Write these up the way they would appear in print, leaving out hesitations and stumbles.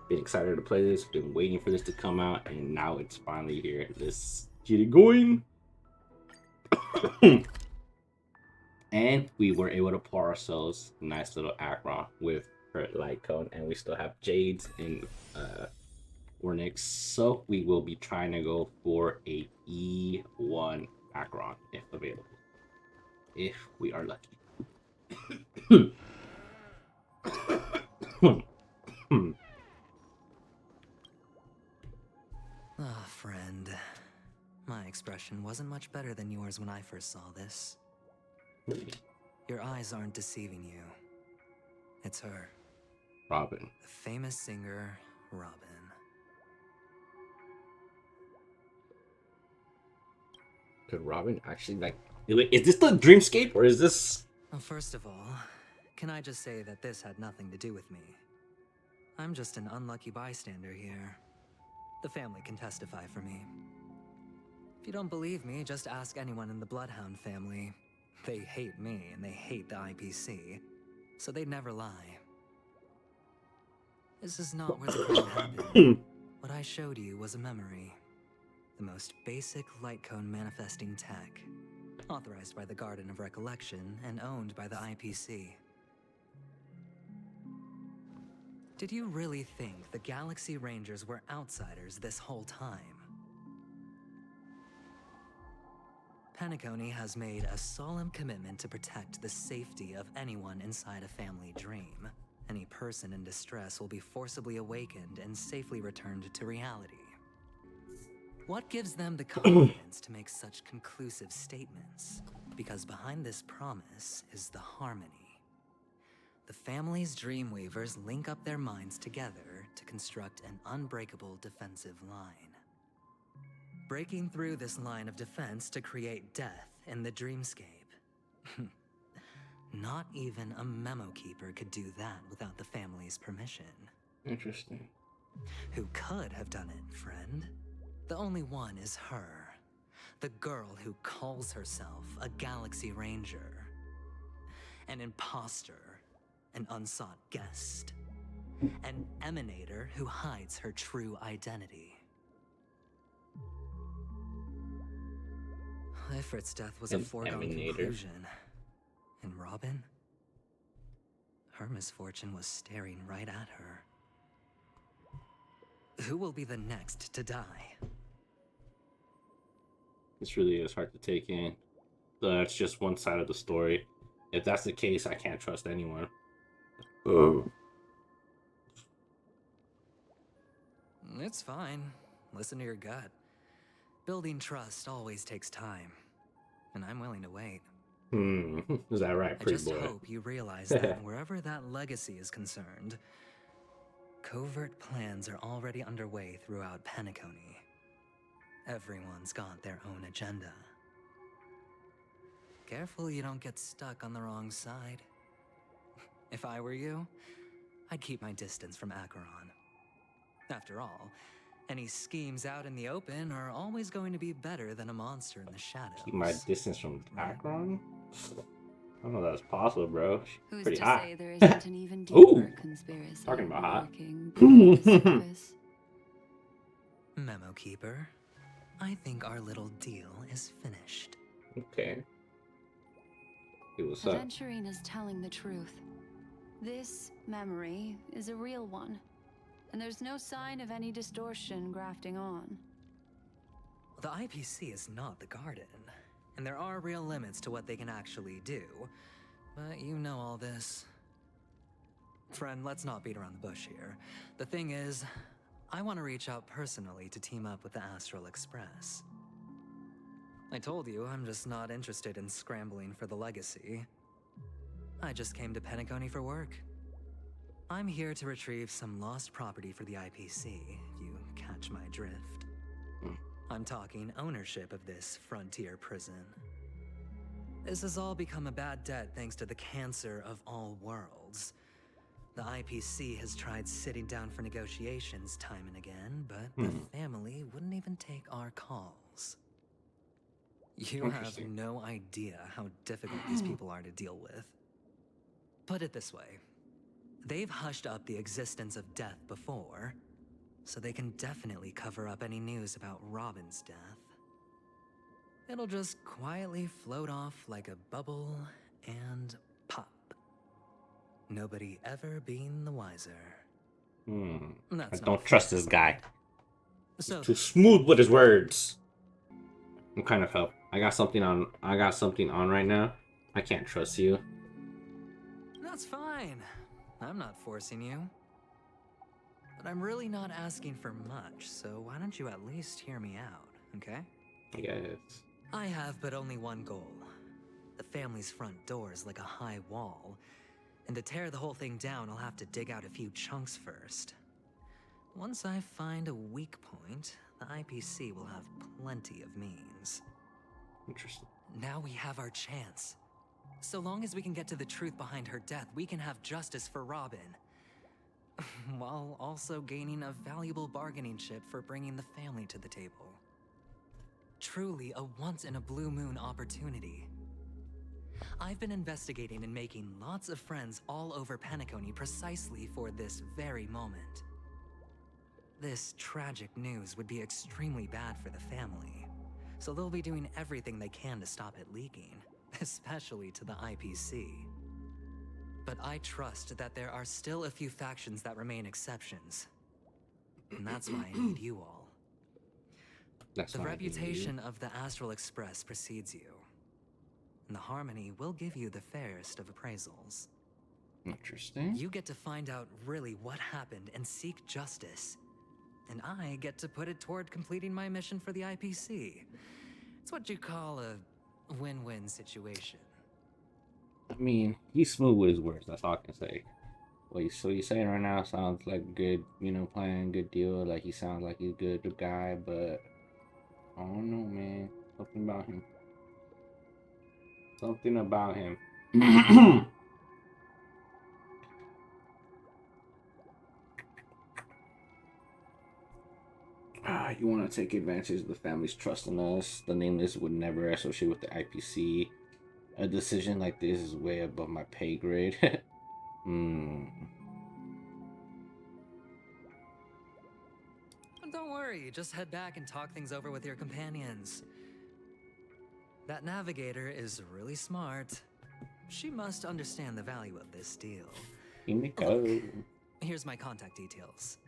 Been excited to play this. Been waiting for this to come out, and now it's finally here. Let's get it going. And we were able to pour ourselves a nice little Akron with her light cone, and we still have Jades and Ornix. So we will be trying to go for a E1 Akron if available, if we are lucky. Ah, friend. My expression wasn't much better than yours when I first saw this. Your eyes aren't deceiving you. It's her. Robin. The famous singer, Robin. Could Robin actually, like, is this the dreamscape or is this? Well, first of all, can I just say that this had nothing to do with me? I'm just an unlucky bystander here. The family can testify for me. If you don't believe me, just ask anyone in the Bloodhound family. They hate me and they hate the IPC, so they'd never lie. This is not where the crime happened. What I showed you was a memory. The most basic light cone manifesting tech, authorized by the Garden of Recollection and owned by the IPC. Did you really think the Galaxy Rangers were outsiders this whole time? Penacony has made a solemn commitment to protect the safety of anyone inside a family dream. Any person in distress will be forcibly awakened and safely returned to reality. What gives them the confidence to make such conclusive statements? Because behind this promise is the harmony. The family's Dreamweavers link up their minds together to construct an unbreakable defensive line. Breaking through this line of defense to create death in the dreamscape. Not even a memo keeper could do that without the family's permission. Interesting. Who could have done it, friend? The only one is her. The girl who calls herself a Galaxy Ranger. An imposter. An unsought guest. An emanator who hides her true identity. Ifrit's death was a foregone conclusion. And Robin? Her misfortune was staring right at her. Who will be the next to die? This really is hard to take in. That's just one side of the story. If that's the case, I can't trust anyone. Oh. It's fine. Listen to your gut. Building trust always takes time. And I'm willing to wait. Is that right, I pretty just boy? hope you realize that wherever that legacy is concerned, covert plans are already underway throughout Penacony. Everyone's got their own agenda. Careful you don't get stuck on the wrong side. If I were you, I'd keep my distance from Acheron. After all, any schemes out in the open are always going to be better than a monster in the shadows. Keep my distance from Akron? I don't know if that's possible, bro. She's Who's pretty to hot. say there isn't an even deeper Ooh, conspiracy talking about hot. lurking beneath the surface? Memo Keeper, I think our little deal is finished. Okay. Hey, what's up? Aventurine is telling the truth. This memory is a real one, and there's no sign of any distortion grafting on. The IPC is not the Garden, and there are real limits to what they can actually do. But you know all this. Friend, let's not beat around the bush here. The thing is, I want to reach out personally to team up with the Astral Express. I told you I'm just not interested in scrambling for the legacy. I just came to Penacony for work. I'm here to retrieve some lost property for the IPC, if you catch my drift. I'm talking ownership of this frontier prison. This has all become a bad debt thanks to the cancer of all worlds. The IPC has tried sitting down for negotiations time and again, but the family wouldn't even take our calls. You have no idea how difficult these people are to deal with. Put it this way. They've hushed up the existence of death before, so they can definitely cover up any news about Robin's death. It'll just quietly float off like a bubble and pop. Nobody ever being the wiser. I That's don't not trust fair. this guy. So Too smooth with his words. I'm kind of help. I got something on right now. I can't trust you. that's fine. I'm not forcing you. But I'm really not asking for much, so why don't you at least hear me out, okay? I guess. I have but only one goal. The family's front door is like a high wall, and to tear the whole thing down, I'll have to dig out a few chunks first. Once I find a weak point, the IPC will have plenty of means. Interesting. Now we have our chance. So long as we can get to the truth behind her death, we can have justice for Robin. While also gaining a valuable bargaining chip for bringing the family to the table. Truly a once-in-a-blue-moon opportunity. I've been investigating and making lots of friends all over Penacony precisely for this very moment. This tragic news would be extremely bad for the family, so they'll be doing everything they can to stop it leaking, especially to the IPC. But I trust that there are still a few factions that remain exceptions. And that's why I need you all. The reputation of the Astral Express precedes you. And the Harmony will give you the fairest of appraisals. Interesting. You get to find out really what happened and seek justice. And I get to put it toward completing my mission for the IPC. It's what you call a win-win situation. I mean, he's smooth with his words. That's all I can say. What he's saying right now sounds like a good, plan, good deal. Like he sounds like he's a good guy, but I don't know, man. Something about him. Something about him. You want to take advantage of the family's trust in us. The Nameless would never associate with the IPC. A decision like this is way above my pay grade. Don't worry, just head back and talk things over with your companions. That navigator is really smart. She must understand the value of this deal. Look, here's my contact details.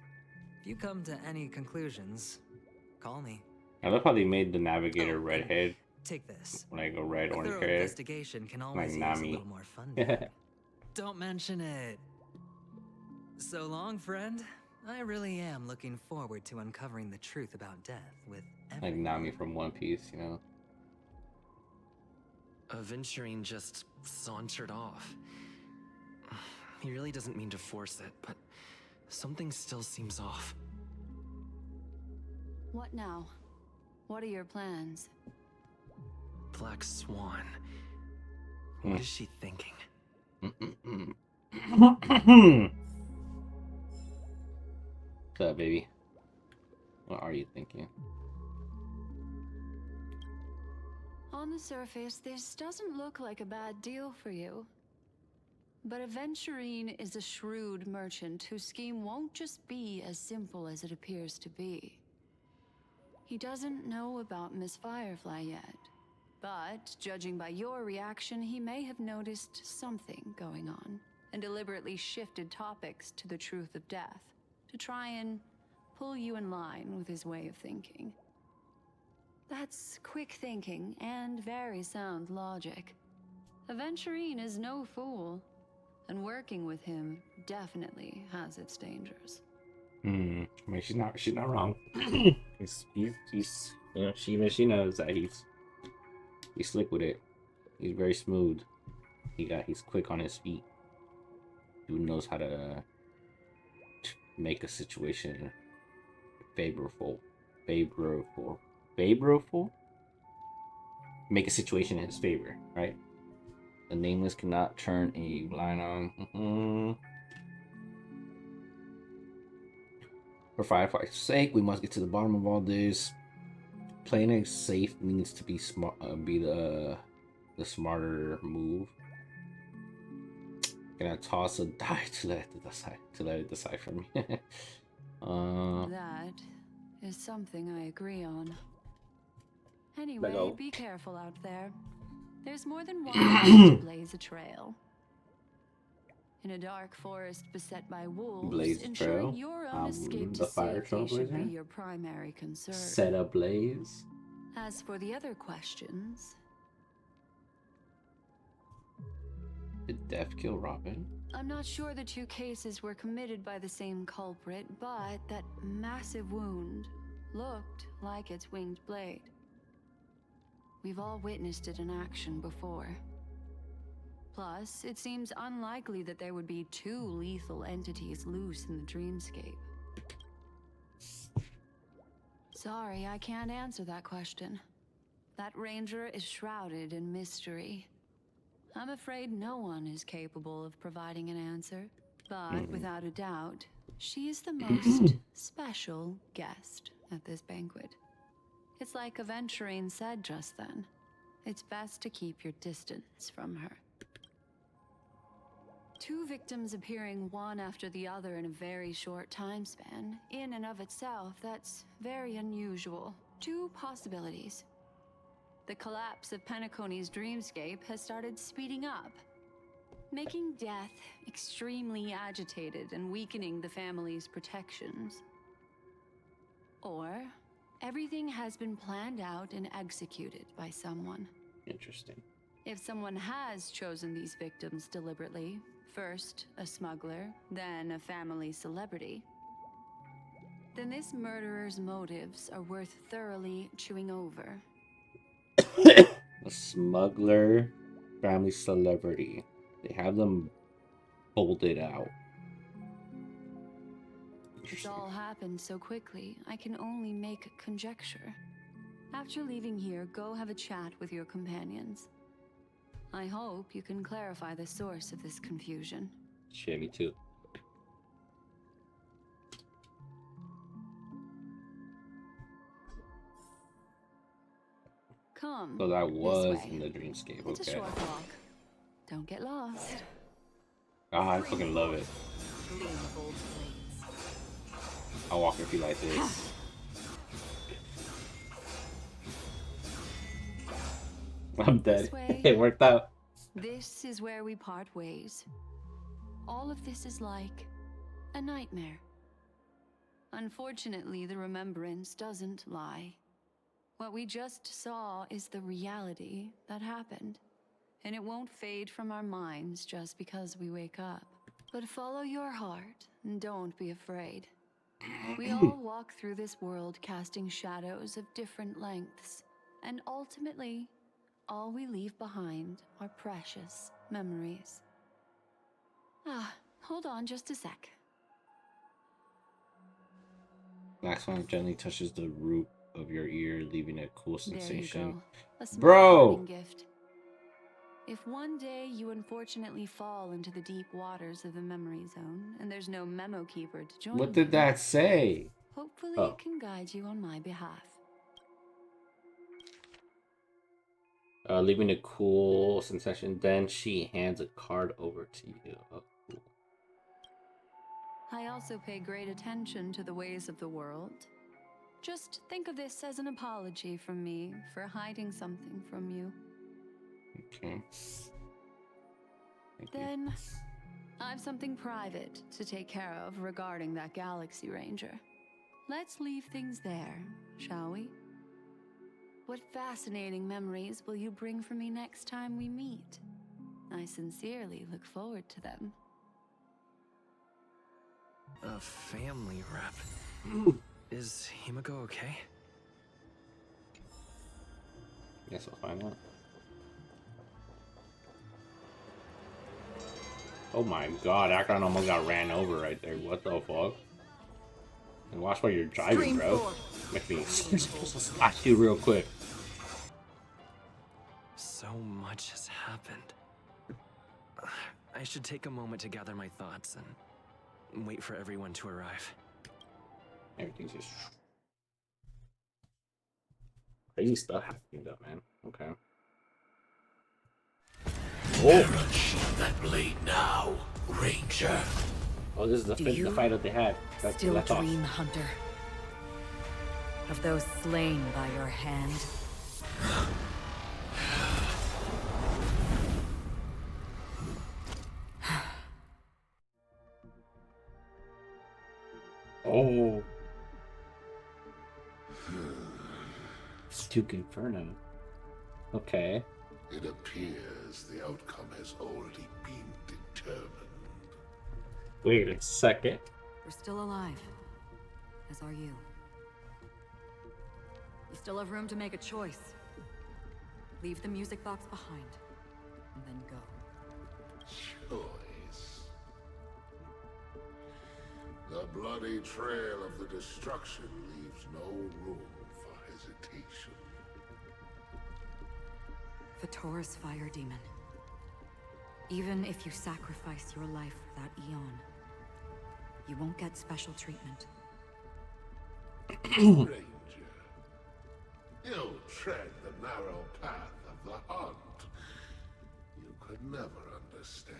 If you come to any conclusions, call me. I love how they made the navigator redhead. Take this. Like a red orange hair. Investigation can always like use a little more funding. Don't mention it. So long, friend. I really am looking forward to uncovering the truth about death with everyone. Like Nami from One Piece, Aventurine just sauntered off. He really doesn't mean to force it, but something still seems off. What now? What are your plans? Black Swan. What is she thinking? What's up, baby? What are you thinking? On the surface, this doesn't look like a bad deal for you. But Aventurine is a shrewd merchant whose scheme won't just be as simple as it appears to be. He doesn't know about Miss Firefly yet, but judging by your reaction, he may have noticed something going on and deliberately shifted topics to the truth of death to try and pull you in line with his way of thinking. That's quick thinking and very sound logic. Aventurine is no fool, and working with him definitely has its dangers. I mean, she's not wrong. he's she knows that he's slick with it. He's very smooth. He's quick on his feet. Dude knows how to make a situation favorable. Make a situation in his favor, right? The Nameless cannot turn a blind eye. For Firefly's sake, we must get to the bottom of all this. Playing it safe needs to be smart. Be the smarter move. Gonna toss a die to let it decide for me. That is something I agree on. Anyway, Hello. be careful out there. There's more than one way to blaze a trail. In a dark forest beset by wolves, Blaze ensuring trail. your own escape to The fire safety should be trailblazer. your primary concern. Set a blaze. As for the other questions, Did Death kill Robin? I'm not sure the two cases were committed by the same culprit, but that massive wound looked like its winged blade. We've all witnessed it in action before. Plus, it seems unlikely that there would be two lethal entities loose in the dreamscape. Sorry, I can't answer that question. That ranger is shrouded in mystery. I'm afraid no one is capable of providing an answer, but without a doubt, she is the most special guest at this banquet. It's like Aventurine said just then. It's best to keep your distance from her. Two victims appearing one after the other in a very short time span, in and of itself, that's very unusual. Two possibilities. The collapse of Penacony's dreamscape has started speeding up, making death extremely agitated and weakening the family's protections. Or everything has been planned out and executed by someone. Interesting. If someone has chosen these victims deliberately, first a smuggler, then a family celebrity, then this murderer's motives are worth thoroughly chewing over. A smuggler, family celebrity. They have them bolted out. It's all happened so quickly, I can only make conjecture. After leaving here, go have a chat with your companions. I hope you can clarify the source of this confusion. Shit, me too. Come. So that was this way. in the dreamscape. It's a Okay. short walk. Don't get lost. Ah, I fucking love it. Gleam of old blades. I'll walk with you like this. I'm dead. This way. It worked out. This is where we part ways. All of this is like a nightmare. Unfortunately, the remembrance doesn't lie. What we just saw is the reality that happened, and it won't fade from our minds just because we wake up. But follow your heart and don't be afraid. We all walk through this world casting shadows of different lengths, and ultimately, all we leave behind are precious memories. Hold on just a sec. Next one gently touches the root of your ear, leaving a cool sensation. There you go. A small Bro! parting gift. If one day you unfortunately fall into the deep waters of the memory zone, and there's no memo keeper to join What did you, that say? hopefully Oh. it can guide you on my behalf. Leaving a cool sensation. Then she hands a card over to you. Oh, cool. I also pay great attention to the ways of the world. Just think of this as an apology from me for hiding something from you. Okay. Thank you. Then, I've something private to take care of regarding that Galaxy Ranger. Let's leave things there, shall we? What fascinating memories will you bring for me next time we meet? I sincerely look forward to them. A family rep. Is Himiko okay? Guess we'll find out. Oh my god, Akron almost got ran over right there. What the fuck? And watch while you're driving, bro. Make me slash you real quick. So much has happened. I should take a moment to gather my thoughts and wait for everyone to arrive. Everything's just crazy stuff happening though, man. Okay. Oh! Unsheath that blade now. Ranger. Oh, this is the, Do the you fight that they had. That's Still left off. dream, Hunter, of those slain by your hand? Oh. Duke Inferno. Okay. It appears the outcome has already been determined. Wait a second. You're still alive, as are you. You still have room to make a choice. Leave the music box behind, and then go. Choice. The bloody trail of the destruction leaves no room for hesitation. Vatora's fire demon. Even if you sacrifice your life for that eon, you won't get special treatment. Ranger, you tread the narrow path of the hunt. You could never understand.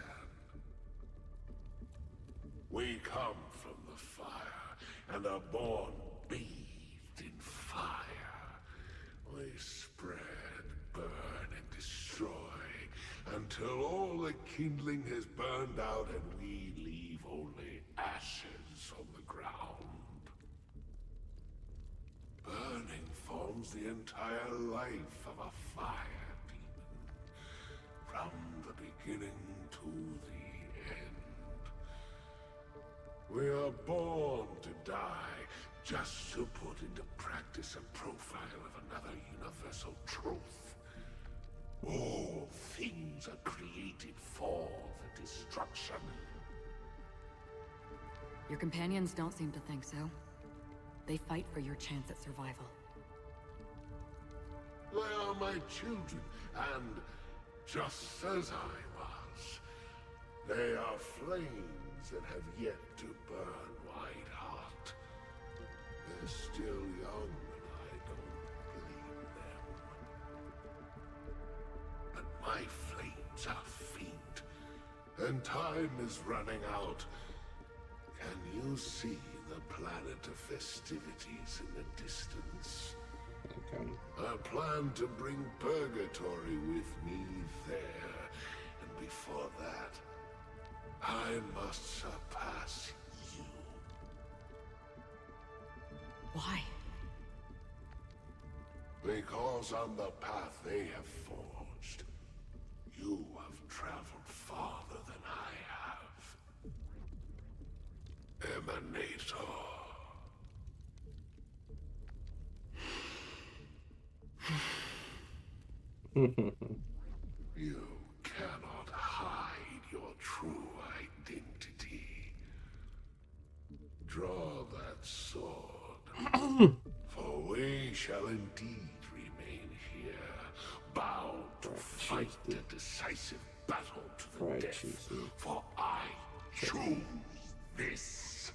We come from the fire and are born bathed in fire. We spread, burn, and destroy until all the kindling has burned out and we leave only ashes on the ground. Burning forms the entire life of a fire demon, from the beginning to the end. We are born to die, just to put into practice a profile of another universal truth. All things are created for the destruction. Your companions don't seem to think so. They fight for your chance at survival. They are my children, and just as I was, they are flames that have yet to burn white hot. They're still young, and I don't blame them. But my flames are faint, and time is running out. Can you see the planet of festivities in the distance? Okay. I plan to bring Purgatory with me there, and before that, I must surpass you. Why? Because on the path they have forged, you have traveled farther than I have. Emanator. You cannot hide your true identity. Draw that sword, for we shall indeed remain here, bound to fight the decisive battle to the Right, death. choose you. For I choose this.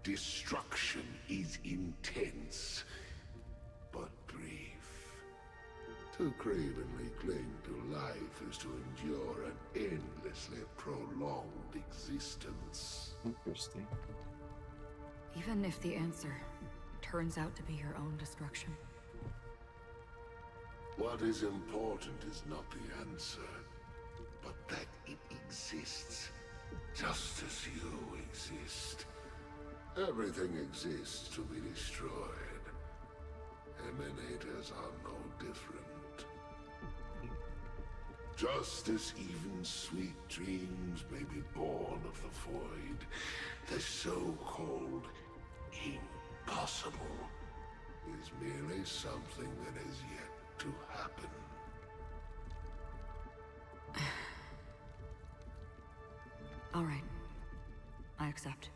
Destruction is intense, but brief. To cravenly cling to life is to endure an endlessly prolonged existence. Interesting. Even if the answer turns out to be your own destruction. What is important is not the answer, but that it exists, just as you exist. Everything exists to be destroyed. Emanators are no different. Just as even sweet dreams may be born of the void, the so-called impossible is merely something that has yet to happen. All right. I accept.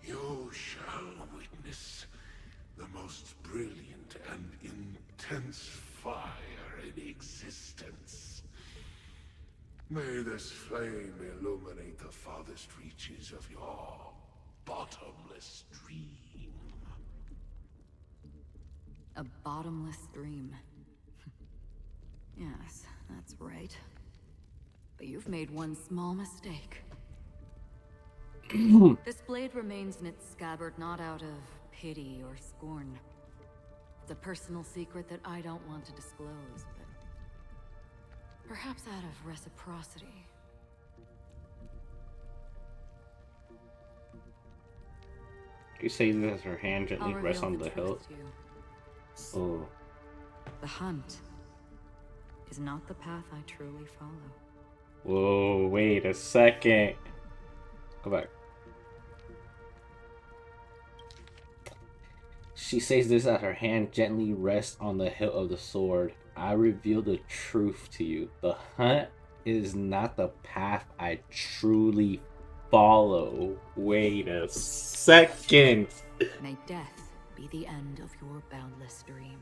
You shall witness the most brilliant and intense fire in existence. May this flame illuminate the farthest reaches of your bottomless dream. A bottomless dream. Yes, that's right. But you've made one small mistake. This blade remains in its scabbard not out of pity or scorn. It's a personal secret that I don't want to disclose, but perhaps out of reciprocity. You say this as her hand I'll gently rests reveal on the truth hilt. to you. Oh, The hunt is not the path I truly follow. whoa! Wait a second. Go back. She says this as her hand gently rests on the hilt of the sword. I reveal the truth to you. The hunt is not the path I truly follow. Wait a second. May death be the end of your boundless dream,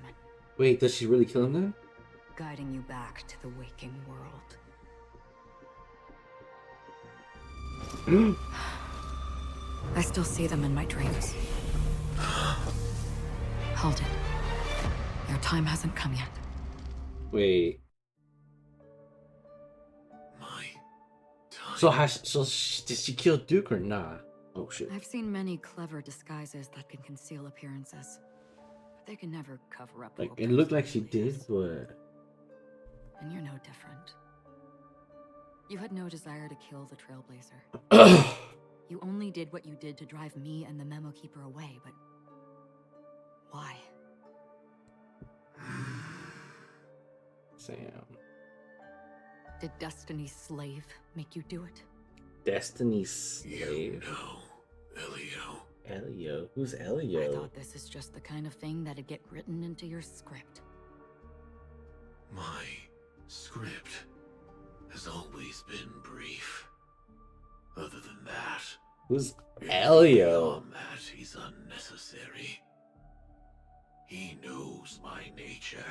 Wait, does she really kill him then? guiding you back to the waking world. I still see them in my dreams. Hold it. Your time hasn't come yet. Wait. My time. Did she kill Duke or not? Oh shit. I've seen many clever disguises that can conceal appearances, but they can never cover up. Like who a it looked like person she really did, is. but And you're no different. You had no desire to kill the Trailblazer. You only did what you did to drive me and the Memo Keeper away, but why? Sam. Did Destiny's slave make you do it? Destiny's You slave. know, Elio. Elio. Who's I Elio? thought this is just the kind of thing that'd get written into your script. My script has always been brief. Other than that, Who's anything Elio? beyond that is unnecessary. He knows my nature.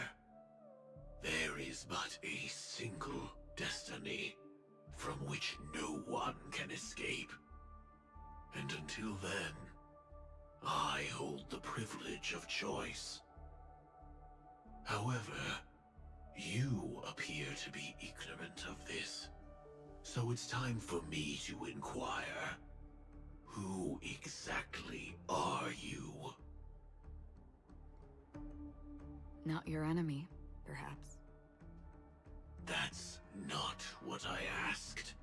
There is but a single destiny from which no one can escape. And until then, I hold the privilege of choice. However, you appear to be ignorant of this. So it's time for me to inquire. Who exactly are you? Not your enemy, perhaps. That's not what I asked.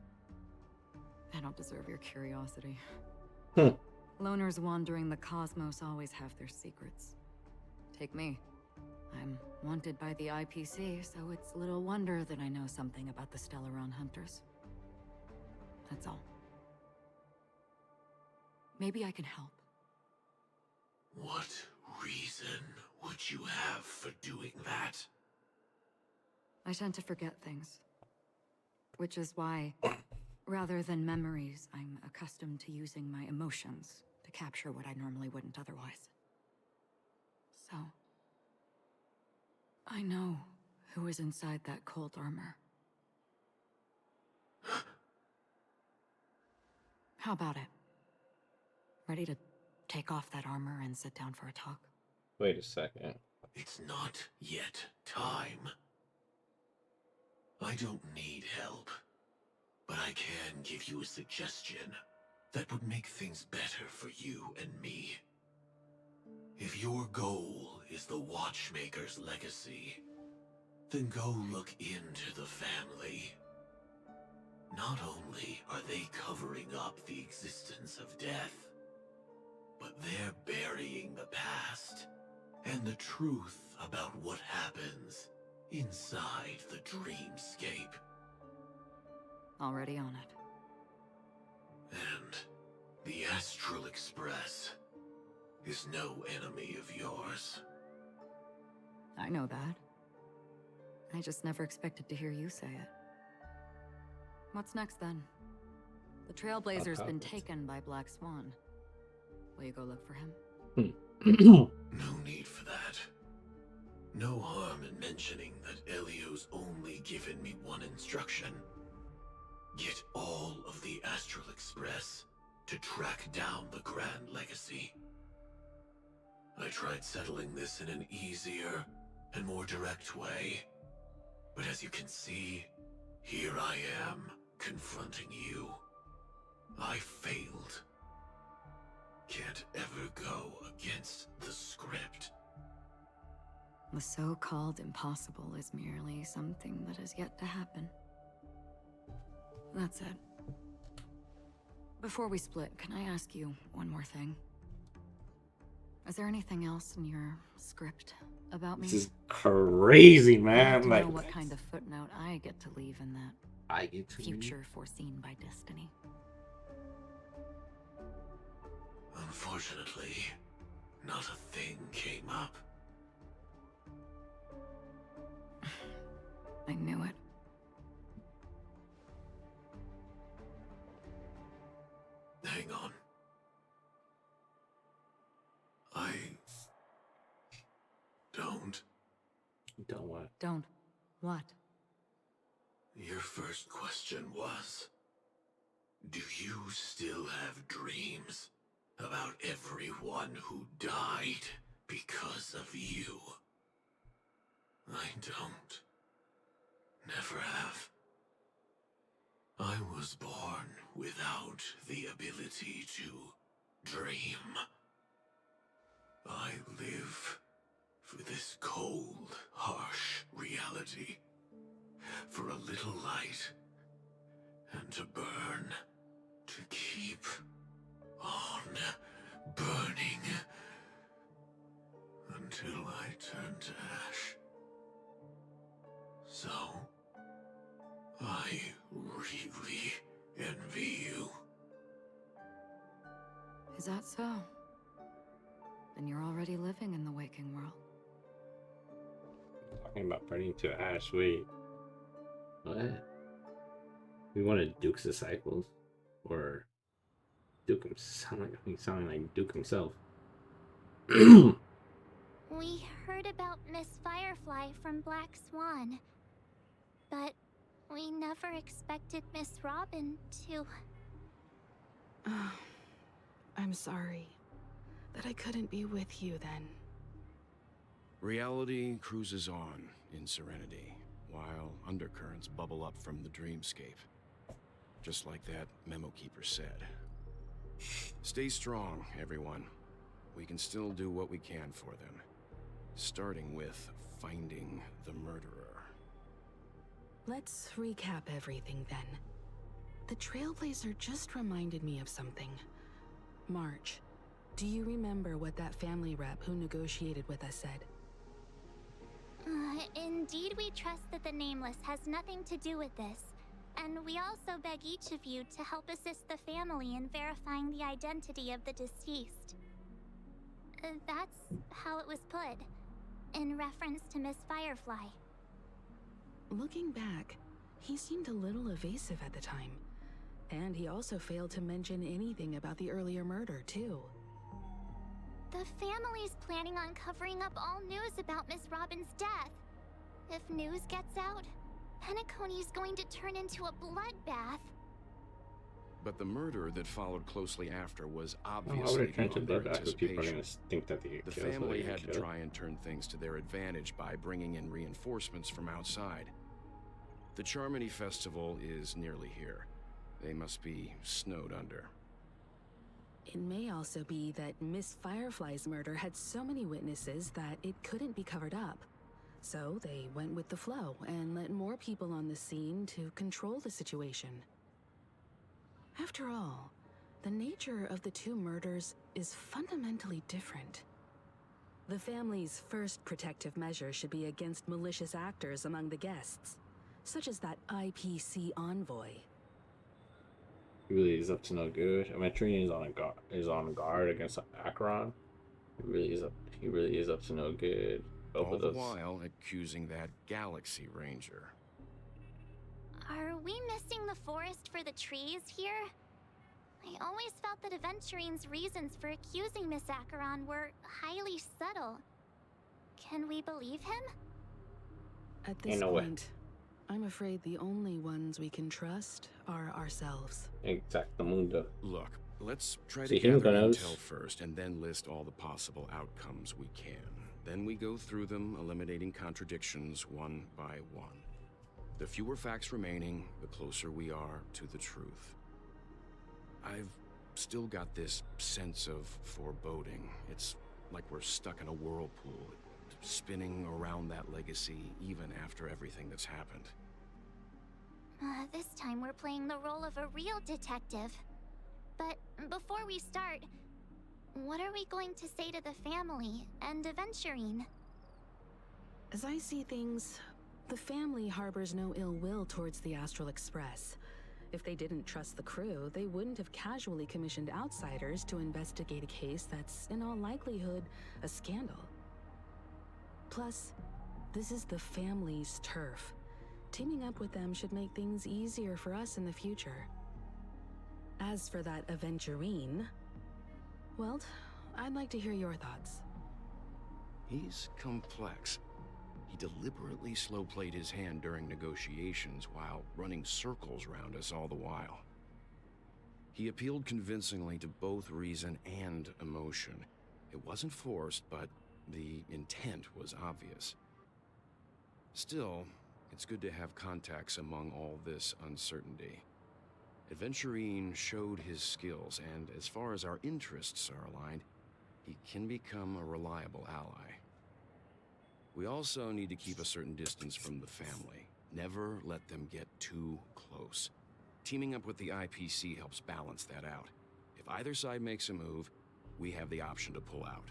I don't deserve your curiosity. Hmm. Loners wandering the cosmos always have their secrets. Take me. I'm wanted by the IPC, so it's little wonder that I know something about the Stellaron Hunters. That's all. Maybe I can help. What reason would you have for doing that? I tend to forget things. Which is why, rather than memories, I'm accustomed to using my emotions to capture what I normally wouldn't otherwise. So, I know who is inside that cold armor. How about it? Ready to take off that armor and sit down for a talk? Wait a second. It's not yet time. I don't need help, but I can give you a suggestion that would make things better for you and me. If your goal is the Watchmaker's legacy, then go look into the family. Not only are they covering up the existence of death, but they're burying the past and the truth about what happens inside the dreamscape. Already on it. And the Astral Express is no enemy of yours. I know that. I just never expected to hear you say it. What's next then? The Trailblazer's been taken by Black Swan. Will you go look for him? No need for that. No harm in mentioning that Elio's only given me one instruction. Get all of the Astral Express to track down the Grand Legacy. I tried settling this in an easier and more direct way, but as you can see, Here I am, confronting you. I failed. Can't ever go against the script. The so-called impossible is merely something that has yet to happen. That's it. Before we split, can I ask you one more thing? Is there anything else in your script about me? This is crazy, I'd man. like to Like, know what kind of footnote I get to leave in that I get to future foreseen by destiny. Unfortunately, not a thing came up. I knew it. Hang on. I don't. Don't what? Don't. What? Your first question was, do you still have dreams about everyone who died because of you? I don't. Never have. I was born without the ability to dream. I live for this cold, harsh reality. For a little light, and to burn, to keep on burning, until I turn to ash. So, I really envy you. Is that so? Then you're already living in the waking world. Talking about burning to ash. Wait. What? We wanted Duke's disciples? Or Duke himself? He's sounding like Duke himself. We heard about Miss Firefly from Black Swan, but we never expected Miss Robin to... I'm sorry that I couldn't be with you then. Reality cruises on in serenity, while undercurrents bubble up from the dreamscape. Just like that memo keeper said. Stay strong, everyone. We can still do what we can for them. Starting with finding the murderer. Let's recap everything then. The Trailblazer just reminded me of something. March, do you remember what that family rep who negotiated with us said? Indeed, we trust that the Nameless has nothing to do with this. And we also beg each of you to help assist the family in verifying the identity of the deceased. That's how it was put, in reference to Miss Firefly. Looking back, he seemed a little evasive at the time. And he also failed to mention anything about the earlier murder, too. The family's planning on covering up all news about Miss Robin's death. If news gets out, Penacony's going to turn into a bloodbath. But the murder that followed closely after was Why would obviously it turn to beyond their bloodbath if people are gonna anticipation. think that they The get killed? family had to try and turn things to their advantage by bringing in reinforcements from outside. The Charmony Festival is nearly here. They must be snowed under. It may also be that Miss Firefly's murder had so many witnesses that it couldn't be covered up. So they went with the flow and let more people on the scene to control the situation. After all, the nature of the two murders is fundamentally different. The family's first protective measure should be against malicious actors among the guests, such as that IPC envoy. He really is up to no good. Ametrine is on guard against Acheron. He really is up to no good. Both All of the those. while accusing that Galaxy Ranger. Are we missing the forest for the trees here? I always felt that Aventurine's reasons for accusing Miss Acheron were highly subtle. Can we believe him? At this Ain't no way. point, I'm afraid the only ones we can trust are ourselves. Exactamundo. Look, let's try See, to here gather goes. intel first and then list all the possible outcomes we can. Then we go through them, eliminating contradictions one by one. The fewer facts remaining, the closer we are to the truth. I've still got this sense of foreboding. It's like we're stuck in a whirlpool, spinning around that legacy even after everything that's happened. This time we're playing the role of a real detective. But before we start, what are we going to say to the family and Aventurine? As I see things, the family harbors no ill will towards the Astral Express. If they didn't trust the crew, they wouldn't have casually commissioned outsiders to investigate a case that's, in all likelihood, a scandal. Plus, this is the family's turf. Teaming up with them should make things easier for us in the future. As for that Aventurine, well, I'd like to hear your thoughts. He's complex. He deliberately slow-played his hand during negotiations while running circles around us all the while. He appealed convincingly to both reason and emotion. It wasn't forced, but the intent was obvious. Still, it's good to have contacts among all this uncertainty. Aventurine showed his skills, and as far as our interests are aligned, he can become a reliable ally. We also need to keep a certain distance from the family. Never let them get too close. Teaming up with the IPC helps balance that out. If either side makes a move, we have the option to pull out.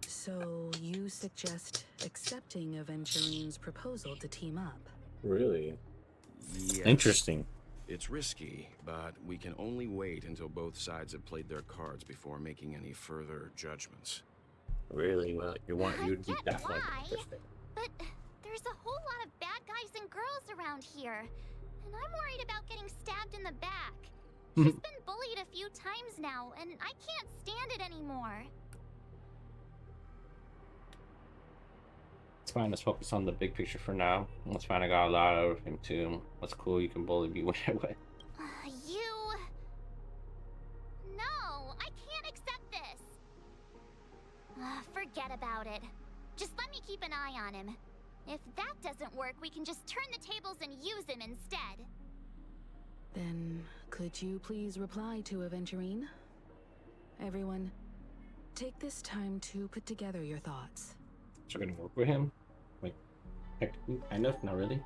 So you suggest accepting Aventurine's proposal to team up? Really? Yes. Interesting. It's risky, but we can only wait until both sides have played their cards before making any further judgments. Really? Well, you'd be that one. But there's a whole lot of bad guys and girls around here. And I'm worried about getting stabbed in the back. She's been bullied a few times now, and I can't stand it anymore. It's fine, let's focus on the big picture for now. That's fine, I got a lot out of him too. What's cool, you can bully me whenever. You... No, I can't accept this. Forget about it. Just let me keep an eye on him. If that doesn't work, we can just turn the tables and use him instead. Then, could you please reply to Aventurine? Everyone, take this time to put together your thoughts. So we're gonna work with him? Like, technically, kind of, not really.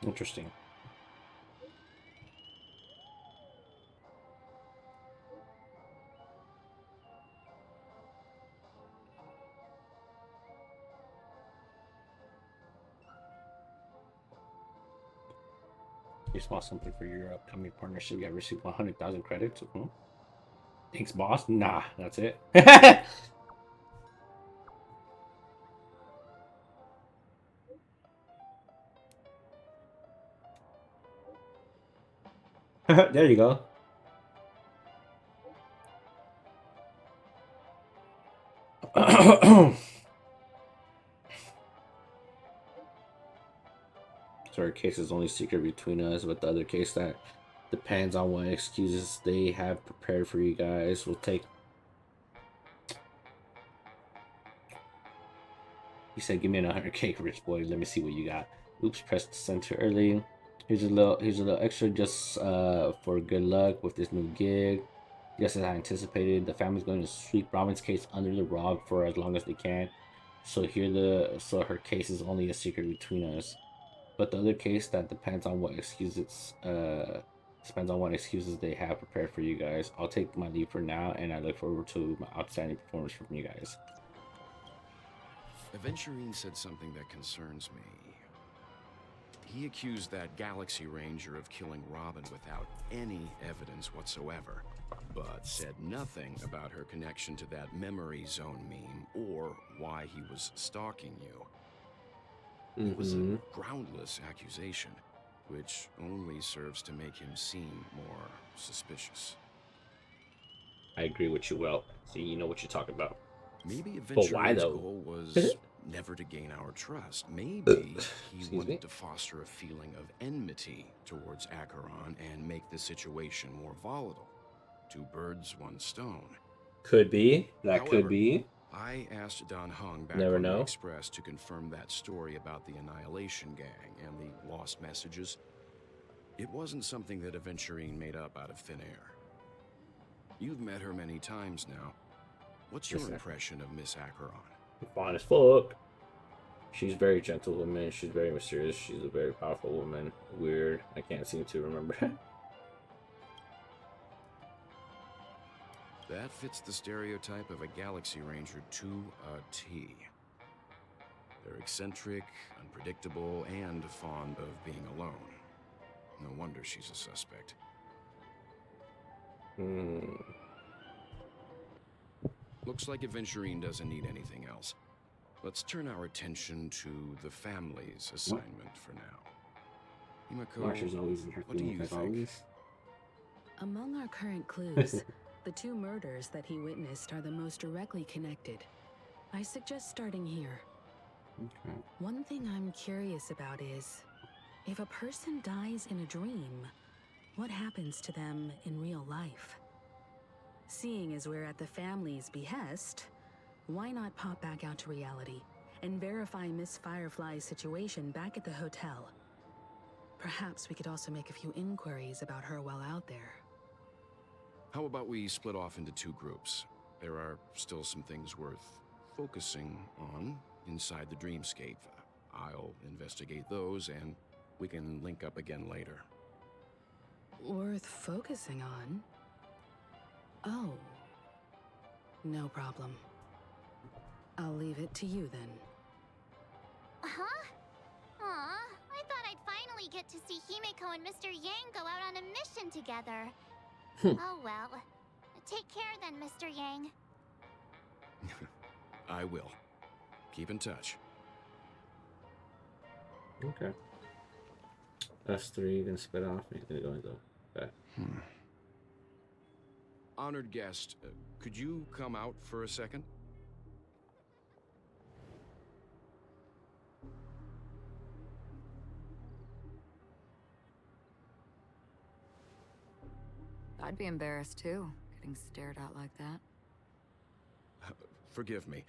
Interesting. You small something for your upcoming partnership. You have received 100,000 credits. Thanks, boss. Nah, that's it. There you go. So our case is only secret between us, but the other case that depends on what excuses they have prepared for you guys. We'll take. He said, "Give me an 100K, rich boy. Let me see what you got." Oops, pressed center early. Here's a little extra just for good luck with this new gig. Just as I anticipated, the family's going to sweep Robin's case under the rug for as long as they can. So her case is only a secret between us. But the other case that depends on what excuses they have prepared for you guys. I'll take my leave for now, and I look forward to my outstanding performance from you guys. Aventurine said something that concerns me. He accused that Galaxy Ranger of killing Robin without any evidence whatsoever, but said nothing about her connection to that memory zone meme or why he was stalking you. It was a groundless accusation, which only serves to make him seem more suspicious. I agree with you, Will. See, you know what you're talking about. Maybe But why, Aventurine's though? goal was never to gain our trust. Maybe he Excuse wanted me? to foster a feeling of enmity towards Acheron and make the situation more volatile. Two birds, one stone. Could be. That However, could be. I asked Don Hung back Never on the know. Express to confirm that story about the Annihilation Gang and the lost messages. It wasn't something that Aventurine made up out of thin air. You've met her many times now. What's your Yes, sir. impression of Miss Acheron? Fine as fuck. She's very gentle woman. She's very mysterious. She's a very powerful woman. Weird. I can't seem to remember. That fits the stereotype of a Galaxy Ranger to a T. They're eccentric, unpredictable, and fond of being alone. No wonder she's a suspect. Looks like Aventurine doesn't need anything else. Let's turn our attention to the family's assignment for now. Himiko, Marsha's always in her what do you feelings, think? always. Among our current clues, the two murders that he witnessed are the most directly connected. I suggest starting here. Okay. One thing I'm curious about is, if a person dies in a dream, what happens to them in real life? Seeing as we're at the family's behest, why not pop back out to reality and verify Miss Firefly's situation back at the hotel? Perhaps we could also make a few inquiries about her while out there. How about we split off into two groups? There are still some things worth focusing on inside the dreamscape. I'll investigate those, and we can link up again later. Worth focusing on? Oh. No problem. I'll leave it to you then. Huh? Aw, I thought I'd finally get to see Himeko and Mr. Yang go out on a mission together. Oh well. Take care then, Mr. Yang. I will. Keep in touch. Okay. Us three gonna split off. He's gonna go into. Okay. Honored guest, could you come out for a second? I'd be embarrassed too, getting stared at like that. Forgive me.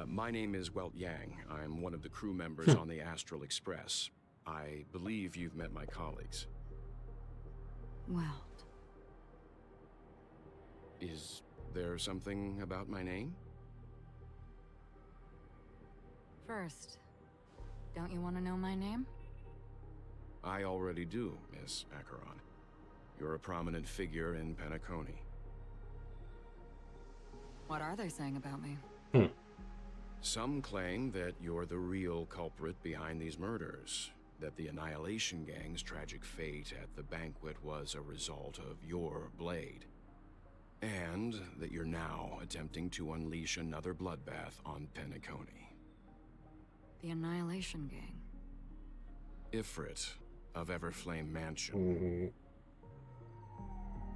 My name is Welt Yang. I'm one of the crew members on the Astral Express. I believe you've met my colleagues. Well, Is there something about my name? first, don't you want to know my name? I already do, Miss Acheron. You're a prominent figure in Penacony. What are they saying about me? Some claim that you're the real culprit behind these murders, that the Annihilation Gang's tragic fate at the banquet was a result of your blade, and that you're now attempting to unleash another bloodbath on Penacony. The Annihilation Gang. Ifrit of Everflame Mansion.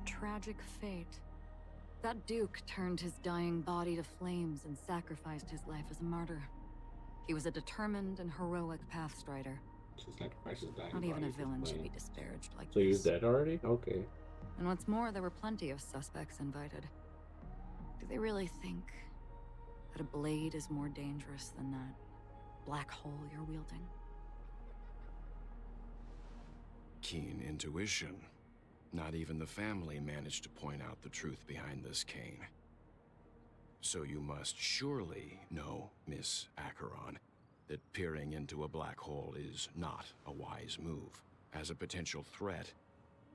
Tragic fate. That Duke turned his dying body to flames and sacrificed his life as a martyr. He was a determined and heroic pathstrider. Not even a villain should be disparaged like So he's this. dead already? Okay. And what's more, there were plenty of suspects invited. Do they really think that a blade is more dangerous than that black hole you're wielding? Keen intuition. Not even the family managed to point out the truth behind this cane. So you must surely know, Miss Acheron, that peering into a black hole is not a wise move. As a potential threat,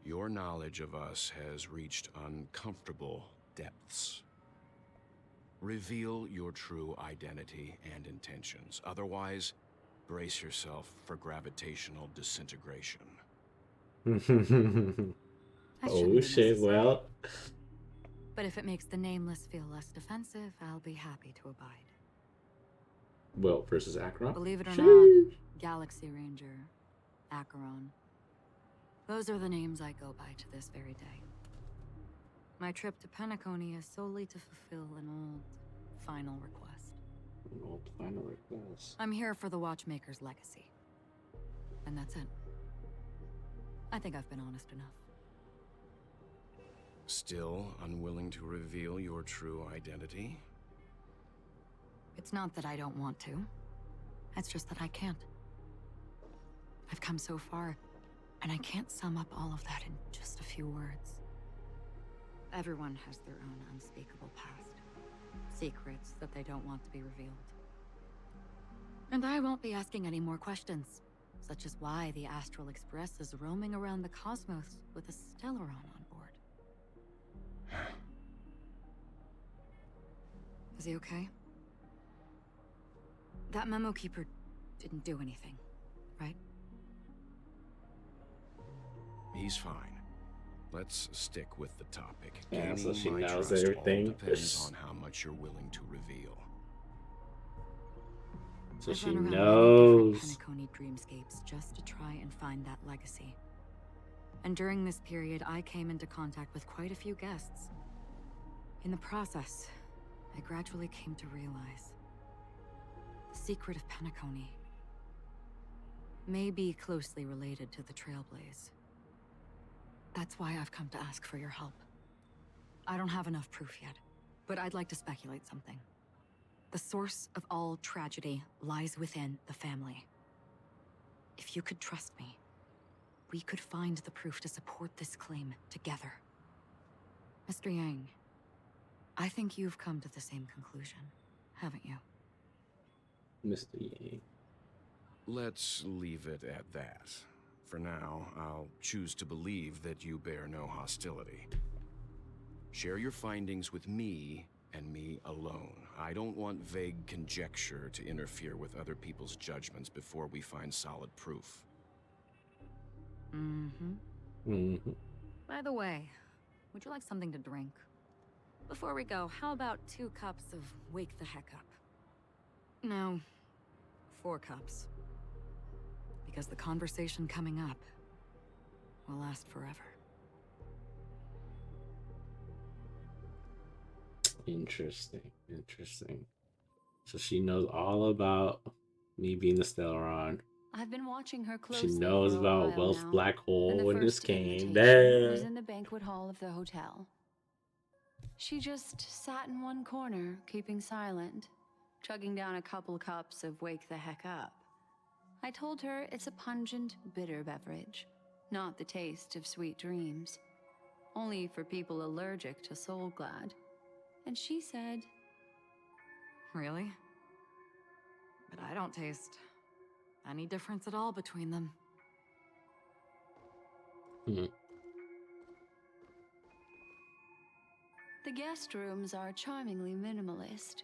your knowledge of us has reached uncomfortable depths. Reveal your true identity and intentions. Otherwise, brace yourself for gravitational disintegration. That shouldn't Oh be shit, necessary. well. But if it makes the Nameless feel less defensive, I'll be happy to abide. Well versus Acheron. Believe it or Sheesh. not, Galaxy Ranger, Acheron. Those are the names I go by to this very day. My trip to Penacony is solely to fulfill an old, final request. An old final request. I'm here for the Watchmaker's legacy. And that's it. I think I've been honest enough. Still unwilling to reveal your true identity? It's not that I don't want to. It's just that I can't. I've come so far, and I can't sum up all of that in just a few words. Everyone has their own unspeakable past. Secrets that they don't want to be revealed. And I won't be asking any more questions, such as why the Astral Express is roaming around the cosmos with a Stellaron on board. Is he okay? That memo keeper didn't do anything, right? He's fine. Let's stick with the topic. Yeah, so Gaining she my knows trust everything. all depends on how much you're willing to reveal. So I've she run around many knows. different Penacony dreamscapes just to try and find that legacy. And during this period, I came into contact with quite a few guests. In the process, I gradually came to realize the secret of Penacony may be closely related to the Trailblaze. That's why I've come to ask for your help. I don't have enough proof yet, but I'd like to speculate something. The source of all tragedy lies within the family. If you could trust me, we could find the proof to support this claim together. Mr. Yang, I think you've come to the same conclusion, haven't you? Mr. Yang. Let's leave it at that. For now, I'll choose to believe that you bear no hostility. Share your findings with me and me alone. I don't want vague conjecture to interfere with other people's judgments before we find solid proof. By the way, would you like something to drink? Before we go, how about 2 cups of Wake the Heck Up? No, 4 cups. Because the conversation coming up will last forever. Interesting. Interesting. So she knows all about me being the Stellaron. I've been watching her closely. She knows for a about while Wells' now, black and hole the when this first came. invitation was in the banquet hall of the hotel. She just sat in one corner, keeping silent, chugging down a couple cups of Wake the Heck Up. I told her it's a pungent, bitter beverage, not the taste of sweet dreams. Only for people allergic to Soul Glad. And she said, Really? But I don't taste any difference at all between them. the guest rooms are charmingly minimalist.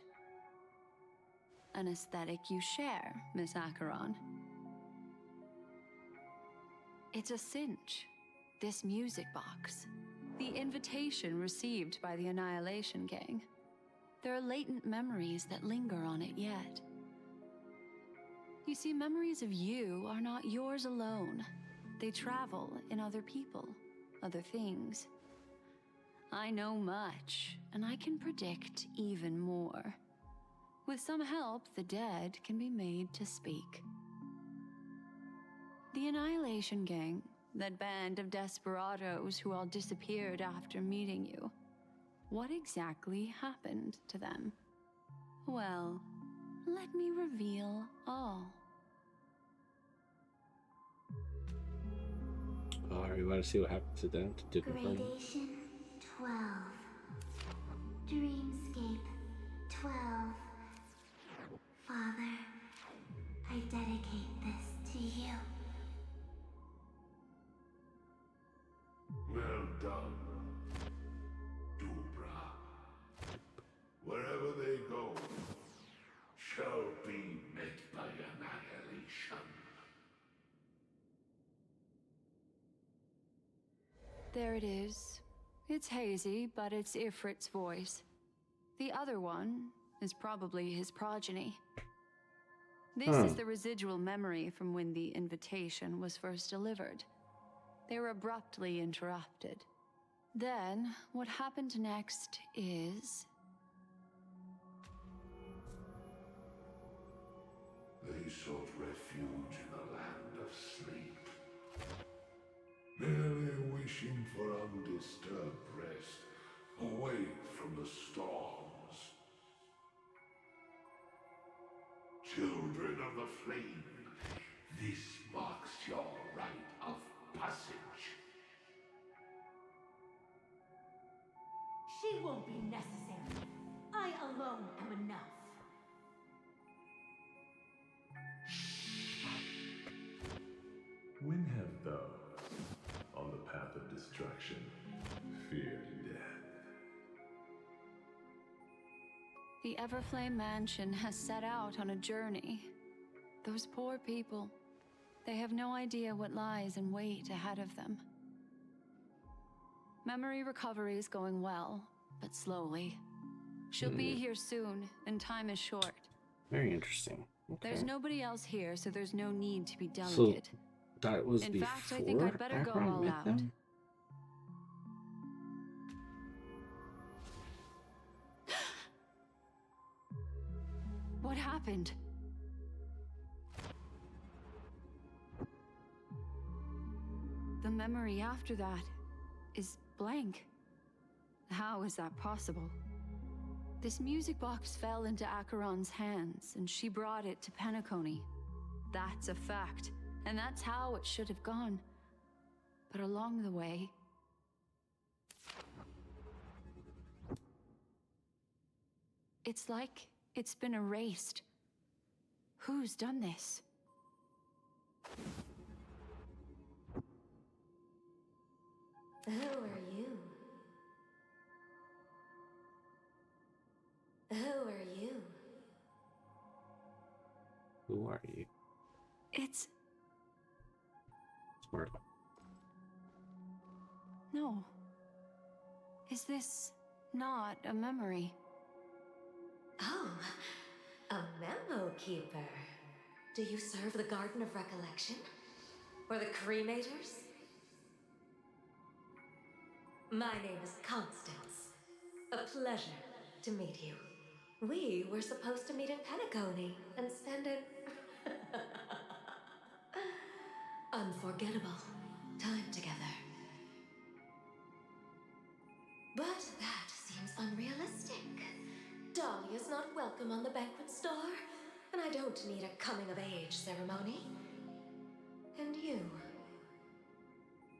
An aesthetic you share, Miss Acheron. It's a cinch, this music box. The invitation received by the Annihilation Gang. There are latent memories that linger on it yet. You see, memories of you are not yours alone. They travel in other people, other things. I know much, and I can predict even more. With some help, the dead can be made to speak. The Annihilation Gang, that band of desperados who all disappeared after meeting you. What exactly happened to them? Well, let me reveal all. Alright, we want to see what happened to them. To confirm. Gradation 12. Dreamscape 12. Father, I dedicate this to you. Well done, Dubra. Wherever they go, shall be met by annihilation. There it is. It's hazy, but it's Ifrit's voice. The other one is probably his progeny. This is the residual memory from when the invitation was first delivered. They were abruptly interrupted. Then, what happened next is... They sought refuge in the land of sleep, merely wishing for undisturbed rest. away from the storms. Children of the flame, this marks your rite of passage. She won't be necessary. I alone am enough. When have those on the path of destruction feared death? The Everflame Mansion has set out on a journey. Those poor people, they have no idea what lies in wait ahead of them. Memory recovery is going well, but slowly. She'll be here soon, and time is short. Very interesting. Okay. There's nobody else here, so there's no need to be So delicate. that was In before fact, I think I'd better go Akron all met out. them? What happened? The memory after that is blank. How is that possible? This music box fell into Acheron's hands, and she brought it to Penacony. That's a fact, and that's how it should have gone. But along the way... it's like it's been erased. Who's done this? Who are you? Who are you? Who are you? It's... Smart. no. Is this not a memory? Oh, a memo keeper. Do you serve the Garden of Recollection? Or the Cremators? My name is Constance. A pleasure to meet you. We were supposed to meet in Penacony and spend an unforgettable time together. But that seems unrealistic. Dahlia's not welcome on the banquet store, and I don't need a coming-of-age ceremony. And you,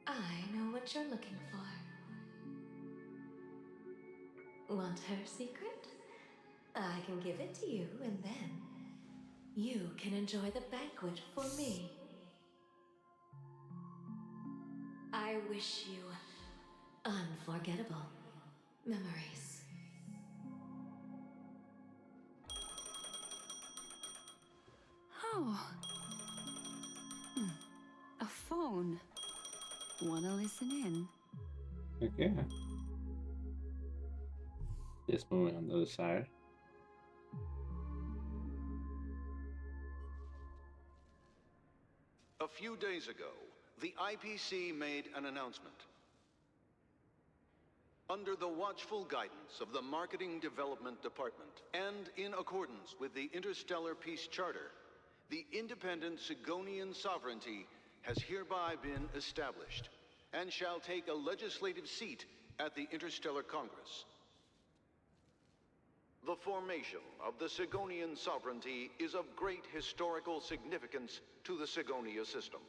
I know what you're looking for. Want her secret? I can give it to you, and then you can enjoy the banquet for me. I wish you unforgettable memories. Oh. A phone. Wanna listen in? Okay. This one on the other side. A few days ago, the IPC made an announcement. Under the watchful guidance of the Marketing Development Department, and in accordance with the Interstellar Peace Charter, the independent Sigonian sovereignty has hereby been established, and shall take a legislative seat at the Interstellar Congress. The formation of the Sigonian sovereignty is of great historical significance to the Sigonia system.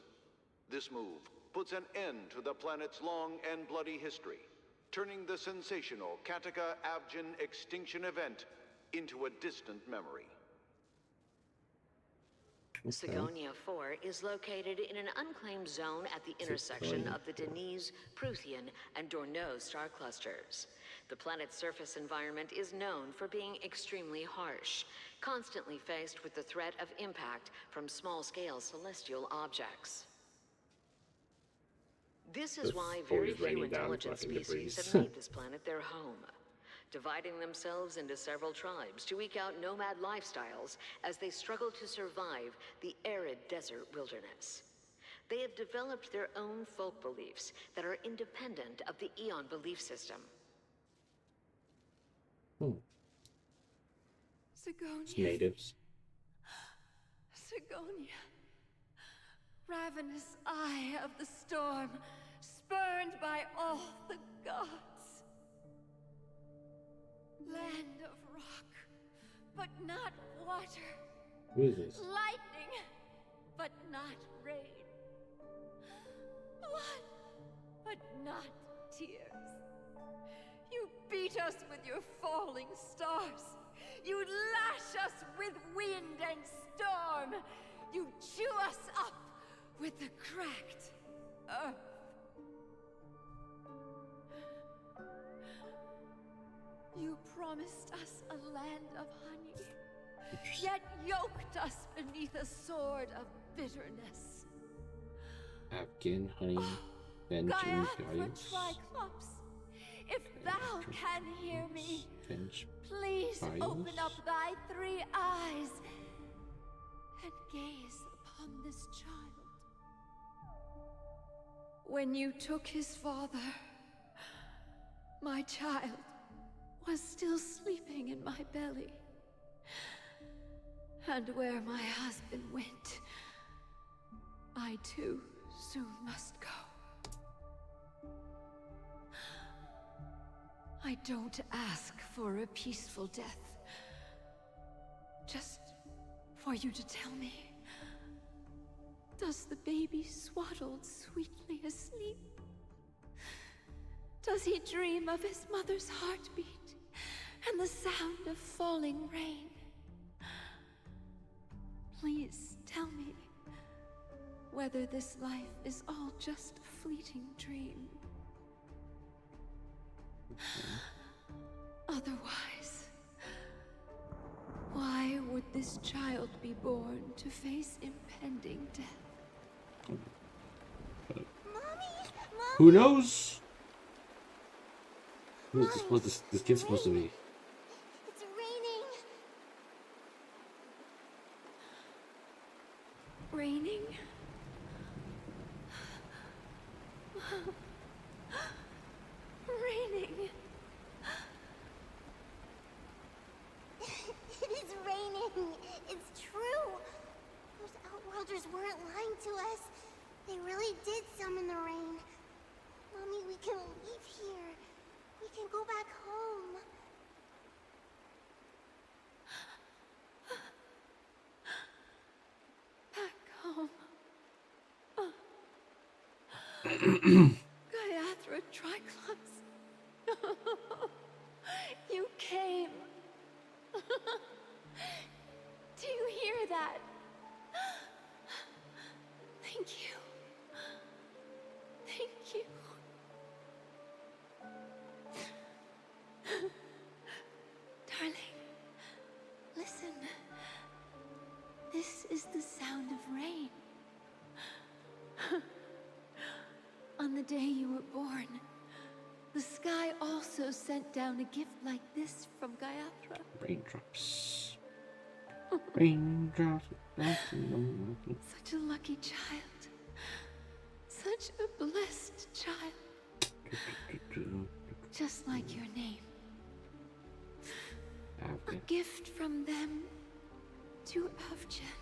This move puts an end to the planet's long and bloody history, turning the sensational Kataka-Abjin extinction event into a distant memory. Sigonia 4 is located in an unclaimed zone at the intersection of the Denise, Prothean, and Dorneau star clusters. The planet's surface environment is known for being extremely harsh, constantly faced with the threat of impact from small-scale celestial objects. This is why very few intelligent species have made this planet their home, dividing themselves into several tribes to eke out nomad lifestyles as they struggle to survive the arid desert wilderness. They have developed their own folk beliefs that are independent of the Eon belief system. Sigonia. Natives. Sigonia. Ravenous eye of the storm, spurned by all the gods. Land of rock, but not water. Who is this? Lightning, but not rain. Blood, but not tears. You beat us with your falling stars. You lash us with wind and storm. You chew us up with the cracked earth. You promised us a land of honey, yet yoked us beneath a sword of bitterness. Afghan honey, Benjamin Gaia Giles. Triclops, if thou can hear me, please Giles? open up thy 3 eyes and gaze upon this child. When you took his father, my child was still sleeping in my belly. And where my husband went, I too soon must go. I don't ask for a peaceful death. Just for you to tell me, does the baby swaddled sweetly asleep? Does he dream of his mother's heartbeat and the sound of falling rain? Please tell me whether this life is all just a fleeting dream. Otherwise, why would this child be born to face impending death? Who knows? Who is this supposed to, this kid supposed to be? It's raining. Raining? Raining. It is raining. It's true. Those outworlders weren't lying to us. They really did summon the rain. Mommy, we can leave here. We can go back home. Back home. Gaiathra Triclops. You came. Do you hear that? Thank you. Thank you. Darling, listen. This is the sound of rain. On the day you were born, the sky also sent down a gift like this from Gaiathra. Raindrops. Raindrops. Such a lucky child. Such a blessed child. Just like your name. A gift from them to Avjen.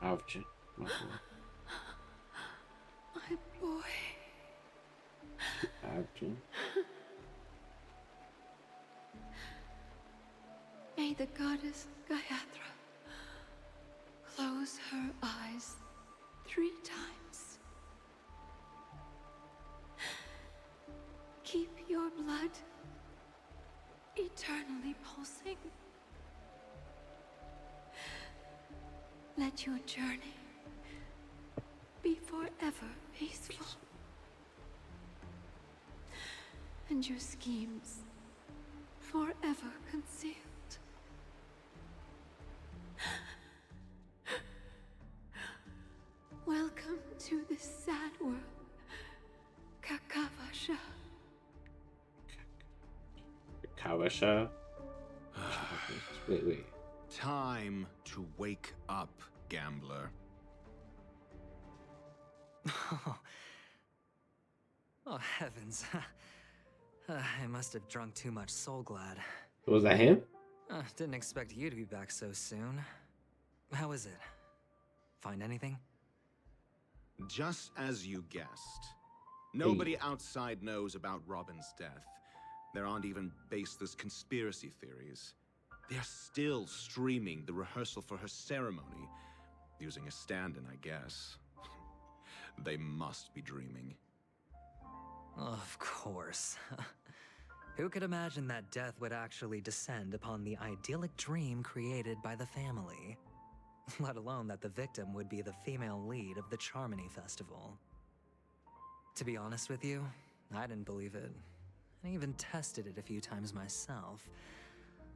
Avjen. My My boy. Avjen. May the goddess Gaiathra close her eyes 3 times. Keep your blood eternally pulsing. Let your journey be forever peaceful. And your schemes forever concealed. Welcome to this sad world, Kakavasha. Kawasha. Wait. Time to wake up, gambler. Oh, heavens. I must have drunk too much Soul Glad. Was that him? Didn't expect you to be back so soon. How is it? Find anything? Just as you guessed. Nobody outside knows about Robin's death. There aren't even baseless conspiracy theories. They're still streaming the rehearsal for her ceremony, using a stand-in, I guess. They must be dreaming. Of course. Who could imagine that death would actually descend upon the idyllic dream created by the family? Let alone that the victim would be the female lead of the Charmony Festival. To be honest with you, I didn't believe it. I even tested it a few times myself,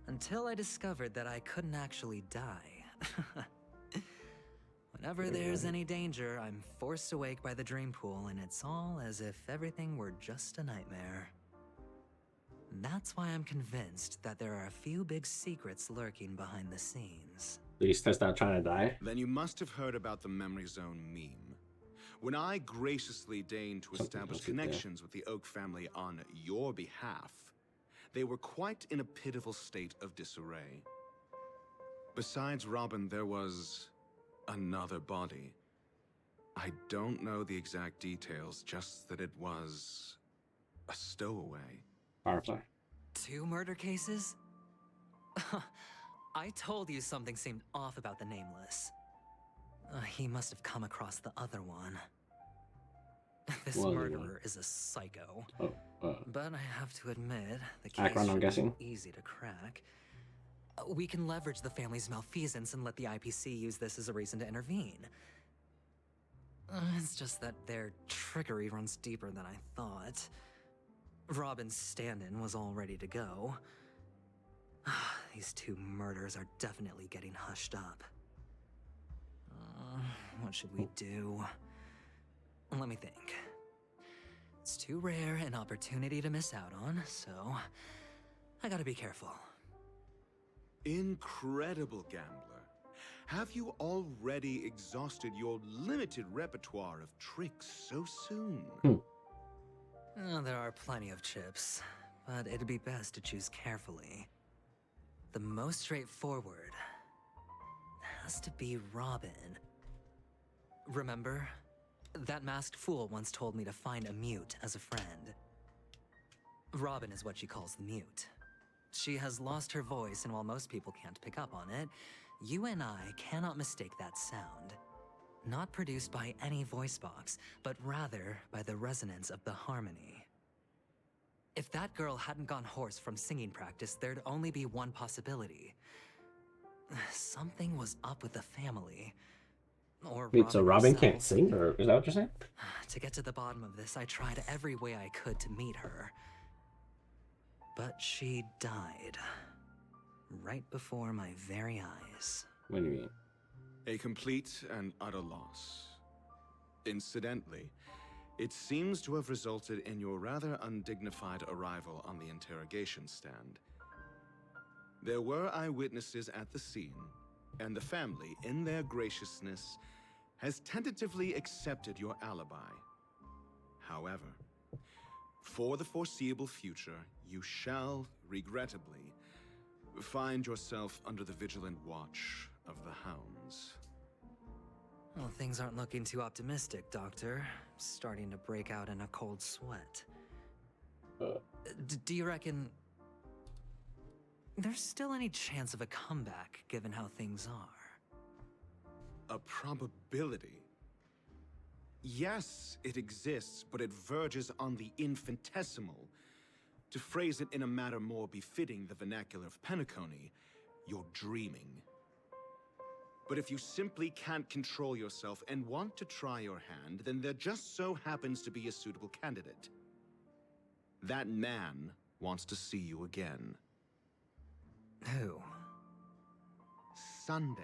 until I discovered that I couldn't actually die. Whenever there's any danger, I'm forced awake by the dream pool, and it's all as if everything were just a nightmare. That's why I'm convinced that there are a few big secrets lurking behind the scenes. Did he start trying to die? Then you must have heard about the Memory Zone meme. When I graciously deigned to establish connections with the Oak family on your behalf, they were quite in a pitiful state of disarray. Besides Robin, there was another body. I don't know the exact details, just that it was a stowaway. Firefly. 2 murder cases? I told you something seemed off about the Nameless. He must have come across the other one. This murderer is a psycho. But I have to admit, the case I'm guessing. easy to crack. We can leverage the family's malfeasance and let the IPC use this as a reason to intervene. It's just that their trickery runs deeper than I thought. Robin's stand-in was all ready to go. These 2 murders are definitely getting hushed up. What should we do? Let me think. It's too rare an opportunity to miss out on, so I gotta be careful. Incredible gambler. Have you already exhausted your limited repertoire of tricks so soon? There are plenty of chips, but it'd be best to choose carefully. The most straightforward has to be Robin. Remember? That masked fool once told me to find a mute as a friend. Robin is what she calls the mute. She has lost her voice, and while most people can't pick up on it, you and I cannot mistake that sound. Not produced by any voice box, but rather by the resonance of the harmony. If that girl hadn't gone hoarse from singing practice, there'd only be one possibility. Something was up with the family. Or Wait, so Robin herself. can't sing, or is that what you're saying? To get to the bottom of this, I tried every way I could to meet her. But she died. Right before my very eyes. What do you mean? A complete and utter loss. Incidentally, it seems to have resulted in your rather undignified arrival on the interrogation stand. There were eyewitnesses at the scene, and the family, in their graciousness, has tentatively accepted your alibi. However, for the foreseeable future, you shall, regrettably, find yourself under the vigilant watch of the hounds. Well, things aren't looking too optimistic, Doctor. Starting to break out in a cold sweat. Do you reckon there's still any chance of a comeback, given how things are? A probability? Yes, it exists, but it verges on the infinitesimal. To phrase it in a manner more befitting the vernacular of Penacony, you're dreaming. But if you simply can't control yourself and want to try your hand, then there just so happens to be a suitable candidate. That man wants to see you again. Who? Sunday.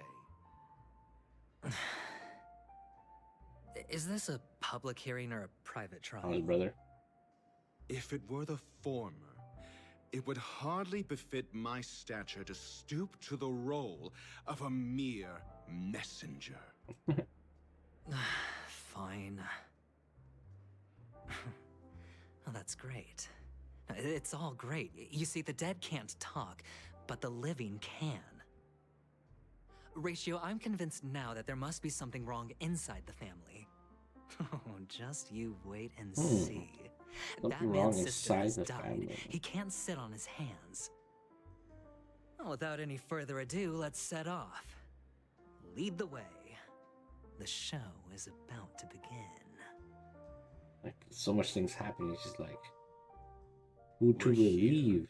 Is this a public hearing or a private trial? His brother. If it were the former, it would hardly befit my stature to stoop to the role of a mere messenger. Fine. Oh, that's great. It's all great. You see, the dead can't talk, but the living can. Ratio, I'm convinced now that there must be something wrong inside the family. Oh, just you wait and see. That Something wrong man's sister has inside the died. family. He can't sit on his hands. Well, without any further ado, let's set off. Lead the way. The show is about to begin. Like, so much things happening. It's just like, who to We're here. believe?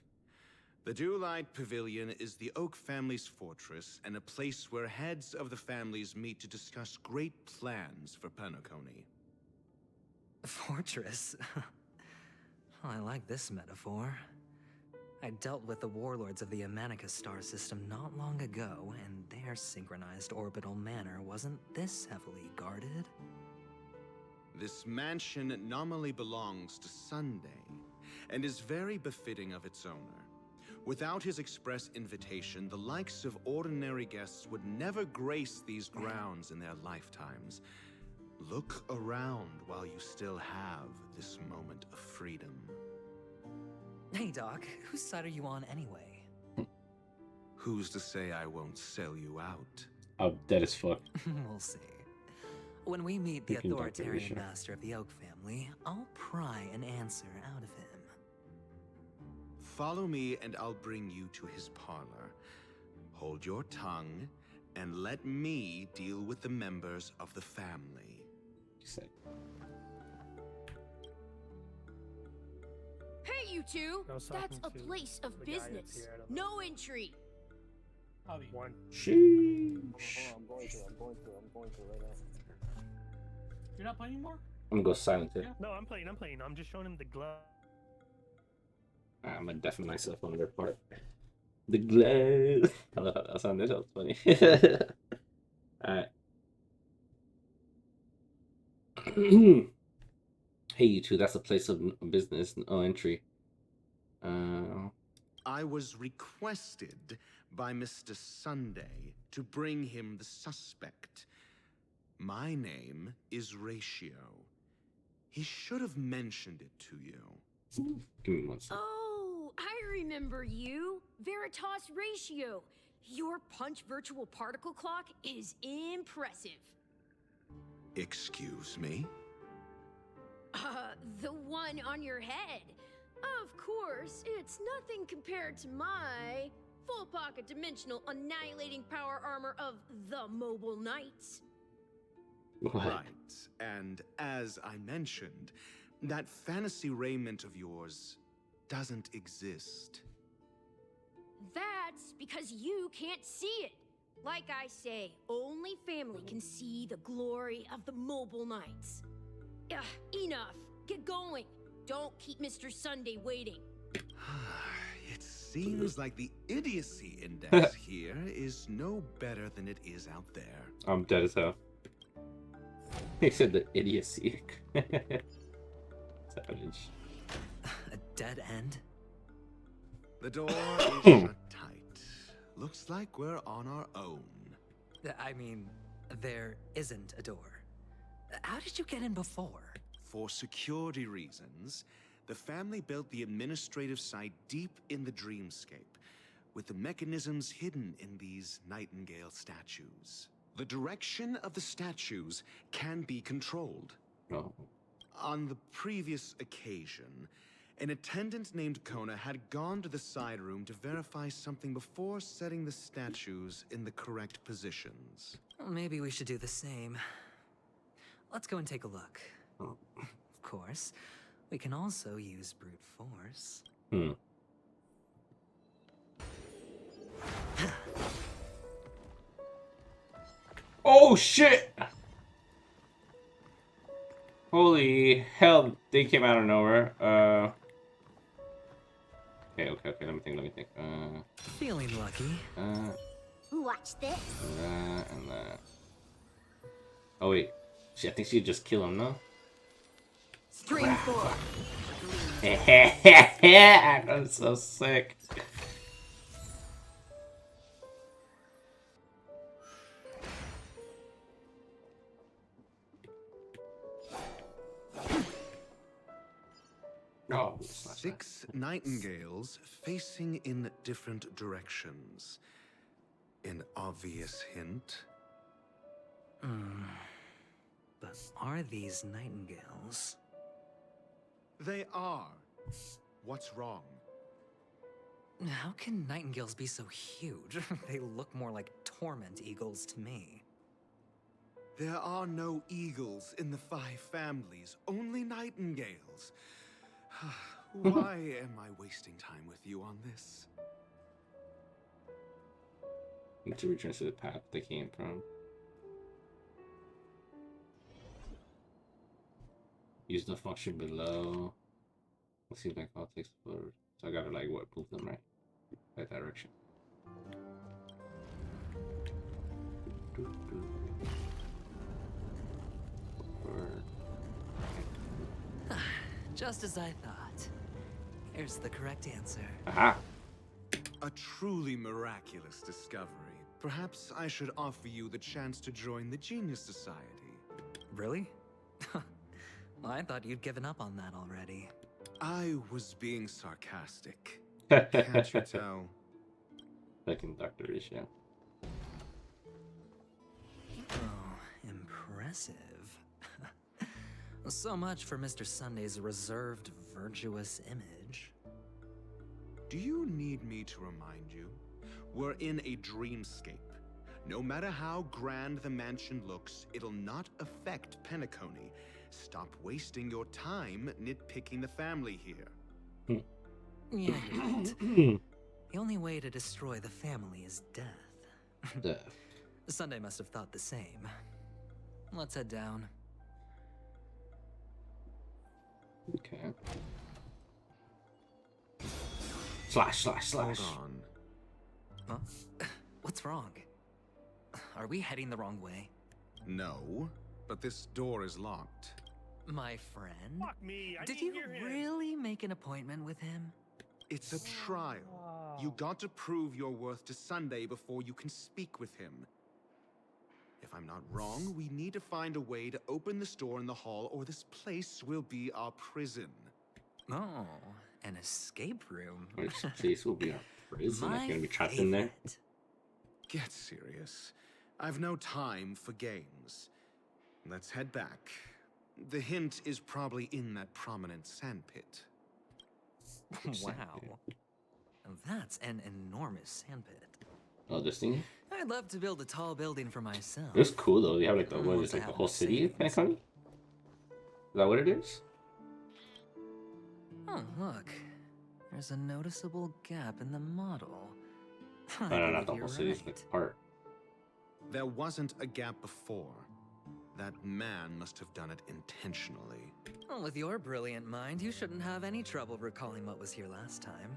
The Dewlight Pavilion is the Oak family's fortress and a place where heads of the families meet to discuss great plans for Penacony. Fortress? Oh, I like this metaphor. I dealt with the warlords of the Amanica star system not long ago, and their synchronized orbital manor wasn't this heavily guarded. This mansion nominally belongs to Sunday, and is very befitting of its owner. Without his express invitation, the likes of ordinary guests would never grace these grounds in their lifetimes. Look around while you still have this moment of freedom. Hey, Doc, whose side are you on anyway? Who's to say I won't sell you out? I'm dead as fuck. We'll see. When we meet the You can Dr. authoritarian Risha. master of the Oak family, I'll pry an answer out of him. Follow me and I'll bring you to his parlor. Hold your tongue and let me deal with the members of the family. He said, Hey, you two! I was That's talking a to place of the guy that's business. here, I don't know. No entry. One. sheesh. Hold on, I'm going to right now. You're not playing anymore? I'm gonna go silent too. No, I'm playing. I'm just showing him the glove. I'm gonna deafen myself on their part. The glow. I love how that sounded. That was funny. Alright. Hey, you two. That's a place of business. No entry. I was requested by Mr. Sunday to bring him the suspect. My name is Ratio. He should have mentioned it to you. Give me one second. Oh, I remember you. Veritas Ratio. Your punch virtual particle clock is impressive. Excuse me? The one on your head. Of course, it's nothing compared to my full pocket dimensional annihilating power armor of the Mobile Knights. What? Right. And as I mentioned, that fantasy raiment of yours doesn't exist. That's because you can't see it. Like I say, only family can see the glory of the Mobile Knights. Ugh, enough. Get going. Don't keep Mr. Sunday waiting. It seems like the idiocy index here is no better than it is out there. I'm dead as hell. He said the idiocy. Savage. A dead end? The door is shut tight. Looks like we're on our own. I mean, there isn't a door. How did you get in before? For security reasons, the family built the administrative site deep in the dreamscape, with the mechanisms hidden in these nightingale statues. The direction of the statues can be controlled. Oh. On the previous occasion, an attendant named Kona had gone to the side room to verify something before setting the statues in the correct positions. Well, maybe we should do the same. Let's go and take a look. Oh. Of course, we can also use brute force. Oh shit! Holy hell, they came out of nowhere. Okay, let me think. Feeling lucky. Watch this. That and that. Oh wait. I think she'd just kill him, no? Stream 4. I'm so sick. Oh, 6 nightingales facing in different directions. An obvious hint. But are these nightingales? They are. What's wrong? How can nightingales be so huge? They look more like torment eagles to me. There are no eagles in the 5 families, only nightingales. Why am I wasting time with you on this? Need to return to the path they came from. Use the function below. Let's see if I can take forward. So I gotta like what move them right that direction. Just as I thought. Here's the correct answer. Aha! A truly miraculous discovery. Perhaps I should offer you the chance to join the Genius Society. Really? Well, I thought you'd given up on that already. I was being sarcastic. Can't you tell? The conductor is, yeah. Oh, impressive. So much for Mr. Sunday's reserved, virtuous image. Do you need me to remind you? We're in a dreamscape. No matter how grand the mansion looks, it'll not affect Penacony. Stop wasting your time nitpicking the family here. Yeah, you're right. The only way to destroy the family is death. Death. Sunday must have thought the same. Let's head down. Okay. Slash, slash, slash. Hold on. Huh? What's wrong? Are we heading the wrong way? No, but this door is locked. My friend? Fuck me. I Did didn't you hear him. really make an appointment with him? It's a trial. You got to prove your worth to Sunday before you can speak with him. If I'm not wrong, we need to find a way to open this door in the hall, or this place will be our prison. Oh, an escape room. This place will be our prison. My Like, gonna be trapped in there. favorite. Get serious. I've no time for games. Let's head back. The hint is probably in that prominent sandpit. Wow. That's an enormous sandpit. Oh, this thing? I'd love to build a tall building for myself. It's cool though. They have like the what Want is to like the have whole the city of savings. Penacony? Is that what it is? Oh, look. There's a noticeable gap in the model. I No, not believe the whole you're city. It's right. like part. There wasn't a gap before. That man must have done it intentionally. Well, with your brilliant mind, you shouldn't have any trouble recalling what was here last time.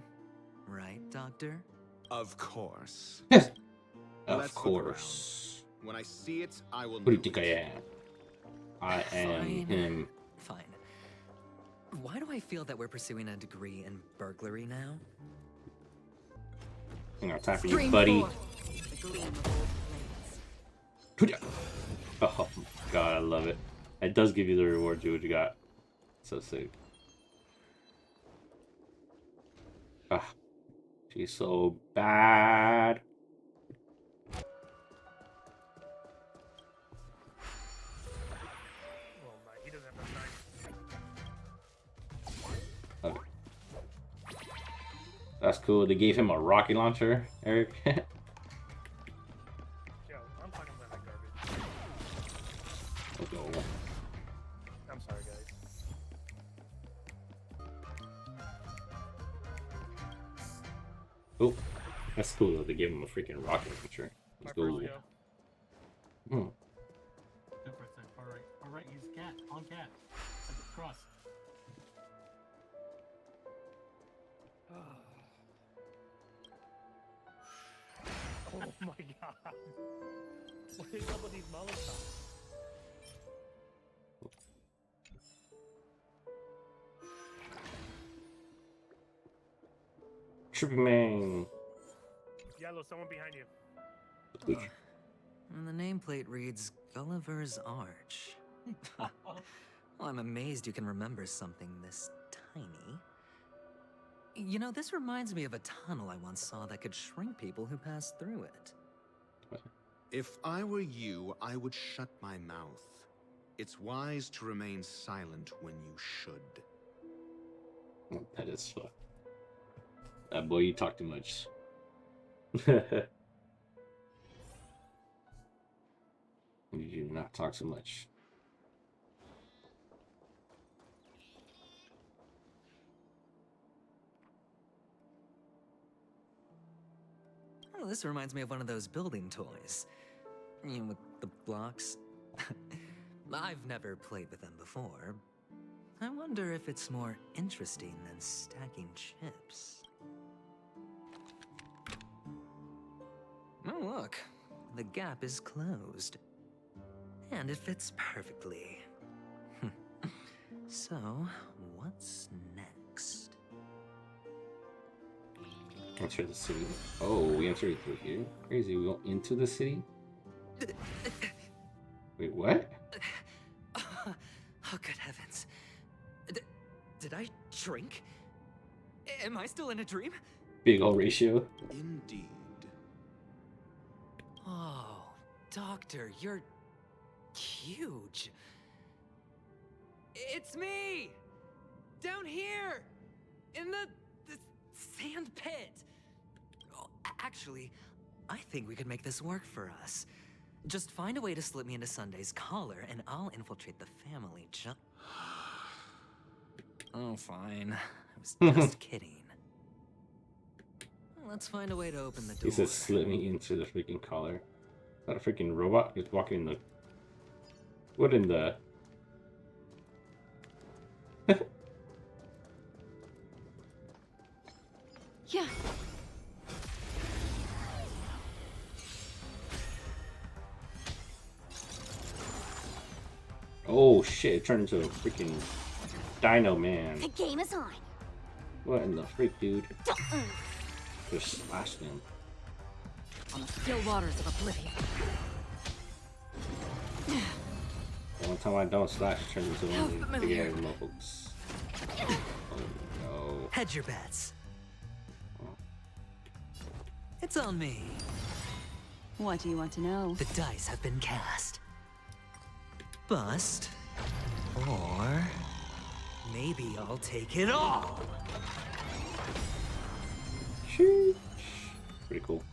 Right, Doctor? Of course. Yes. Let's Of look course. around. When I see it, I will Who do you know think it. I am? I am Fine. him. Fine. Why do I feel that we're pursuing a degree in burglary now? Hang on, time for you, Stream buddy. 4. The gleam of old blades. Oh my god, I love it. It does give you the reward, what you got. So sick. Ah, she's so bad. Oh my, he doesn't have enough time. Okay. That's cool. They gave him a rocket launcher, Eric. Yo, I'm talking about that garbage. Let's go. I'm sorry, guys. Oh, that's cool though. They gave him a freaking rocket launcher. My Let's go. first go. Hmm. Go for a sec. Alright, use cat. On cat. Cross. Oh my god. What is up with these Molotovs? Trippy man. Yellow, someone behind you. And the nameplate reads Gulliver's Arch. Well, I'm amazed you can remember something this tiny. You know, this reminds me of a tunnel I once saw that could shrink people who passed through it. If I were you, I would shut my mouth. It's wise to remain silent when you should. That is fuck. That boy, you talk too much. You do not talk so much. Oh, this reminds me of one of those building toys. You know, with the blocks. I've never played with them before. I wonder if it's more interesting than stacking chips. Oh, look. The gap is closed. And it fits perfectly. So, what's next? Enter the city. Oh, we entered through here? Crazy, we go into the city? Wait, what? Oh, good heavens. Did I drink? Am I still in a dream? Big ol' ratio. Indeed. Oh, Doctor, you're huge. It's me! Down here! In the sand pit! Oh, actually, I think we could make this work for us. Just find a way to slip me into Sunday's collar, and I'll infiltrate the family Oh, fine. I was just kidding. Let's find a way to open the door. He says slip me into the freaking collar. Is that a freaking robot? He's walking in the... What in the... Yeah. Oh shit, it turned into a freaking Dino Man. The game is on. What in the freak, dude? Just slashed him. On the still waters of oblivion. One time I don't slash, it turns into one of these big ass mofos. Oh no. Hedge your bets. It's on me. What do you want to know? The dice have been cast. Bust. Or... maybe I'll take it all! Sheesh. Pretty cool.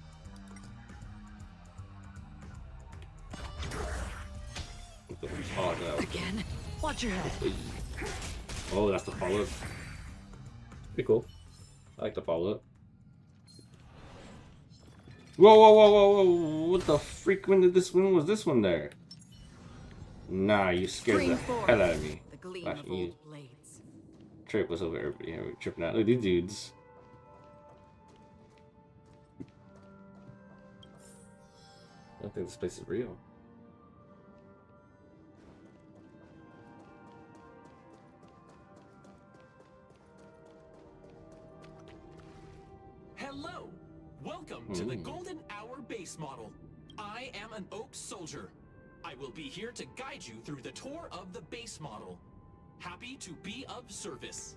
Again? Watch your head. Oh, that's the follow-up. Pretty cool. I like the follow-up. Whoa, whoa, whoa, whoa, whoa! What the freak? When did this? When was this one there? Nah, you scared the hell out of me. The gleam of old blades. Trip was over everybody. Yeah, we're tripping out. Look at these dudes. I don't think this place is real. – Hello! Welcome to the Golden Hour base model. I am an Oak Soldier. I will be here to guide you through the tour of the base model. Happy to be of service.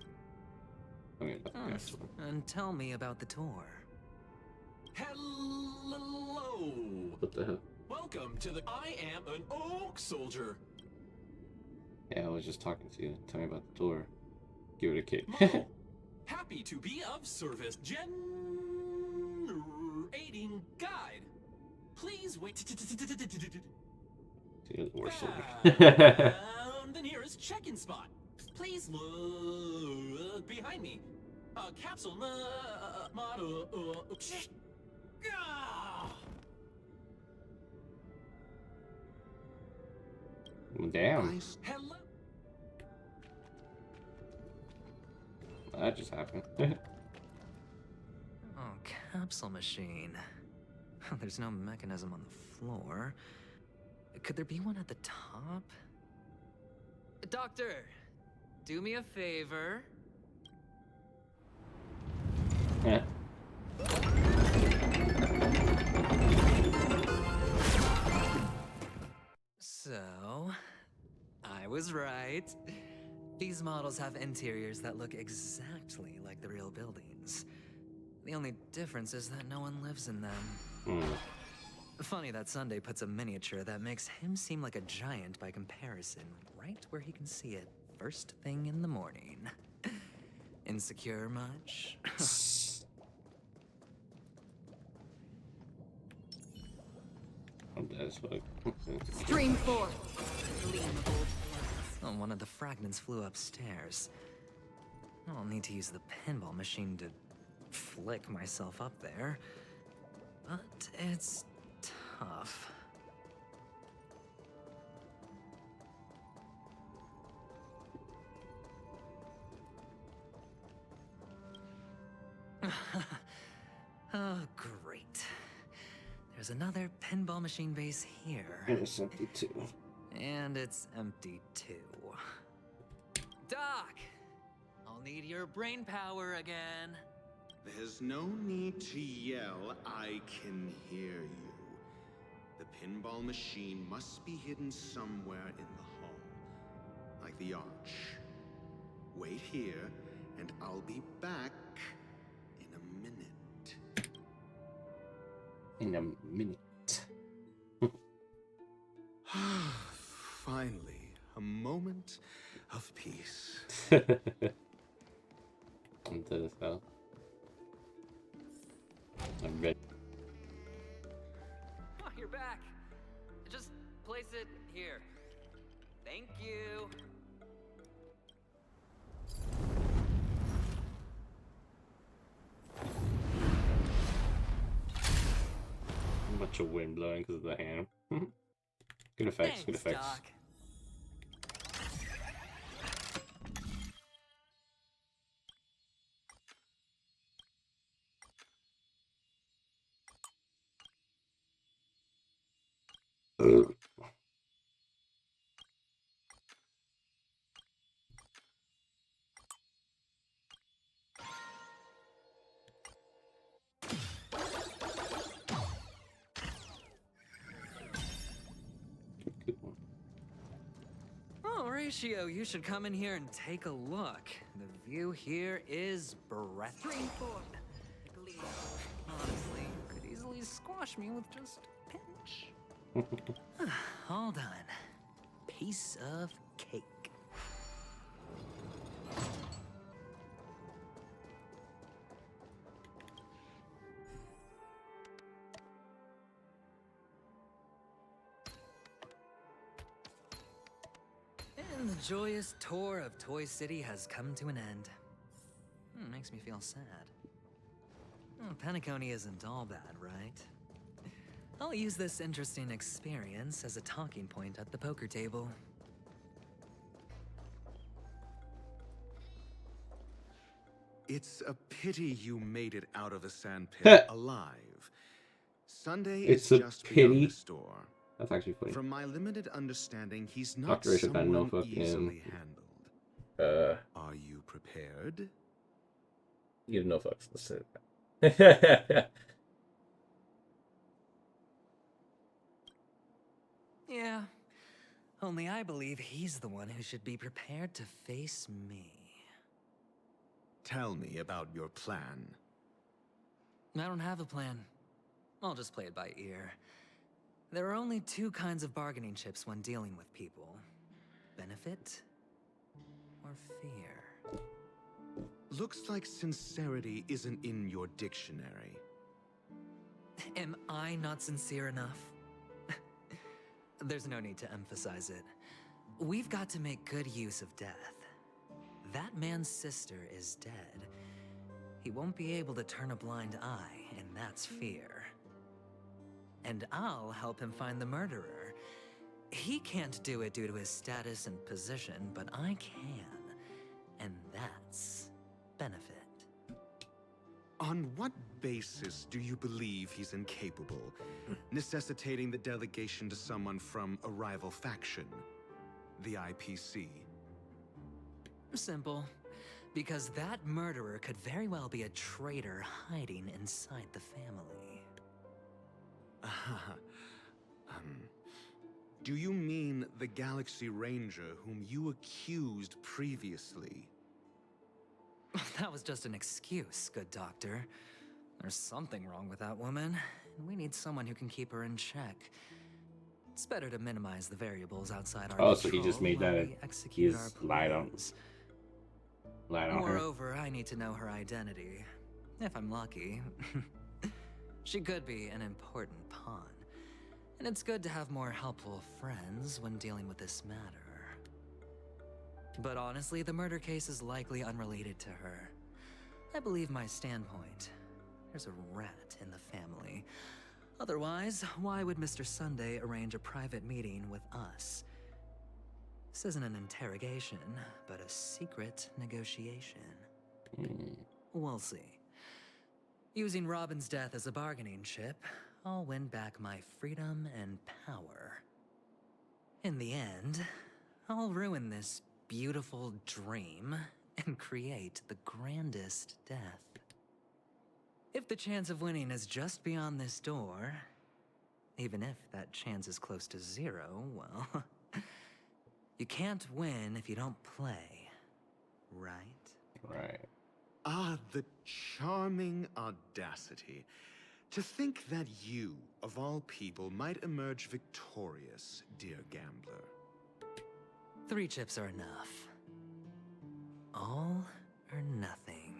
And tell me about the tour. Hello! What the hell? Welcome to the I am an Oak Soldier. Yeah, I was just talking to you. Tell me about the tour. Give it a kick. Happy to be of service. Generating guide. Please wait. Found the nearest check-in spot. Please look behind me. A capsule model. Damn. Hello. That just happened. Oh, capsule machine. There's no mechanism on the floor. Could there be one at the top? Doctor, do me a favor. Yeah. So, I was right. These models have interiors that look exactly like the real buildings. The only difference is that no one lives in them. Funny that Sunday puts a miniature that makes him seem like a giant by comparison, right where he can see it first thing in the morning. Insecure much? I'm dead as fuck. Stream 4. Oh, one of the fragments flew upstairs. I'll need to use the pinball machine to flick myself up there. But it's tough. Oh, great. There's another pinball machine base here. And it's empty too. And it's empty too. Doc! I'll need your brain power again. There's no need to yell, I can hear you. The pinball machine must be hidden somewhere in the hall. Like the arch. Wait here, and I'll be back in a minute. In a minute. Finally, a moment of peace. I'm dead as hell. I'm ready. Oh, you're back. Just place it here. Thank you. A bunch of wind blowing because of the hand. Good effects, Thanks, good effects. Doc. Oh, Horatio, you should come in here and take a look. The view here is breathtaking. Honestly, you could easily squash me with just a pinch. All done. Piece of cake. And the joyous tour of Toy City has come to an end. Makes me feel sad. Oh, Penacony isn't all bad, right? I'll use this interesting experience as a talking point at the poker table. It's a pity you made it out of the sandpit alive. Sunday It's is a just beyond pity. the store. That's actually funny. From my limited understanding, he's not Dr. Rachel had no someone fucking, easily handled. Are you prepared? You have no fucks. Let's say that. Yeah. Only I believe he's the one who should be prepared to face me. Tell me about your plan. I don't have a plan. I'll just play it by ear. There are only two kinds of bargaining chips when dealing with people. Benefit or fear. Looks like sincerity isn't in your dictionary. Am I not sincere enough? There's no need to emphasize it. We've got to make good use of death. That man's sister is dead. He won't be able to turn a blind eye, and that's fear. And I'll help him find the murderer. He can't do it due to his status and position, but I can. And that's benefit. On what basis do you believe he's incapable, necessitating the delegation to someone from a rival faction? The IPC? Simple. Because that murderer could very well be a traitor hiding inside the family. Do you mean the Galaxy Ranger whom you accused previously? That was just an excuse, good doctor. There's something wrong with that woman. and we need someone who can keep her in check. It's better to minimize the variables outside our Oh, control so he just made while that. we execute our He's lied on her. Moreover, I need to know her identity. If I'm lucky. She could be an important pawn. And it's good to have more helpful friends when dealing with this matter. But honestly, the murder case is likely unrelated to her. I believe my standpoint. There's a rat in the family. Otherwise, why would Mr. Sunday arrange a private meeting with us? This isn't an interrogation, but a secret negotiation. We'll see. Using Robin's death as a bargaining chip, I'll win back my freedom and power. In the end, I'll ruin this beautiful dream and create the grandest death. If the chance of winning is just beyond this door, even if that chance is close to zero, well, you can't win if you don't play, right? Right. Ah, the charming audacity. To think that you, of all people, might emerge victorious, dear gambler. 3 chips are enough. All or nothing.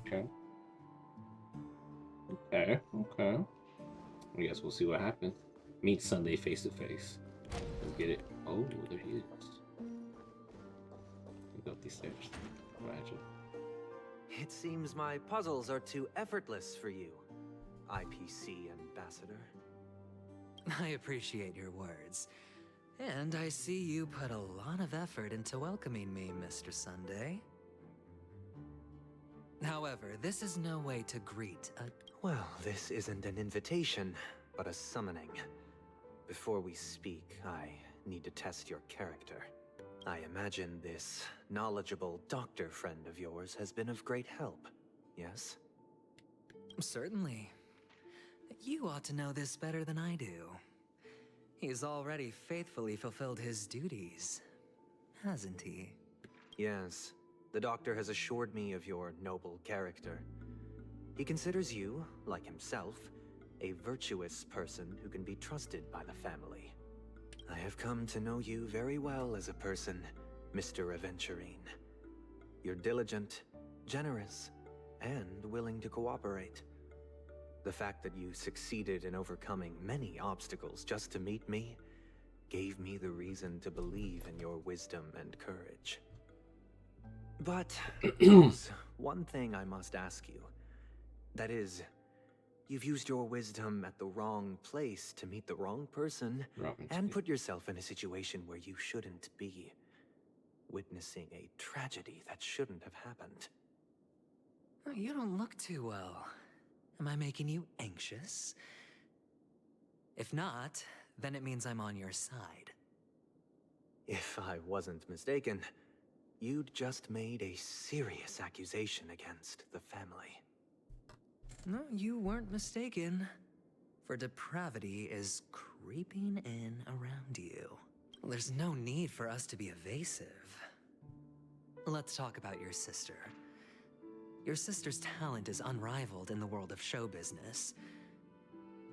Okay. Okay. I guess we'll see what happens. Meet Sunday face to face. Let's get it. Oh, there he is. Go up these stairs. Imagine. It seems my puzzles are too effortless for you, IPC Ambassador. I appreciate your words. And I see you put a lot of effort into welcoming me, Mr. Sunday. However, this is no way to greet a... Well, this isn't an invitation, but a summoning. Before we speak, I need to test your character. I imagine this knowledgeable doctor friend of yours has been of great help, yes? Certainly. You ought to know this better than I do. He's already faithfully fulfilled his duties, hasn't he? Yes. The doctor has assured me of your noble character. He considers you, like himself, a virtuous person who can be trusted by the family. I have come to know you very well as a person, Mr. Aventurine. You're diligent, generous, and willing to cooperate. The fact that you succeeded in overcoming many obstacles just to meet me gave me the reason to believe in your wisdom and courage. But there's one thing I must ask you. That is, you've used your wisdom at the wrong place to meet the wrong person and put yourself in a situation where you shouldn't be, witnessing a tragedy that shouldn't have happened. You don't look too well. Am I making you anxious? If not, then it means I'm on your side. If I wasn't mistaken, you'd just made a serious accusation against the family. No, you weren't mistaken. For depravity is creeping in around you. There's no need for us to be evasive. Let's talk about your sister. Your sister's talent is unrivaled in the world of show business.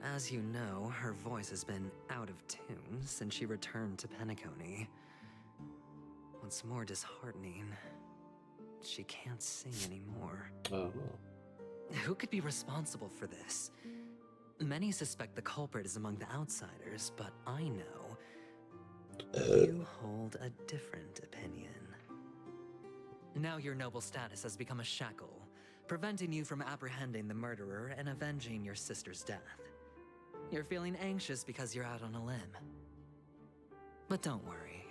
As you know, her voice has been out of tune since she returned to Penacony. What's more disheartening, she can't sing anymore. Oh. Who could be responsible for this? Many suspect the culprit is among the outsiders, but I know you hold a different opinion. Now your noble status has become a shackle, preventing you from apprehending the murderer and avenging your sister's death. You're feeling anxious because you're out on a limb. But don't worry,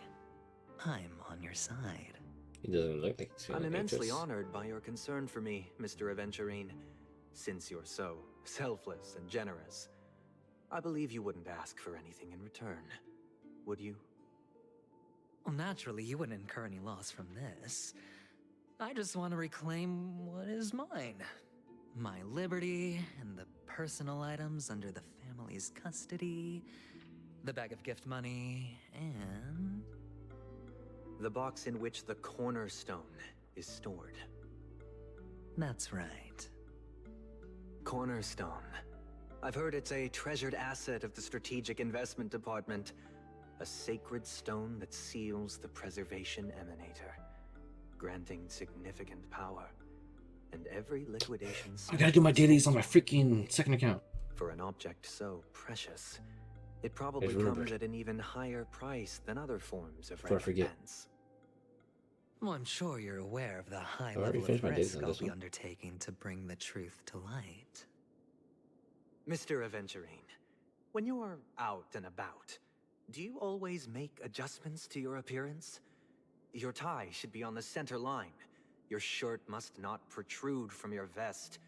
I'm on your side. He doesn't look like he's feeling I'm immensely anxious. honored by your concern for me, Mr. Aventurine. Since you're so selfless and generous, I believe you wouldn't ask for anything in return, would you? Well, naturally, you wouldn't incur any loss from this. I just want to reclaim what is mine. My liberty and the personal items under the family's custody, the bag of gift money, and... the box in which the cornerstone is stored. That's right. Cornerstone. I've heard it's a treasured asset of the Strategic Investment Department. A sacred stone that seals the Preservation Emanator, granting significant power. And every liquidation... I gotta do my dailies on my freaking second account. For an object so precious, it probably comes at an even higher price than other forms of recompense. Well, I'm sure you're aware of the high level of risk I'll be undertaking to bring the truth to light. Mr. Aventurine, when you're out and about, do you always make adjustments to your appearance? Your tie should be on the center line. Your shirt must not protrude from your vest.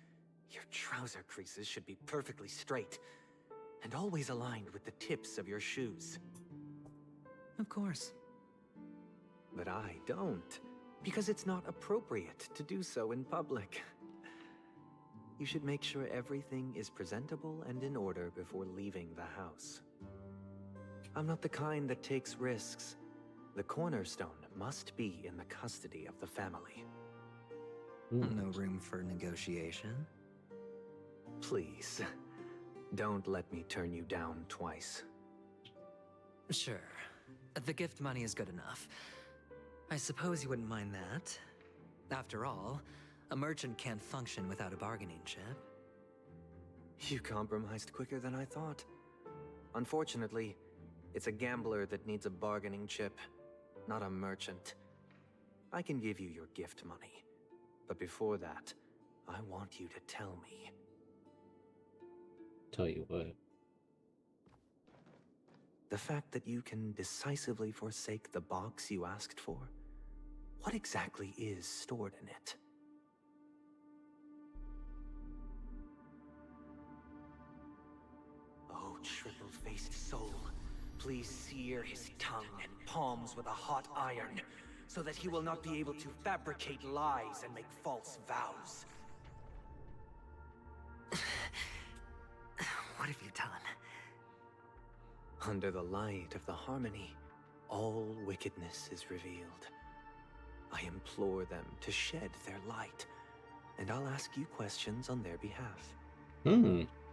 Your trouser creases should be perfectly straight, and always aligned with the tips of your shoes. Of course. But I don't, because it's not appropriate to do so in public. You should make sure everything is presentable and in order before leaving the house. I'm not the kind that takes risks. The cornerstone must be in the custody of the family. No room for negotiation? Please, don't let me turn you down twice. Sure. The gift money is good enough. I suppose you wouldn't mind that. After all, a merchant can't function without a bargaining chip. You compromised quicker than I thought. Unfortunately, it's a gambler that needs a bargaining chip, not a merchant. I can give you your gift money, but before that, I want you to tell me. Tell you what? The fact that you can decisively forsake the box you asked for, what exactly is stored in it? Oh, triple-faced soul, please sear his tongue and palms with a hot iron, so that he will not be able to fabricate lies and make false vows. What have you done? Under the light of the harmony, all wickedness is revealed. I implore them to shed their light, and I'll ask you questions on their behalf.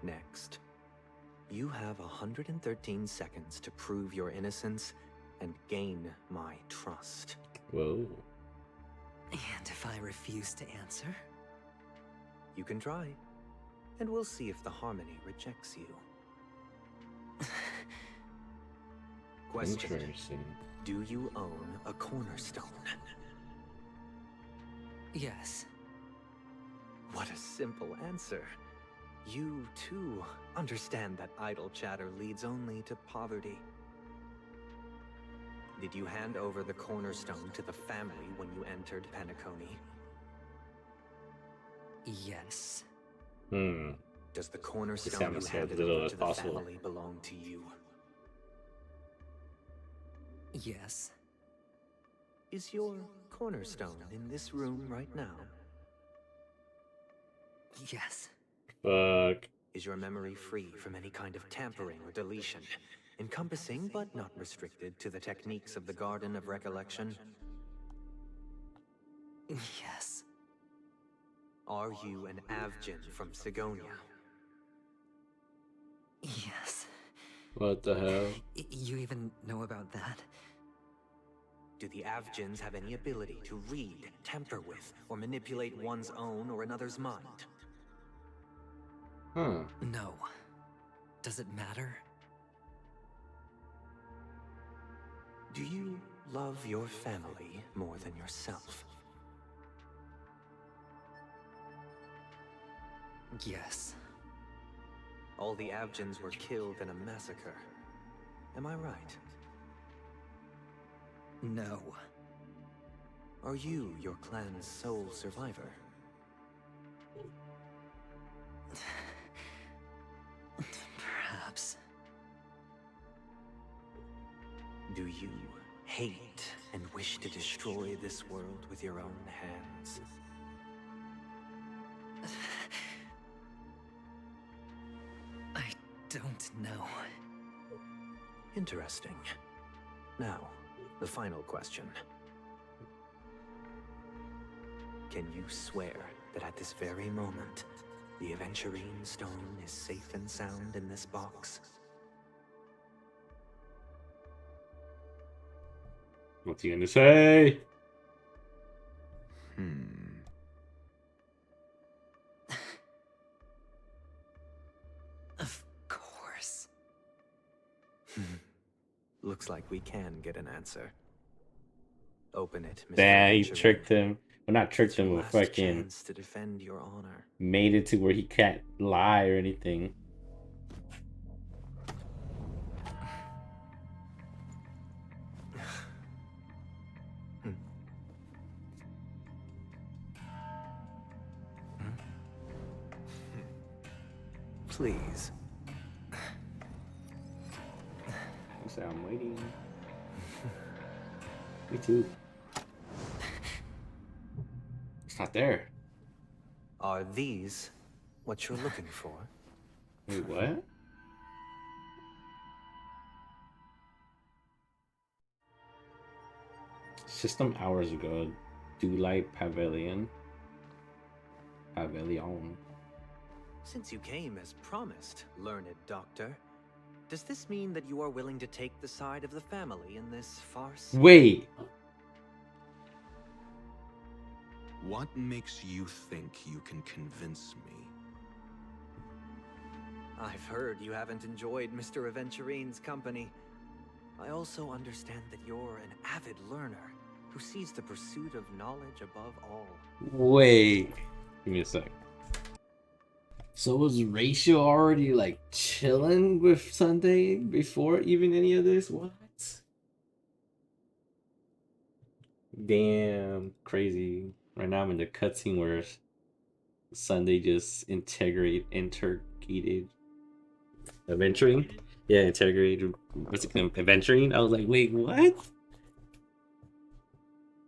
Next, you have 113 seconds to prove your innocence and gain my trust. Whoa. And if I refuse to answer? You can try, and we'll see if the harmony rejects you. Question. Interesting. Do you own a cornerstone? Yes. What a simple answer. You, too, understand that idle chatter leads only to poverty. Did you hand over the cornerstone to the family when you entered Penacony? Yes. Does the cornerstone you handed over to the family belong to you? Yes. Is your cornerstone in this room right now? Yes. Fuck. Is your memory free from any kind of tampering or deletion, encompassing but not restricted to the techniques of the Garden of Recollection? Yes. Are you an Avgin from Sigonia? Yes. What the hell? You even know about that? Do the Avgins have any ability to read, tamper with, or manipulate one's own or another's mind? No. Does it matter? Do you love your family more than yourself? Yes. All the Avgins were killed in a massacre. Am I right? No. Are you your clan's sole survivor? Perhaps. Do you hate and wish to destroy this world with your own hands? I don't know. Interesting. Now, the final question. Can you swear that at this very moment, the Aventurine Stone is safe and sound in this box? What's he gonna say? Of course. Looks like we can get an answer. Open it, Mr. Damn, he Aventurine. tricked him. Well, not tricked him, but Last fucking chance to defend your honor. made it to where he can't lie or anything. Please. You say I'm waiting. Me too. It's not there. Are these what you're looking for? Wait, what? System hours ago. Dewlight Pavilion. Pavilion. Since you came as promised, learned doctor, does this mean that you are willing to take the side of the family in this farce? Wait. What makes you think you can convince me? I've heard you haven't enjoyed Mr. Aventurine's company. I also understand that you're an avid learner who sees the pursuit of knowledge above all. Wait. Give me a sec. So was Ratio already like chilling with Sunday before even any of this? What? Damn, crazy. Right now I'm in the cutscene where Sunday just integrated adventuring. Yeah, integrated. What's it called? Adventuring. I was like, wait, what?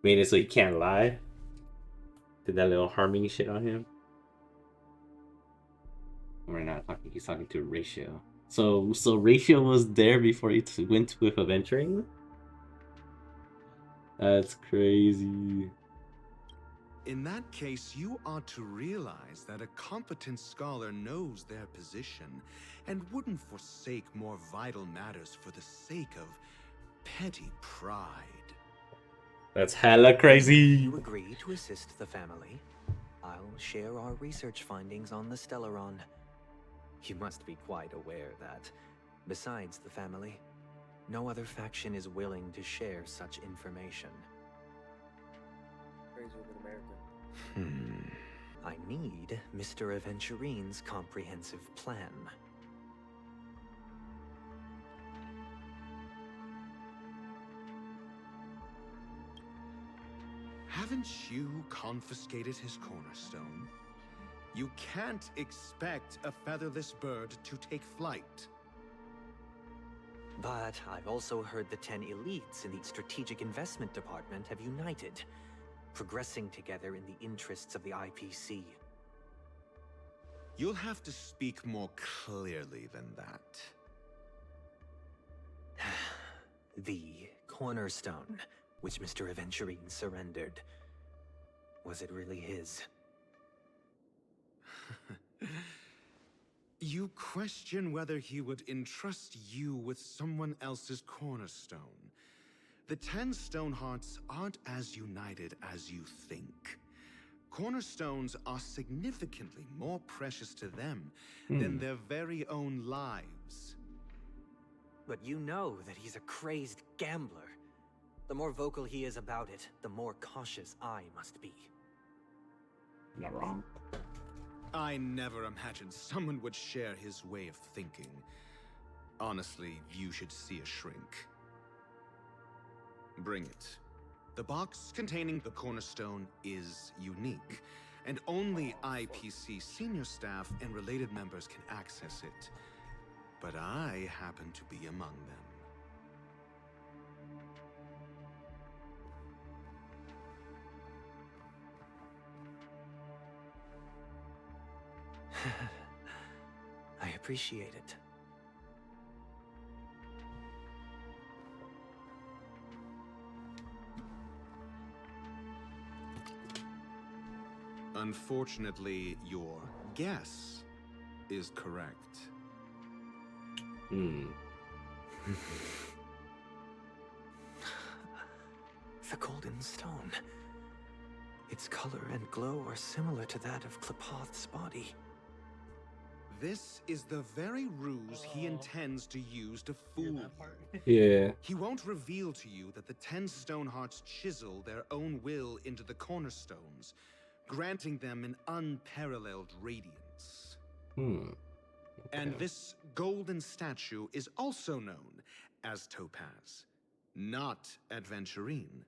Made it so he can't lie. Did that little harmony shit on him. We're not talking. He's talking to Ratio. So Ratio was there before he went with adventuring. That's crazy. In that case, you ought to realize that a competent scholar knows their position and wouldn't forsake more vital matters for the sake of petty pride. That's hella crazy. You agree to assist the family? I'll share our research findings on the Stellaron. You must be quite aware that, besides the family, no other faction is willing to share such information. I need Mr. Aventurine's comprehensive plan. Haven't you confiscated his cornerstone? You can't expect a featherless bird to take flight. But I've also heard the 10 elites in the Strategic Investment Department have united, progressing together in the interests of the IPC. You'll have to speak more clearly than that. The cornerstone, which Mr. Aventurine surrendered. Was it really his? You question whether he would entrust you with someone else's cornerstone. The 10 Stonehearts aren't as united as you think. Cornerstones are significantly more precious to them than their very own lives. But you know that he's a crazed gambler. The more vocal he is about it, the more cautious I must be. Not wrong. I never imagined someone would share his way of thinking. Honestly, you should see a shrink. Bring it. The box containing the cornerstone is unique, and only IPC senior staff and related members can access it. But I happen to be among them. I appreciate it. Unfortunately, your guess is correct. Hmm. The golden stone. Its color and glow are similar to that of Klepoth's body. This is the very ruse he intends to use to fool you. Yeah. He won't reveal to you that the 10 Stonehearts chisel their own will into the cornerstones, granting them an unparalleled radiance. Hmm. And this golden statue is also known as Topaz, not Adventurine.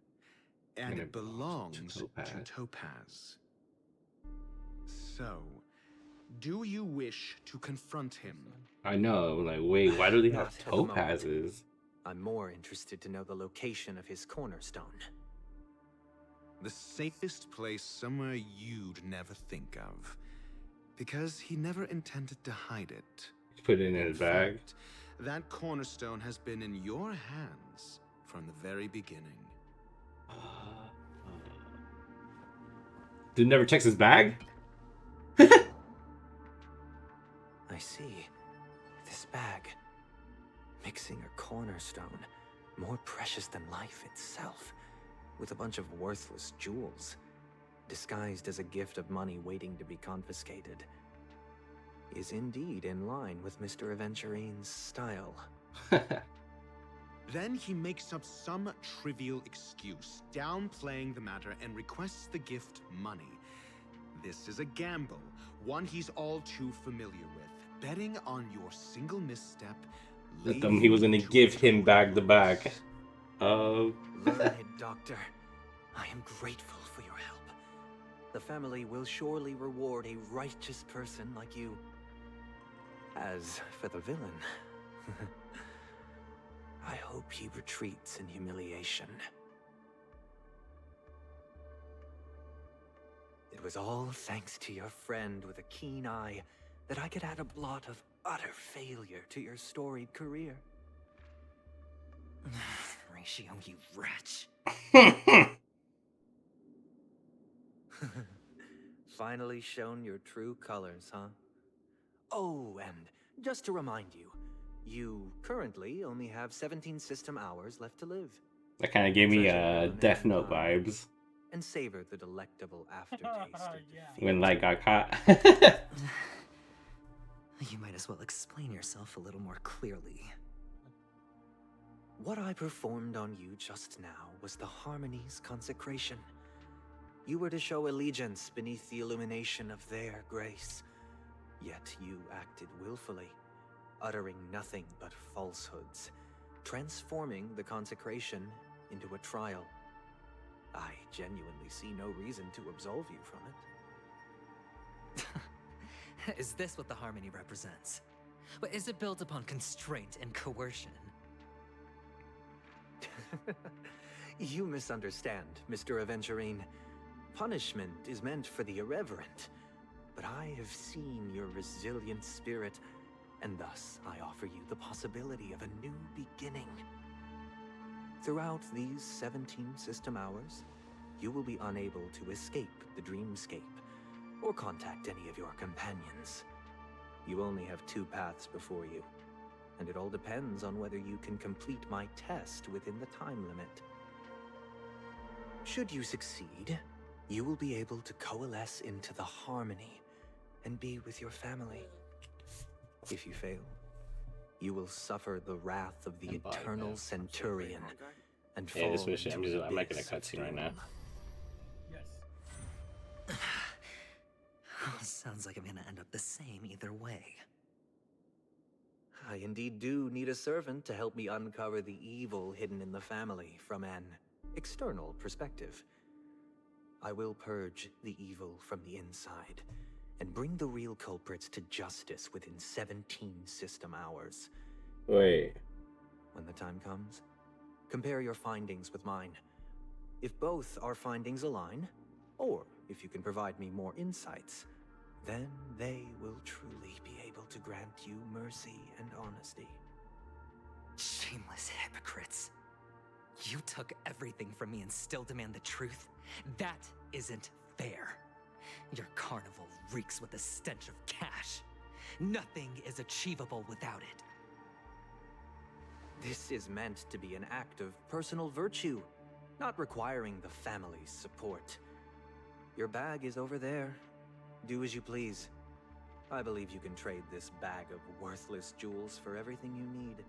And it belongs to Topaz. So, do you wish to confront him? I know, like, wait, why do they have Not at the moment. topazes? I'm more interested to know the location of his cornerstone. The safest place somewhere you'd never think of. Because he never intended to hide it. Put it in his bag. Fact, that cornerstone has been in your hands from the very beginning. Dude never checks his bag? I see. This bag. Mixing a cornerstone, more precious than life itself, with a bunch of worthless jewels, disguised as a gift of money waiting to be confiscated, is indeed in line with Mr. Aventurine's style. Then he makes up some trivial excuse, downplaying the matter, and requests the gift money. This is a gamble, one he's all too familiar with. Betting on your single misstep. That he was gonna give him back the bag. Learned doctor, I am grateful for your help. The family will surely reward a righteous person like you. As for the villain, I hope he retreats in humiliation. It was all thanks to your friend with a keen eye that I could add a blot of utter failure to your storied career. Ratio, you wretch. Finally shown your true colors, huh? Oh, and just to remind you, you currently only have 17 system hours left to live. That kind of gave me Death Note vibes. And savor the delectable aftertaste of defeat. When Light got caught. You might as well explain yourself a little more clearly. What I performed on you just now was the Harmony's consecration. You were to show allegiance beneath the illumination of their grace. Yet you acted willfully, uttering nothing but falsehoods, transforming the consecration into a trial. I genuinely see no reason to absolve you from it. Is this what the Harmony represents? But is it built upon constraint and coercion? You misunderstand, Mr. Aventurine. Punishment is meant for the irreverent. But I have seen your resilient spirit, and thus I offer you the possibility of a new beginning. Throughout these 17 system hours, you will be unable to escape the dreamscape, or contact any of your companions. You only have 2 paths before you, and it all depends on whether you can complete my test within the time limit. Should you succeed, you will be able to coalesce into the Harmony and be with your family. If you fail, you will suffer the wrath of the eternal Centurion and fall this mission, into I'm making a abyss of cutscene right now. Sounds like I'm gonna end up the same either way. I indeed do need a servant to help me uncover the evil hidden in the family from an external perspective. I will purge the evil from the inside and bring the real culprits to justice within 17 system hours. Wait. When the time comes, compare your findings with mine. If both our findings align, or if you can provide me more insights, then they will truly be able to grant you mercy and honesty. Shameless hypocrites. You took everything from me and still demand the truth? That isn't fair. Your carnival reeks with the stench of cash. Nothing is achievable without it. This is meant to be an act of personal virtue, not requiring the family's support. Your bag is over there. Do as you please. I believe you can trade this bag of worthless jewels for everything you need.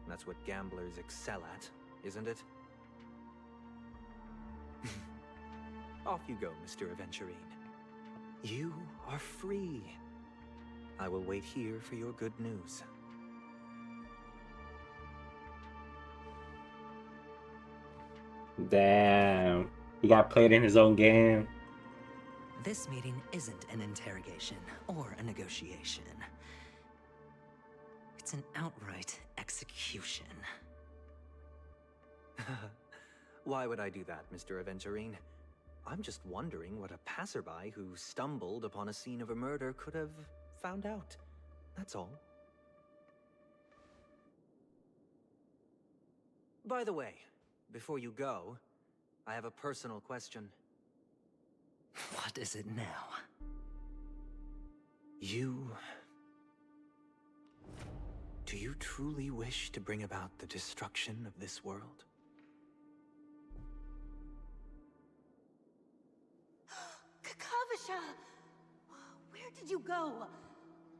That's what gamblers excel at, isn't it? Off you go, Mr. Aventurine. You are free. I will wait here for your good news. Damn. He got played in his own game. This meeting isn't an interrogation or a negotiation. It's an outright execution. Why would I do that, Mr. Aventurine? I'm just wondering what a passerby who stumbled upon a scene of a murder could have found out. That's all. By the way, before you go, I have a personal question. What is it now? Do you truly wish to bring about the destruction of this world? Kakavasha! Where did you go?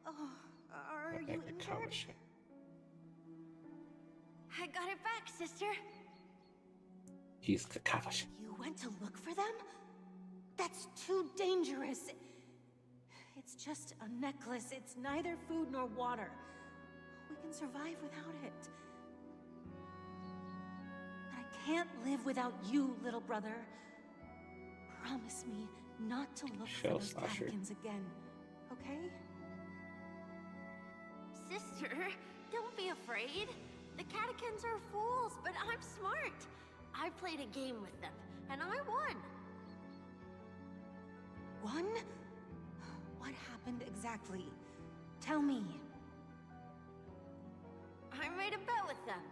Oh, are you injured? I got it back, sister. He's Kakavasha. You went to look for them? That's too dangerous. It's just a necklace. It's neither food nor water. We can survive without it. But I can't live without you, little brother. Promise me not to look for those catechins again, okay? Sister, don't be afraid. The catechins are fools, but I'm smart. I played a game with them, and I won. Won? What happened exactly? Tell me. I made a bet with them.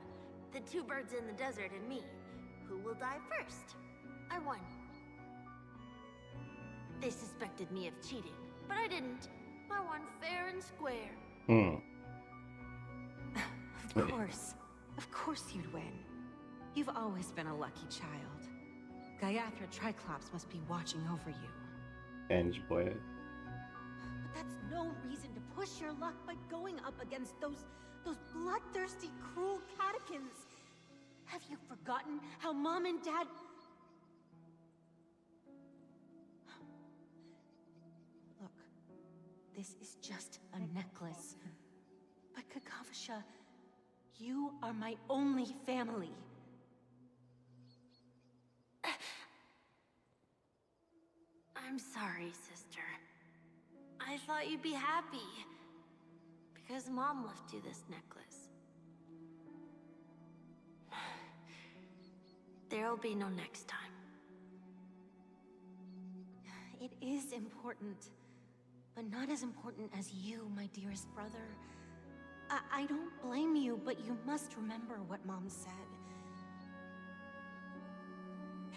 The two birds in the desert and me. Who will die first? I won. They suspected me of cheating, but I didn't. I won fair and square. Of course you'd win. You've always been a lucky child. Gaiathra Triclops must be watching over you. And boy. But that's no reason to push your luck by going up against those bloodthirsty, cruel catechins. Have you forgotten how Mom and Dad... Look, this is just a necklace. But Kakavasha, you are my only family. I'm sorry, sister. I thought you'd be happy. Because Mom left you this necklace. There'll be no next time. It is important. But not as important as you, my dearest brother. I don't blame you, but you must remember what Mom said.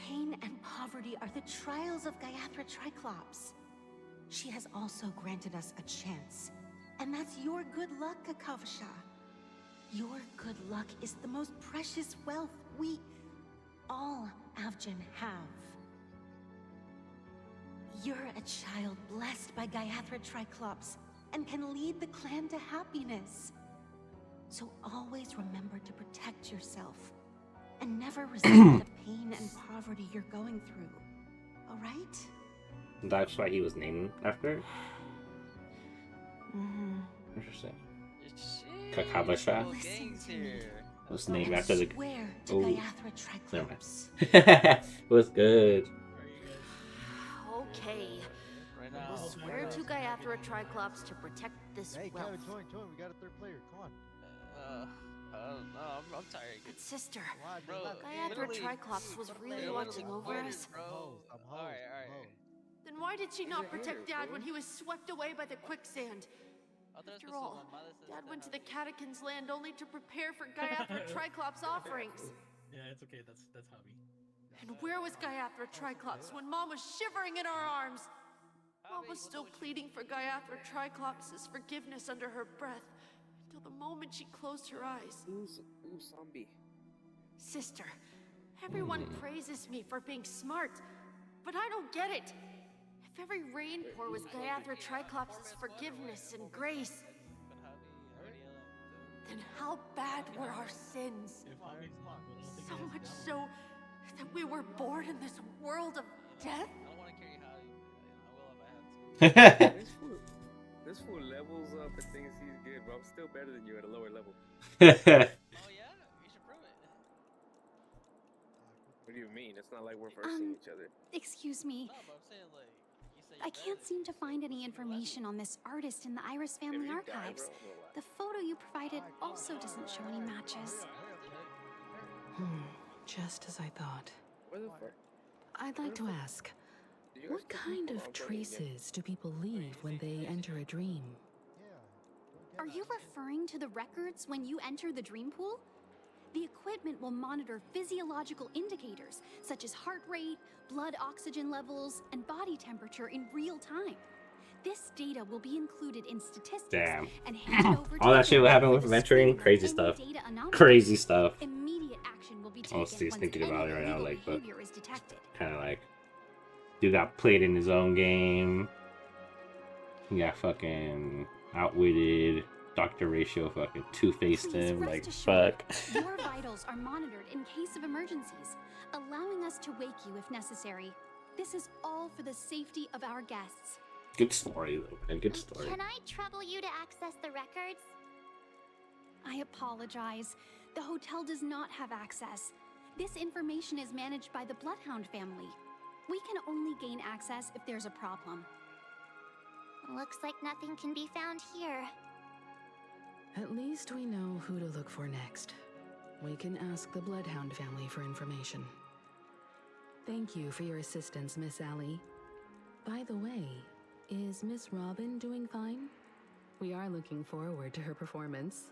Pain and poverty are the trials of Gaiathra Triclops. She has also granted us a chance. And that's your good luck, Kakavasha. Your good luck is the most precious wealth we, all Avgin, have. You're a child blessed by Gaiathra Triclops and can lead the clan to happiness. So always remember to protect yourself and never resent the pain and poverty you're going through. All right? That's why he was named after? Interesting. Kakavasha was named after the... Gaiathra Triclops. It was good. Okay. We'll swear to Gaiathra Triclops to protect this wealth. Join. We got a third player. Come on. I'm tired. But sister, Bro, Gaiathra Triclops was really watching over us. I'm hosed. Then why did she not protect Dad when he was swept away by the quicksand? After all, Dad went to the Catechins' land only to prepare for Gaiathra Triclops' offerings. Yeah, it's okay. That's hobby. And where was Gaiathra Triclops when Mom was shivering in our arms? Mom was still pleading for Gaiathra Triclops' forgiveness under her breath until the moment she closed her eyes. Zombie. Sister, everyone praises me for being smart, but I don't get it. If every rainpour was Gaiathra Triclops' forgiveness and grace, then how bad were our sins? So much so that we were born in this world of death? This fool levels up and thinks he's good, but I'm still better than you at a lower level. What do you mean? It's not like we're first seeing each other. Excuse me. I can't seem to find any information on this artist in the Iris family archives. The photo you provided also doesn't show any matches. Just as I thought. What the fuck? I'd like to ask, what kind of traces do people leave when they enter a dream? Are you referring to the records when you enter the dream pool? The equipment will monitor physiological indicators such as heart rate, blood oxygen levels, and body temperature in real time. This data will be included in statistics Damn. and handed over to All that shit will happen for with the venturing. screener Crazy in stuff. data anomaly. Crazy stuff. Immediate action will be taken Honestly, once thinking about it any right now, illegal like, but behavior is detected. kind of like, dude got played in his own game. He got fucking outwitted. Dr. Ratio fucking two-faced him. Like, fuck. Your vitals are monitored in case of emergencies, allowing us to wake you if necessary. This is all for the safety of our guests. Good story, though, and good story. Can I trouble you to access the records? I apologize. The hotel does not have access. This information is managed by the Bloodhound family. We can only gain access if there's a problem. Looks like nothing can be found here. At least we know who to look for next. We can ask the Bloodhound family for information. Thank you for your assistance, Miss Allie. By the way, is Miss Robin doing fine? We are looking forward to her performance.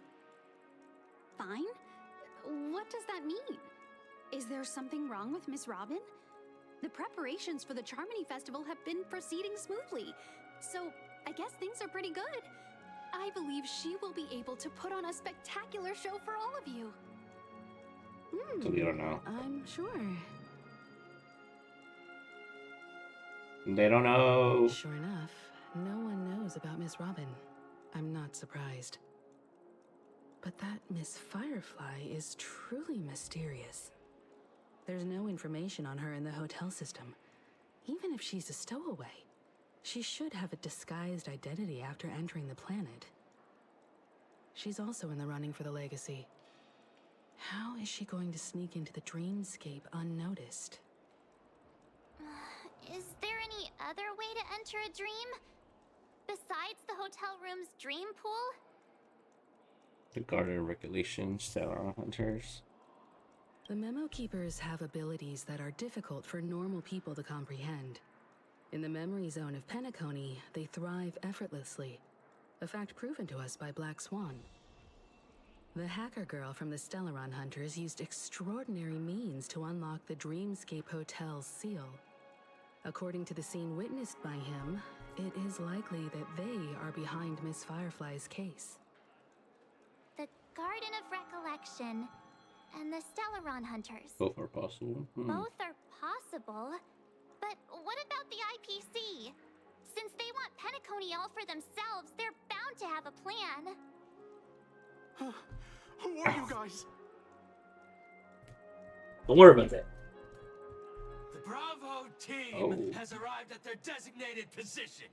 Fine? What does that mean? Is there something wrong with Miss Robin? The preparations for the Charmony Festival have been proceeding smoothly, so I guess things are pretty good. I believe she will be able to put on a spectacular show for all of you. So we don't know. I'm sure. They don't know. Sure enough, no one knows about Miss Robin. I'm not surprised. But that Miss Firefly is truly mysterious. There's no information on her in the hotel system. Even if she's a stowaway, she should have a disguised identity after entering the planet. She's also in the running for the legacy. How is she going to sneak into the dreamscape unnoticed? Is there any other way to enter a dream? Besides the hotel room's dream pool? The Garden Regulations, Stellar Hunters. The Memo Keepers have abilities that are difficult for normal people to comprehend. In the memory zone of Penacony, they thrive effortlessly, a fact proven to us by Black Swan. The hacker girl from the Stellaron Hunters used extraordinary means to unlock the Dreamscape Hotel's seal. According to the scene witnessed by him, it is likely that they are behind Miss Firefly's case. The Garden of Recollection and the Stellaron Hunters. Both are possible. Both are possible. But what about the IPC? Since they want Penacony all for themselves, they're bound to have a plan. Who are you guys? Don't worry about that. The Bravo team has arrived at their designated position,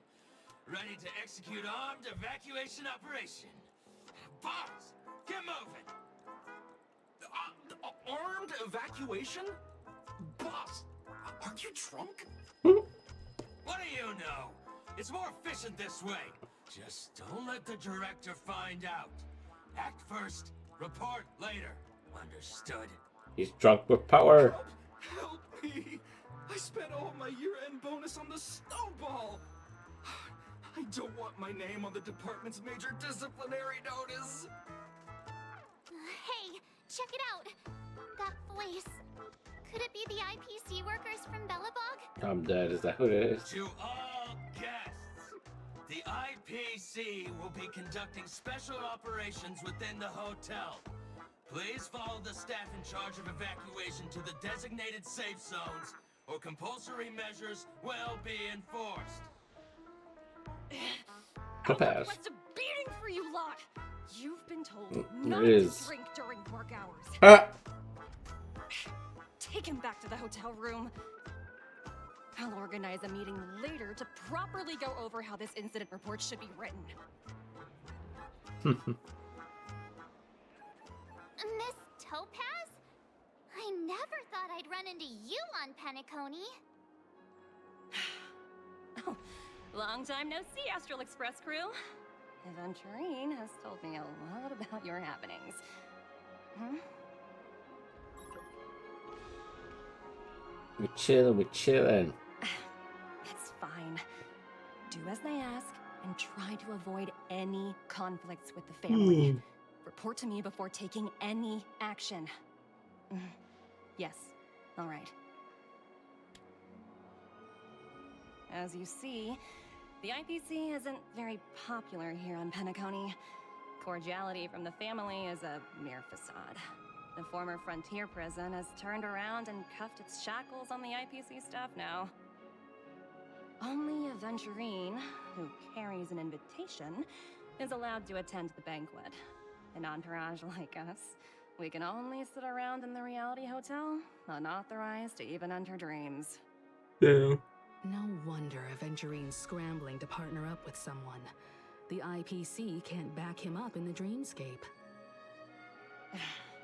ready to execute armed evacuation operation. Boss, get moving! Armed evacuation? Boss, aren't you drunk? What do you know? It's more efficient this way. Just don't let the director find out. Act first, report later. Understood? He's drunk with power. Help me! I spent all my year-end bonus on the snowball! I don't want my name on the department's major disciplinary notice! Hey, check it out! That voice. Could it be the IPC workers from Bellabog? I'm dead. Is that who it is? To all guests, The IPC will be conducting special operations within the hotel. Please follow the staff in charge of evacuation to the designated safe zones, or compulsory measures will be enforced. Topaz. What's a beating for you lot? You've been told It not is. to drink during work hours. Ah. Take him back to the hotel room. I'll organize a meeting later to properly go over how this incident report should be written. Miss Topaz? I never thought I'd run into you on Penacony. Oh, long time no see, Astral Express crew. Aventurine has told me a lot about your happenings. Hmm? We're chilling. It's fine. Do as they ask and try to avoid any conflicts with the family. Report to me before taking any action. Yes, all right. As you see, the IPC isn't very popular here on Penacony. Cordiality from the family is a mere facade. The former frontier prison has turned around and cuffed its shackles on the IPC staff now. Only Aventurine, who carries an invitation, is allowed to attend the banquet. An entourage like us, we can only sit around in the reality hotel, unauthorized to even enter dreams. Yeah. No wonder Aventurine's scrambling to partner up with someone. The IPC can't back him up in the dreamscape.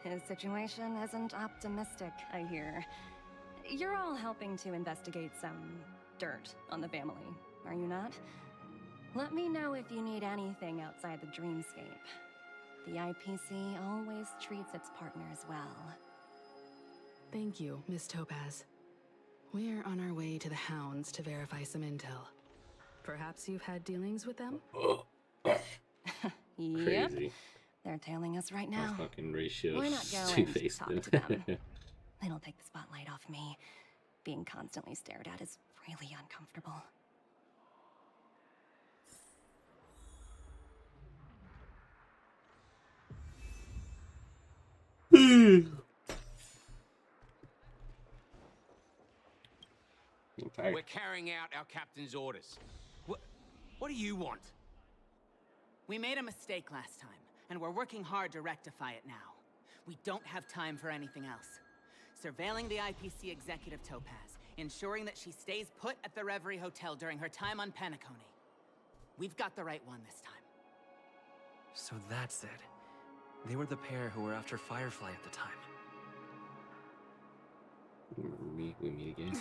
His situation isn't optimistic, I hear. You're all helping to investigate some dirt on the family, are you not? Let me know if you need anything outside the dreamscape. The IPC always treats its partners well. Thank you, Miss Topaz. We're on our way to the Hounds to verify some intel. Perhaps you've had dealings with them? Yep. Crazy. They're tailing us right My now. fucking ratio Why not go and two-faced. talk to them? It'll take the spotlight off me. Being constantly stared at is really uncomfortable. We're carrying out our captain's orders. What do you want? We made a mistake last time, and we're working hard to rectify it now. We don't have time for anything else. Surveilling the IPC executive Topaz, ensuring that she stays put at the Reverie Hotel during her time on Penacony. We've got the right one this time. So that's it. They were the pair who were after Firefly at the time. We meet again.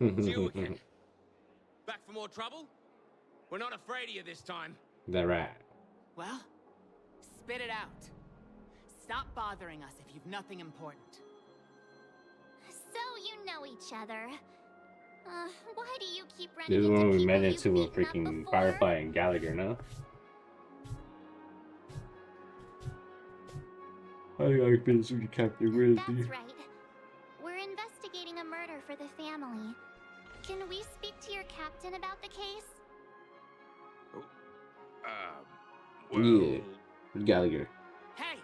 It's you again. Back for more trouble? We're not afraid of you this time. That right. Well, spit it out. Stop bothering us if you've nothing important. So you know each other. Why do you keep running This is into when we people met you've into a beaten up freaking before? Firefly and Gallagher, no? I've been to Captain Wilson. That's right. We're investigating a murder for the family. Can we speak to your captain about the case? Yeah, Gallagher. Hey!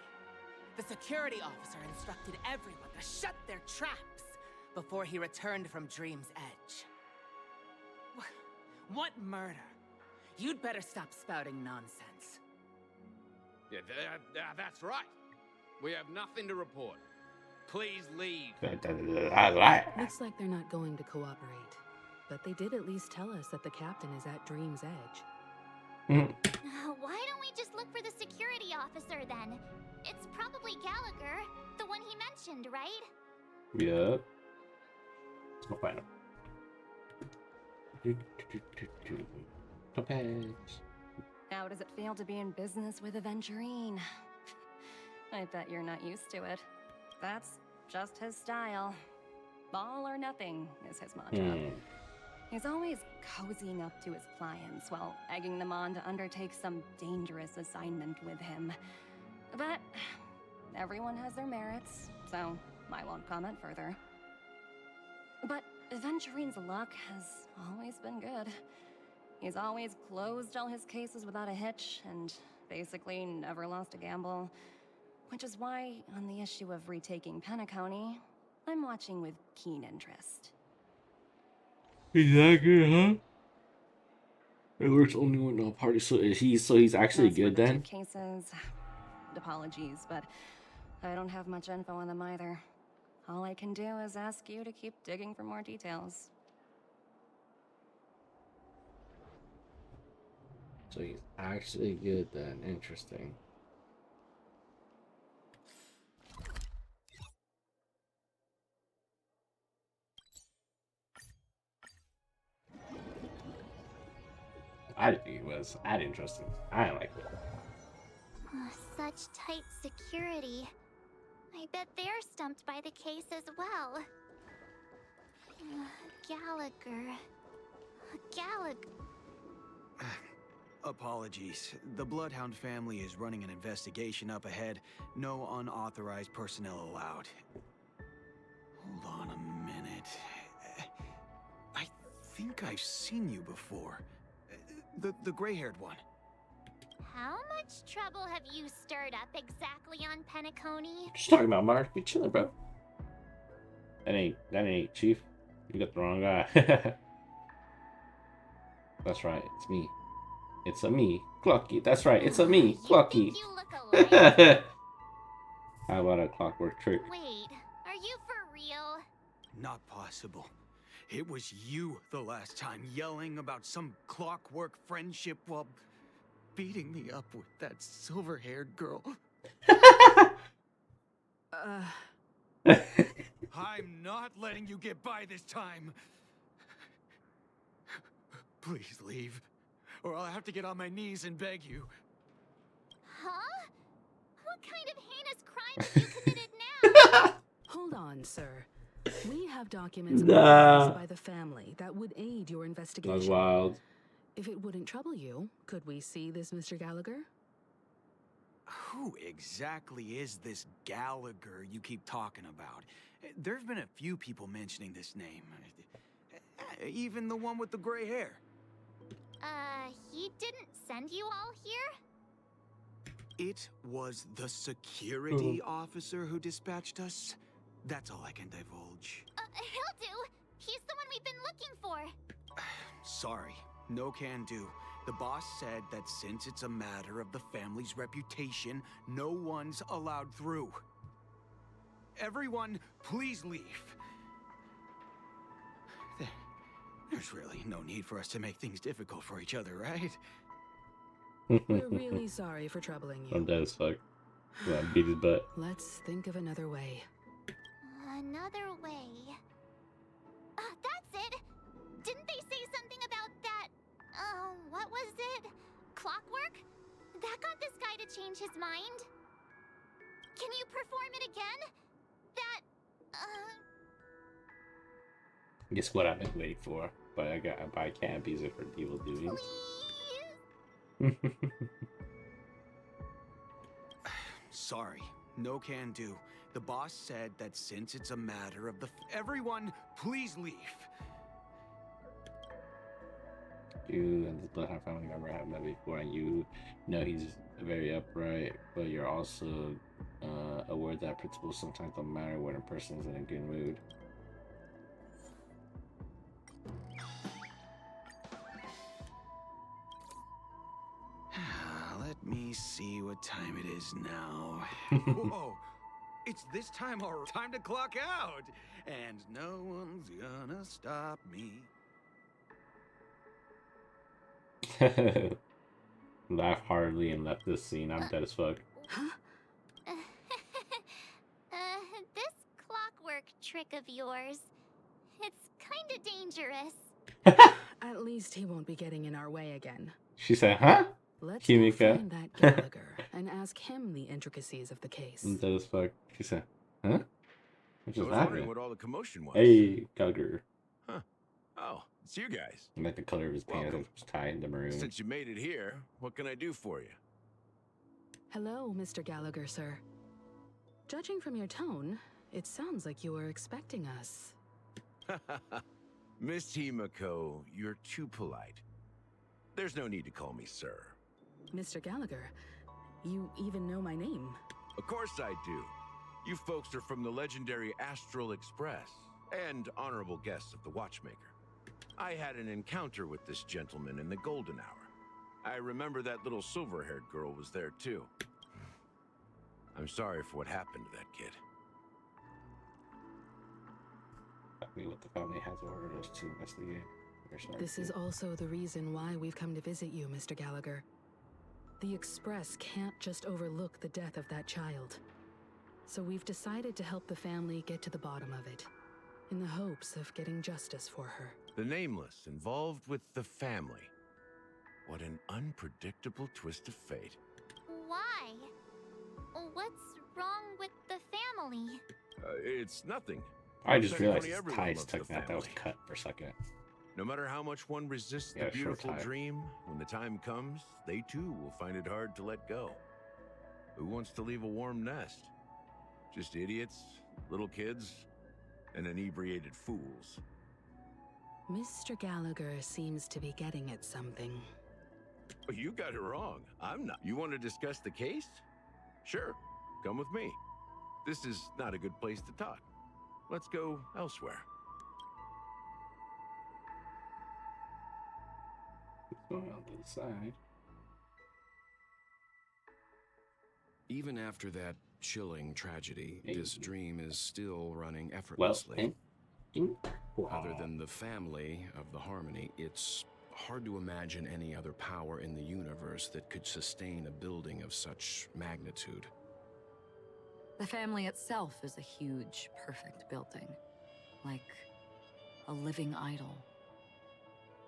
The security officer instructed everyone to shut their traps before he returned from Dream's Edge. What murder? You'd better stop spouting nonsense. Yeah, that's right. We have nothing to report. Please leave. Looks like they're not going to cooperate. But they did at least tell us that the captain is at Dream's Edge. Why don't we just look for the security officer then? It's probably Gallagher, the one he mentioned, right? Yeah. Let's go find him. Topaz. How does it feel to be in business with Aventurine? I bet you're not used to it. That's just his style. All or nothing is his mantra. He's always cozying up to his clients while egging them on to undertake some dangerous assignment with him. But everyone has their merits, so I won't comment further. But Venturine's luck has always been good. He's always closed all his cases without a hitch, and basically never lost a gamble. Which is why, on the issue of retaking Penacony, I'm watching with keen interest. He's that good, huh? It works only when no party. So he's actually As for good the then. 2 cases, apologies, but I don't have much info on them either. All I can do is ask you to keep digging for more details. So he's actually good then. Interesting. I didn't think it was that interesting. I like it. Such tight security. I bet they're stumped by the case as well. Gallagher. Gallagher. Apologies. The Bloodhound family is running an investigation up ahead. No unauthorized personnel allowed. Hold on a minute. I think I've seen you before. The gray-haired one. How much trouble have you stirred up exactly on Penacony? Just talking about Mark. We chilling, bro. That ain't Chief. You got the wrong guy. That's right. It's me. It's a me, Clucky. That's right. It's a me, Clucky. How about a clockwork trick? Wait, are you for real? Not possible. It was you the last time, yelling about some clockwork friendship while beating me up with that silver-haired girl. I'm not letting you get by this time. Please leave, or I'll have to get on my knees and beg you. Huh? What kind of heinous crime have you committed now? Hold on, sir. We have documents by the family that would aid your investigation. That's wild. If it wouldn't trouble you, could we see this Mr. Gallagher? Who exactly is this Gallagher you keep talking about? There's been a few people mentioning this name. Even the one with the gray hair. He didn't send you all here? It was the security officer who dispatched us. That's all I can divulge. He'll do. He's the one we've been looking for. Sorry, no can do. The boss said that since it's a matter of the family's reputation, no one's allowed through. Everyone, please leave. There's really no need for us to make things difficult for each other, right? We're really sorry for troubling you. I'm dead as fuck. Yeah, beat his butt. Let's think of another way. Another way. That's it! Didn't they say something about that? What was it? Clockwork? That got this guy to change his mind? Can you perform it again? Guess what I've been waiting for, but I can't use it for evil doings. Sorry, no can do. The boss said that since it's a matter of the everyone, please leave. You and the Bloodhound family member have met before, and you know he's very upright, but you're also aware that principles sometimes don't matter when a person is in a good mood. Let me see what time it is now. Whoa! It's this time or time to clock out, and no one's gonna stop me. Laugh heartily and left this scene. I'm dead as fuck. This clockwork trick of yours, it's kinda dangerous. At least he won't be getting in our way again. She said, huh? Let's Kimika. find that Gallagher and ask him the intricacies of the case. I'm dead as fuck. She said, huh? What I just was wondering happened? what all the commotion was. Hey, Gallagher. Huh. Oh, it's you guys. I like the color of his pants. Welcome. It's tied into maroon. Since you made it here, what can I do for you? Hello, Mr. Gallagher, sir. Judging from your tone, it sounds like you were expecting us. Miss Himiko, you're too polite. There's no need to call me sir. Mr. Gallagher, you even know my name. Of course I do. You folks are from the legendary Astral Express and honorable guests of the Watchmaker. I had an encounter with this gentleman in the golden hour. I remember that little silver-haired girl was there too. I'm sorry for what happened to that kid. What the family has ordered us to investigate. This is also the reason why we've come to visit you, Mr. Gallagher. The Express can't just overlook the death of that child. So we've decided to help the family get to the bottom of it, in the hopes of getting justice for her. The Nameless involved with the family. What an unpredictable twist of fate. Why? What's wrong with the family? It's nothing. I just realized Penacony, his everyone ties loves took the that was family. cut for a second. No matter how much one resists Yeah, the short beautiful tie. dream, when the time comes, they too will find it hard to let go. Who wants to leave a warm nest? Just idiots, little kids, and inebriated fools. Mr. Gallagher seems to be getting at something. Oh, you got it wrong. I'm not. You want to discuss the case? Sure, come with me. This is not a good place to talk. Let's go elsewhere. Going on the side. Even after that chilling tragedy, this dream is still running Well, effortlessly. wow. Other than the family of the Harmony, it's hard to imagine any other power in the universe that could sustain a building of such magnitude. The family itself is a huge, perfect building. Like a living idol.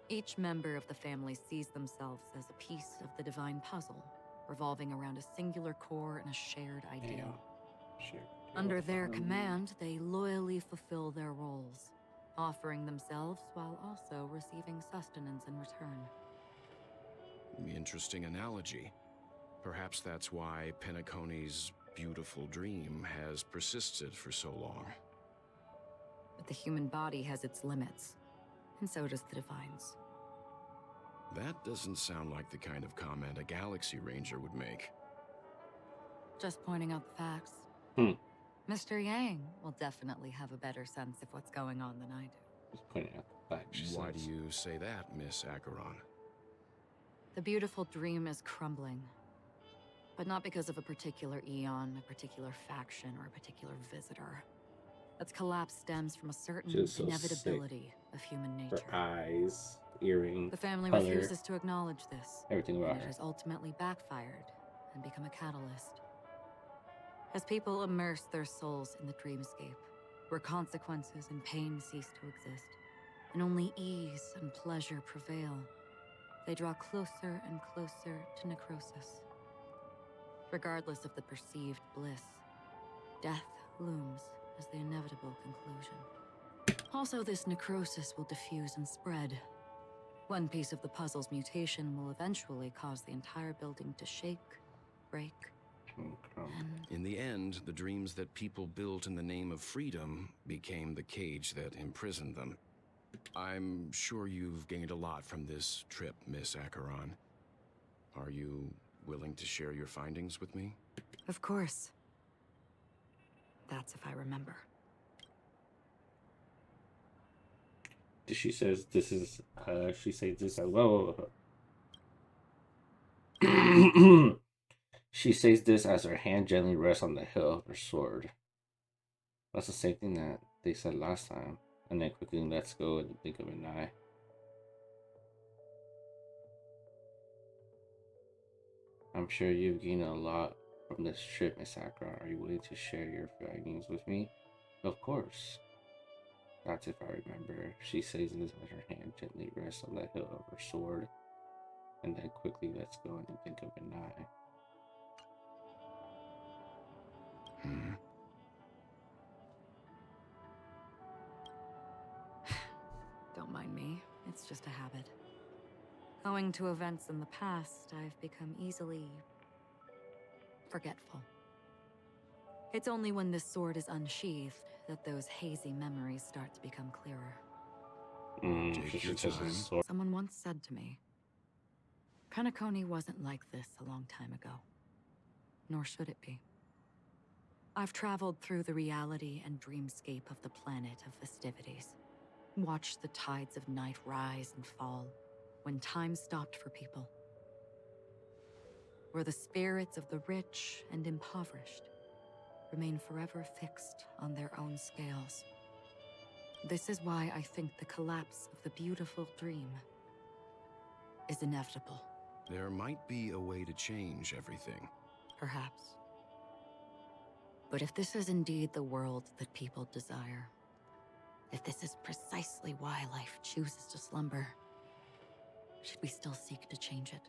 Each member of the family sees themselves as a piece of the divine puzzle, revolving around a singular core and a shared ideal. Sure. Under their command, they loyally fulfill their roles, offering themselves while also receiving sustenance in return. Interesting analogy. Perhaps that's why Penacony's beautiful dream has persisted for so long. But the human body has its limits, and so does the Divine's. That doesn't sound like the kind of comment a Galaxy Ranger would make. Just pointing out the facts. Mr. Yang will definitely have a better sense of what's going on than I do. Just pointing out the facts. Why do you say that, Miss Acheron? The beautiful dream is crumbling. But not because of a particular eon, a particular faction, or a particular visitor. Its collapse stems from a certain Just so inevitability of human nature. Her eyes, earring, The family color, refuses to acknowledge this. everything about and it her. has ultimately backfired and become a catalyst. As people immerse their souls in the dreamscape, where consequences and pain cease to exist, and only ease and pleasure prevail, they draw closer and closer to necrosis. Regardless of the perceived bliss, death looms as the inevitable conclusion. Also, this necrosis will diffuse and spread. One piece of the puzzle's mutation will eventually cause the entire building to shake, break, and... In the end, the dreams that people built in the name of freedom became the cage that imprisoned them. I'm sure you've gained a lot from this trip, Miss Acheron. Are you willing to share your findings with me? Of course. That's if I remember. She says this is, she says this as well. She says this as her hand gently rests on the hilt of her sword. That's the same thing that they said last time. And then quickly lets go and think of an eye. I'm sure you've gained a lot from this trip, Miss Acheron. Are you willing to share your findings with me? Of course. That's if I remember. She says this as her hand gently rests on the hilt of her sword. And then quickly lets go and think of an eye. Don't mind me. It's just a habit. Owing to events in the past, I've become easily forgetful. It's only when this sword is unsheathed that those hazy memories start to become clearer. Take your time. Someone once said to me, Penacony wasn't like this a long time ago. Nor should it be. I've traveled through the reality and dreamscape of the planet of festivities. Watched the tides of night rise and fall when time stopped for people. Where the spirits of the rich and impoverished remain forever fixed on their own scales. This is why I think the collapse of the beautiful dream is inevitable. There might be a way to change everything. Perhaps. But if this is indeed the world that people desire, if this is precisely why life chooses to slumber, should we still seek to change it?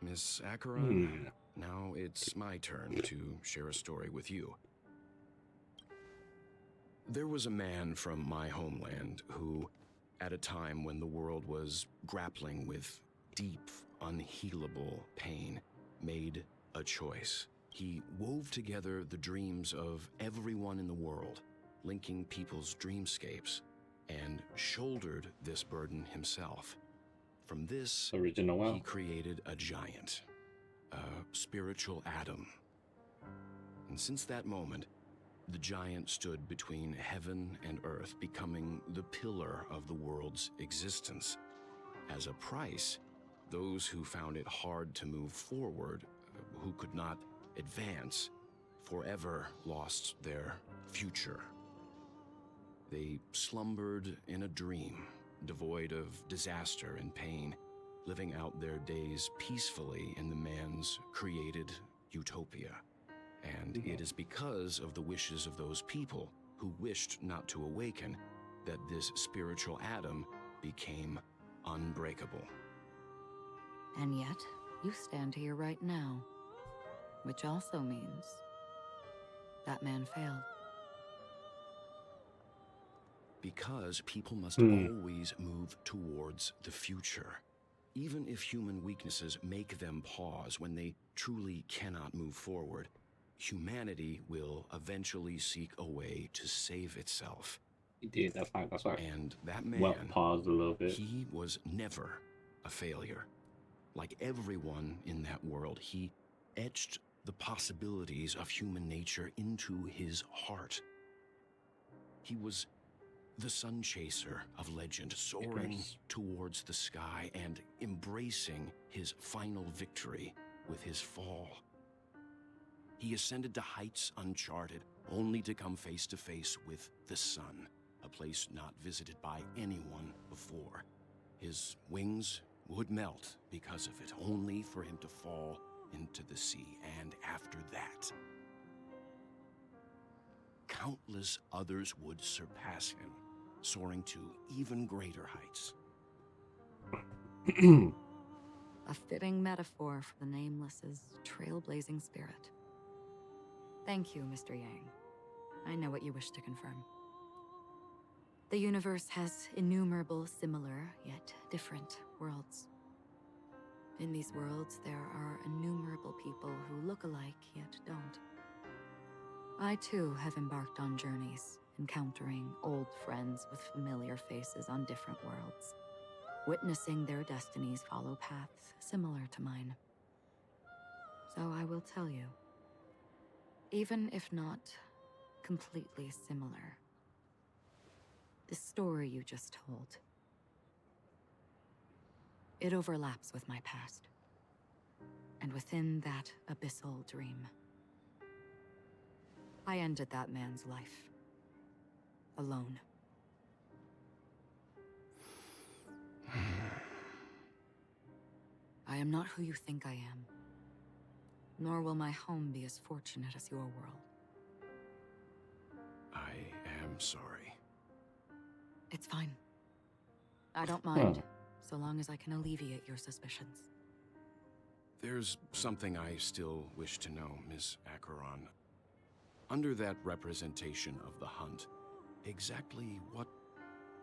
Miss Acheron, now it's my turn to share a story with you. There was a man from my homeland who, at a time when the world was grappling with deep, unhealable pain, made a choice. He wove together the dreams of everyone in the world, linking people's dreamscapes, and shouldered this burden himself. From this, he created a giant, a spiritual atom. And since that moment, the giant stood between heaven and earth, becoming the pillar of the world's existence. As a price, those who found it hard to move forward, who could not advance, forever lost their future. They slumbered in a dream, devoid of disaster and pain, living out their days peacefully in the man's created utopia. And it is because of the wishes of those people who wished not to awaken that this spiritual atom became unbreakable. And yet, you stand here right now, which also means that man failed. Because people must always move towards the future. Even if human weaknesses make them pause when they truly cannot move forward, humanity will eventually seek a way to save itself. He did, that's right. And that man, paused a little bit. He was never a failure. Like everyone in that world, he etched the possibilities of human nature into his heart. He was the sun chaser of legend, soaring towards the sky and embracing his final victory with his fall. He ascended to heights uncharted, only to come face to face with the sun, a place not visited by anyone before. His wings would melt because of it, only for him to fall into the sea. And after that, countless others would surpass him, soaring to even greater heights. A fitting metaphor for the Nameless's trailblazing spirit. Thank you, Mr. Yang. I know what you wish to confirm. The universe has innumerable similar, yet different worlds. In these worlds, there are innumerable people who look alike, yet don't. I, too, have embarked on journeys, encountering old friends with familiar faces on different worlds, witnessing their destinies follow paths similar to mine. So I will tell you, even if not completely similar, the story you just told, it overlaps with my past. And within that abyssal dream, I ended that man's life. Alone. I am not who you think I am. Nor will my home be as fortunate as your world. I am sorry. It's fine. I don't mind, so long as I can alleviate your suspicions. There's something I still wish to know, Miss Acheron. Under that representation of the hunt, exactly what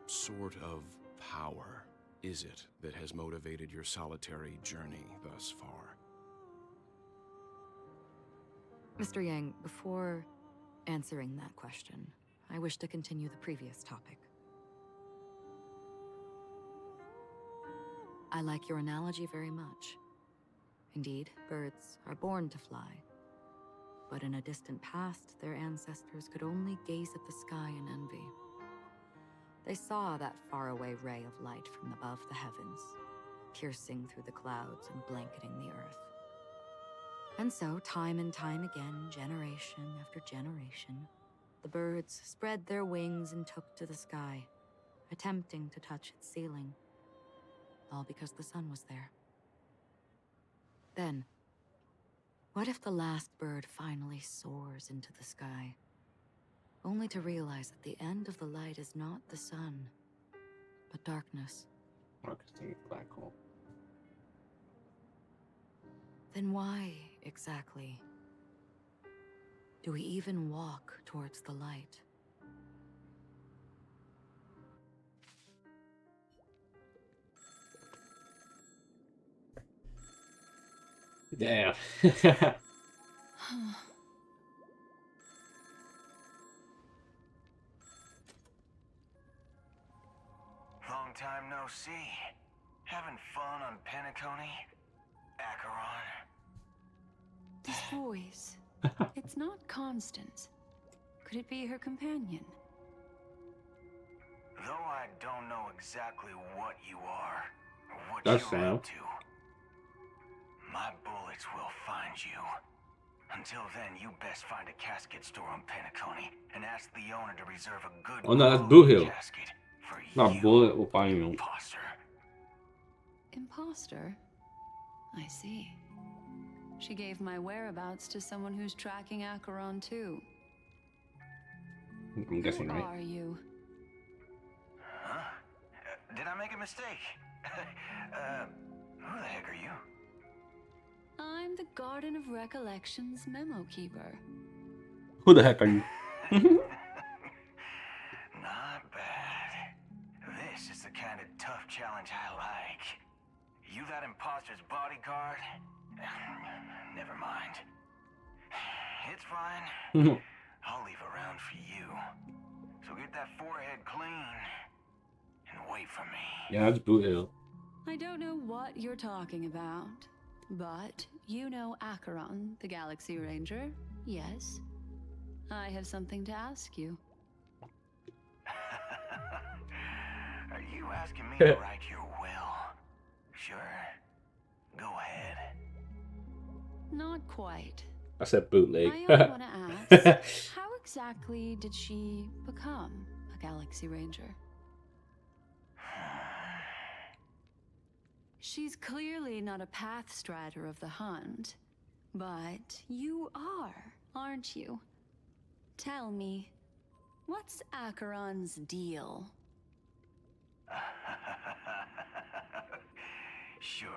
sort of power is it that has motivated your solitary journey thus far? Mr. Yang, before answering that question, I wish to continue the previous topic. I like your analogy very much. Indeed, birds are born to fly. But in a distant past, their ancestors could only gaze at the sky in envy. They saw that faraway ray of light from above the heavens, piercing through the clouds and blanketing the earth. And so, time and time again, generation after generation, the birds spread their wings and took to the sky, attempting to touch its ceiling, all because the sun was there. Then, what if the last bird finally soars into the sky, only to realize that the end of the light is not the sun, but darkness? Marketing black hole. Then why, exactly, do we even walk towards the light? Damn. Long time no see. Having fun on Penacony? Acheron? This voice. It's not Constance. Could it be her companion? Though I don't know exactly what you are, or what That's you're Sam. up to, my bullets will find you. Until then, you best find a casket store on Penacony and ask the owner to reserve a good Oh no, that's quality Boo Hill. casket for Not you, Bullet will find you. imposter. Imposter? I see. She gave my whereabouts to someone who's tracking Acheron too. I'm guessing Who right. are you? Huh? Did I make a mistake? Who the heck are you? I'm the Garden of Recollection's memo keeper. Who the heck are you? Not bad. This is the kind of tough challenge I like. You that imposter's bodyguard? Never mind. It's fine. I'll leave a round for you. So get that forehead clean and wait for me. Yeah, that's Boo Hill. I don't know what you're talking about, but you know Acheron, the Galaxy Ranger, yes? I have something to ask you. Are you asking me to write your will? Sure. Go ahead. Not quite. I said bootleg. I only want to ask, how exactly did she become a Galaxy Ranger? She's clearly not a path strider of the hunt, but you are, aren't you? Tell me, what's Acheron's deal? Sure.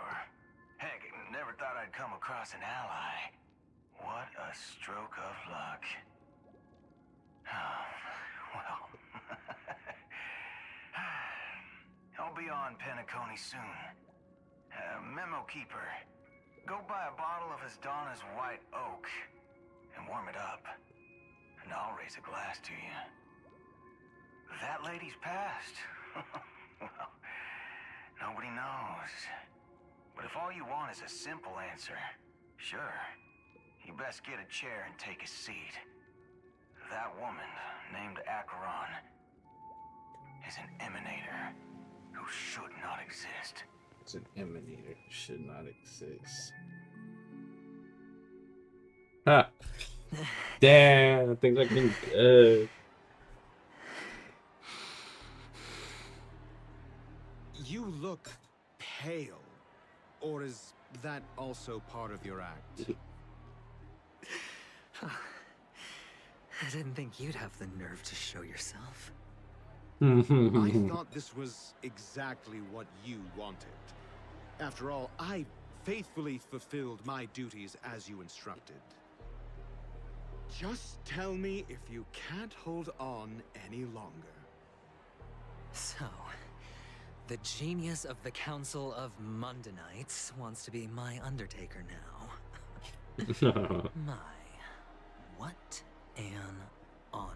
Heck, never thought I'd come across an ally. What a stroke of luck. Well. I'll be on Penacony soon. Memo keeper, go buy a bottle of his Donna's White Oak and warm it up. And I'll raise a glass to you. That lady's passed. Well, nobody knows. But if all you want is a simple answer, sure, you best get a chair and take a seat. That woman, named Acheron, is an emanator who should not exist. It's an emanator. Should not exist. Ha! Damn, things are getting good. You look pale. Or is that also part of your act? I didn't think you'd have the nerve to show yourself. I thought this was exactly what you wanted. After all, I faithfully fulfilled my duties as you instructed. Just tell me if you can't hold on any longer. So, the genius of the Council of Mundanites wants to be my Undertaker now. My, what an honor.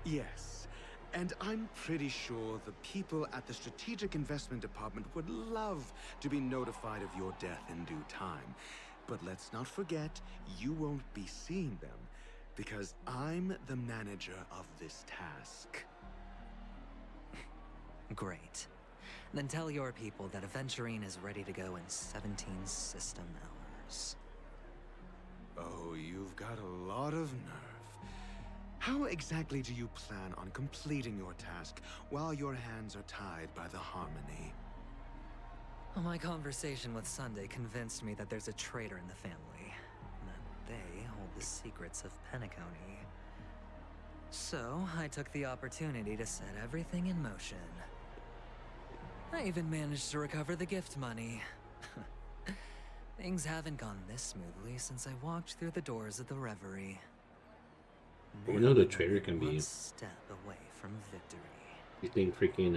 Yes, and I'm pretty sure the people at the Strategic Investment Department would love to be notified of your death in due time. But let's not forget, you won't be seeing them, because I'm the manager of this task. Great. Then tell your people that Aventurine is ready to go in 17 system hours. Oh, you've got a lot of nerve. How exactly do you plan on completing your task while your hands are tied by the Harmony? Well, my conversation with Sunday convinced me that there's a traitor in the family, and that they hold the secrets of Penacony. So, I took the opportunity to set everything in motion. I even managed to recover the gift money. Things haven't gone this smoothly since I walked through the doors of the Reverie. We know the traitor can be. One step away from victory. You think freaking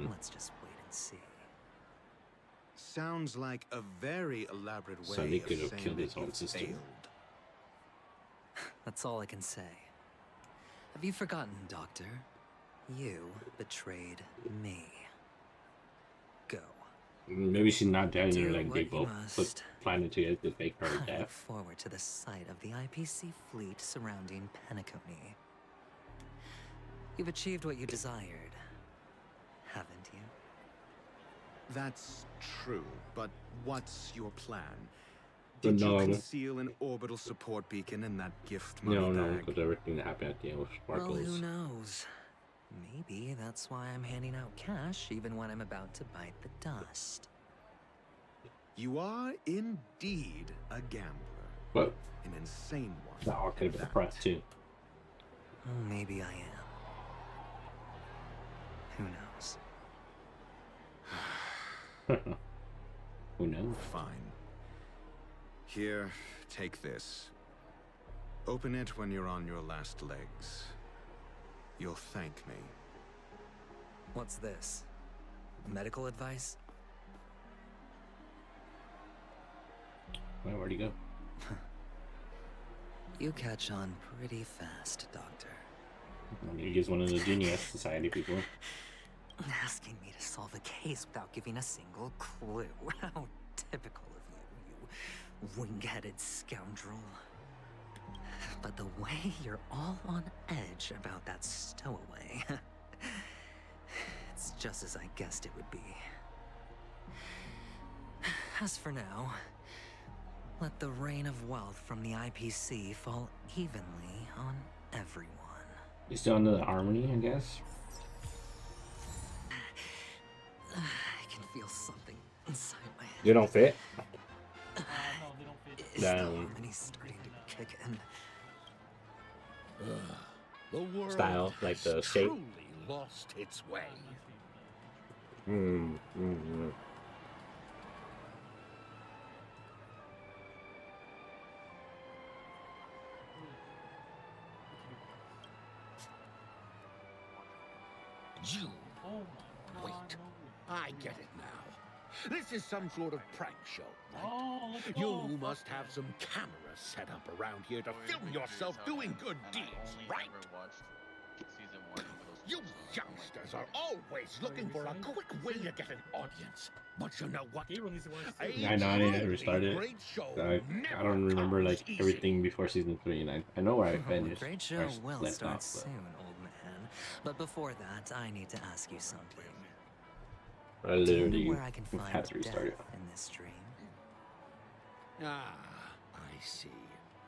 Let's just wait and see. Sounds like a very elaborate way Sunday of could have saying killed that his own you sister. failed. That's all I can say. Have you forgotten, Doctor? You betrayed me. Go. Maybe she's not dead, Do like they what you both must. planning to fake her I look death. forward to the sight of the IPC fleet surrounding Penacony. You've achieved what you desired, haven't you? That's true, but what's your plan? But Did you no. conceal an orbital support beacon in that gift money No, bag? because everything that happened at the end was Well, sparkles. who knows? Maybe that's why I'm handing out cash even when I'm about to bite the dust. You are indeed a gambler. What? An insane one. That all could have been pressed too. Well, maybe I am. Who knows? Who knows? Fine. Here, take this. Open it when you're on your last legs. You'll thank me. What's this? Medical advice? Well, where'd he go? You catch on pretty fast, Doctor. He's one of the Genius Society people. Asking me to solve a case without giving a single clue. How typical of you, you wing-headed scoundrel. But the way you're all on edge about that stowaway, it's just as I guessed it would be. As for now, let the rain of wealth from the IPC fall evenly on everyone. You still under the Harmony, I guess? I can feel something inside my head. They don't fit? Is the harmony starting to kick in? The world Style, like the has shape. truly lost its way. You. Wait. I get it now. This is some sort of prank show, right? You must have some cameras set up around here to film yourself doing good deeds, right? You youngsters are always looking for a quick way to get an audience. But you know what? I know I need to restart it. I don't remember like everything before season 3, and I know where I finished. Great show or will left start off, soon, old man. But before that, I need to ask you something. but I Do you literally know where I can find had to restart it. death in this dream? Ah, I see.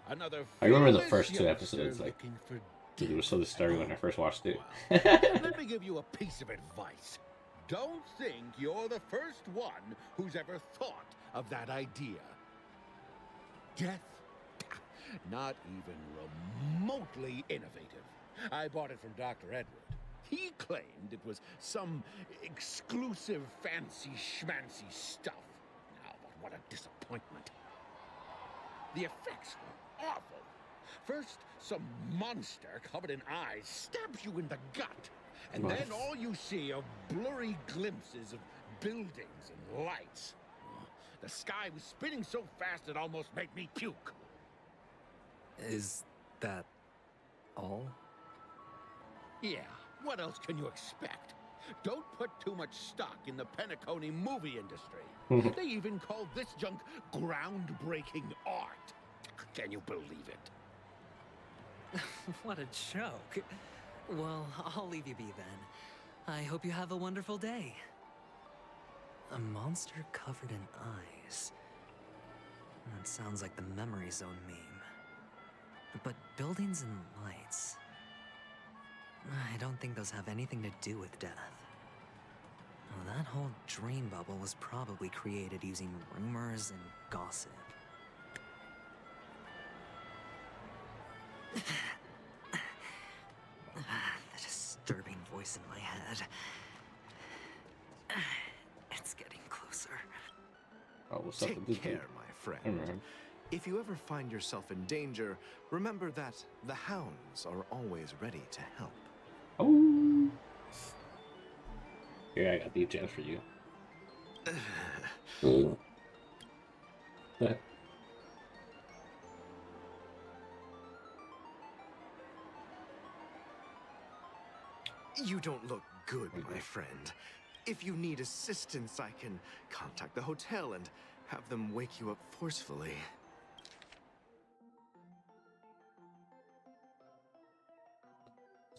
Another I remember the fearless first 2 youngster episodes, like, looking for it was so disturbing when I first watched it. Let me give you a piece of advice. Don't think you're the first one who's ever thought of that idea. Death? Not even remotely innovative. I bought it from Dr. Edward. He claimed it was some exclusive fancy schmancy stuff. Now, but what a disappointment. The effects were awful. First, some monster covered in eyes stabs you in the gut. And Nice. then all you see are blurry glimpses of buildings and lights. The sky was spinning so fast it almost made me puke. Is that all? Yeah, what else can you expect? Don't put too much stock in the Penacony movie industry. They even call this junk groundbreaking art. Can you believe it? What a joke. Well, I'll leave you be then. I hope you have a wonderful day. A monster covered in eyes. That sounds like the Memory Zone meme. But buildings and lights... I don't think those have anything to do with death. Well, that whole dream bubble was probably created using rumors and gossip. The disturbing voice in my head. It's getting closer. Oh, what's up with this Take care, dude? my friend. If you ever find yourself in danger, remember that the hounds are always ready to help. Oh. Here, I got the gems for you. You don't look good, my friend. If you need assistance, I can contact the hotel and have them wake you up forcefully.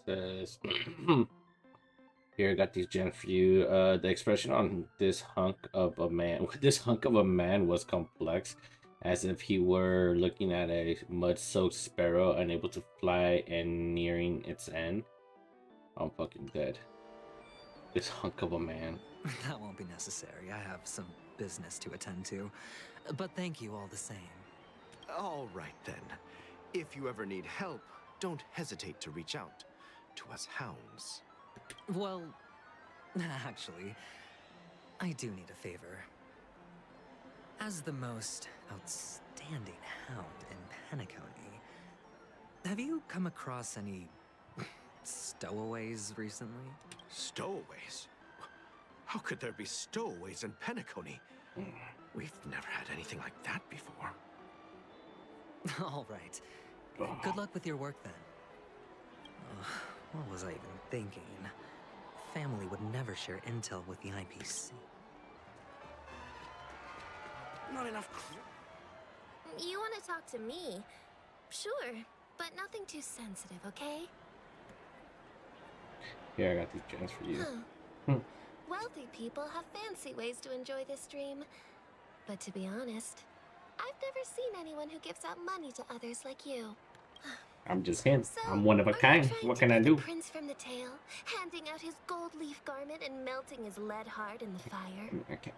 Says here, I got these gems for you. The expression on this hunk of a man was complex, as if he were looking at a mud-soaked sparrow unable to fly and nearing its end. I'm fucking dead. This hunk of a man. That won't be necessary. I have some business to attend to. But thank you all the same. All right, then. If you ever need help, don't hesitate to reach out to us hounds. Well, actually, I do need a favor. As the most outstanding hound in Penacony, have you come across any stowaways recently? Stowaways? How could there be stowaways in Penacony? We've never had anything like that before. All right. Good luck with your work then. What was I even thinking? Family would never share intel with the IPC. Not enough. You want to talk to me? Sure, but nothing too sensitive, okay? Here, I got these gems for you. Wealthy people have fancy ways to enjoy this dream. But to be honest, I've never seen anyone who gives out money to others like you. I'm just him. So, I'm one of a kind. What can I do? Prince from the Tale, handing out his gold leaf garment and melting his lead heart in the fire.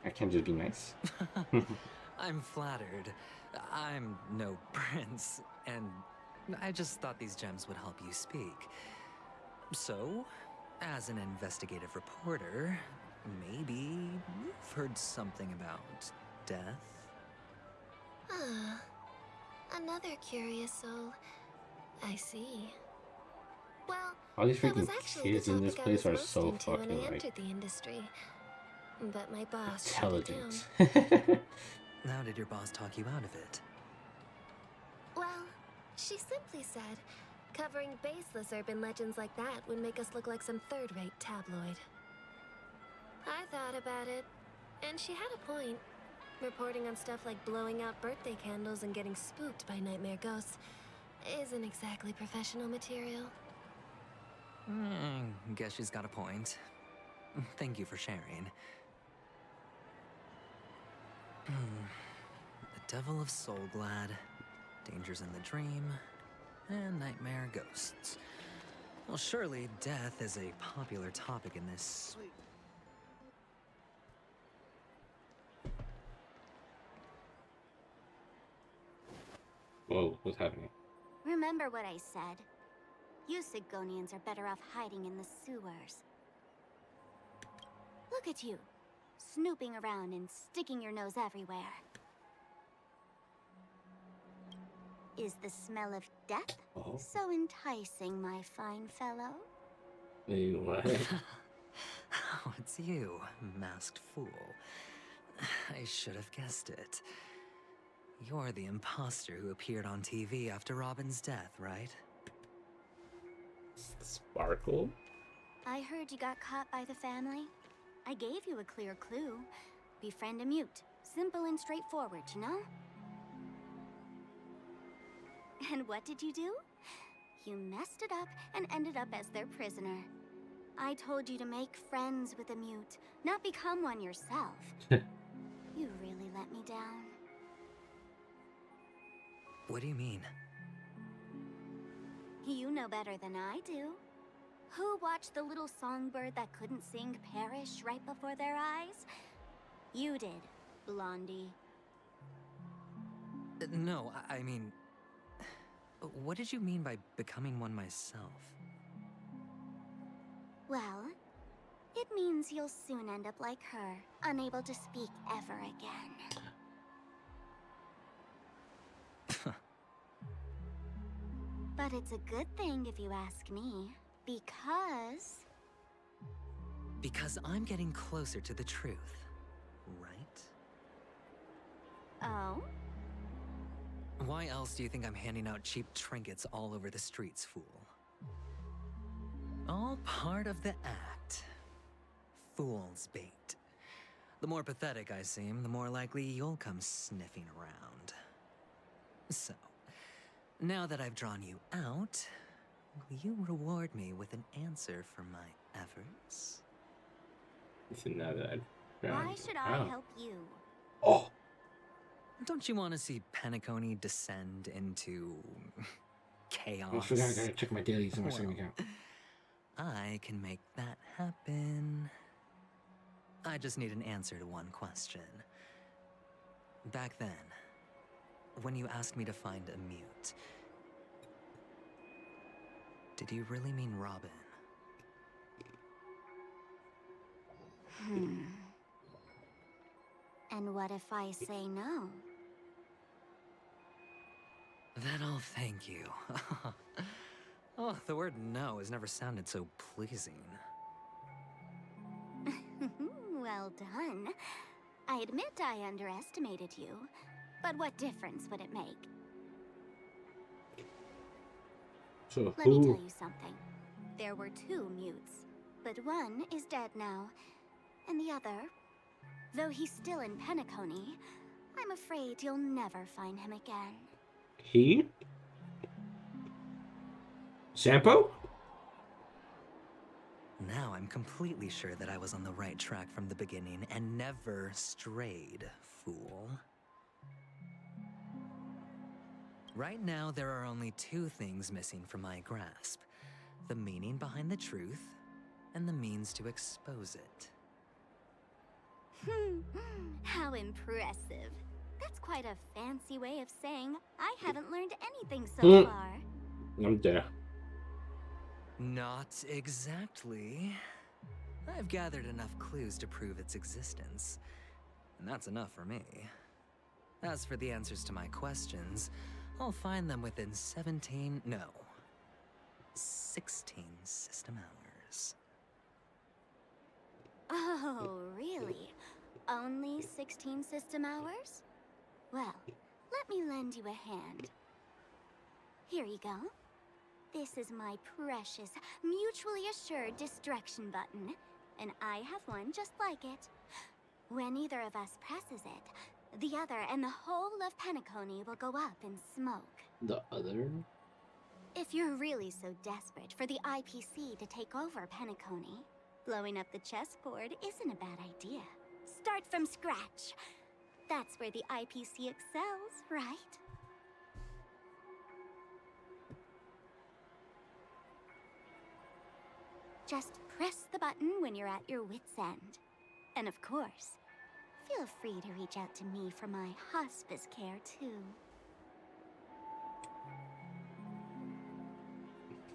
I can't just be nice. I'm flattered. I'm no prince, and I just thought these gems would help you speak. So, as an investigative reporter, maybe you've heard something about death? Ah, another curious soul. I see. Well, All these that was freaking actually kids the in this topic I place was are most so into when fucking I like entered the industry. But my boss shut it down. intelligent. How did your boss talk you out of it? Well, she simply said, covering baseless urban legends like that would make us look like some third-rate tabloid. I thought about it, and she had a point. Reporting on stuff like blowing out birthday candles and getting spooked by nightmare ghosts isn't exactly professional material. Guess she's got a point. Thank you for sharing. The Devil of Soulglad, Dangers in the Dream, and Nightmare Ghosts. Well, surely death is a popular topic in this. Whoa, what's happening? Remember what I said. You Sigonians are better off hiding in the sewers. Look at you, snooping around and sticking your nose everywhere. Is the smell of death so enticing, my fine fellow? Hey, what? Oh, it's you, masked fool. I should have guessed it. You're the imposter who appeared on TV after Robin's death, right? Sparkle? I heard you got caught by the family. I gave you a clear clue. Befriend a mute. Simple and straightforward, you know? And what did you do? You messed it up and ended up as their prisoner. I told you to make friends with a mute, not become one yourself. You really let me down. What do you mean? You know better than I do. Who watched the little songbird that couldn't sing perish right before their eyes? You did, Blondie. No, I mean... What did you mean by becoming one myself? Well, it means you'll soon end up like her, unable to speak ever again. But it's a good thing if you ask me, because... Because I'm getting closer to the truth, right? Oh? Why else do you think I'm handing out cheap trinkets all over the streets, fool? All part of the act. Fool's bait. The more pathetic I seem, the more likely you'll come sniffing around. So, now that I've drawn you out, will you reward me with an answer for my efforts? So now that I've drawn Why you should I out. help you? Oh! Don't you want to see Penacony descend into chaos? I forgot, I gotta check my dailies in my second account. I can make that happen. I just need an answer to one question. Back then, when you asked me to find a mute, did you really mean Robin? And what if I say no? Then I'll thank you. Oh, the word no has never sounded so pleasing. Well done. I admit I underestimated you, but what difference would it make? So Let me tell you something. There were 2 mutes, but one is dead now, and the other, though he's still in Penacony, I'm afraid you'll never find him again. He? Sampo? Now I'm completely sure that I was on the right track from the beginning and never strayed, fool. Right now, there are only 2 things missing from my grasp. The meaning behind the truth, and the means to expose it. How impressive. That's quite a fancy way of saying I haven't learned anything so far. I'm dead. Not exactly. I've gathered enough clues to prove its existence, and that's enough for me. As for the answers to my questions, I'll find them within 16 system hours. Oh, really? Only 16 system hours? Well, let me lend you a hand. Here you go. This is my precious, mutually assured destruction button, and I have one just like it. When either of us presses it, the other and the whole of Penacony will go up in smoke. The other? If you're really so desperate for the IPC to take over Penacony, blowing up the chessboard isn't a bad idea. Start from scratch. That's where the IPC excels, right? Just press the button when you're at your wit's end. And of course, feel free to reach out to me for my hospice care, too.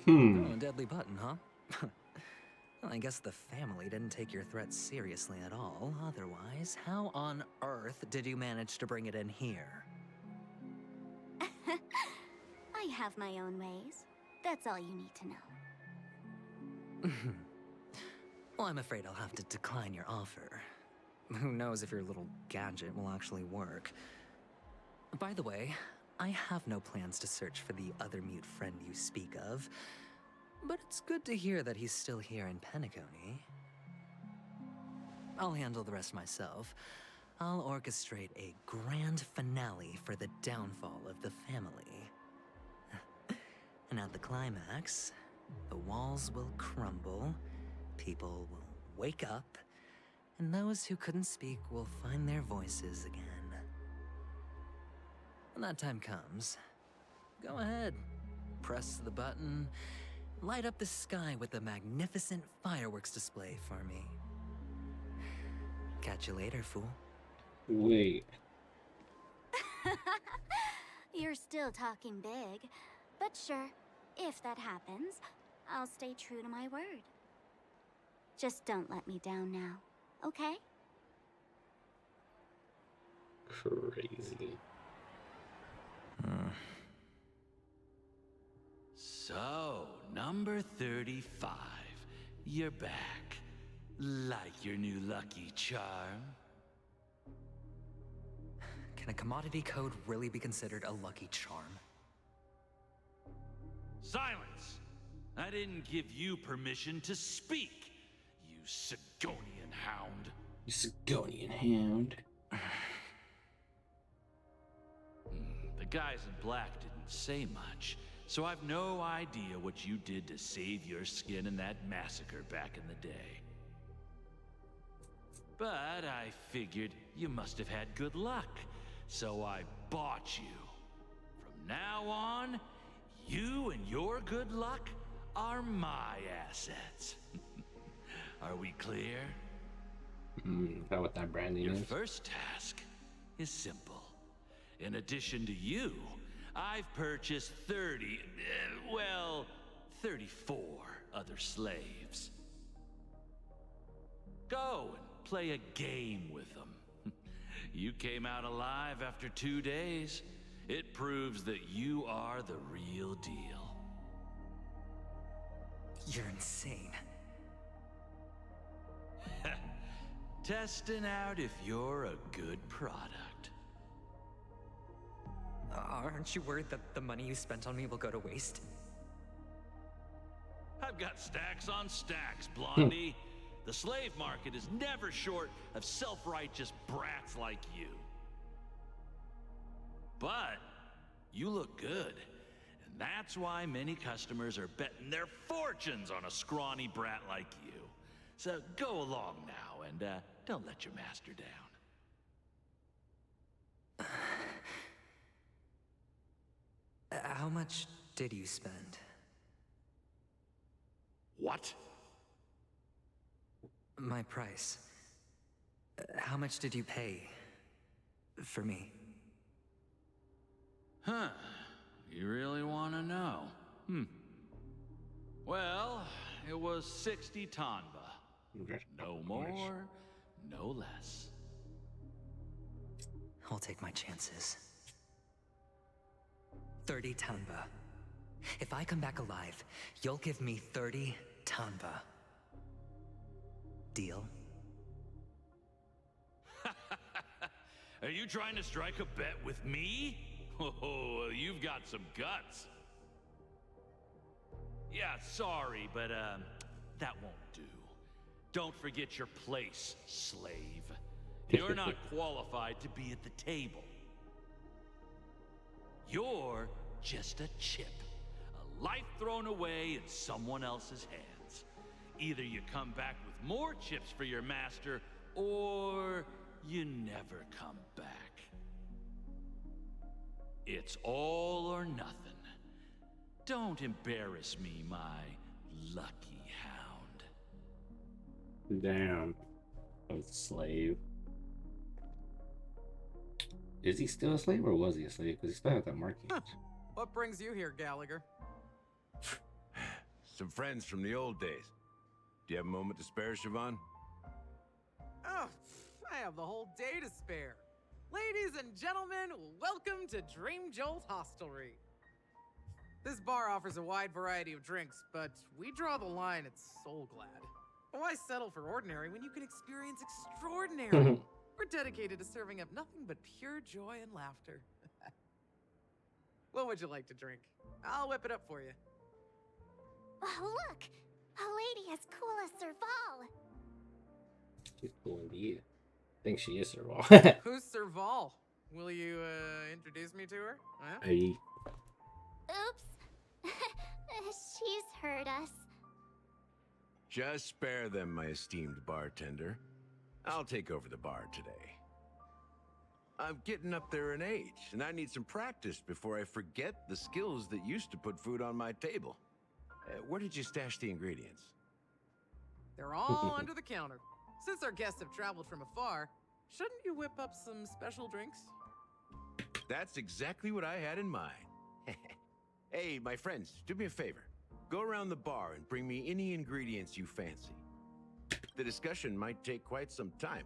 Oh, a deadly button, huh? Well, I guess the family didn't take your threat seriously at all. Otherwise, how on earth did you manage to bring it in here? I have my own ways. That's all you need to know. Well, I'm afraid I'll have to decline your offer. Who knows if your little gadget will actually work. By the way, I have no plans to search for the other mute friend you speak of. But it's good to hear that he's still here in Penacony. I'll handle the rest myself. I'll orchestrate a grand finale for the downfall of the family. And at the climax, the walls will crumble, people will wake up, and those who couldn't speak will find their voices again. When that time comes, go ahead, press the button, light up the sky with a magnificent fireworks display for me. Catch you later, fool. Wait. You're still talking big, but sure, if that happens, I'll stay true to my word. Just don't let me down now, okay? Crazy. So, number 35. You're back. Like your new lucky charm? Can a commodity code really be considered a lucky charm? Silence! I didn't give you permission to speak, you Sigonian hound. You Sigonian hound. The guys in black didn't say much, so I've no idea what you did to save your skin in that massacre back in the day. But I figured you must have had good luck, so I bought you. From now on, you and your good luck are my assets. Are we clear? Is that what that branding Your is? first task is simple. In addition to you, I've purchased 34 other slaves. Go and play a game with them. You came out alive after 2 days. It proves that you are the real deal. You're insane. Testing out if you're a good product. Aren't you worried that the money you spent on me will go to waste? I've got stacks on stacks, Blondie. The slave market is never short of self-righteous brats like you. But you look good, and that's why many customers are betting their fortunes on a scrawny brat like you. So go along now and don't let your master down. How much did you spend? What? My price. How much did you pay for me? Huh. You really want to know? Well, it was 60 tanba. No more, no less. I'll take my chances. 30 tanba. If I come back alive, you'll give me 30 tanba. Deal? Are you trying to strike a bet with me? Oh, you've got some guts. Yeah, sorry, but that won't do. Don't forget your place, slave. You're not qualified to be at the table. You're just a chip. A life thrown away in someone else's hands. Either you come back with more chips for your master, or you never come back. It's all or nothing. Don't embarrass me, my lucky hound. Damn. A slave. Is he still a slave or was he a slave? Because he still had that marking. What brings you here, Gallagher? Some friends from the old days. Do you have a moment to spare, Siobhan? Oh, I have the whole day to spare. Ladies and gentlemen, welcome to Dream Jolt Hostelry. This bar offers a wide variety of drinks, but we draw the line at Soul Glad. Why settle for ordinary when you can experience extraordinary? We're dedicated to serving up nothing but pure joy and laughter. What would you like to drink? I'll whip it up for you. Oh, look! A lady as cool as Serval! She's cool indeed. I think she is Serval. Who's Serval? Will you, introduce me to her? Huh? Hey. Oops. She's heard us. Just spare them, my esteemed bartender. I'll take over the bar today. I'm getting up there in age, and I need some practice before I forget the skills that used to put food on my table. Where did you stash the ingredients? They're all under the counter. Since our guests have traveled from afar, shouldn't you whip up some special drinks? That's exactly what I had in mind. Hey, my friends, do me a favor. Go around the bar and bring me any ingredients you fancy. The discussion might take quite some time,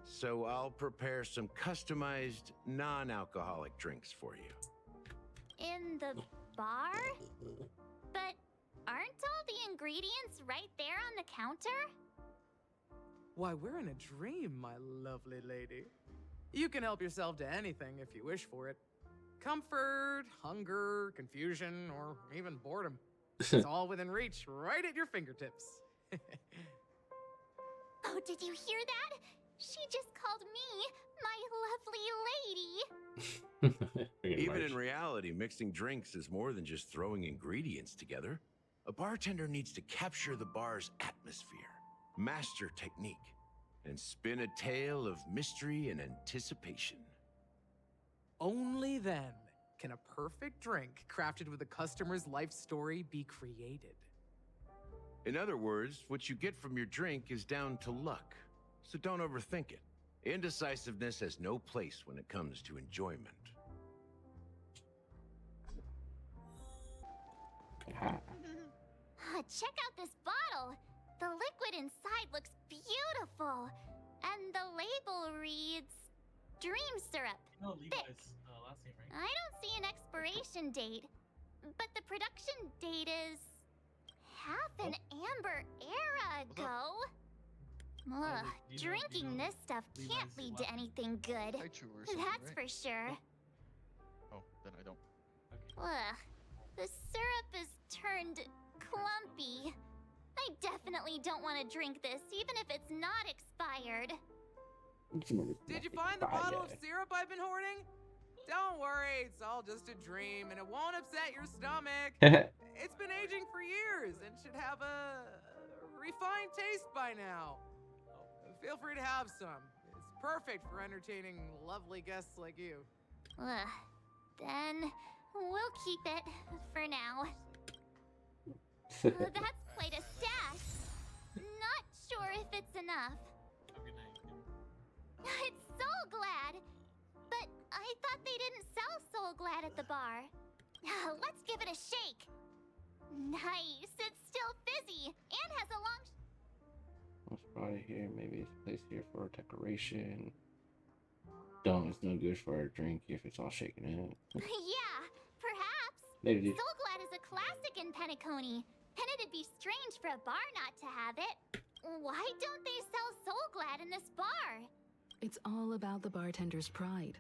so I'll prepare some customized, non-alcoholic drinks for you. In the bar? But aren't all the ingredients right there on the counter? Why, we're in a dream, my lovely lady. You can help yourself to anything if you wish for it. Comfort, hunger, confusion, or even boredom. It's all within reach, right at your fingertips. Oh, did you hear that? She just called me my lovely lady. Even in reality, mixing drinks is more than just throwing ingredients together. A bartender needs to capture the bar's atmosphere, master technique, and spin a tale of mystery and anticipation. Only then can a perfect drink crafted with a customer's life story be created. In other words, what you get from your drink is down to luck, so don't overthink it. Indecisiveness has no place when it comes to enjoyment. Check out this bottle. The liquid inside looks beautiful. And the label reads Dream Syrup. No, Levi's last name, right? I don't see an expiration date, but the production date is half an amber era ago. Ugh, drinking this stuff can't lead to anything good. That's for sure. Oh, then I don't. Ugh, the syrup is turned clumpy. I definitely don't want to drink this, even if it's not expired. Did you find the bottle of syrup I've been hoarding? Don't worry, it's all just a dream, and it won't upset your stomach. It's been aging for years and should have a refined taste by now. Feel free to have some. It's perfect for entertaining lovely guests like you. Ugh, then we'll keep it for now. That's quite a stash. Not sure if it's enough. It's Soul Glad, but I thought they didn't sell Soul Glad at the bar. Let's give it a shake. Nice, it's still fizzy and has a long. Let's probably here. Maybe it's placed here for decoration. Don't. It's no good for a drink if it's all shaken up. Yeah, perhaps. Later, dude. Soul Glad is a classic in Penacony, and it'd be strange for a bar not to have it. Why don't they sell Soul Glad in this bar? It's all about the bartender's pride.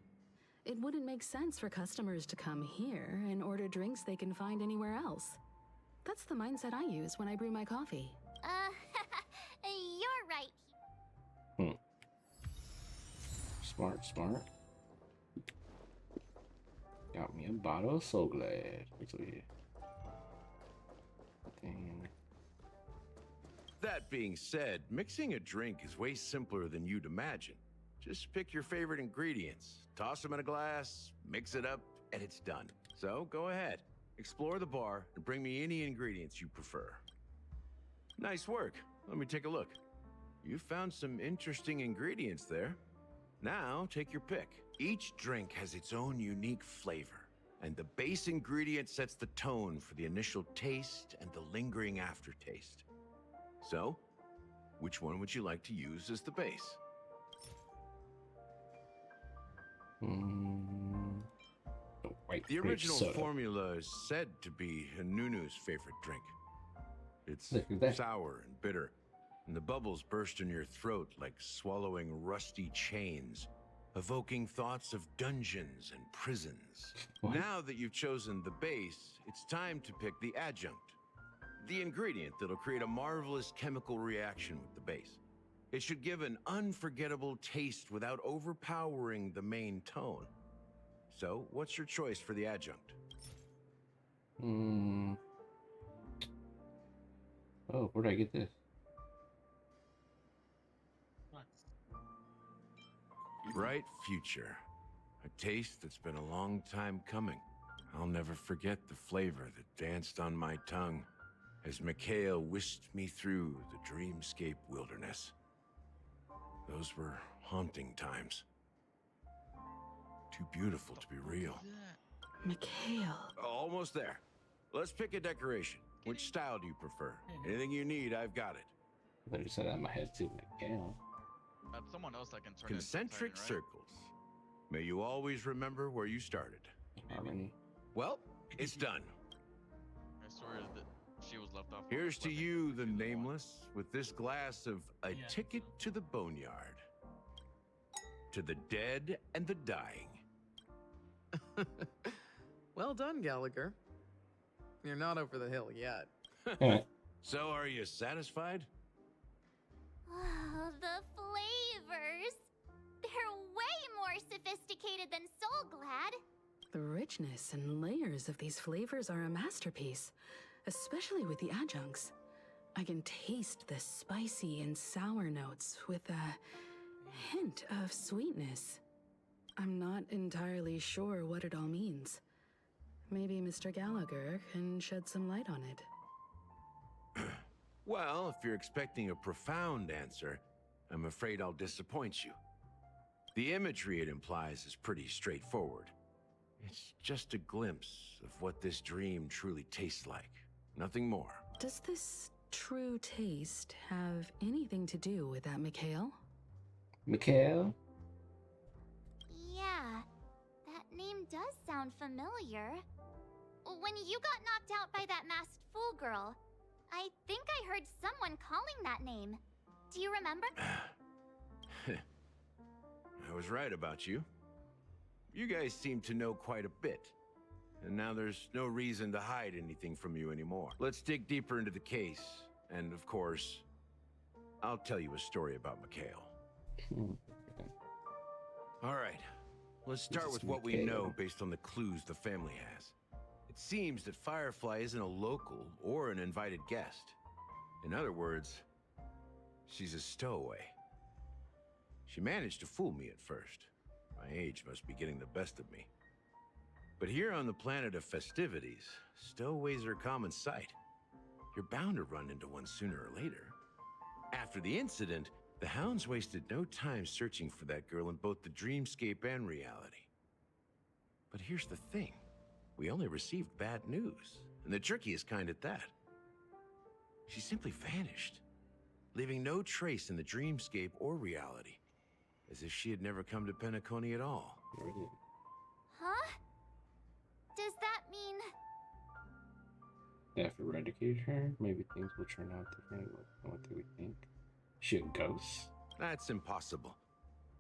It wouldn't make sense for customers to come here and order drinks they can find anywhere else. That's the mindset I use when I brew my coffee. You're right. Smart, smart. Got me a bottle of Soul Glad. That being said, mixing a drink is way simpler than you'd imagine. Just pick your favorite ingredients, toss them in a glass, mix it up, and it's done. So go ahead, explore the bar, and bring me any ingredients you prefer. Nice work. Let me take a look. You found some interesting ingredients there. Now take your pick. Each drink has its own unique flavor, and the base ingredient sets the tone for the initial taste and the lingering aftertaste. So, which one would you like to use as the base? The original formula is said to be Nunu's favorite drink. It's sour and bitter, and the bubbles burst in your throat like swallowing rusty chains, evoking thoughts of dungeons and prisons. Now that you've chosen the base, it's time to pick the adjunct. The ingredient that'll create a marvelous chemical reaction with the base. It should give an unforgettable taste without overpowering the main tone. So, what's your choice for the adjunct? Oh, where'd I get this? Bright future. A taste that's been a long time coming. I'll never forget the flavor that danced on my tongue as Mikhail whisked me through the dreamscape wilderness. Those were haunting times. Too beautiful to be real. Mikhail. Almost there. Let's pick a decoration. Which style do you prefer? Anything you need, I've got it. I thought you said that in my head too, Mikhail. Someone else that can turn Concentric into Titan, right? circles. May you always remember where you started. Harmony. Well, it's done. I swear that she was left off. Here's to you, the nameless, with this glass of a ticket to the boneyard. To the dead and the dying. Well done, Gallagher. You're not over the hill yet. So, are you satisfied? Oh, the flavors. They're way more sophisticated than Soul Glad. The richness and layers of these flavors are a masterpiece, especially with the adjuncts. I can taste the spicy and sour notes with a hint of sweetness. I'm not entirely sure what it all means. Maybe Mr. Gallagher can shed some light on it. Well, if you're expecting a profound answer, I'm afraid I'll disappoint you. The imagery it implies is pretty straightforward. It's just a glimpse of what this dream truly tastes like. Nothing more. Does this true taste have anything to do with that, Mikhail? Mikhail? Yeah, that name does sound familiar. When you got knocked out by that masked fool girl, I think I heard someone calling that name. Do you remember? I was right about you. You guys seem to know quite a bit. And now there's no reason to hide anything from you anymore. Let's dig deeper into the case. And of course, I'll tell you a story about Mikhail. All right. Let's start with what we know based on the clues the family has. It seems that Firefly isn't a local or an invited guest. In other words, she's a stowaway. She managed to fool me at first. My age must be getting the best of me. But here on the planet of festivities, stowaways are a common sight. You're bound to run into one sooner or later. After the incident, the hounds wasted no time searching for that girl in both the dreamscape and reality. But here's the thing. We only received bad news, and the trickiest kind at that. She simply vanished, leaving no trace in the dreamscape or reality, as if she had never come to Penacony at all. Huh? Does that mean... If we eradicate her, maybe things will turn out different than what we think. She a ghost? That's impossible.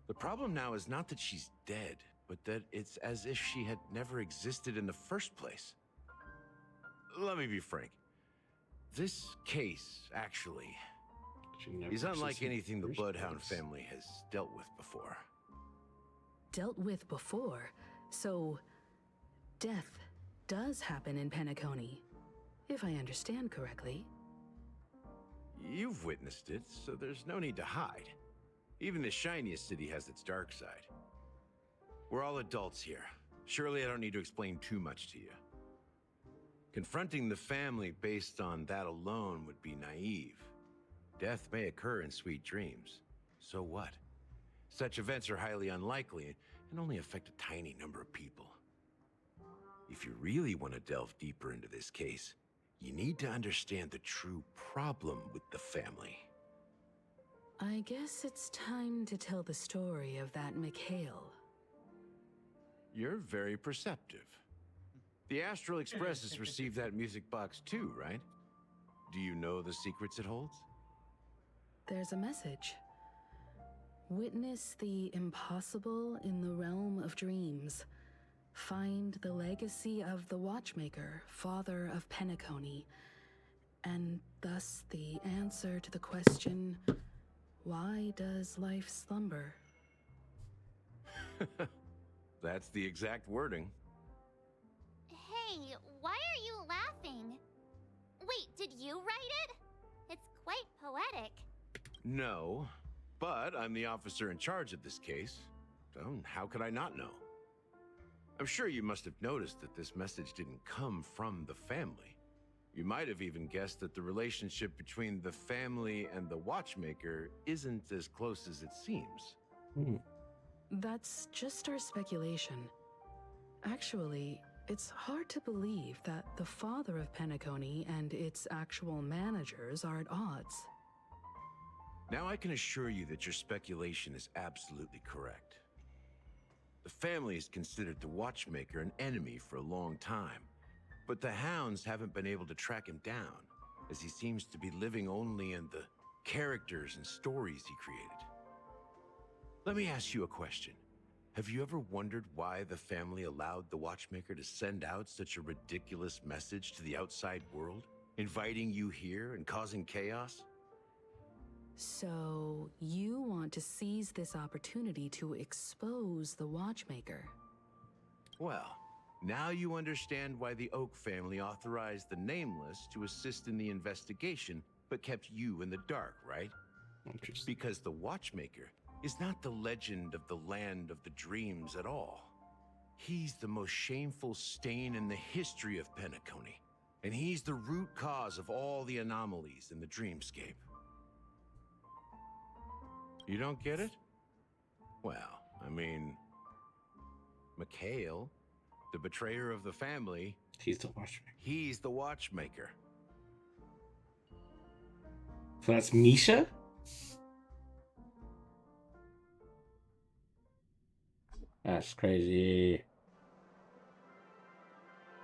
The problem now is not that she's dead, but that it's as if she had never existed in the first place. Let me be frank. This case, actually, is unlike anything the Bloodhound family has dealt with before. Dealt with before? So, death does happen in Penacony, if I understand correctly. You've witnessed it, so there's no need to hide. Even the shiniest city has its dark side. We're all adults here. Surely I don't need to explain too much to you. Confronting the family based on that alone would be naive. Death may occur in sweet dreams. So what? Such events are highly unlikely and only affect a tiny number of people. If you really want to delve deeper into this case, you need to understand the true problem with the family. I guess it's time to tell the story of that Mikhail. You're very perceptive. The Astral Express has received that music box too, right? Do you know the secrets it holds? There's a message. Witness the impossible in the realm of dreams. Find the legacy of the Watchmaker, father of Penacony, and thus the answer to the question, why does life slumber? That's the exact wording. Hey, why are you laughing? Wait, did you write it? It's quite poetic. No, but I'm the officer in charge of this case. So how could I not know? I'm sure you must have noticed that this message didn't come from the family. You might have even guessed that the relationship between the family and the watchmaker isn't as close as it seems. That's just our speculation. Actually, it's hard to believe that the father of Penacony and its actual managers are at odds. Now I can assure you that your speculation is absolutely correct. The family has considered the watchmaker an enemy for a long time, but the hounds haven't been able to track him down, as he seems to be living only in the characters and stories he created. Let me ask you a question. Have you ever wondered why the family allowed the watchmaker to send out such a ridiculous message to the outside world, inviting you here and causing chaos? So, you want to seize this opportunity to expose the watchmaker? Well, now you understand why the Oak family authorized the Nameless to assist in the investigation, but kept you in the dark, right? Because the watchmaker is not the legend of the land of the dreams at all. He's the most shameful stain in the history of Penacony, and he's the root cause of all the anomalies in the dreamscape. You don't get it? Well, I mean, Mikhail, the betrayer of the family, he's the watchmaker. He's the watchmaker. So that's Misha? That's crazy.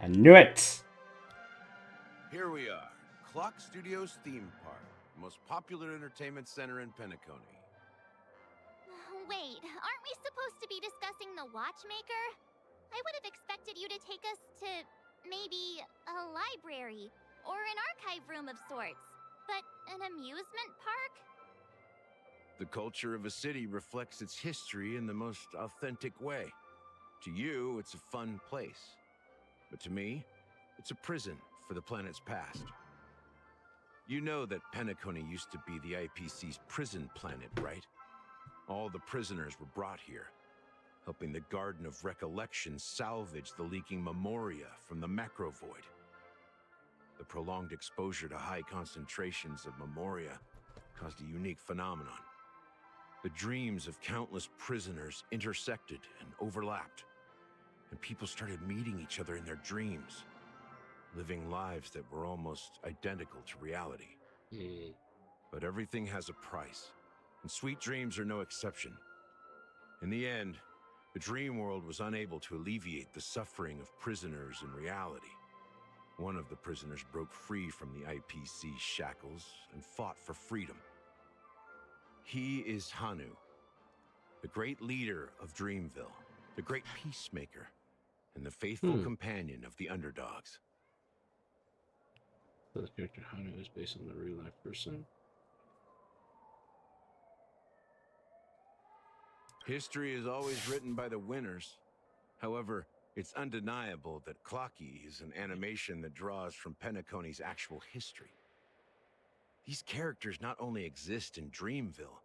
I knew it! Here we are, Clock Studios theme park, most popular entertainment center in Penacony. Wait, aren't we supposed to be discussing the watchmaker? I would have expected you to take us to maybe a library or an archive room of sorts. But an amusement park? The culture of a city reflects its history in the most authentic way. To you, it's a fun place. But to me, it's a prison for the planet's past. You know that Penacony used to be the IPC's prison planet, right? All the prisoners were brought here, helping the Garden of Recollection salvage the leaking memoria from the macrovoid. The prolonged exposure to high concentrations of memoria caused a unique phenomenon. The dreams of countless prisoners intersected and overlapped, and people started meeting each other in their dreams, living lives that were almost identical to reality. But everything has a price, and sweet dreams are no exception. In the end, the dream world was unable to alleviate the suffering of prisoners in reality. One of the prisoners broke free from the IPC shackles and fought for freedom. He is Hanu, the great leader of Dreamville, the great peacemaker, and the faithful companion of the underdogs. So the character Hanu is based on the real life person. History is always written by the winners. However, it's undeniable that Clocky is an animation that draws from Penacony's actual history. These characters not only exist in Dreamville,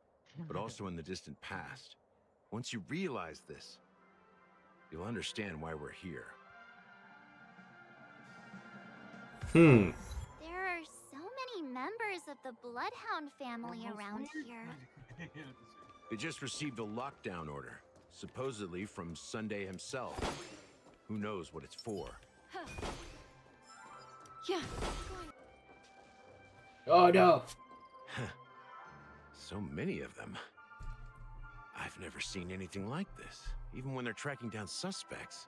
but also in the distant past. Once you realize this, you'll understand why we're here. There are so many members of the Bloodhound family around here. They just received a lockdown order, supposedly from Sunday himself. Who knows what it's for? Yeah. Oh no. So many of them. I've never seen anything like this, even when they're tracking down suspects.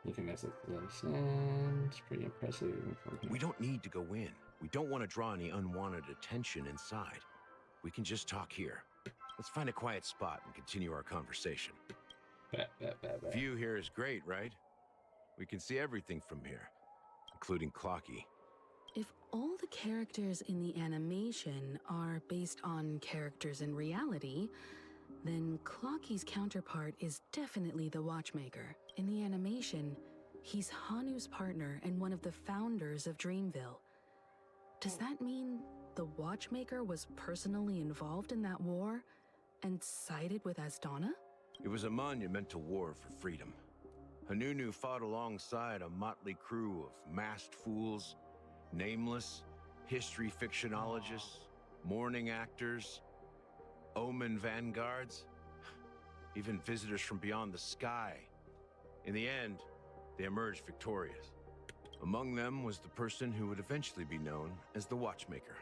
Looking at this, and it's pretty impressive. We don't need to go in. We don't want to draw any unwanted attention inside. We can just talk here. Let's find a quiet spot and continue our conversation. Bet. View here is great, right? We can see everything from here, including Clocky. If all the characters in the animation are based on characters in reality, then Clocky's counterpart is definitely the Watchmaker. In the animation, he's Hanu's partner and one of the founders of Dreamville. Does that mean the Watchmaker was personally involved in that war and sided with Asdana? It was a monumental war for freedom. Hanunu fought alongside a motley crew of masked fools, nameless, history fictionologists, mourning actors, omen vanguards, even visitors from beyond the sky. In the end, they emerged victorious. Among them was the person who would eventually be known as the Watchmaker.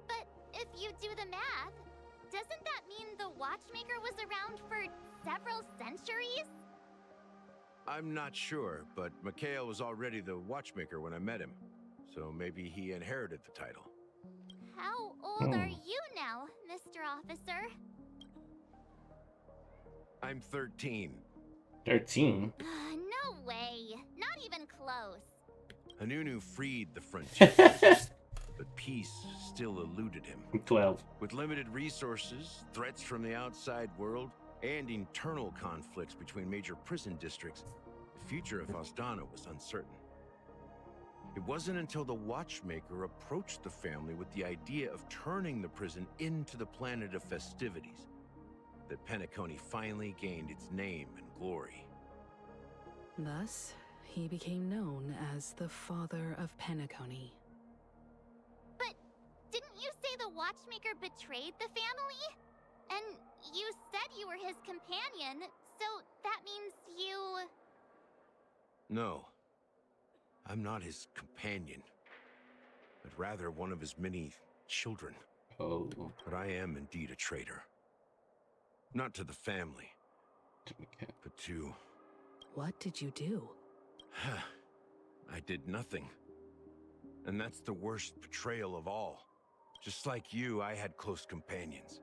But if you do the math, doesn't that mean the Watchmaker was around for several centuries? I'm not sure, but Mikhail was already the Watchmaker when I met him, so maybe he inherited the title. How old are you now, Mr. Officer? I'm 13. 13? No way. Not even close. Hanunu freed the frontier, but peace still eluded him. 12. With limited resources, threats from the outside world, and internal conflicts between major prison districts, the future of Asdana was uncertain. It wasn't until the Watchmaker approached the family with the idea of turning the prison into the planet of festivities that Penacony finally gained its name and glory. Thus, he became known as the Father of Penacony. But didn't you say the Watchmaker betrayed the family? And you said you were his companion, so that means you... No, I'm not his companion, but rather one of his many children. Oh. But I am indeed a traitor. Not to the family, but to... What did you do? I did nothing. And that's the worst betrayal of all. Just like you, I had close companions.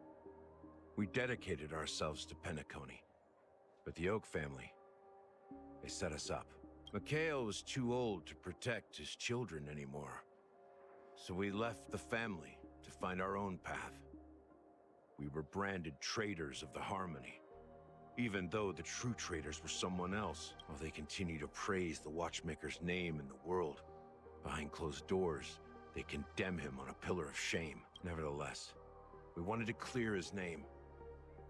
We dedicated ourselves to Penacony. But the Oak family, they set us up. Mikhail was too old to protect his children anymore. So we left the family to find our own path. We were branded traitors of the Harmony, even though the true traitors were someone else, while they continue to praise the Watchmaker's name in the world. Behind closed doors, they condemn him on a pillar of shame. Nevertheless, we wanted to clear his name.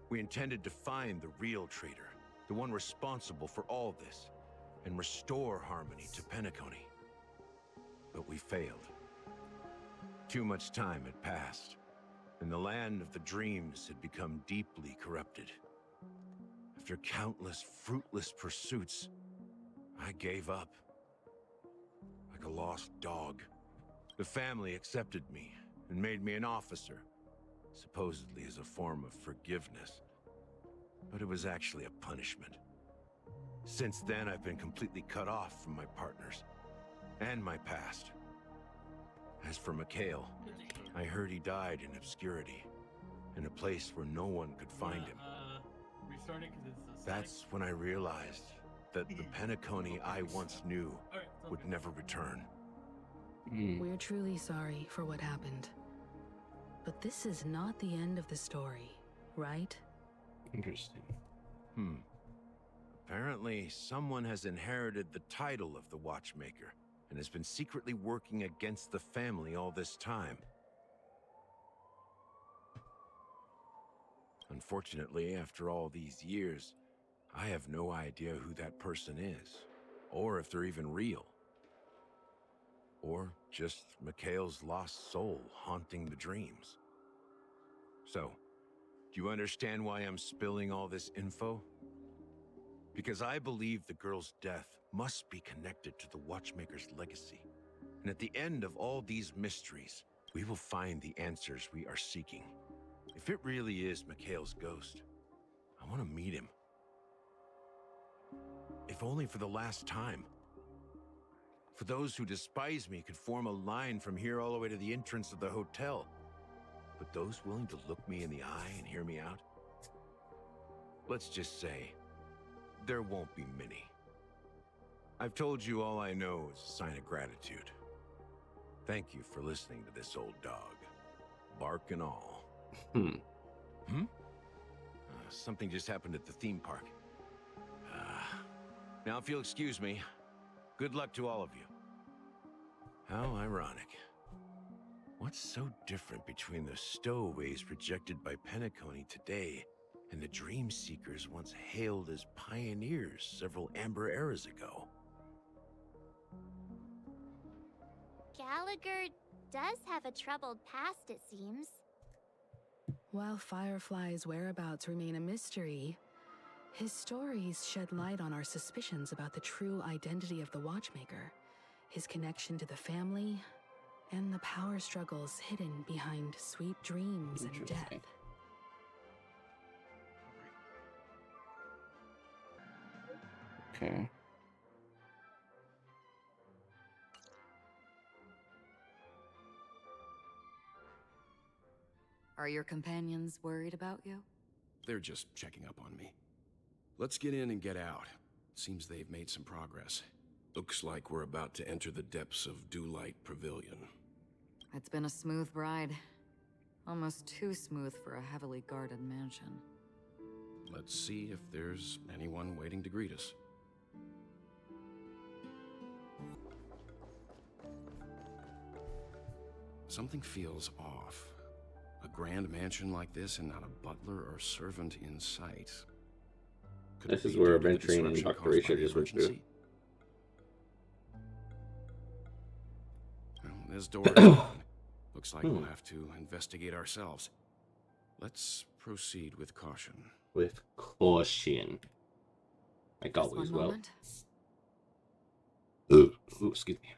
We intended to find the real traitor, the one responsible for all this, and restore harmony to Penacony. But we failed. Too much time had passed, and the land of the dreams had become deeply corrupted. After countless fruitless pursuits, I gave up. Like a lost dog. The family accepted me and made me an officer, supposedly as a form of forgiveness. But it was actually a punishment. Since then, I've been completely cut off from my partners and my past. As for Mikhail, I heard he died in obscurity, in a place where no one could find him. That's when I realized that the Penacony I once knew would never return. We're truly sorry for what happened. But this is not the end of the story, right? Interesting. Apparently, someone has inherited the title of the Watchmaker and has been secretly working against the family all this time. Unfortunately, after all these years, I have no idea who that person is, or if they're even real. Or just Mikhail's lost soul haunting the dreams. So, do you understand why I'm spilling all this info? Because I believe the girl's death must be connected to the Watchmaker's legacy. And at the end of all these mysteries, we will find the answers we are seeking. If it really is Mikhail's ghost, I want to meet him. If only for the last time. For those who despise me could form a line from here all the way to the entrance of the hotel. But those willing to look me in the eye and hear me out? Let's just say, there won't be many. I've told you all I know is a sign of gratitude. Thank you for listening to this old dog. Bark and all. Something just happened at the theme park. Now, if you'll excuse me, good luck to all of you. How ironic. What's so different between the stowaways projected by Penacony today and the dream seekers once hailed as pioneers several amber eras ago? Gallagher does have a troubled past, it seems. While Firefly's whereabouts remain a mystery, his stories shed light on our suspicions about the true identity of the Watchmaker, his connection to the family, and the power struggles hidden behind sweet dreams and death. Okay. Are your companions worried about you? They're just checking up on me. Let's get in and get out. Seems they've made some progress. Looks like we're about to enter the depths of Dewlight Pavilion. It's been a smooth ride. Almost too smooth for a heavily guarded mansion. Let's see if there's anyone waiting to greet us. Something feels off. A grand mansion like this and not a butler or servant in sight. Could This it is be where due to the adventuring and disruption Dr. caused by Risha the just went through. emergency? Well, this door is open. Looks like we'll have to investigate ourselves. Let's proceed with caution. With caution. Like Just always, one well. moment. Ooh, excuse me.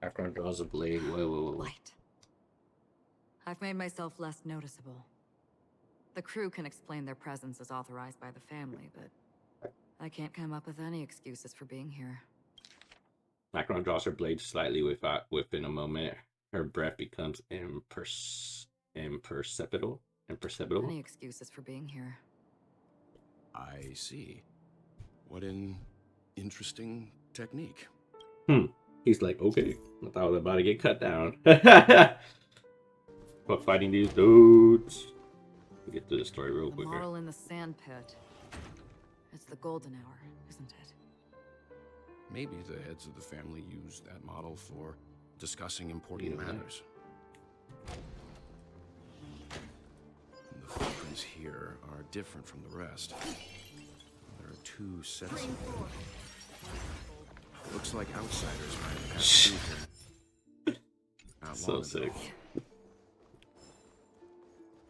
Akron draws a blade. Whoa. Light. I've made myself less noticeable. The crew can explain their presence as authorized by the family, but I can't come up with any excuses for being here. Akron draws her blade slightly within a moment. Her breath becomes imperceptible. Any excuses for being here. I see. What an interesting technique. He's like, okay, I thought I was about to get cut down. But fighting these dudes. We'll get through the story real quick. Model in the sand pit. It's the golden hour, isn't it? Maybe the heads of the family used that model for discussing important matters. And the footprints here are different from the rest. There are two sets of them. Looks like outsiders might have passed through here. Not So long sick.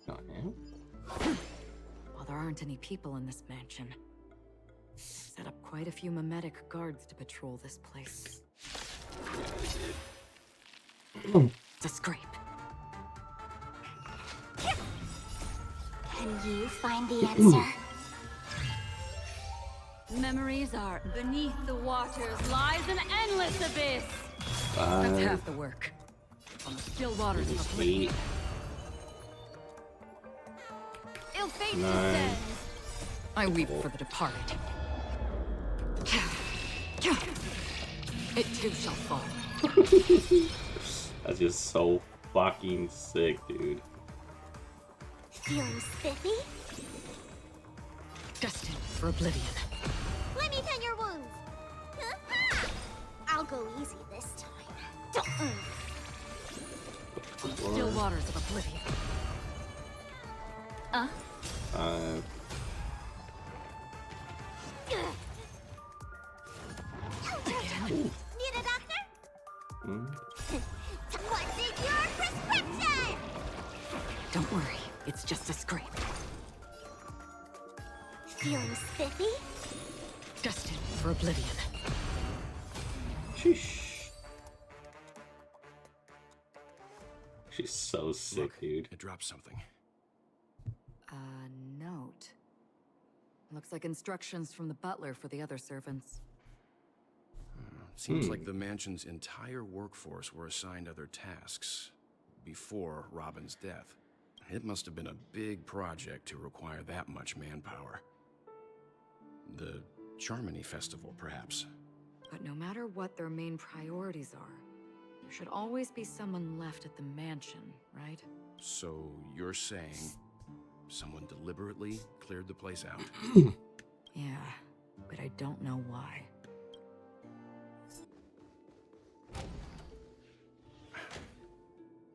ago. While there aren't any people in this mansion, they've set up quite a few mimetic guards to patrol this place. It's a scrape. Can you find the answer? Memories are beneath the waters lies an endless abyss. That's half the work. On the still waters of oblivion. Ill fate 9. descends. I weep for the departed. It too shall fall. That's just so fucking sick, dude. Feeling spiffy? Destined for oblivion. Let me tend your wounds. I'll go easy this time. On the still waters of oblivion. Need a doctor? What's in your prescription? Don't worry, it's just a scrape. Feeling spiffy? Destined for oblivion. Sheesh. She's so sick, Look, dude. it dropped something. A note. Looks like instructions from the butler for the other servants. Seems like the mansion's entire workforce were assigned other tasks before Robin's death. It must have been a big project to require that much manpower. The Charmony Festival, perhaps. But no matter what their main priorities are, there should always be someone left at the mansion, right? So you're saying someone deliberately cleared the place out? Yeah, but I don't know why.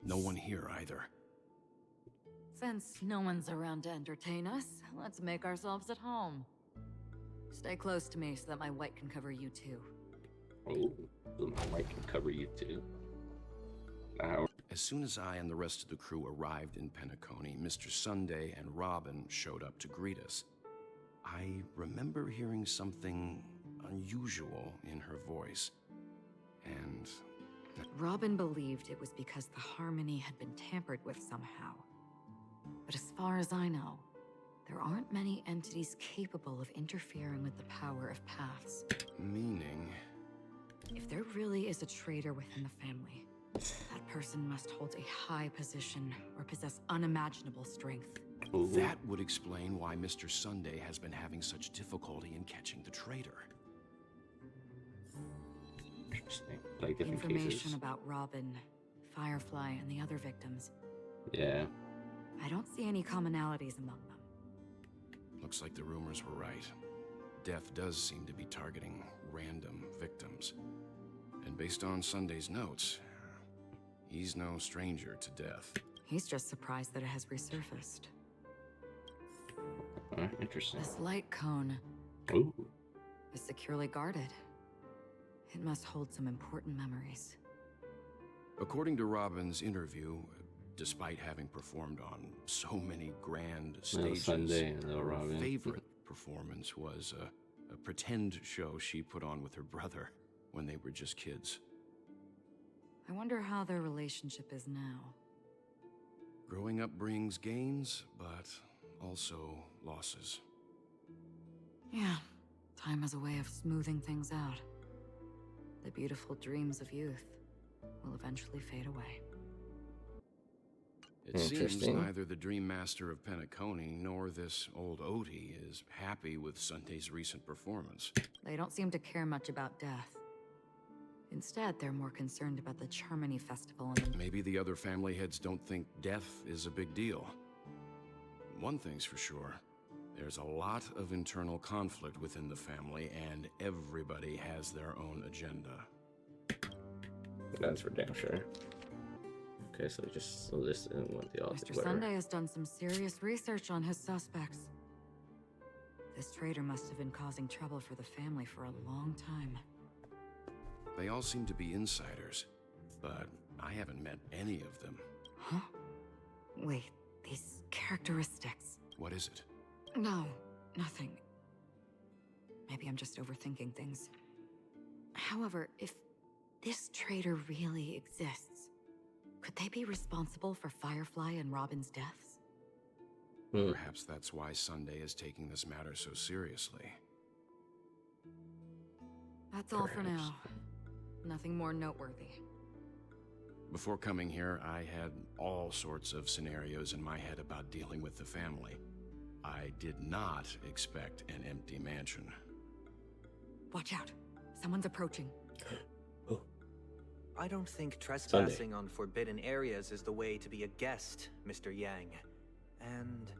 No one here either. Since no one's around to entertain us, let's make ourselves at home. Stay close to me so that my white can cover you too. Oh, so my white can cover you too. As soon as I and the rest of the crew arrived in Penacony, Mr. Sunday and Robin showed up to greet us. I remember hearing something unusual in her voice, and... Robin believed it was because the harmony had been tampered with somehow. But as far as I know, there aren't many entities capable of interfering with the power of paths. Meaning? If there really is a traitor within the family, that person must hold a high position or possess unimaginable strength. Ooh. That would explain why Mr. Sunday has been having such difficulty in catching the traitor. Interesting. Like different Information cases. about Robin, Firefly, and the other victims. Yeah. I don't see any commonalities among them. Looks like the rumors were right. Death does seem to be targeting random victims. And based on Sunday's notes, he's no stranger to death. He's just surprised that it has resurfaced. Interesting. This light cone Ooh. is securely guarded. It must hold some important memories. According to Robin's interview, despite having performed on so many grand stages, her favorite performance was a pretend show she put on with her brother when they were just kids. I wonder how their relationship is now. Growing up brings gains, but also losses. Yeah, time has a way of smoothing things out. The beautiful dreams of youth will eventually fade away. It seems neither the Dream Master of Penacony nor this old Odie is happy with Sunday's recent performance. They don't seem to care much about death. Instead, they're more concerned about the Charmony Festival and Maybe the other family heads don't think death is a big deal. One thing's for sure. There's a lot of internal conflict within the family, and everybody has their own agenda. That's for damn sure. Okay, so just listen what the author. Mr. Sunday has done some serious research on his suspects. This traitor must have been causing trouble for the family for a long time. They all seem to be insiders, but I haven't met any of them. Huh? Wait, these characteristics. What is it? No, nothing. Maybe I'm just overthinking things. However, if this traitor really exists, could they be responsible for Firefly and Robin's deaths? Perhaps that's why Sunday is taking this matter so seriously. That's all for now. Nothing more noteworthy. Before coming here, I had all sorts of scenarios in my head about dealing with the family. I did not expect an empty mansion. Watch out. Someone's approaching. I don't think trespassing on forbidden areas is the way to be a guest, Mr. Yang. And...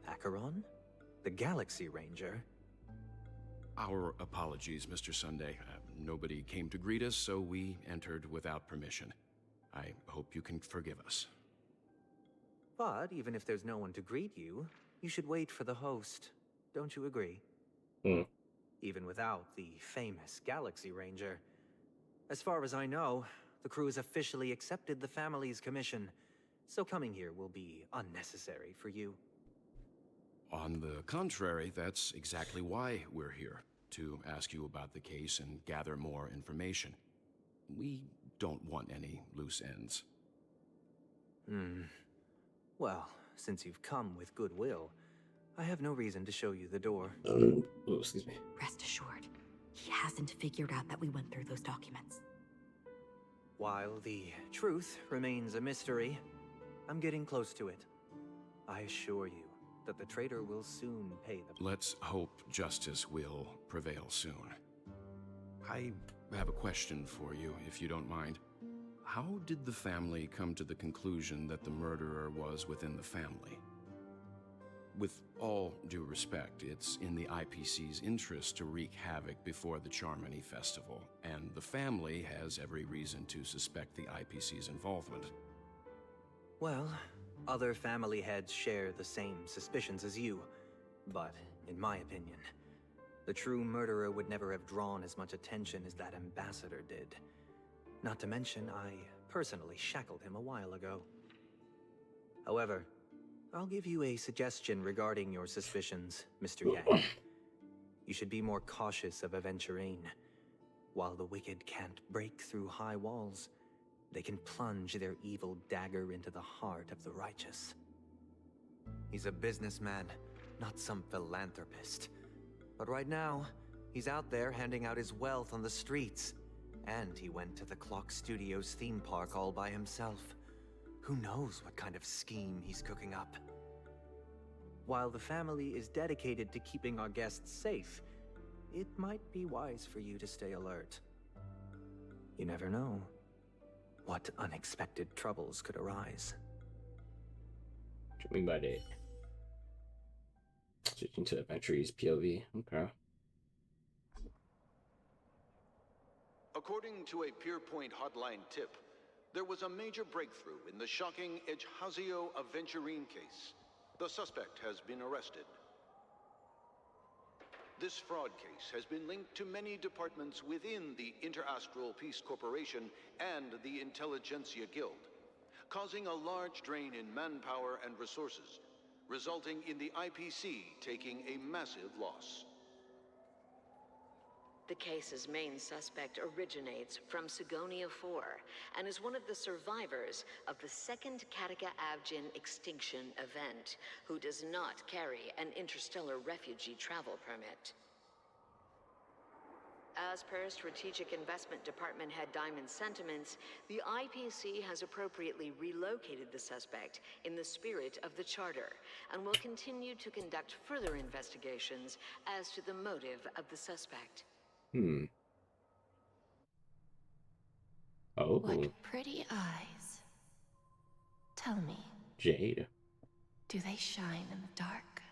Acheron? The Galaxy Ranger? Our apologies, Mr. Sunday. Nobody came to greet us, so we entered without permission. I hope you can forgive us. But even if there's no one to greet you, you should wait for the host. Don't you agree? Even without the famous Galaxy Ranger. As far as I know, the crew has officially accepted the family's commission, so coming here will be unnecessary for you. On the contrary, that's exactly why we're here, to ask you about the case and gather more information. We don't want any loose ends. Well, since you've come with goodwill, I have no reason to show you the door. Excuse me. Rest assured, he hasn't figured out that we went through those documents. While the truth remains a mystery, I'm getting close to it. I assure you, that the traitor will soon pay the... Let's hope justice will prevail soon. I have a question for you, if you don't mind. How did the family come to the conclusion that the murderer was within the family? With all due respect, it's in the IPC's interest to wreak havoc before the Charmony Festival, and the family has every reason to suspect the IPC's involvement. Well, other family heads share the same suspicions as you, but in my opinion, the true murderer would never have drawn as much attention as that ambassador did. Not to mention, I personally shackled him a while ago. However, I'll give you a suggestion regarding your suspicions, Mr. Yang. You should be more cautious of Aventurine. While the wicked can't break through high walls, they can plunge their evil dagger into the heart of the righteous. He's a businessman, not some philanthropist. But right now, he's out there handing out his wealth on the streets. And he went to the Clock Studios theme park all by himself. Who knows what kind of scheme he's cooking up? While the family is dedicated to keeping our guests safe, it might be wise for you to stay alert. You never know what unexpected troubles could arise. What do you mean by that? Switching to Adventure's POV. Okay. According to a Pierpoint hotline tip, there was a major breakthrough in the shocking Ejhazio Aventurine case. The suspect has been arrested. This fraud case has been linked to many departments within the Interastral Peace Corporation and the Intelligentsia Guild, causing a large drain in manpower and resources, resulting in the IPC taking a massive loss. The case's main suspect originates from Sigonia 4 and is one of the survivors of the second Kataka Avgin extinction event, who does not carry an interstellar refugee travel permit. As per Strategic Investment Department head Diamond's sentiments, the IPC has appropriately relocated the suspect in the spirit of the Charter and will continue to conduct further investigations as to the motive of the suspect. Oh. What pretty eyes. Tell me, Jade. do they shine in the dark?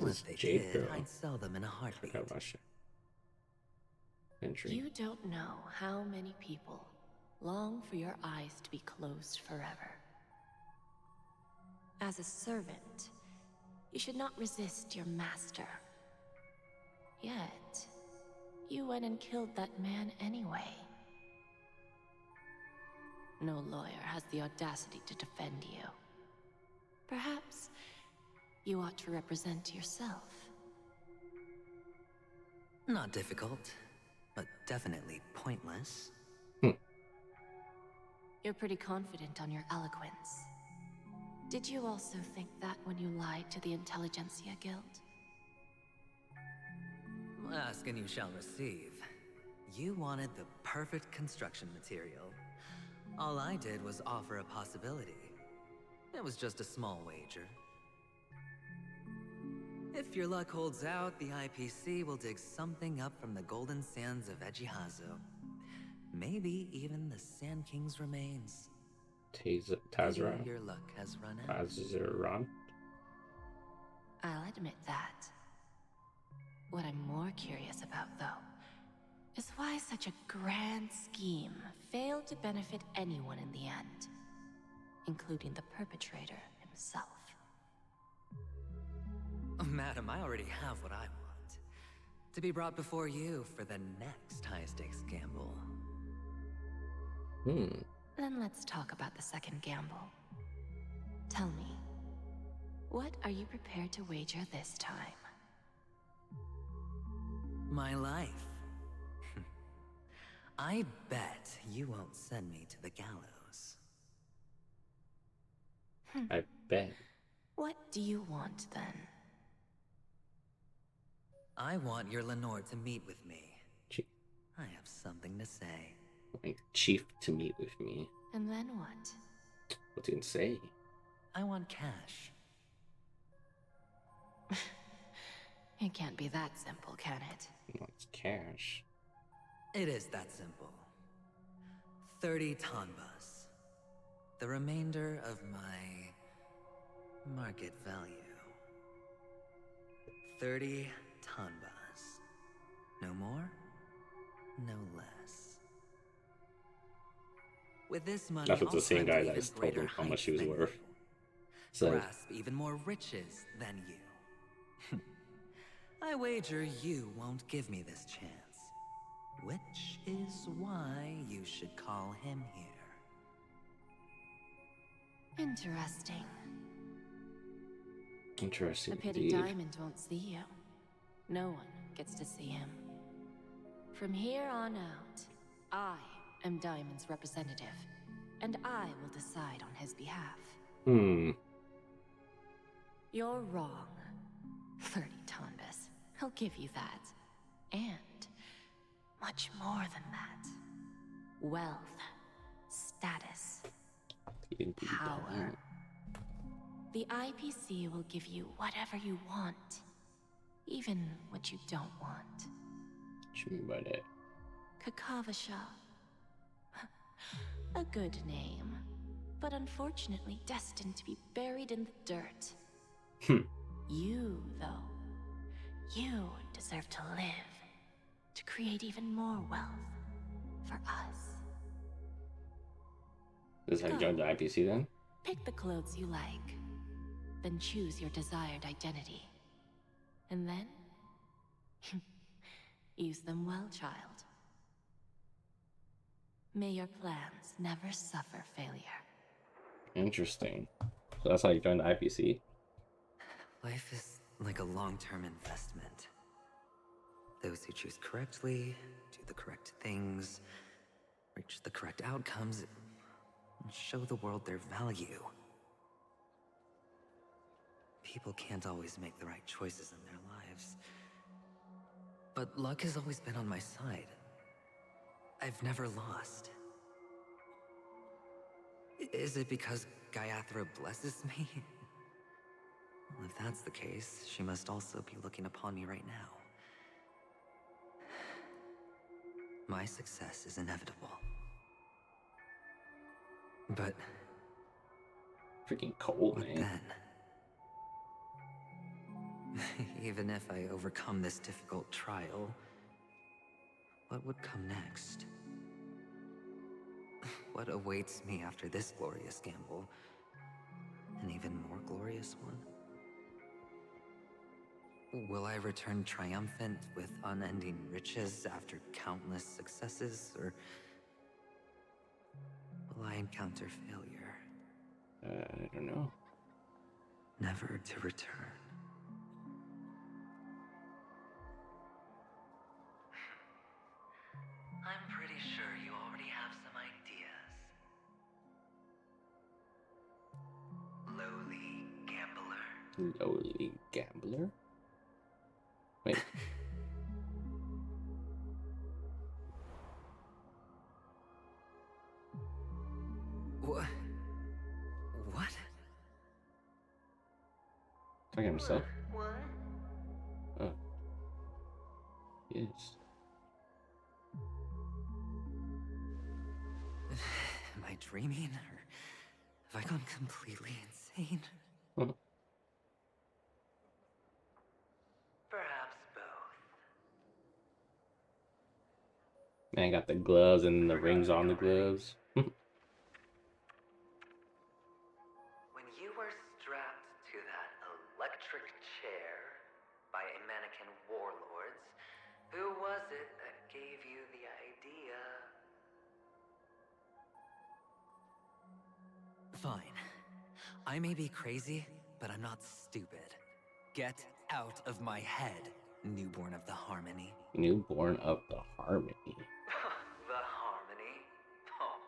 This If they Jade did, girl. I'd sell them in a heartbeat. Okay, Russia. Entry. You don't know how many people long for your eyes to be closed forever. As a servant, you should not resist your master. Yet, you went and killed that man anyway. No lawyer has the audacity to defend you. Perhaps you ought to represent yourself. Not difficult, but definitely pointless. You're pretty confident on your eloquence. Did you also think that when you lied to the Intelligentsia Guild? Ask and you shall receive. You wanted the perfect construction material. All I did was offer a possibility. It was just a small wager. If your luck holds out, the IPC will dig something up from the golden sands of Ejhazio. Maybe even the Sand King's remains. Tazaran. Your luck has run out. Tazaran. I'll admit that. What I'm more curious about, though, is why such a grand scheme failed to benefit anyone in the end, including the perpetrator himself. Madam, I already have what I want. To be brought before you for the next high-stakes gamble. Then let's talk about the second gamble. Tell me, what are you prepared to wager this time? My life. I bet you won't send me to the gallows. I bet. What do you want, then? I want your Lenore to meet with me. Chief. I have something to say. My chief to meet with me. And then what? What's he gonna say? I want cash. It can't be that simple, can it? Wants cash. It is that simple. 30 tanbas. The remainder of my market value. 30 tanbas. No more, no less. With this money, That's what the I'll same climb to guy that even told greater him how much heights she was than worth. you. So Grasp even more riches than you. I wager you won't give me this chance. Which is why you should call him here. Interesting. interesting A pity indeed. Diamond won't see you. No one gets to see him. From here on out, I am Diamond's representative, and I will decide on his behalf. You're wrong. 30 tanbas. I'll give you that. And much more than that. Wealth, status, power. The IPC will give you whatever you want, even what you don't want. What you mean by that? Kakavasha. A good name, but unfortunately destined to be buried in the dirt. You, though, you deserve to live, to create even more wealth for us. This is how you join the IPC then? Pick the clothes you like, then choose your desired identity. And then, use them well, child. May your plans never suffer failure. Interesting. So that's how you join the IPC? Life is like a long-term investment. Those who choose correctly, do the correct things, reach the correct outcomes, and show the world their value. People can't always make the right choices in their lives. But luck has always been on my side. I've never lost. Is it because Gayathra blesses me? Well, if that's the case, she must also be looking upon me right now. My success is inevitable. But... freaking cold, what man. Then? Even if I overcome this difficult trial, what would come next? What awaits me after this glorious gamble? An even more glorious one? Will I return triumphant with unending riches after countless successes, or will I encounter failure? I don't know. Never to return. I'm pretty sure you already have some ideas. Lowly gambler. Lowly gambler? Wait. What? What? Talking to himself? What? Oh. Yes. Am I dreaming, or have I gone completely insane? Perhaps both. Man, got the gloves and the rings on the gloves. When you were strapped to that electric chair by a mannequin warlords, who was it that gave you the idea? Fine. I may be crazy, but I'm not stupid. Get out of my head, newborn of the Harmony. Newborn of the Harmony. The Harmony? Oh,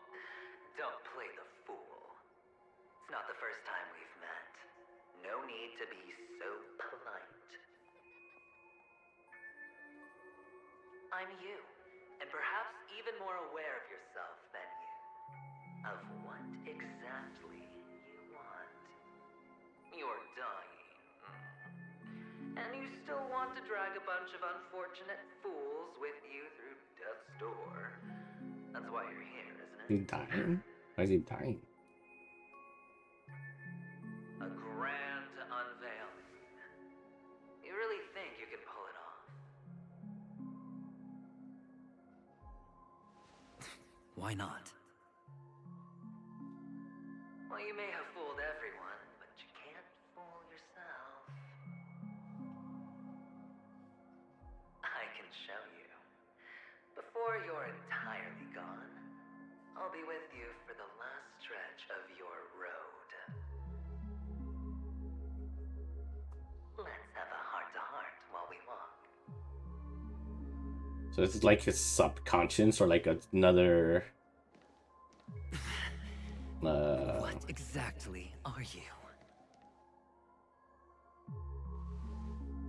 don't play the fool. It's not the first time we've met. No need to be so polite. I'm you, and perhaps even more aware of yourself than you. Of what exactly you want. You're dying. And you still want to drag a bunch of unfortunate fools with you through death's door. That's why you're here, isn't it? He's dying? Why is he dying? A grand unveiling. You really think you can pull it off? Why not? Well, you may have fooled everyone, but you can't fool yourself. I can show you. Before you're entirely gone, I'll be with you for the last stretch of your road. Let's have a heart-to-heart while we walk. So this is like his subconscious or like another... What exactly are you?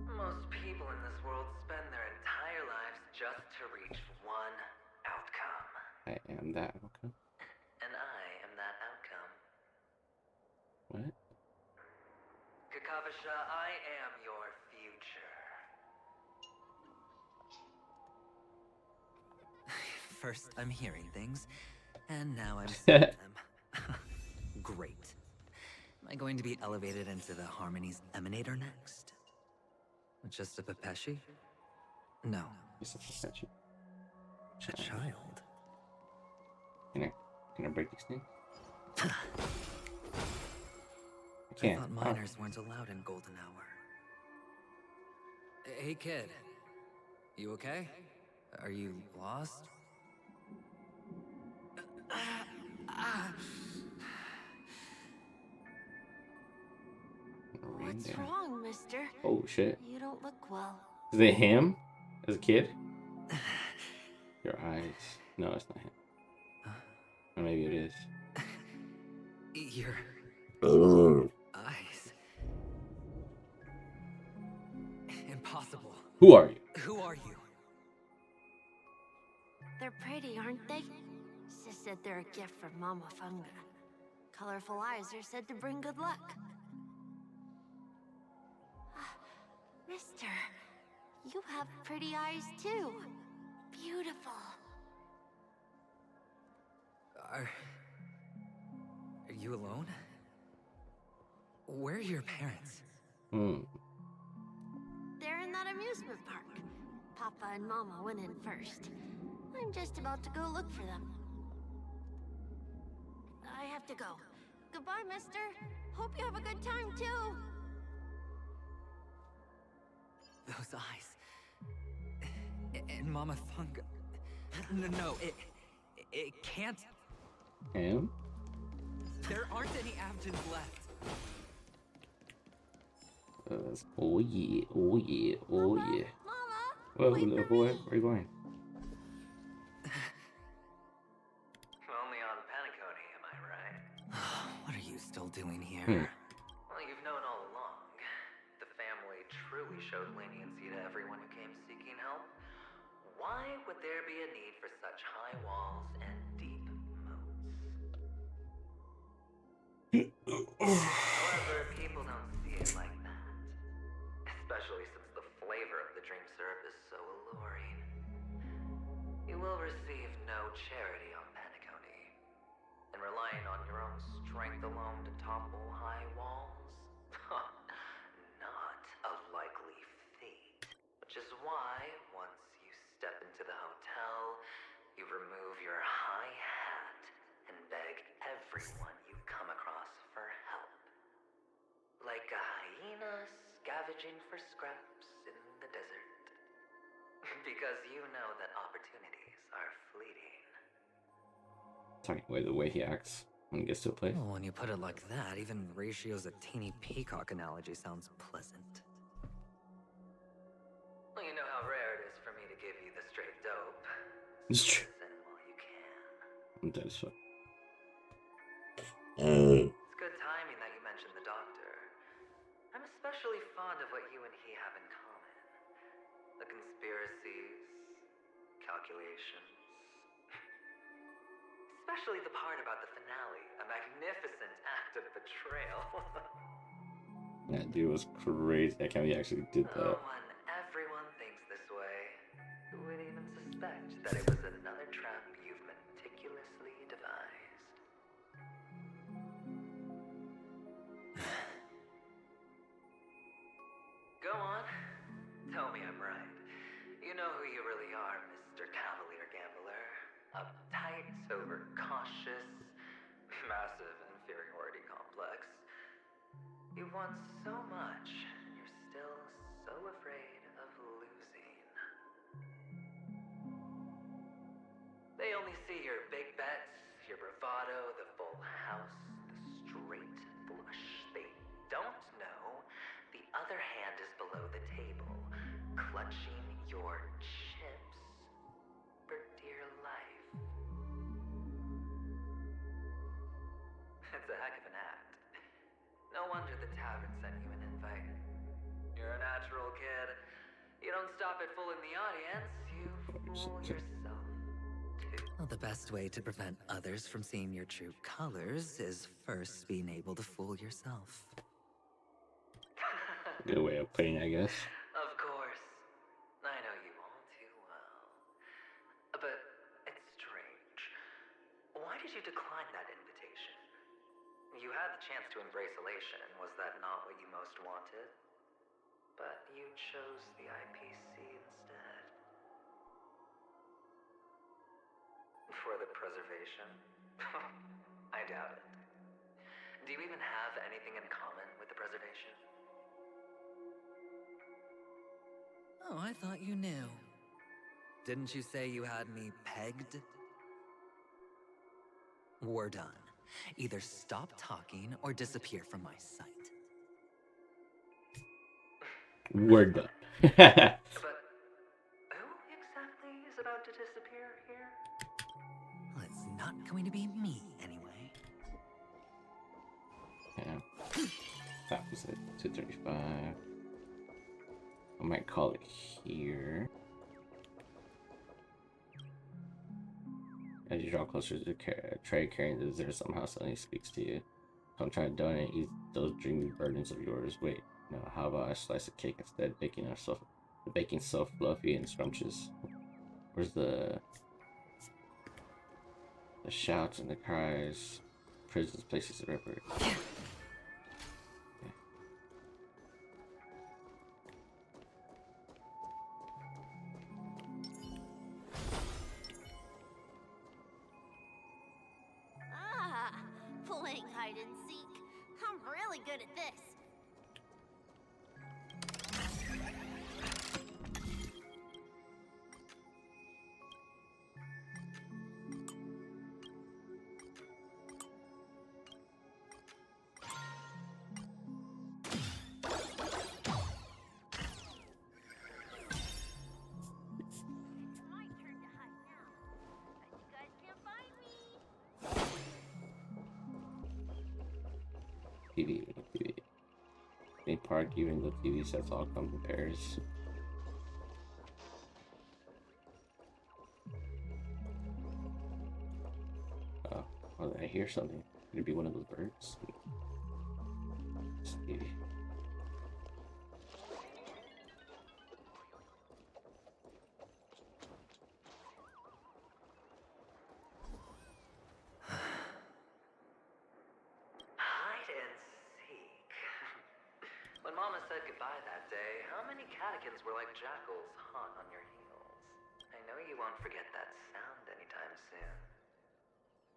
Most people in this world spend their entire lives just to reach one outcome. I am that. Okay. And I am that outcome. What? Kakavasha, I am your future. First, I'm hearing things, and now I'm seeing them. Great. Am I going to be elevated into the Harmony's Emanator next? Just a Pepeshi? No. Just a Pepeshi. A child. Can I break these things? I I can't. thought minors weren't allowed in Golden Hour. Hey kid. You okay? Are you lost? What's wrong, mister? Oh shit. You don't look well. Is it him? As a kid? Your eyes. No, it's not him. Or maybe it is. Your eyes. Impossible. Who are you? Who are you? They're pretty, aren't they? Sis said they're a gift from Mama Funga. Colorful eyes are said to bring good luck. Mister, you have pretty eyes too. Beautiful. Are you alone? Where are your parents? They're in that amusement park. Papa and Mama went in first. I'm just about to go look for them. I have to go. Goodbye, mister. Hope you have a good time, too. Those eyes. And Mama Funga. No, it can't. Him? There aren't any Avgens left. Oh yeah, oh yeah, oh yeah. Whoa, little boy, where are you going? Only on Penacony, am I right? What are you still doing here? Well, you've known all along. The family truly showed leniency to everyone who came seeking help. Why would there be a need for such high walls and deep moats? However, people don't see it like that. Especially since the flavor of the dream syrup is so alluring. You will receive no charity on Penacony. And relying on your own strength alone to topple high walls? Not a likely fate. Which is why, once you step into the hotel, you remove your high hat and beg everyone you come across for help. Like a hyena scavenging for scraps in the desert. Because you know that opportunities are fleeting. Talking about the way he acts when he gets to a place. Well, when you put it like that, even Ratio's a teeny peacock analogy sounds pleasant. Well, you know how rare it is for me to give you the straight dope. It's true. Listen while you can. I'm dead as fuck. It's good timing that you mentioned the doctor. I'm especially fond of what you and he have in common. The conspiracies, calculations. Especially the part about the finale, a magnificent act of betrayal. That dude was crazy. I can't believe he actually did that. Oh, and everyone thinks this way. Who would even suspect that it was another trap you've meticulously devised? Go on. Tell me I'm right. You know who you really are, Mr. Cavalier Gambler. Uptight, overcautious, massive inferiority complex. You want so much, and you're still so afraid of losing. They only see your big bets, your bravado, the full house, the straight flush. They don't know the other hand is below the table, clutching your chips for dear life. It's a heck of an act. No wonder the tavern sent you an invite. You're a natural kid. You don't stop at fooling the audience, you fool yourself too. Well, the best way to prevent others from seeing your true colors is first being able to fool yourself. Good way of putting it, I guess. Of course. I know you all too well. But it's strange. Why did you decline that invitation? You had the chance to embrace elation. Was that not what you most wanted? But you chose the IPC instead. For the preservation? I doubt it. Do you even have anything in common with the preservation? Oh, I thought you knew. Didn't you say you had me pegged? We're done. Either stop talking or disappear from my sight. We're done. But who exactly is about to disappear here? Well, it's not going to be me, anyway. Yeah. That was it. 235. I might call it here. As you draw closer to the tray carrying the dessert, somehow suddenly speaks to you. Don't try to donate and eat those dreamy burdens of yours. Wait, no, how about a slice of cake instead? The baking's so fluffy and scrumptious. Where's the shouts and the cries? Prisons, places of record. Playing hide and seek. I'm really good at this. My turn to hide now. Bet you guys can't find me. TV. Theme park, even the TV sets all come in pairs. Oh, I hear something. Could it be one of those birds? TV. Hide and seek. When Mama said goodbye that day, how many catechins were like jackals hot on your heels? I know you won't forget that sound anytime soon.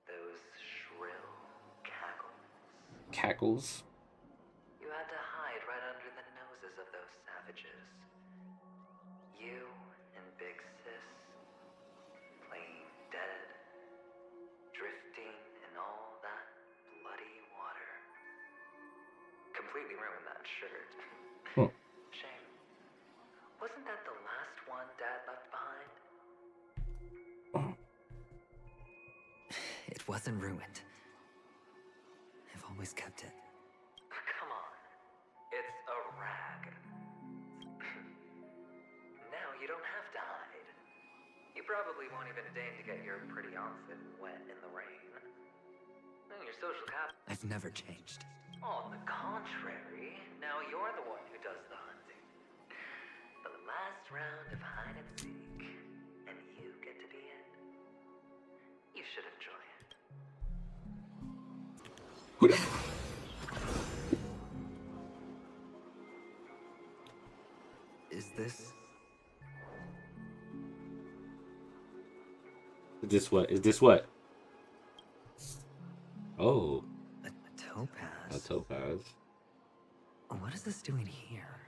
Those shrill cackles. Cackles? You had to hide right under the noses of those savages. You and Big Sis, playing dead, drifting in all that bloody water. Completely ruined that shirt. Shame. Wasn't that the last one Dad left behind? It wasn't ruined. I've always kept it. Come on. It's a rag. Now you don't have to hide. You probably won't even deign to get your pretty outfit wet in the rain. Your social cap. I've never changed. On the contrary, now you're the one who does the hunting. The last round of hide and seek, and you get to be it. You should enjoy it. Is this? Is this what? Is this what? Oh. A topaz. A topaz. What is this doing here?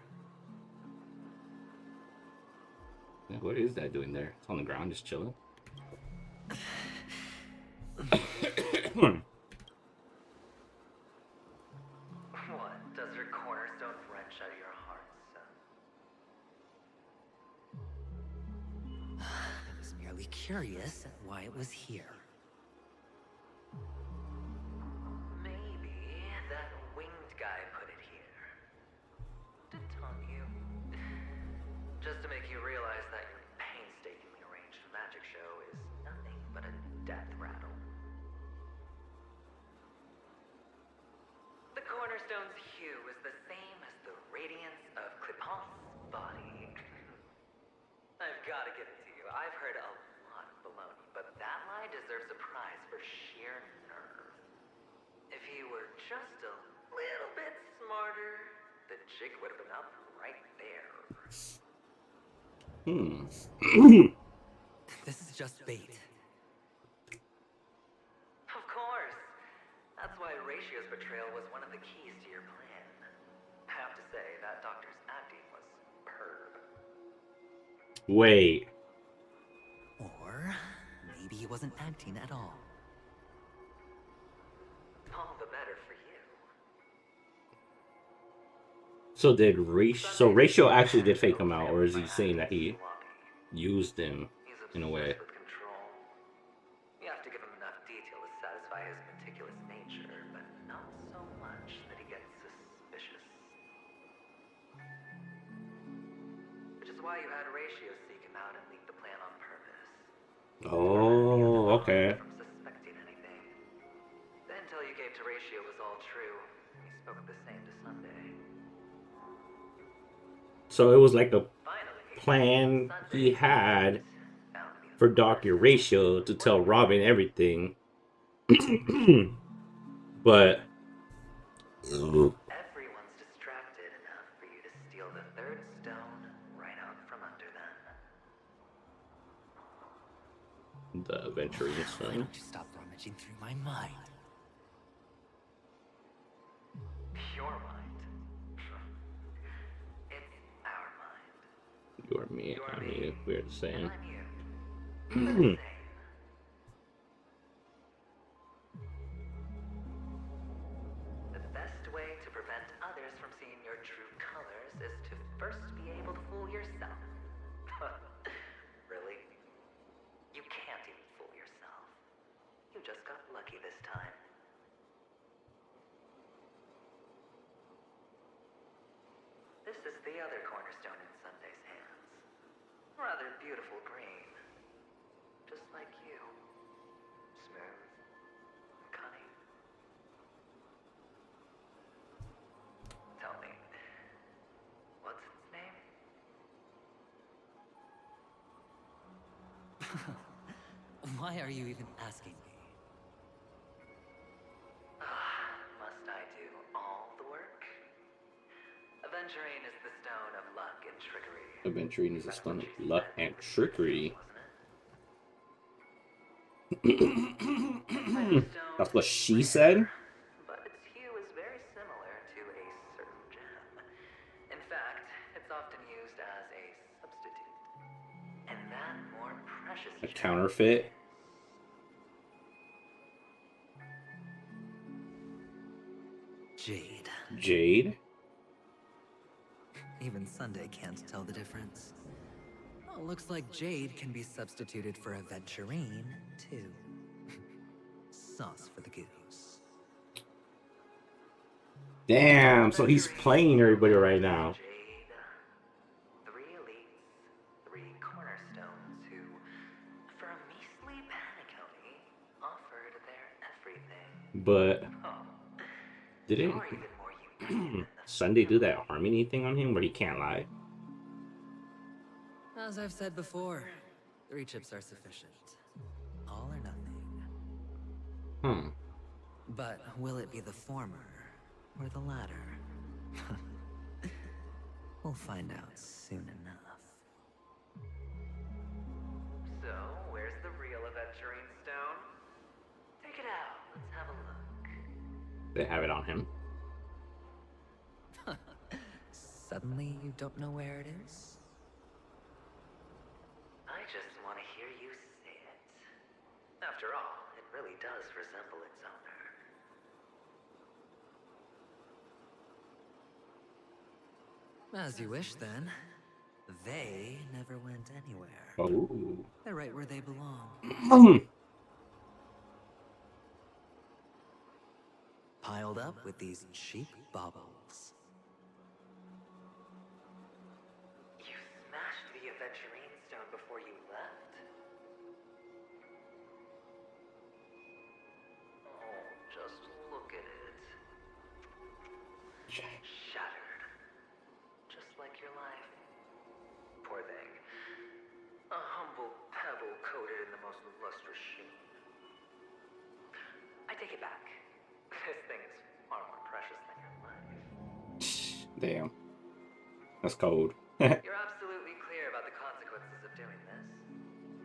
Yeah, what is that doing there? It's on the ground just chilling. What? Does your cornerstone wrench out of your heart, son? I was merely curious at why it was here. Maybe that winged guy put it here. To taunt you. Just to make you realize that your painstakingly arranged magic show is nothing but a death rattle. The cornerstone's hue is the same as the radiance of Clipant's body. I've got to give it to you. I've heard a lot of baloney, but that lie deserves a prize for sheer nerve. If he were just a little bit smarter, the jig would have been up right there. This is just bait. Of course. That's why Ratio's betrayal was one of the keys to your plan. I have to say, that doctor's acting was superb. Wait. Or maybe he wasn't acting at all. All the better for you. So did Ratio actually did fake him out, or is he saying that he used him in a way? You have to give him enough detail to satisfy his meticulous nature, but not so much that he gets suspicious. Which is why you had Ratio seek him out and leak the plan on purpose. Oh, okay. From suspecting anything. The intel you gave to Ratio was all true. He spoke the same to Sunday. So it was like a plan he had for Dr. Ratio to tell Robin everything. But everyone's distracted enough for you to steal the third stone right out from under them. the Aventurine Why stone. don't you stop rummaging through my mind? Your mind. It's our mind. You are me, I mean, we're the same. The best way to prevent others from seeing your true colors is to first be able to fool yourself. Really? You can't even fool yourself. You just got lucky this time. This is the other cornerstone in Sunday's hands. Rather beautiful green. Just like you. Smooth. Cunning. Tell me, what's its name? Why are you even asking me? Must I do all the work? Aventurine is the stone of luck and trickery. Aventurine is a stone of luck and trickery. That's what she said? But its hue is very similar to a certain gem. In fact, it's often used as a substitute. And that more precious A counterfeit? Jade. Jade? Even Sunday can't tell the difference. Oh, looks like Jade can be substituted for Aventurine, too. Sauce for the goose. Damn, so he's playing everybody right now. Three elites, three cornerstones who, for a measly Penacony, offered their everything. But Oh, Didn't Sunday do that harmony thing on him where he can't lie? As I've said before, 3 chips are sufficient. All or nothing. But will it be the former or the latter? We'll find out soon enough. So, where's the real aventurine stone? Take it out. Let's have a look. They have it on him. Suddenly you don't know where it is? I just want to hear you say it. After all, it really does resemble its owner. As you wish, then. They never went anywhere. Oh. They're right where they belong. Piled up with these cheap baubles. You smashed the aventurine stone before you left? Oh, just look at it. Shattered. Just like your life. Poor thing. A humble pebble coated in the most lustrous sheen. I take it back. This thing is far more precious than your life. Damn. That's cold. You're absolutely clear about the consequences of doing this.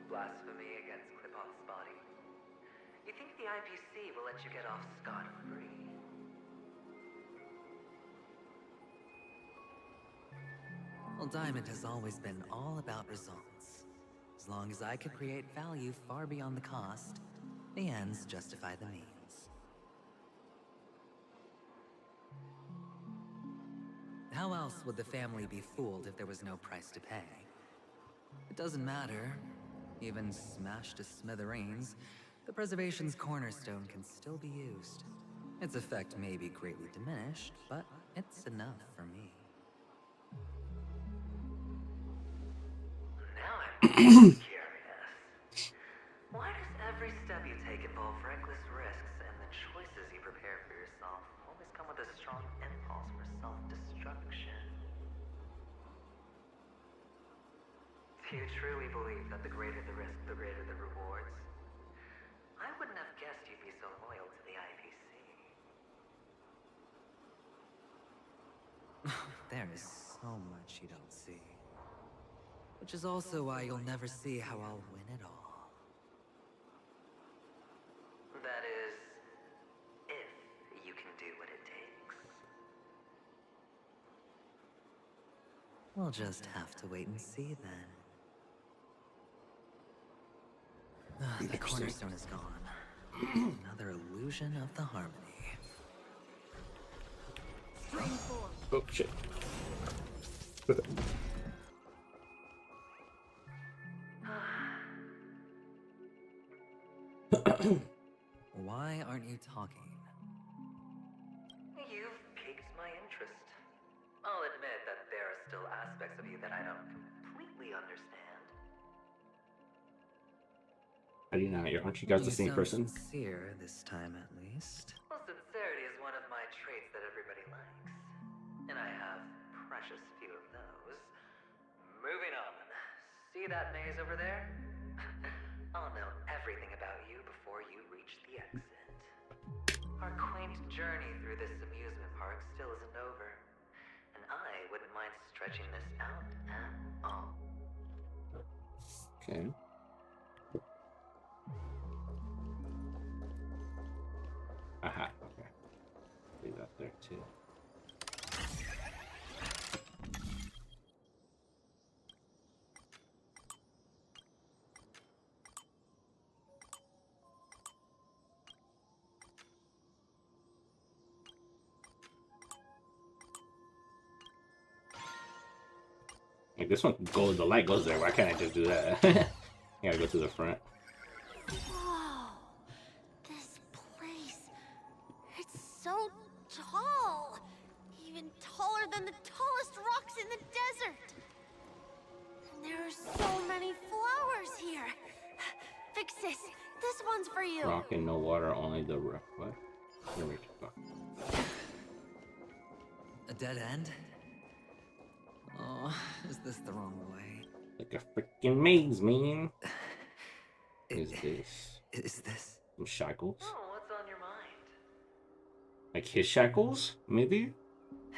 Blasphemy against Clipoth's body. You think the IPC will let you get off scot-free? Well, Diamond has always been all about results. As long as I could create value far beyond the cost, the ends justify the means. How else would the family be fooled if there was no price to pay? It doesn't matter. Even smashed to smithereens, the preservation's cornerstone can still be used. Its effect may be greatly diminished, but it's enough for me. Now I'm curious. Why does every step you take involve reckless risks, and the choices you prepare for yourself always come with a strong impulse for self-destruction? Do you truly believe that the greater the risk, the greater the rewards? I wouldn't have guessed you'd be so loyal to the IPC. There is so much you don't see. Which is also why you'll never see how I'll win it all. That is, if you can do what it takes. We'll just have to wait and see then. The cornerstone is gone. Another illusion of the harmony. Oh shit. Why aren't you talking? You've piqued my interest. I'll admit that there are still aspects of you that I don't completely understand. How do you know? Aren't you guys the same person? Sincere this time, at least. Well, sincerity is one of my traits that everybody likes. And I have precious few of those. Moving on. See that maze over there? I'll know everything about you before you reach the exit. Our quaint journey through this amusement park still isn't over. And I wouldn't mind stretching this out at all. Okay. Aha. Okay. Leave that there too. Like this one goes, the light goes there. Why can't I just do that? You gotta go to the front. Whoa! This place. It's so tall! Even taller than the tallest rocks in the desert! And there are so many flowers here! Fix this! This one's for you! Rock and no water, only the rock. What? Let me check. dead end? Oh, is this the wrong way? Like a freaking maze, man. Is this? Is this? Some shackles? Oh, what's on your mind? Like his shackles, maybe?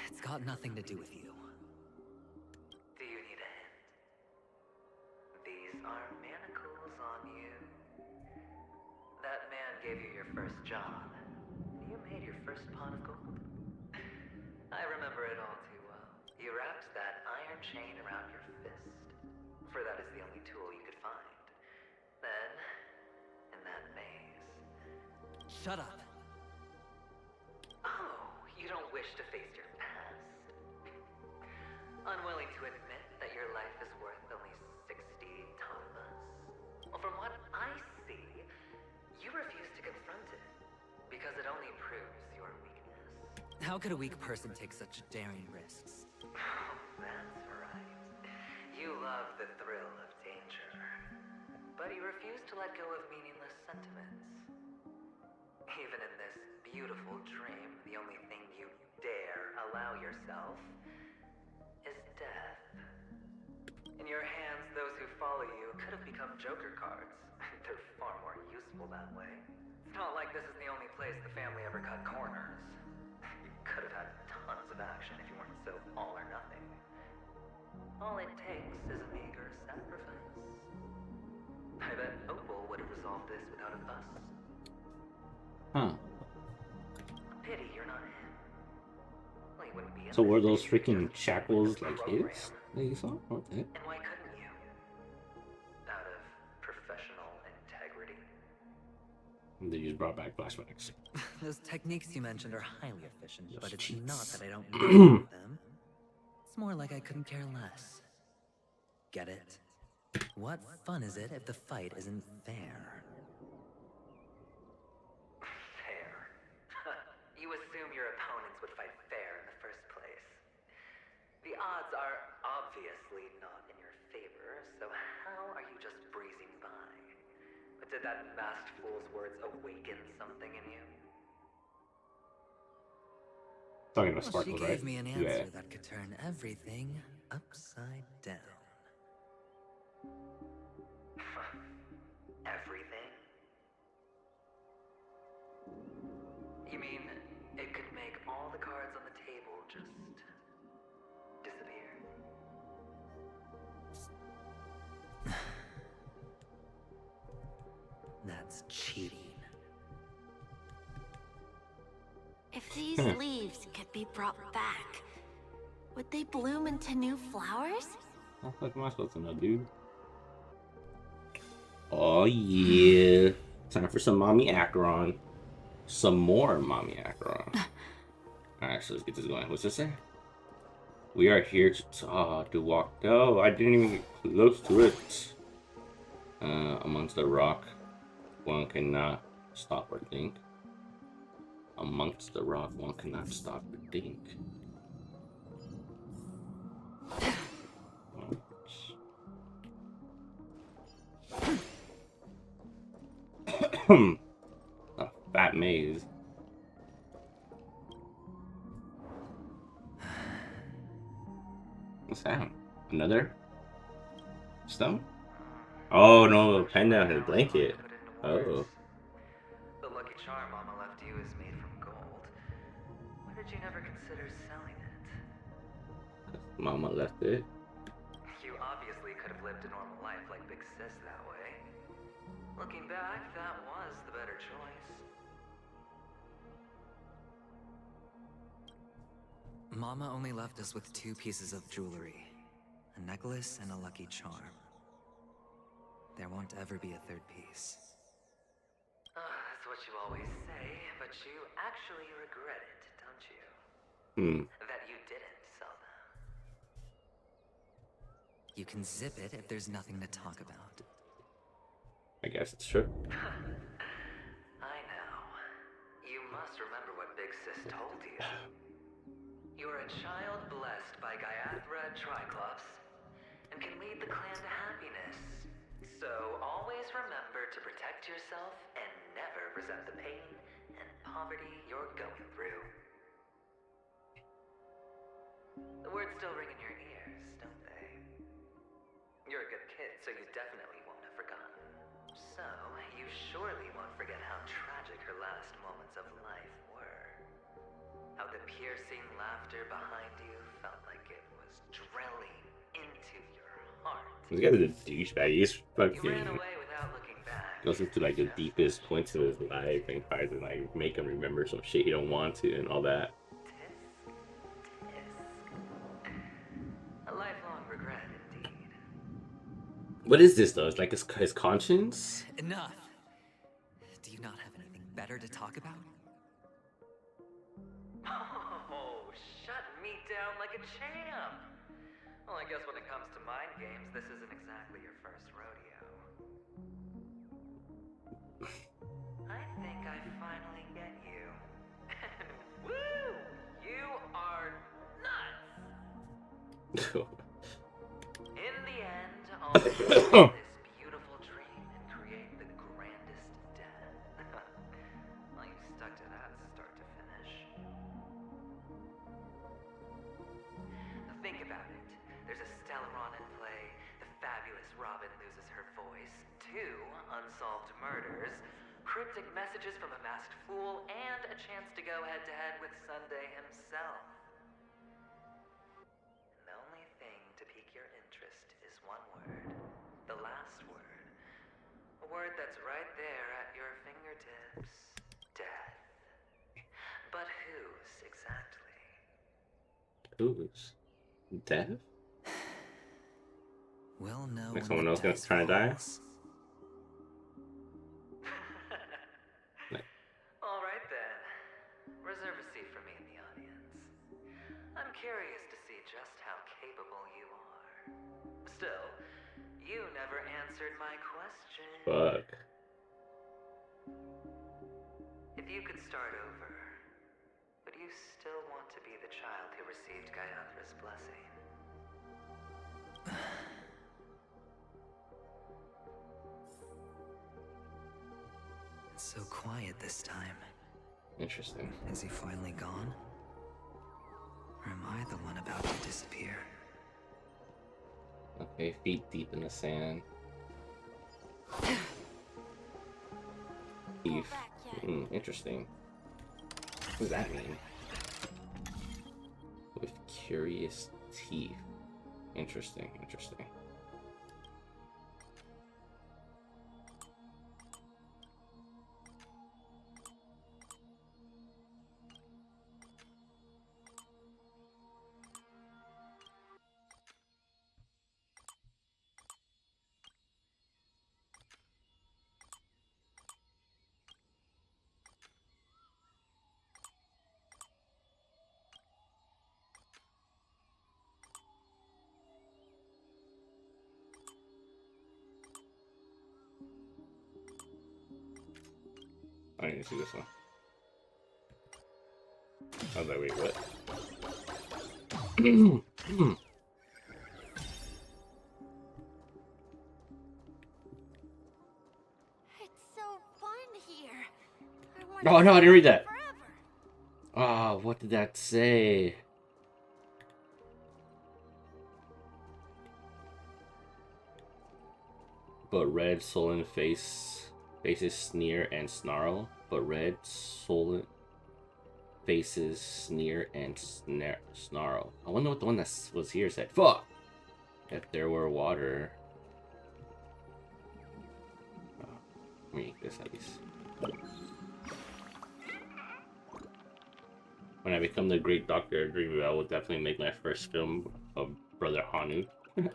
It's got nothing to do with you. Do you need a hint? These are manacles on you. That man gave you your first job. You made your first pot of gold. I remember it all too well. You wrapped that iron chain around your fist, for that is the only tool you could find. Then, in that maze... Shut up. Oh, you don't wish to face your past? Unwilling to admit that your life is worth only 60 tamas? Well, from what I see, you refuse to confront it, because it only proves your weakness. How could a weak person take such daring risks? That's right. You love the thrill of danger. But you refuse to let go of meaningless sentiments. Even in this beautiful dream, the only thing you dare allow yourself is death. In your hands, those who follow you could have become joker cards. They're far more useful that way. It's not like this is the only place the family ever cut corners. You could have had tons of action if you weren't so all or nothing. All it takes is a meager sacrifice. I bet Opal would have resolved this without a fuss. Huh. Pity you're not him. Well, you wouldn't be So were those freaking shackles like his that you saw? Okay. And why couldn't you? Out of professional integrity? They just brought back flashbacks. Those techniques you mentioned are highly efficient, Those but it's cheats. not that I don't know them. It's more like I couldn't care less. Get it? What fun is it if the fight isn't fair? Fair. You assume your opponents would fight fair in the first place. The odds are obviously not in your favor, so how are you just breezing by? But did that masked fool's words awaken something in you? Talking about Well, sparkles, she right? gave me an answer that could turn everything upside down. Everything? You mean it could make all the cards on the table just disappear? That's cheating. If these leaves could be brought back, would they bloom into new flowers? How the fuck am I supposed to know, dude? Oh yeah. Time for some mommy Acheron. Some more mommy Acheron. Alright, so let's get this going. What's this say? We are here to walk. Oh, I didn't even get close to it. Amongst the rock, one cannot stop or think. Amongst the rock, one cannot stop or think. A fat maze. What's that? Another stone? Oh no, panda his blanket. Oh. The lucky charm Mama left you is made from gold. Why did you never consider selling it? Mama left it. You obviously could have lived a normal life like Big Sis that way. Looking back, that was the better choice. Mama only left us with 2 pieces of jewelry. A necklace and a lucky charm. There won't ever be a 3rd piece. That's what you always say, but you actually regret it, don't you? That you didn't sell them. You can zip it if there's nothing to talk about. I guess it's true. I know. You must remember what Big Sis told you. You're a child blessed by Gaiathra Triclops and can lead the clan to happiness. So always remember to protect yourself and never resent the pain and poverty you're going through. The words still ring in your ears, don't they? You're a good kid, so you definitely won't have forgotten. So, you surely won't forget how tragic her last moments of life were. How the piercing laughter behind you felt like it was drilling into your heart. This guy's a douchebag. He's You ran fucking away without looking back. goes into like the deepest points of his life and tries to like make him remember some shit he don't want to and all that. A lifelong regret, indeed. What is this though? It's like his conscience? Enough. Do you not have anything better to talk about? Oh, shut me down like a champ. Well, I guess when it comes to mind games, this isn't exactly your first rodeo. I think I finally get you. And woo! You are nuts! In the end, I'll fulfill this beautiful dream and create the grandest death. Well, you stuck to that start to finish. Think about it. There's a Stellaron in play, the fabulous Robin loses her voice, 2 unsolved murders, cryptic messages from a masked fool, and a chance to go head-to-head with Sunday himself. And the only thing to pique your interest is one word. The last word. A word that's right there at your fingertips. Death. But whose exactly? Who's? Death? Well, no. Like someone else gonna try to die? All right then. Reserve a seat for me in the audience. I'm curious to see just how capable you are. Still, you never answered my question. Fuck. If you could start over, would you still want to be the child who received Gayathra's blessing? It's so quiet this time. Interesting. Is he finally gone? Or am I the one about to disappear? Okay, feet deep in the sand. Eve. Interesting. What does that mean? With curious teeth. Interesting, interesting. I need to see this one. I was like, wait, what? It's so fun here. Oh no, I didn't read that. Oh, what did that say? But red sullen faces sneer and snarl. But red sullen faces sneer and snarl. I wonder what the one that was here said. Fuck! If there were water. Oh, let me make this at least. When I become the great Dr. Dreamer, I will definitely make my first film of Brother Hanu. I'm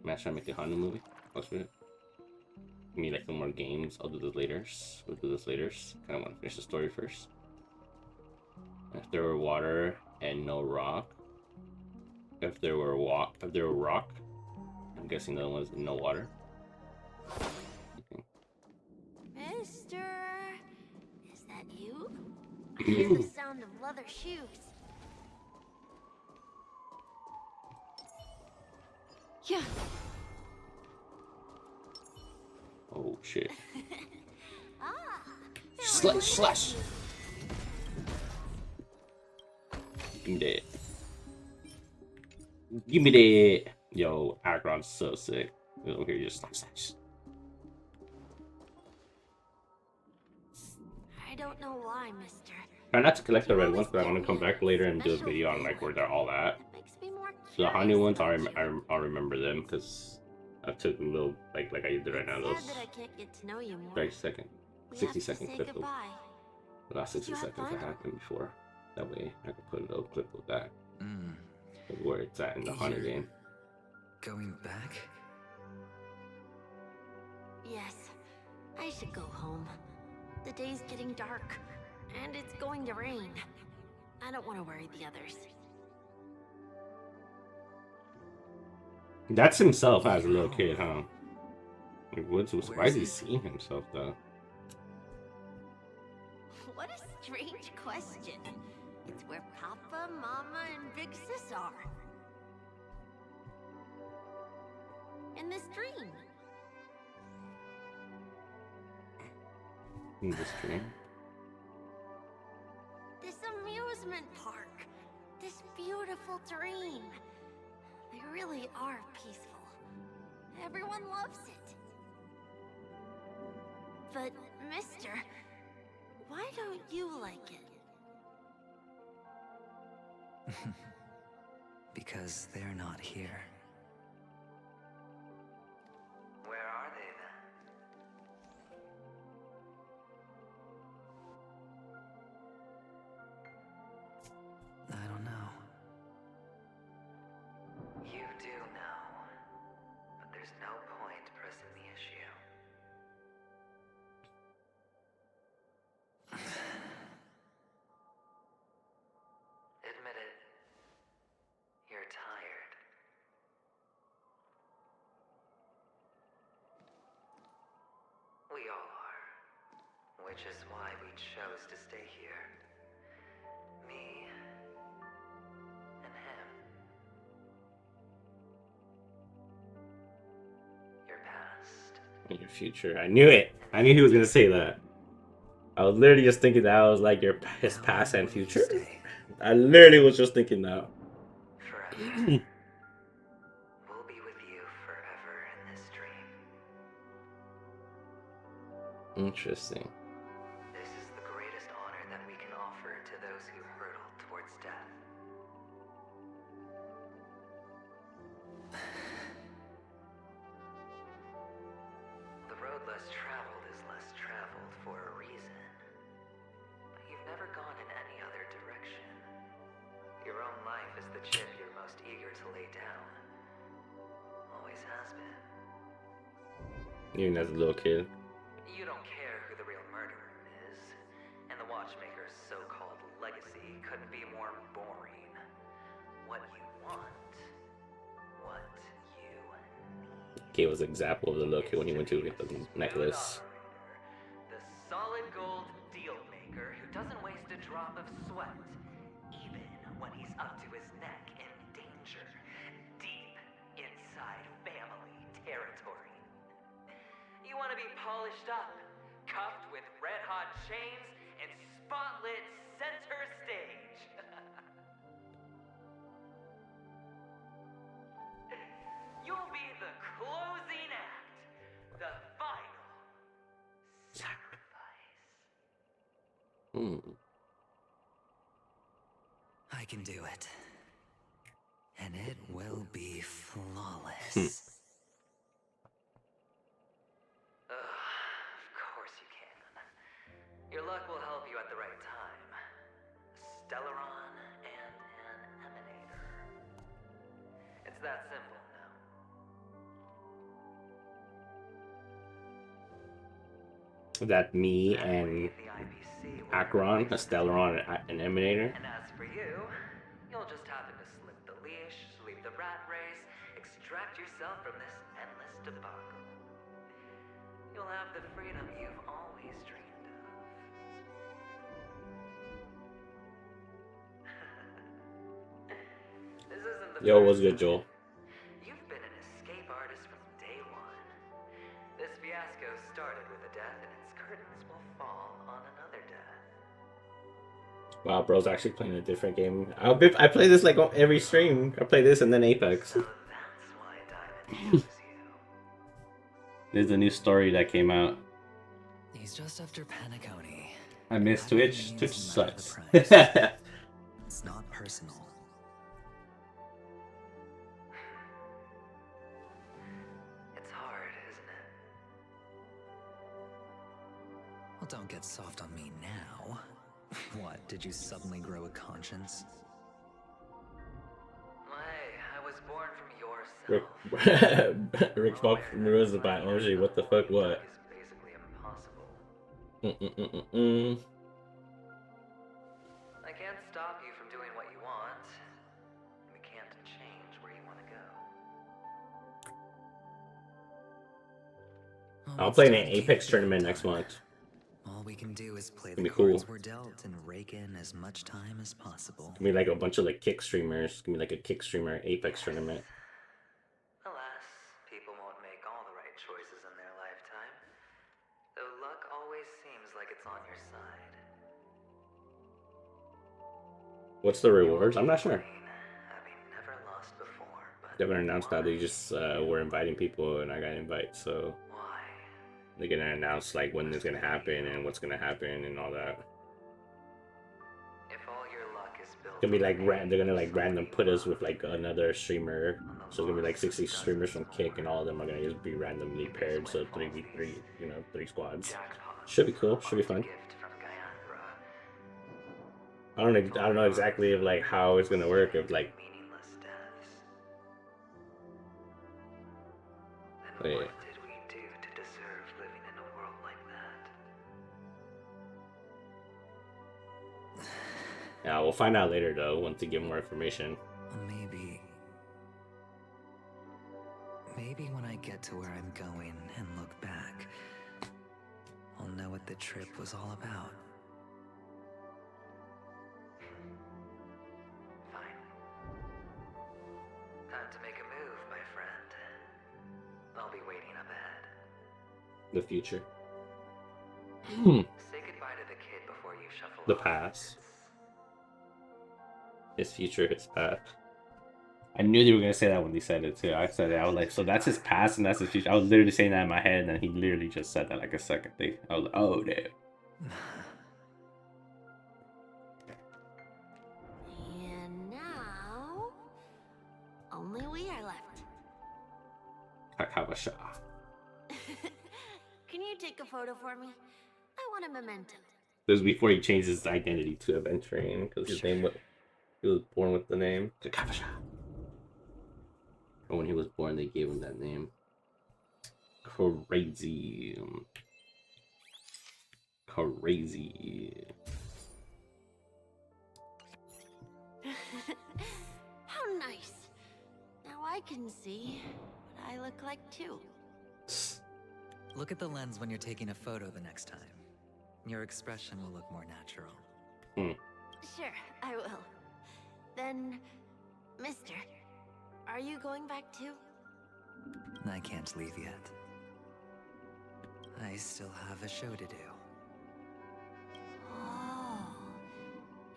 not trying to make a Hanu movie. Let's do it. Give me like some more games. I'll do this later. We'll do this later. Kind of want to finish the story first. If there were water and no rock. If there were rock, I'm guessing the other one's no water. Okay. Mister, is that you? I hear the sound of leather shoes. Yeah. Oh shit. Ah, Slash. I'm dead. Give me the yo. Akron's so sick. Over here, just I don't know why, mister. try not to collect the red ones, but I want to come back later and do a video on like where they're all at. The honey ones, I'll remember them because I took a little like I did right now. Those 60-second clip. The last 60 seconds that happened before. That way I can put a little clip of that. Of where it's at in the hunter game. Going back? Yes, I should go home. The day's getting dark, and it's going to rain. I don't want to worry the others. That's himself as a little kid, huh? Like, why is he seeing himself though? What a strange question. It's where Papa, Mama, and Big Sis are. In this dream. In this dream? This amusement park. This beautiful dream. They really are peaceful. Everyone loves it. But, mister, why don't you like it? Because they're not here. Where are they then? I don't know. You do know. But there's no point pressing the issue. Admit it. You're tired. We all are. Which is why we chose to stay here. Me and him. Your past. In your future. I knew it. I knew he was gonna say that. I was literally just thinking that was like his past and future. I literally was just thinking that. Forever. We'll be with you forever in this dream. Interesting. This is the greatest honor that we can offer to those who hurtle towards death. The road less traveled is less traveled for a reason. But you've never gone in any other direction. Your own life is the chip you're most eager to lay down. Always has been. Even as a little kid. You don't care who the real murderer is, and the Watchmaker's so-called legacy couldn't be more boring. What you want, what you need. Gave us an example of the little kid when he went to get the necklace. The solid gold deal maker who doesn't waste a drop of sweat, even when he's up to his neck in danger, deep inside family territory. You want to be polished up, cuffed with red-hot chains, and spotlit center stage. You'll be the closing act, the final sacrifice. I can do it. And it will be flawless. Of course you can. Your luck will help you at the right time. A Stellaron and an Emanator. It's that simple now. That me and Acheron, a Stellaron, and an Emanator. And as for you, you'll just happen to slip the leash, sweep the rat race, extract yourself from this endless debacle. You'll have the freedom you've always dreamed of. This isn't the Yo, first what's good, time. Joel? You've been an escape artist from day one. This fiasco started with a death, and its curtains will fall on another death. Wow, bro's actually playing a different game. I play this like on every stream. I play this and then Apex. There's a new story that came out. He's just after Penacony. I miss Twitch. Twitch sucks. It's not personal. It's hard, isn't it? Well, don't get soft on me now. What, did you suddenly grow a conscience? Hey, I was born from your cell. Rick's box rules the biology. What the fuck? What? It's basically impossible. I can't stop you from doing what you want. We can't change where you want to go. I'll play in an Apex tournament next month. All we can do is play It's the gonna be cool. cards we're dealt and rake in as much time as possible. It's gonna be like a bunch of like kick streamers. It's gonna be like a kick streamer Apex tournament. Alas, people won't make all the right choices in their lifetime. Though luck always seems like it's on your side. What's the rewards? I'm not sure. Having never lost before, but They haven't announced that. They just were inviting people, and I got invited. So they're gonna announce like when it's gonna happen and what's gonna happen and all that. if all your luck is built It's gonna be like they're gonna like random put us with like another streamer. So it's gonna be like 60 streamers from Kick, and all of them are gonna just be randomly paired. So 3v3, you know, 3 squads. Should be cool. Should be fun. I don't know exactly of like how it's gonna work. If like, meaningless deaths. oh, Then yeah. what did we do to deserve living in a world like that? Yeah, we'll find out later though once they give more information. Maybe when I get to where I'm going and look back, I'll know what the trip was all about. Time to make a move, my friend. I'll be waiting up ahead. The future. Say goodbye to the kid before you shuffle The off. past. His future, his past. I knew they were gonna say that when they said it too. I said it. I was like, so that's his past and that's his future. I was literally saying that in my head, and then he literally just said that like a second thing. I was like, oh damn. And now, only we are left. Kakawasha. Can you take a photo for me? I want a memento. This was before he changed his identity to Adventuring, because his name was, he was born with the name Kakawasha. And when he was born, they gave him that name. Crazy. Crazy. How nice. Now I can see what I look like too. Look at the lens when you're taking a photo the next time. Your expression will look more natural. Sure, I will. Then, mister, are you going back too? I can't leave yet. I still have a show to do. Oh,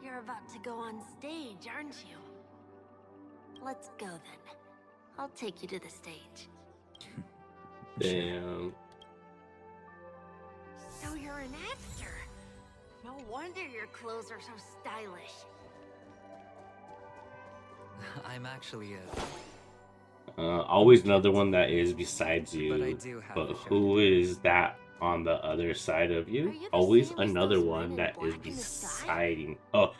you're about to go on stage, aren't you? Let's go then. I'll take you to the stage. Damn. So you're an actor. No wonder your clothes are so stylish. I'm actually a... Always another one that is besides you. But I do have But a show who is that on the other side of you? Always another one that is besiding. Oh,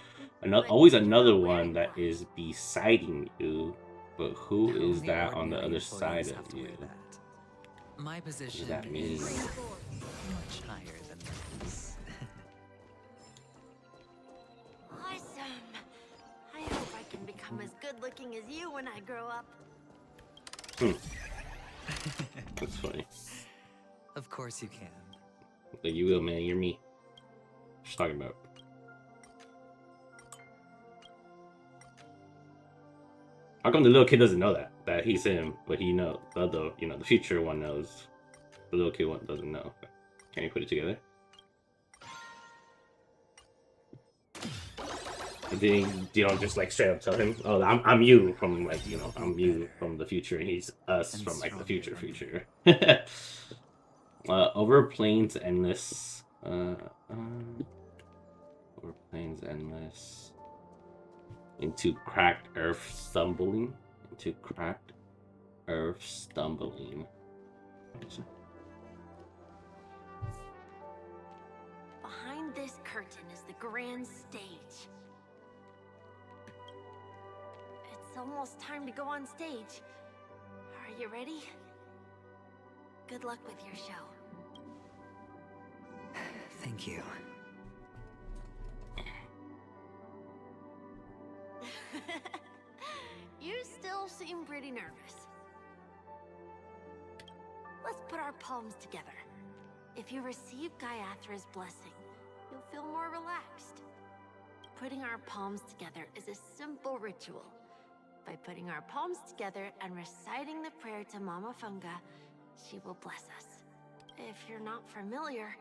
always another one that is besiding you. But who is that on the other side of you? My What position does that mean? is much higher than this. Awesome. I hope I can become as good looking as you when I grow up. That's funny. Of course you can. Like, you will, man. You're me. What you talking about? How come the little kid doesn't know that he's him, but he knows? The the future one knows. The little kid one doesn't know. Can you put it together? And then you don't just like straight up tell him, "Oh, I'm you from like I'm you from the future, and he's us from like the future." Over plains endless. Over plains endless. Into cracked earth stumbling. Into cracked earth stumbling. Behind this curtain is the grand stage. It's almost time to go on stage. Are you ready? Good luck with your show. Thank you. You still seem pretty nervous. Let's put our palms together. If you receive Gaiathra's blessing, you'll feel more relaxed. Putting our palms together is a simple ritual. By putting our palms together and reciting the prayer to Mama Funga, she will bless us. If you're not familiar,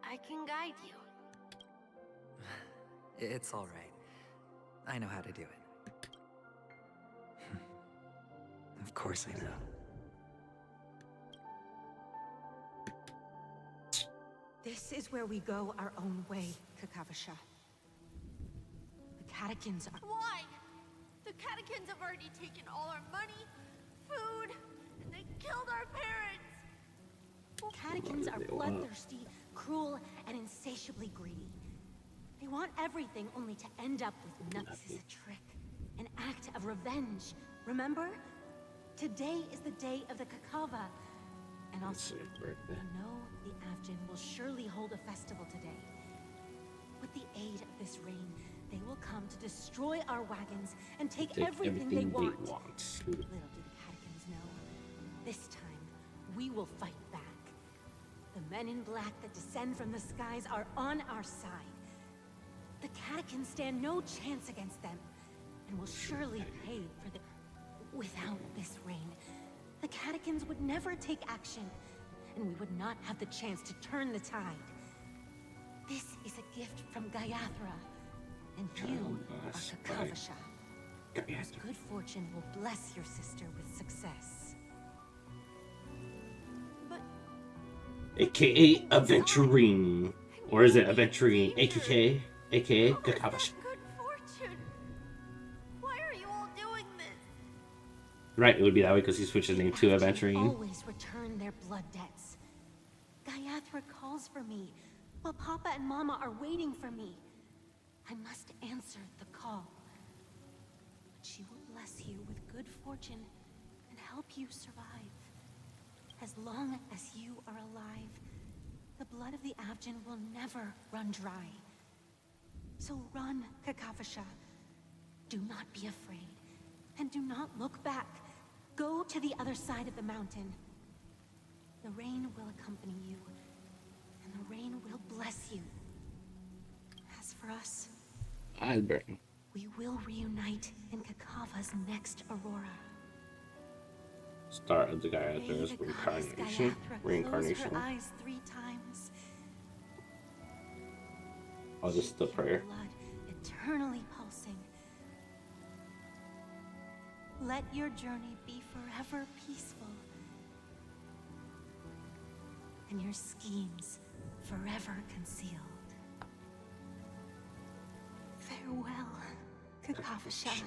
I can guide you. It's all right. I know how to do it. Of course I know. This is where we go our own way, Kakavasha. The catechins are... Why? The catechins have already taken all our money, food, and they killed our parents! Catechins are bloodthirsty, cruel, and insatiably greedy. They want everything only to end up with nuts as a trick. An act of revenge. Remember? Today is the day of the Kakava. And also, we know the Avgin will surely hold a festival today. With the aid of this rain, they will come to destroy our wagons and take everything they want. Little do the catechins know, this time we will fight back. The men in black that descend from the skies are on our side. The catechins stand no chance against them, and will surely pay for the... Without this rain, the catechins would never take action, and we would not have the chance to turn the tide. This is a gift from Gaiathra, and you are Kakavasha. Whose good fortune will bless your sister with success. AKA Aventurine. Or is it Aventurine? AKA Kakavasha. Good fortune! Why are you all doing this? Right, it would be that way because he switched his name to Aventurine. Always return their blood debts. Gaiathra calls for me, while Papa and Mama are waiting for me. I must answer the call. But she will bless you with good fortune and help you survive. As long as you are alive, the blood of the Avgin will never run dry. So run, Kakavasha. Do not be afraid, and do not look back. Go to the other side of the mountain. The rain will accompany you, and the rain will bless you. As for us, Albert. we will reunite in Kakava's next aurora. Start of the Gaiathra's reincarnation. Close her eyes 3 times. Oh, this is the prayer. Blood eternally pulsing. Let your journey be forever peaceful, and your schemes forever concealed. Farewell, Kakavasha.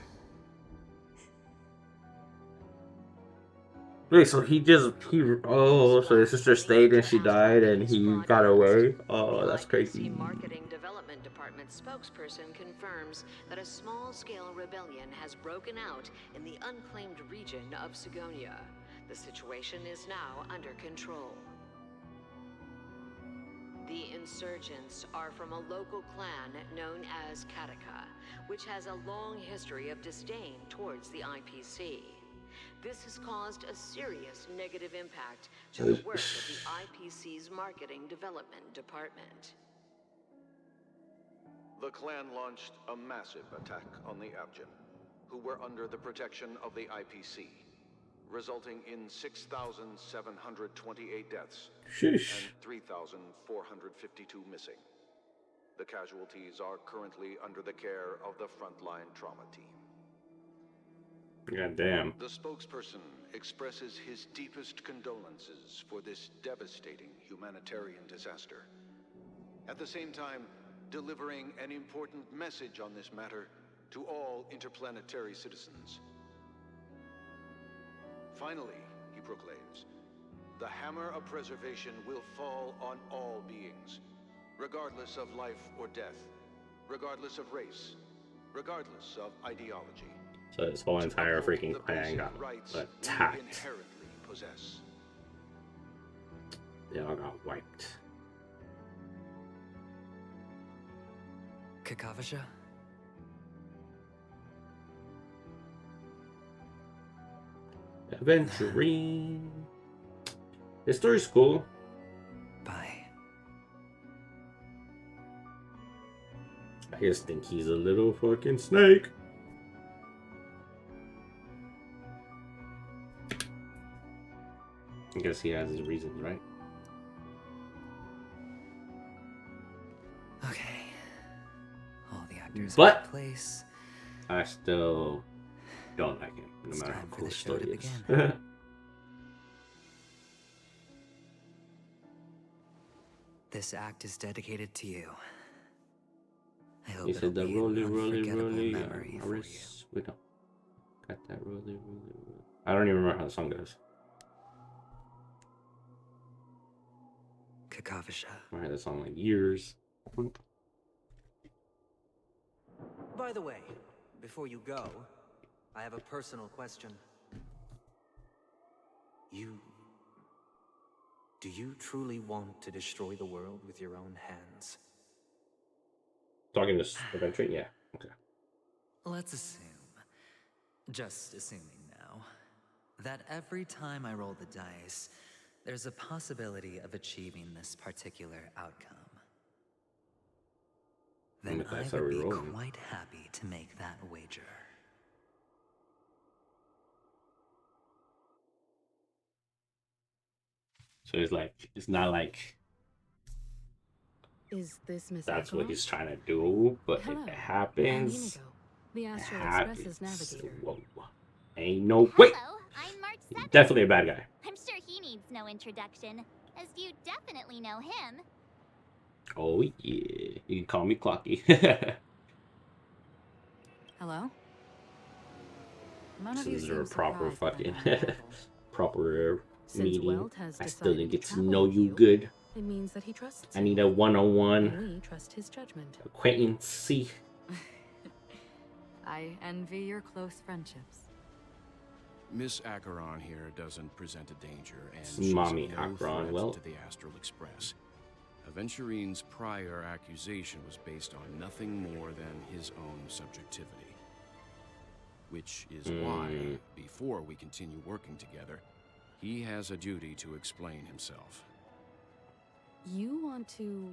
Wait, so so his sister stayed and she died and he got away? Oh, that's crazy. Marketing Development Department spokesperson confirms that a small-scale rebellion has broken out in the unclaimed region of Sigonia. The situation is now under control. The insurgents are from a local clan known as Kataka, which has a long history of disdain towards the IPC. This has caused a serious negative impact to the work of the IPC's Marketing Development Department. The clan launched a massive attack on the Avgin, who were under the protection of the IPC, resulting in 6,728 deaths and 3,452 missing. The casualties are currently under the care of the frontline trauma team. God damn. The spokesperson expresses his deepest condolences for this devastating humanitarian disaster. At the same time, delivering an important message on this matter to all interplanetary citizens. Finally, he proclaims, the hammer of preservation will fall on all beings, regardless of life or death, regardless of race, regardless of ideology. So this whole entire freaking clan got attacked. Inherently possess. They all got wiped. Kakavasha? Adventuring. This story's cool. Bye. I just think he's a little fucking snake. I guess he has his reasons, right? Okay. All the actors But in place. I still don't like him, no matter how Time for cool the the show story to is. begin. This act is dedicated to you. I hope He it'll said the be an roly, unforgettable roly, memory for you. Wait, no. Got that roly, roly. I don't even remember how the song goes. Kakavasha. I had that song like years. By the way, before you go, I have a personal question. Do you truly want to destroy the world with your own hands? Talking this adventure? Yeah. Okay. Let's assume, just assuming now, that every time I roll the dice, there's a possibility of achieving this particular outcome. Then the dice I are would be re-rolling. quite happy to make that wager. So it's like, it's not like Is this Miss that's what Acheron? he's trying to do, but Hello, if it I'm happens, Inigo, the it Astral happens. Express's navigator. Whoa. Ain't no wait. Hello, I'm March 7th. Definitely a bad guy. I'm sure he needs no introduction, as you definitely know him. Oh yeah, you can call me Clocky. Hello? None This of you is a seem proper surprised by fucking my arrival. proper Since meeting. Weld has I still didn't decided to get to travel know with you good. It means that he trusts I you, need a one-on-one and we trust his judgment. acquaintance. I envy your close friendships. Miss Acheron here doesn't present a danger, and It's she's Mommy no Acheron, threat well. to the Astral Express. Aventurine's prior accusation was based on nothing more than his own subjectivity. Which is why, before we continue working together, he has a duty to explain himself. You want to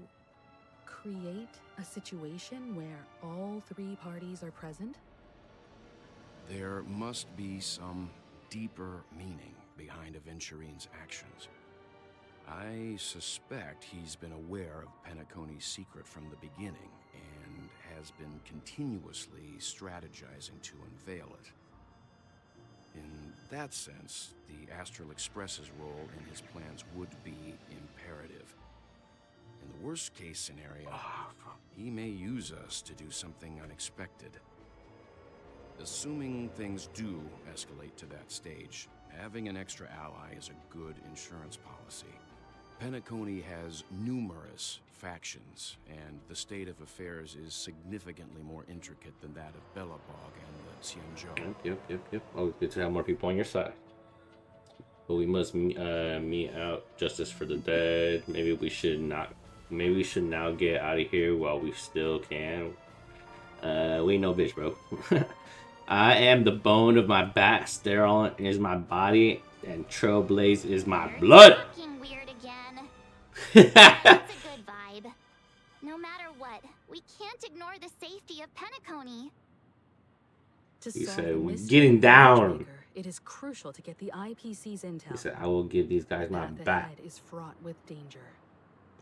create a situation where all three parties are present? There must be some deeper meaning behind Aventurine's actions. I suspect he's been aware of Penacony's secret from the beginning and has been continuously strategizing to unveil it. In that sense, the Astral Express's role in his plans would be imperative. In the worst case scenario, he may use us to do something unexpected. Assuming things do escalate to that stage, having an extra ally is a good insurance policy. Penacony has numerous factions, and the state of affairs is significantly more intricate than that of Bellabog and the Xianzhou. Yep. Always good to have more people on your side. But we must mete out justice for the dead. Maybe we should not. Maybe we should now get out of here while we still can. We ain't no bitch, bro. I am the bone of my back. Sterile is my body, and Trailblaze is my blood. Fucking weird again. That's a good vibe. No matter what, we can't ignore the safety of Penacony. To He solve said, the "We're mystery getting of the down." Watchmaker, it is crucial to get the IPC's intel. He said, I will give these guys my The path back. ahead is fraught with danger.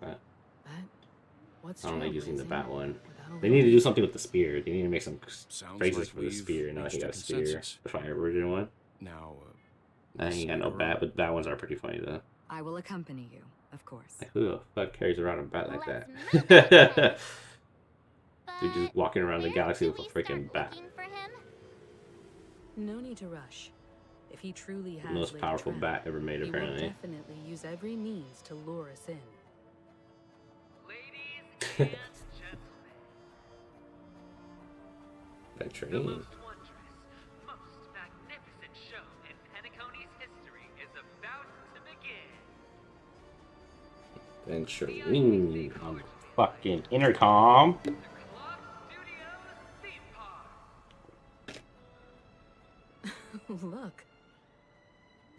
Right. But What's I don't like using the trailblazing? bat one. That'll They go need to do deep. something with the spear. They need to make some phrases like for the we've spear. Now he reached a got a spear. consensus. The fire original one. Now, I ain't got no bat, but bat ones are pretty funny though. I will accompany you, of course. Like who the fuck carries around a bat like Let's that? move it then. Dude just walking around the Where galaxy do with a we start freaking bat. looking for him? No need to rush. If he truly has The most laid a powerful trap, bat ever made, he will apparently. definitely use every means to lure us in. That train. The most wondrous, most magnificent show in Penacony's history is about to begin. Venturing on the fucking intercom. Look.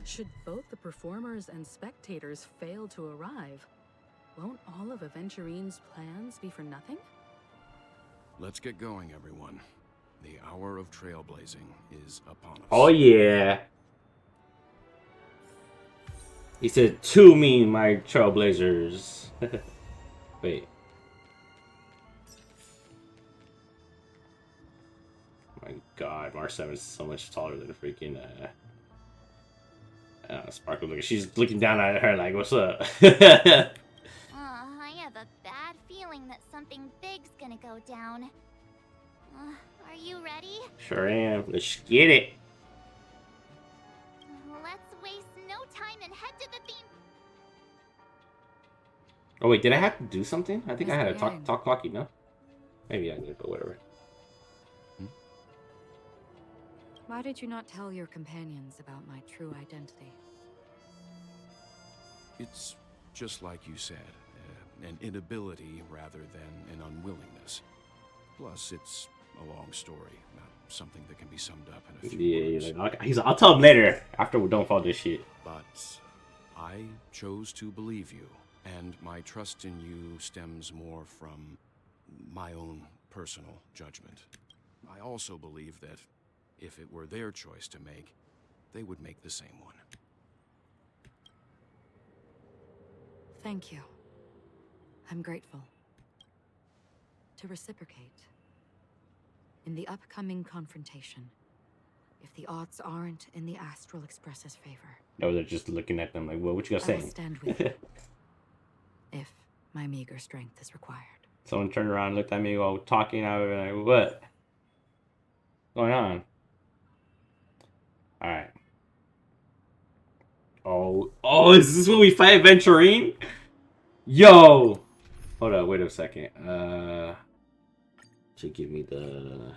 Should both the performers and spectators fail to arrive, won't all of Aventurine's plans be for nothing? let's get going, everyone. The hour of trailblazing is upon us. Oh yeah. He said, "To me, my trailblazers." Wait. My God, Mars 7 is so much taller than freaking Sparkle. Look, she's looking down at her like, "What's up?" I have a bad feeling that something big's gonna go down. Are you ready? Sure am. Let's get it. Let's waste no time and head to the theme. Oh wait, did I have to do something? I think I had to Mr. talk Yang. clocky, no? Maybe I did, but whatever. Why did you not tell your companions about my true identity? It's just like you said, an inability rather than an unwillingness. Plus, it's a long story, not something that can be summed up in a few Yeah, words. I'll tell him later after we don't fall this shit. But I chose to believe you, and my trust in you stems more from my own personal judgment. I also believe that if it were their choice to make, they would make the same one. Thank you. I'm grateful. To reciprocate. In the upcoming confrontation, if the odds aren't in the Astral Express's favor, No, they're just looking at them like, well, what you guys I will saying? stand with you. If my meager strength is required. Someone turned around and looked at me while talking. I was like, what? What's going on? Alright. Oh, is this when we fight Venturine? Yo! Hold up, wait a second. Should give me the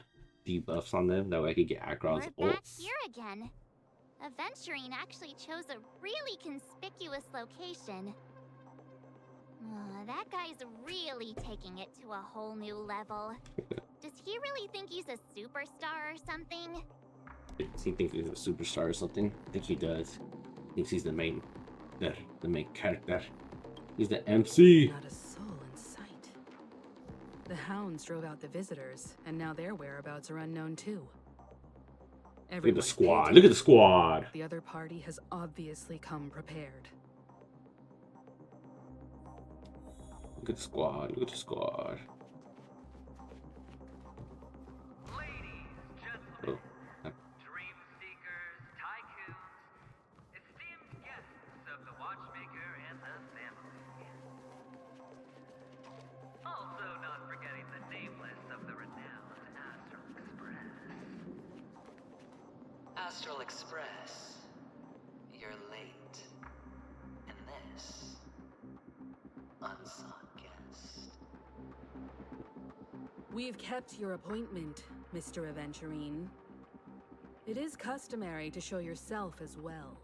debuffs on them. That way I can get Akron's We're ult. back here again. Aventurine actually chose a really conspicuous location. That guy's really taking it to a whole new level. Does he really think he's a superstar or something? Does he think he's a superstar or something? I think he does. Thinks he's the main character. He's the MC. Not a soul in sight. The hounds drove out the visitors, and now their whereabouts are unknown too. Look at the Everyone pay squad. Look at the squad. The other party has obviously come prepared. Look at the squad. Look at the squad. Oh. Dream seekers, tycoons, esteemed guests of the Watchmaker and the family. Also not forgetting the nameless of the renowned Astral Express. Astral Express, you're late. And this, unsought guest. We've kept your appointment, Mr. Aventurine. It is customary to show yourself as well.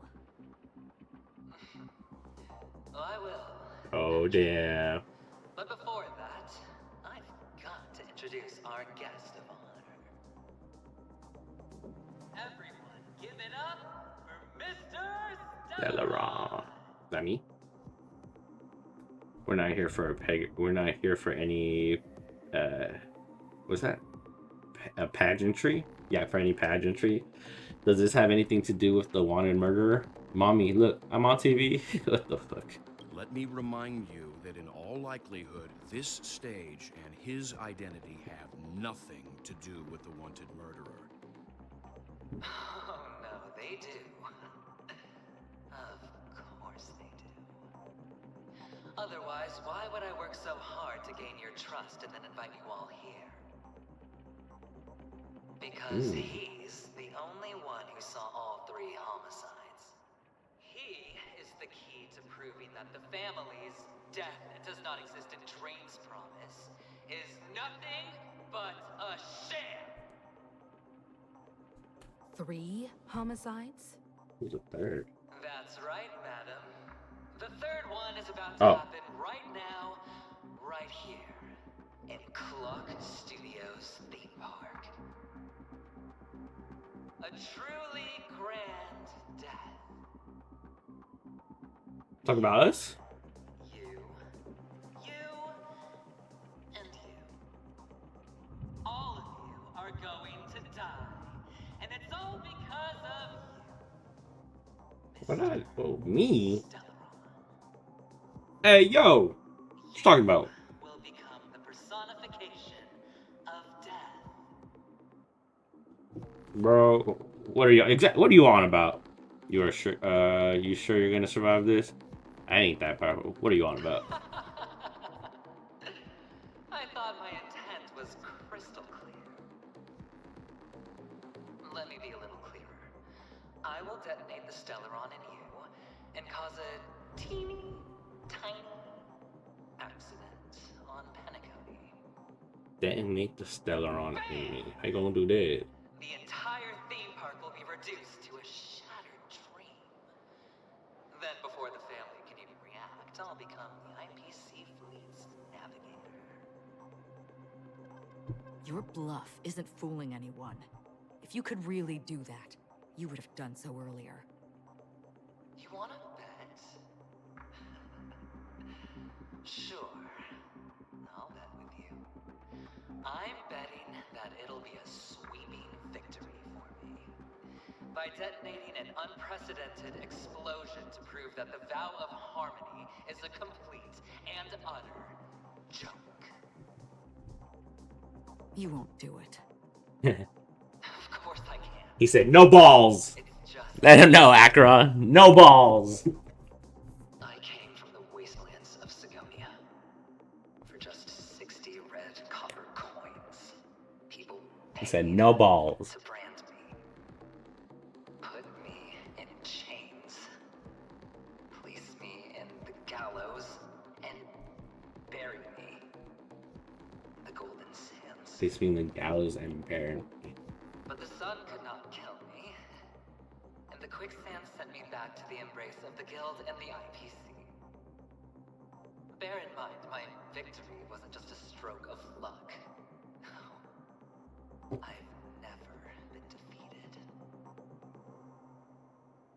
I will. Oh, damn. But before that, I've got to introduce our guest of honor. Everyone, give it up for Mr. Delaron. Is that me? We're not here for a peg. We're not here for any. What's that? A pageantry? Yeah, for any pageantry. Does this have anything to do with the wanted murderer? Mommy, look, I'm on TV. What the fuck? let me remind you that in all likelihood, this stage and his identity have nothing to do with the wanted murderer. Oh no, they do. Of course they do. Otherwise, why would I work so hard to gain your trust and then invite you all here? Because he's the only one who saw all 3 homicides. He is the key to proving that the family's death does not exist in Dream's promise is nothing but a sham. 3 homicides? Who's the third? That's right, madam. The 3rd one is about to happen right now, right here, in Clock Studios theme park. A truly grand death. Talk about us? You, and you. All of you are going to die. And it's all because of What not? Oh, me? Hey, yo! What you talking about? will become the personification of death. Bro, what are you what are you on about? You are sure you sure you're gonna survive this? I ain't that powerful. What are you on about? I thought my intent was crystal clear. Let me be a little clearer. I will detonate the Stellaron in you and cause a teeny, tiny accident on Penacony. Detonate the Stellaron in me. How you gonna do that? The entire theme park will be reduced to a shattered dream. Then before the family can even react, I'll become the IPC fleet's navigator. Your bluff isn't fooling anyone. If you could really do that, you would have done so earlier. You wanna bet? Sure. I'll bet with you. I'm betting that it'll be a sweeping victory for me. By detonating an unprecedented explosion to prove that the vow of harmony is a complete and utter joke. You won't do it. Of course I can. He said, no balls! Let him know, Acheron. No balls! I came from the wastelands of Sigonia. For just 60 red copper coins, people He said, no balls. to brand me. Put me in chains. Place me in the gallows and bury me. The Golden Sands. Place me in the gallows and bury me. But the sun could not kill me. And the quicksand sent me back to the embrace of the Guild and the IPC. Bear in mind, my victory wasn't just a stroke of luck. I've never been defeated.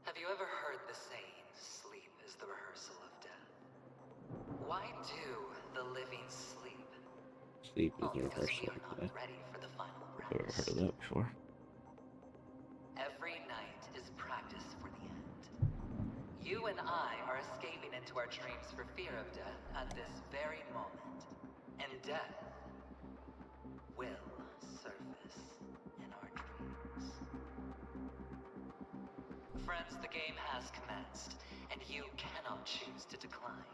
Have you ever heard the saying, sleep is the rehearsal of death? Why do the living sleep? Sleep is the Because we rehearsal are of not that. ready for the final I've never rest. heard of that before. Every night is practice for the end. You and I are escaping into our dreams for fear of death at this very moment. And death will surface in our dreams. Friends, the game has commenced, and you cannot choose to decline.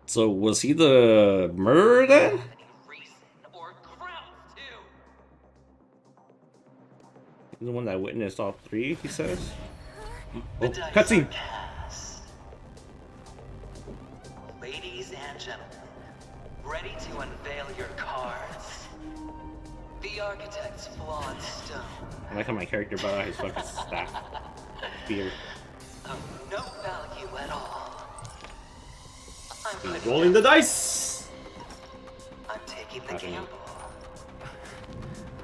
So, was he the murderer then? Or grounds to. He's the one that witnessed all 3, he says? The Oh, dice cutscene! are cast. Ladies and gentlemen, ready to unveil your cards? The architect's flawed stone. I like how my character brought out his fucking staff. Beard. Of no value at all. I'm He's rolling the dice! I'm taking the gamble.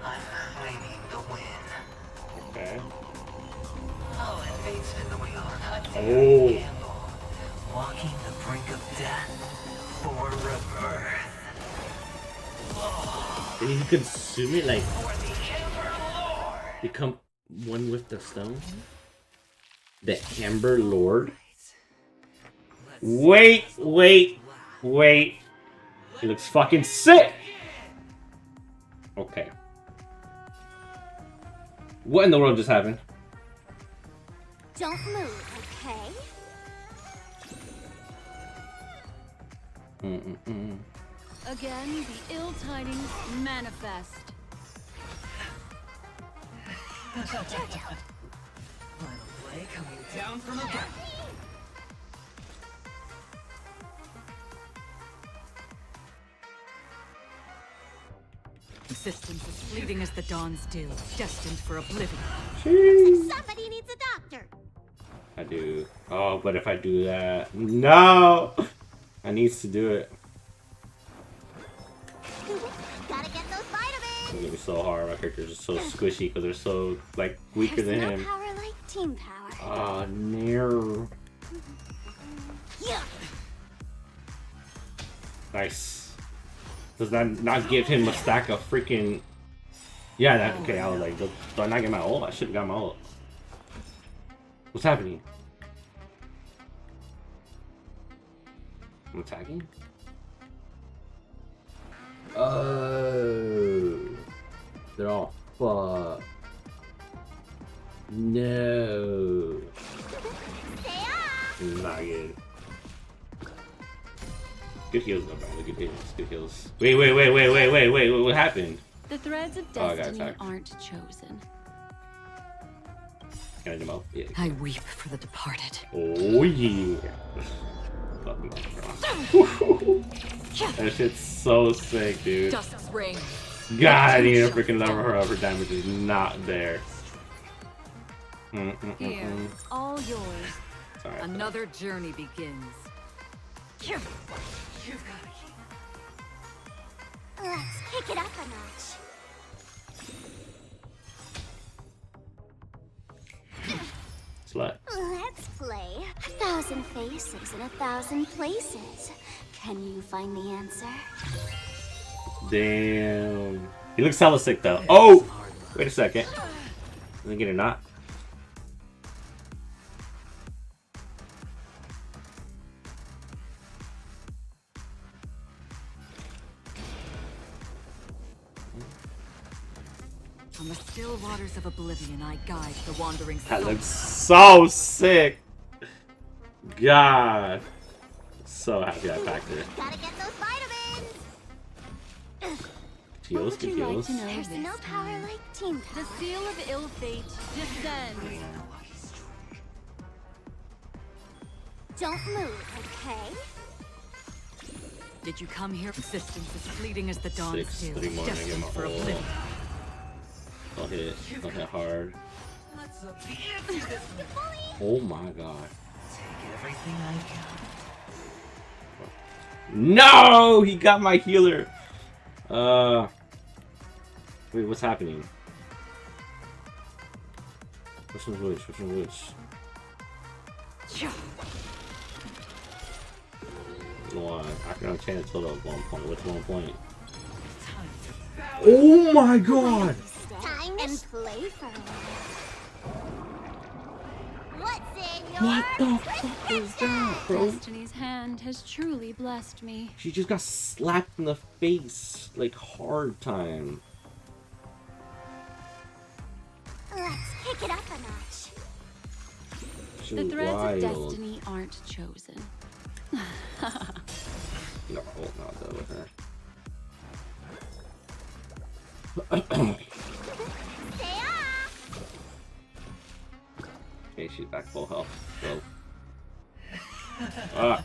I'm claiming the win. Okay. I'll invade spin the wheel. Oh. Gamble. Walking the brink of death for rebirth. Did he consume it, like, become one with the stone? The Amber Lord? Wait. He looks fucking sick. Okay. What in the world just happened? Don't move, okay? Again, the ill tidings manifest. Final play coming down from above. Existence is fleeting as the dawn's dew, destined for oblivion. Somebody needs a doctor. I do. Oh, but if I do that, no, I needs to do it. Gotta get those vitamins. It's gonna be so hard. My characters are so squishy because they're so like weaker than There's him. no power like team power. Oh, no. Yeah. Nice. Does that not give him a stack of freaking... Yeah, that... Okay, I was like, do I not get my ult? I should've got my ult. What's happening? I'm attacking? Oh... They're all fucked. No. Not good. Good heals though, bro. Good heals. Good heals. Wait. What happened? The threads of Oh, I got destiny attacked. aren't chosen. Can I do my... Yeah. I weep for the departed. Oh yeah. Fucking that shit's so sick, dude. Dusk's reign. God, I need to freaking level her up. Her damage is not there. Here, it's all yours. Sorry. Another journey begins. Let's kick it up a notch. Slut. Let's play 1,000 faces in 1,000 places. Can you find the answer? Damn. He looks hella sick though. Oh! Wait a second. Let me get a knot. On the still waters of oblivion, I guide the wandering soul. That looks so sick. God. So happy I packed it. Gotta get those vitamins. Heals, good heals. There's no power like team power. The seal of ill fate descends. Don't move, okay? Did you come here? Existence is fleeting as the dawn's 6, dew, 3 more, and I get destined my for ult. oblivion. Don't hit. Don't hit hard. Let's up the ante this one. Oh my god. Take everything I can. No! He got my healer! Wait, what's happening? Which one's which? Which one's which? One. I can obtain a total of 1 point. What's 1 point? Oh my god! Time and play for a while. What's in your What the fuck was that, bro? Destiny's hand has truly blessed me. She just got slapped in the face, like hard time. Let's kick it up a notch. She The was threads wild. of destiny aren't chosen. No, not that with her. Okay, she's back full health. So. Fuck.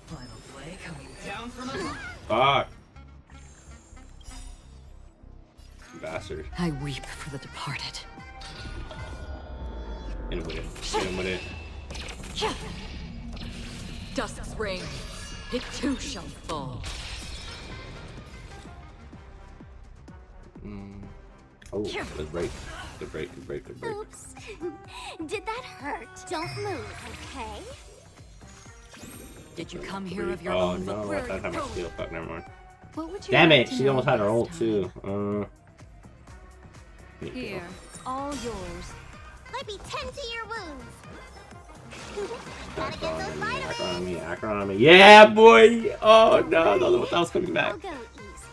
Final play coming down from above. Fuck. Bastard. I weep for the departed. Hit him with it. Hit him with it. Dusk's reign. It too shall fall. Oh, good break. Good break, good break, good break. Oops. Did that hurt? Don't move, okay? Did you come here of your Oh own? no, Where at that time I are you steal. Fuck, never mind. What would you Damn like it, to she know almost had her this ult time? too. Here, it's all yours. Let me tend to your wounds. Akron on me. Yeah, boy! Oh no, the other one was coming back. I'll go easy.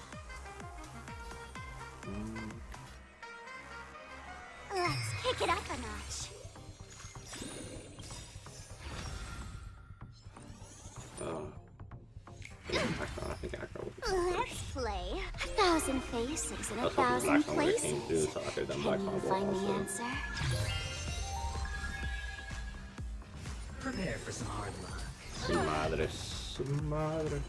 Let's kick it up a notch. I think Akron will be Let's play 1,000 faces in I was hoping 1,000 Black Swan places. came through, so I could have done Black Can you Swan find the also. answer? Prepare for some hard luck. Su madre, su madre.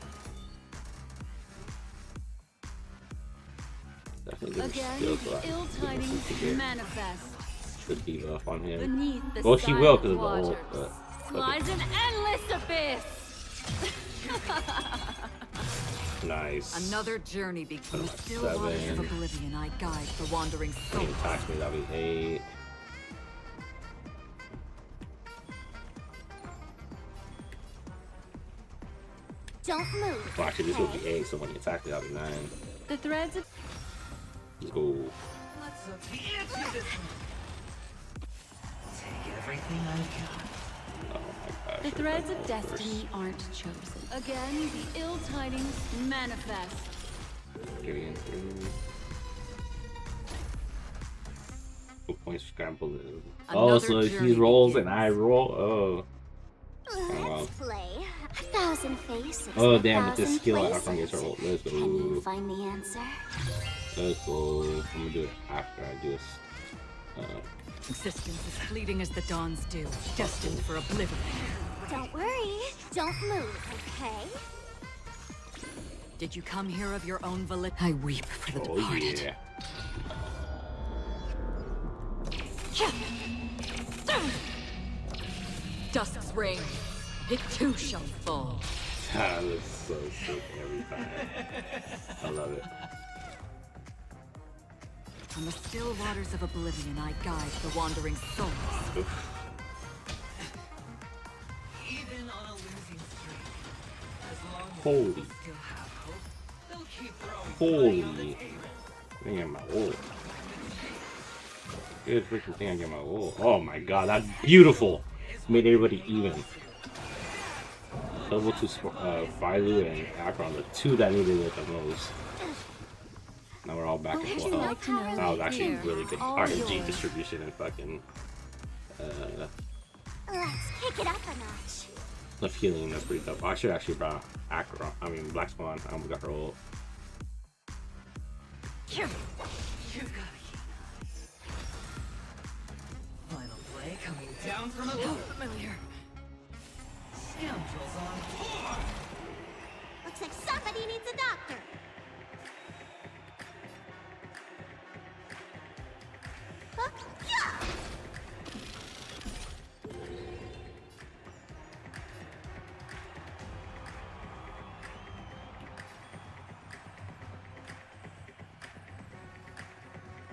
Definitely give her skills so I can ill-tidings get manifest. the debuff on him. Beneath the Well, she will because of the silent ult, waters but lies an endless abyss. nice. Another journey begins. Like Still waters of 7. oblivion I guide the wandering When soul. he attacks me, that'll be 8. Don't move. Well, actually, this will be 8, so when he attacks me, that'll be 9. The threads of Let's go. Let's fancy this one. Take everything I've got. Oh my gosh. the threads of everybody went destiny aren't chosen. Again, the ill tidings manifest. first. Gideon 3. 2 points scramble. Oh, Another so he journey rolls begins. and I roll? Oh. Let's play 1,000 faces. Oh, in damn, with 1,000 this skill, I places. can get her ult. Let's Can you go. find the answer? Let's go. I'm gonna do it after I do this. Existence is fleeting as the dawns do, destined for oblivion. Don't worry. Don't move, okay? Did you come here of your own volition? I weep for the Oh, departed. yeah. Dusk's reign, it too shall fall. That is so sick every time. I love it. On the still waters of oblivion, I guide the wandering souls. Oof. Even on a losing streak, as long as Holy. people still have hope, they'll keep throwing money on the Holy. table. Man, my ult. Good freaking thing I get my ult. Oh my god, that's beautiful. Made everybody even. Level 2 Failu and Akron, the two that needed it the most. Now we're all back What and would you forth. like to know? That was actually Here, really good all RNG yours. distribution and fucking Let's kick it up a notch. the healing. That's pretty tough. I should actually brought Akron. I mean Black Swan. I almost got her ult. You've got to keep Final play coming down from above. Familiar. Scoundrels on tour. Looks like somebody needs a doctor. Huh? Yeah.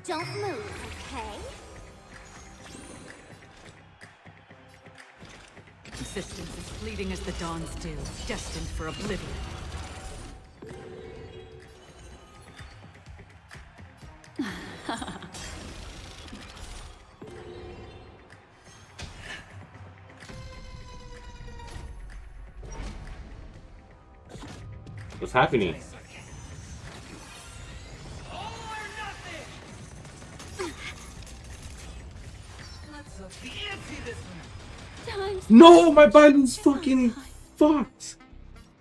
Don't move, okay? Existence is fleeting as the dawns do, destined for oblivion. What's happening? Let's fancy this one. Time's No, my Biden's fucking fucked.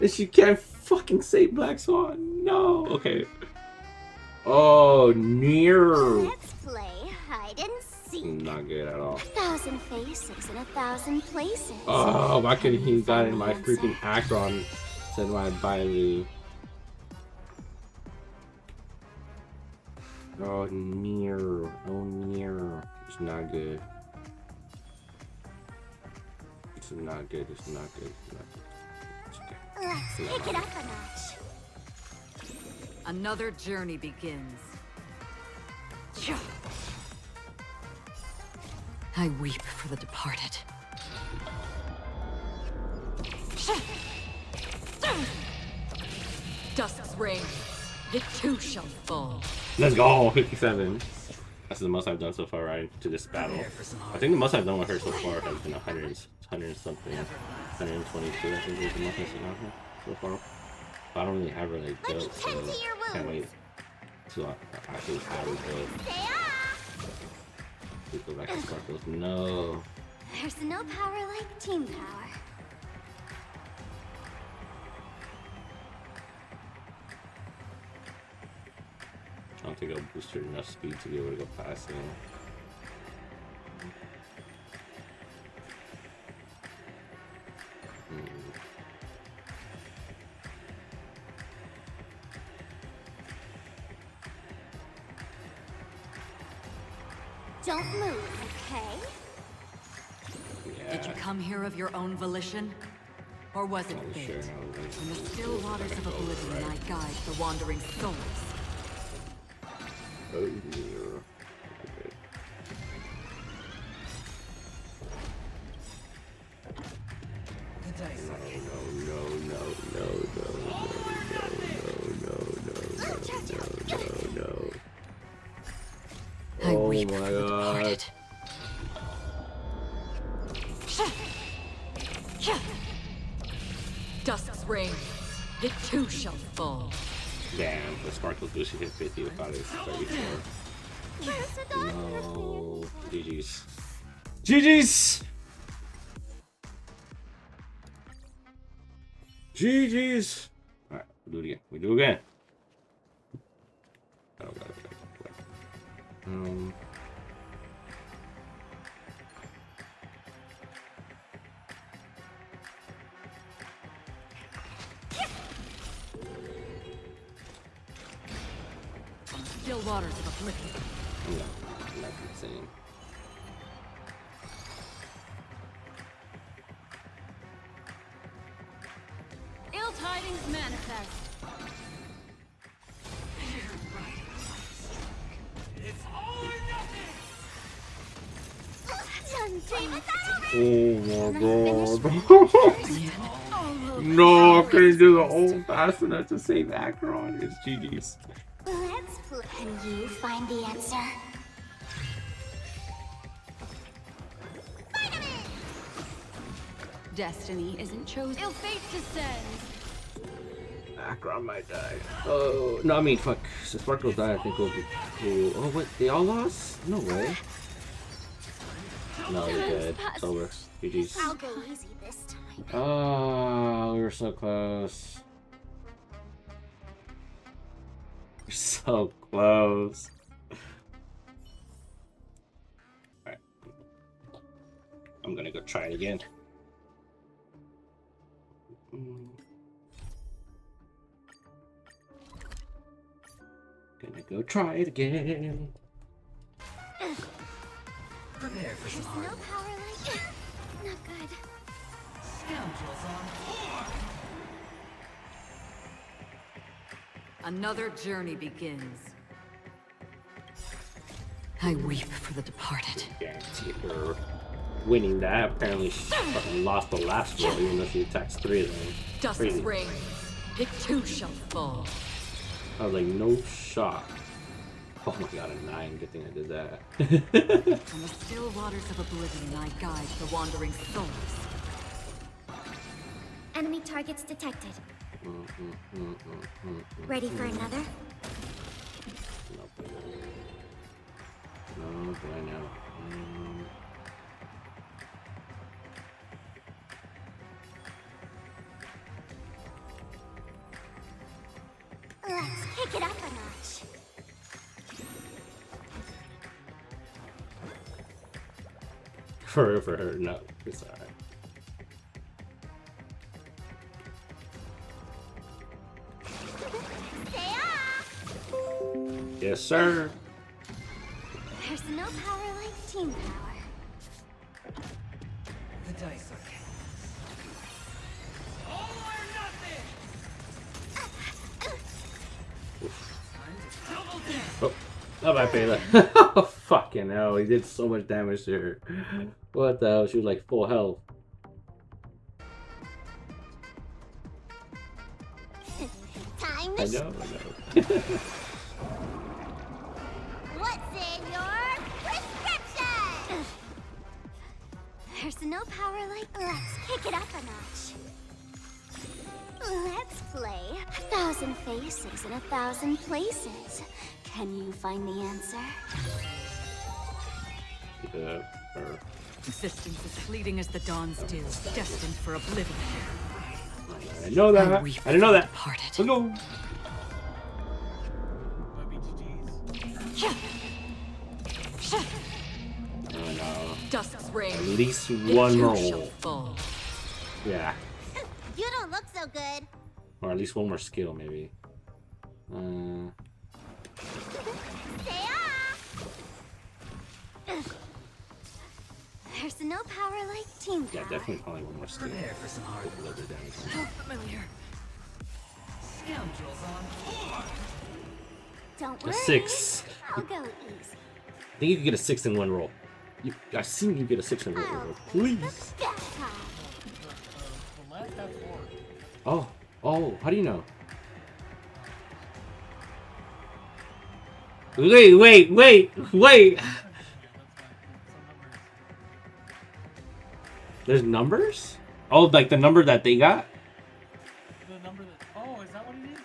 And she can't fucking say Black Swan. No. Okay. Oh, near. Let's play hide and seek. Not good at all. 1,000 faces in 1,000 places. Oh, why couldn't he Find got in the my answer. freaking Akron instead of my Bailu? Oh, near. Oh, near. It's not good. It's not good. It's not good. It's not good. It's okay. Let's Never pick it mind. up a notch. Another journey begins. I weep for the departed. Dusk's reign, it too shall fall. Let's go. 57. That's the most I've done so far, right, to this battle. I think the most I've done with her so far has been 100 and something. 122, I think, is the most I've done with her so far. But I don't really have her like built, so can't wait to actually have her built. Please go back to Sparkles. No. There's no power like team power. I don't think I'll boost her enough speed to be able to go past him. Don't move, okay? Did you come here of your own volition? Or was it fate? In the still waters of oblivion, I guide the wandering souls. Oh dear. No. I Oh weep my for the god. departed. Dusk's reign, it too shall fall. Damn, the Sparkles boost hit 50 without it 34. No. GG's. GG's! GG's! Alright, we'll do it again. We do it again. Oh, God. Still waters of oblivion. No, not insane. Ill tidings manifest. It's all or nothing! Oh my god. No, I couldn't do the ult fast enough to save Acheron. It's GG's. Let's play. Can you find the answer? Destiny isn't chosen. Ill fate descends. Acheron might die. Oh, no, I mean, fuck. So Sparkles died, I think it'll be cool. Oh, what? They all lost? No way. No, you're dead. It's over. GG's. I'll go easy this time. Oh, we were so close. We're so close. Alright. I'm gonna go try it again. Gonna go try it again. Prepare for some No hard power like not good. scoundrels on board! Another journey begins. I weep for the departed. Guarantee her winning that. Apparently she fucking lost the last roll even though she attacks 3 of them. Dusk's Crazy. reign, it too shall fall. I was like, no shot. Oh my god, a 9. Good thing I did that. From the still waters of oblivion, I guide the wandering souls. Enemy targets detected. Ready for another? No, do I know? Let's kick it up a notch. For her, no, it's alright. Yes, sir. There's no power like team power. The dice are cast. All or nothing! Oh, bye, Pela. Oh, fucking hell, he did so much damage to her. What the hell? She was like full health. Time I to know. What's in your There's no power like... Let's kick it up a notch. Let's play 1,000 faces in 1,000 places. Can you find the answer? Existence as fleeting as the dawn's dew, destined for oblivion. I know that. I didn't know that. Let's go. Oh no. Dusk's reign. At least one roll. Yeah. You don't look so good. Or at least one more skill, maybe. There's no power like team power. Yeah, definitely probably one more skill. Prepare for some hard loader damage. So familiar. Scoundrels on board. Don't A worry. 6. I'll go easy. I think you can get a 6 in one roll. I've seen you get a 6 in one roll. Please. Oh, how do you know? Wait. There's numbers? Oh, like the number that they got? The number that... Oh, is that what it is?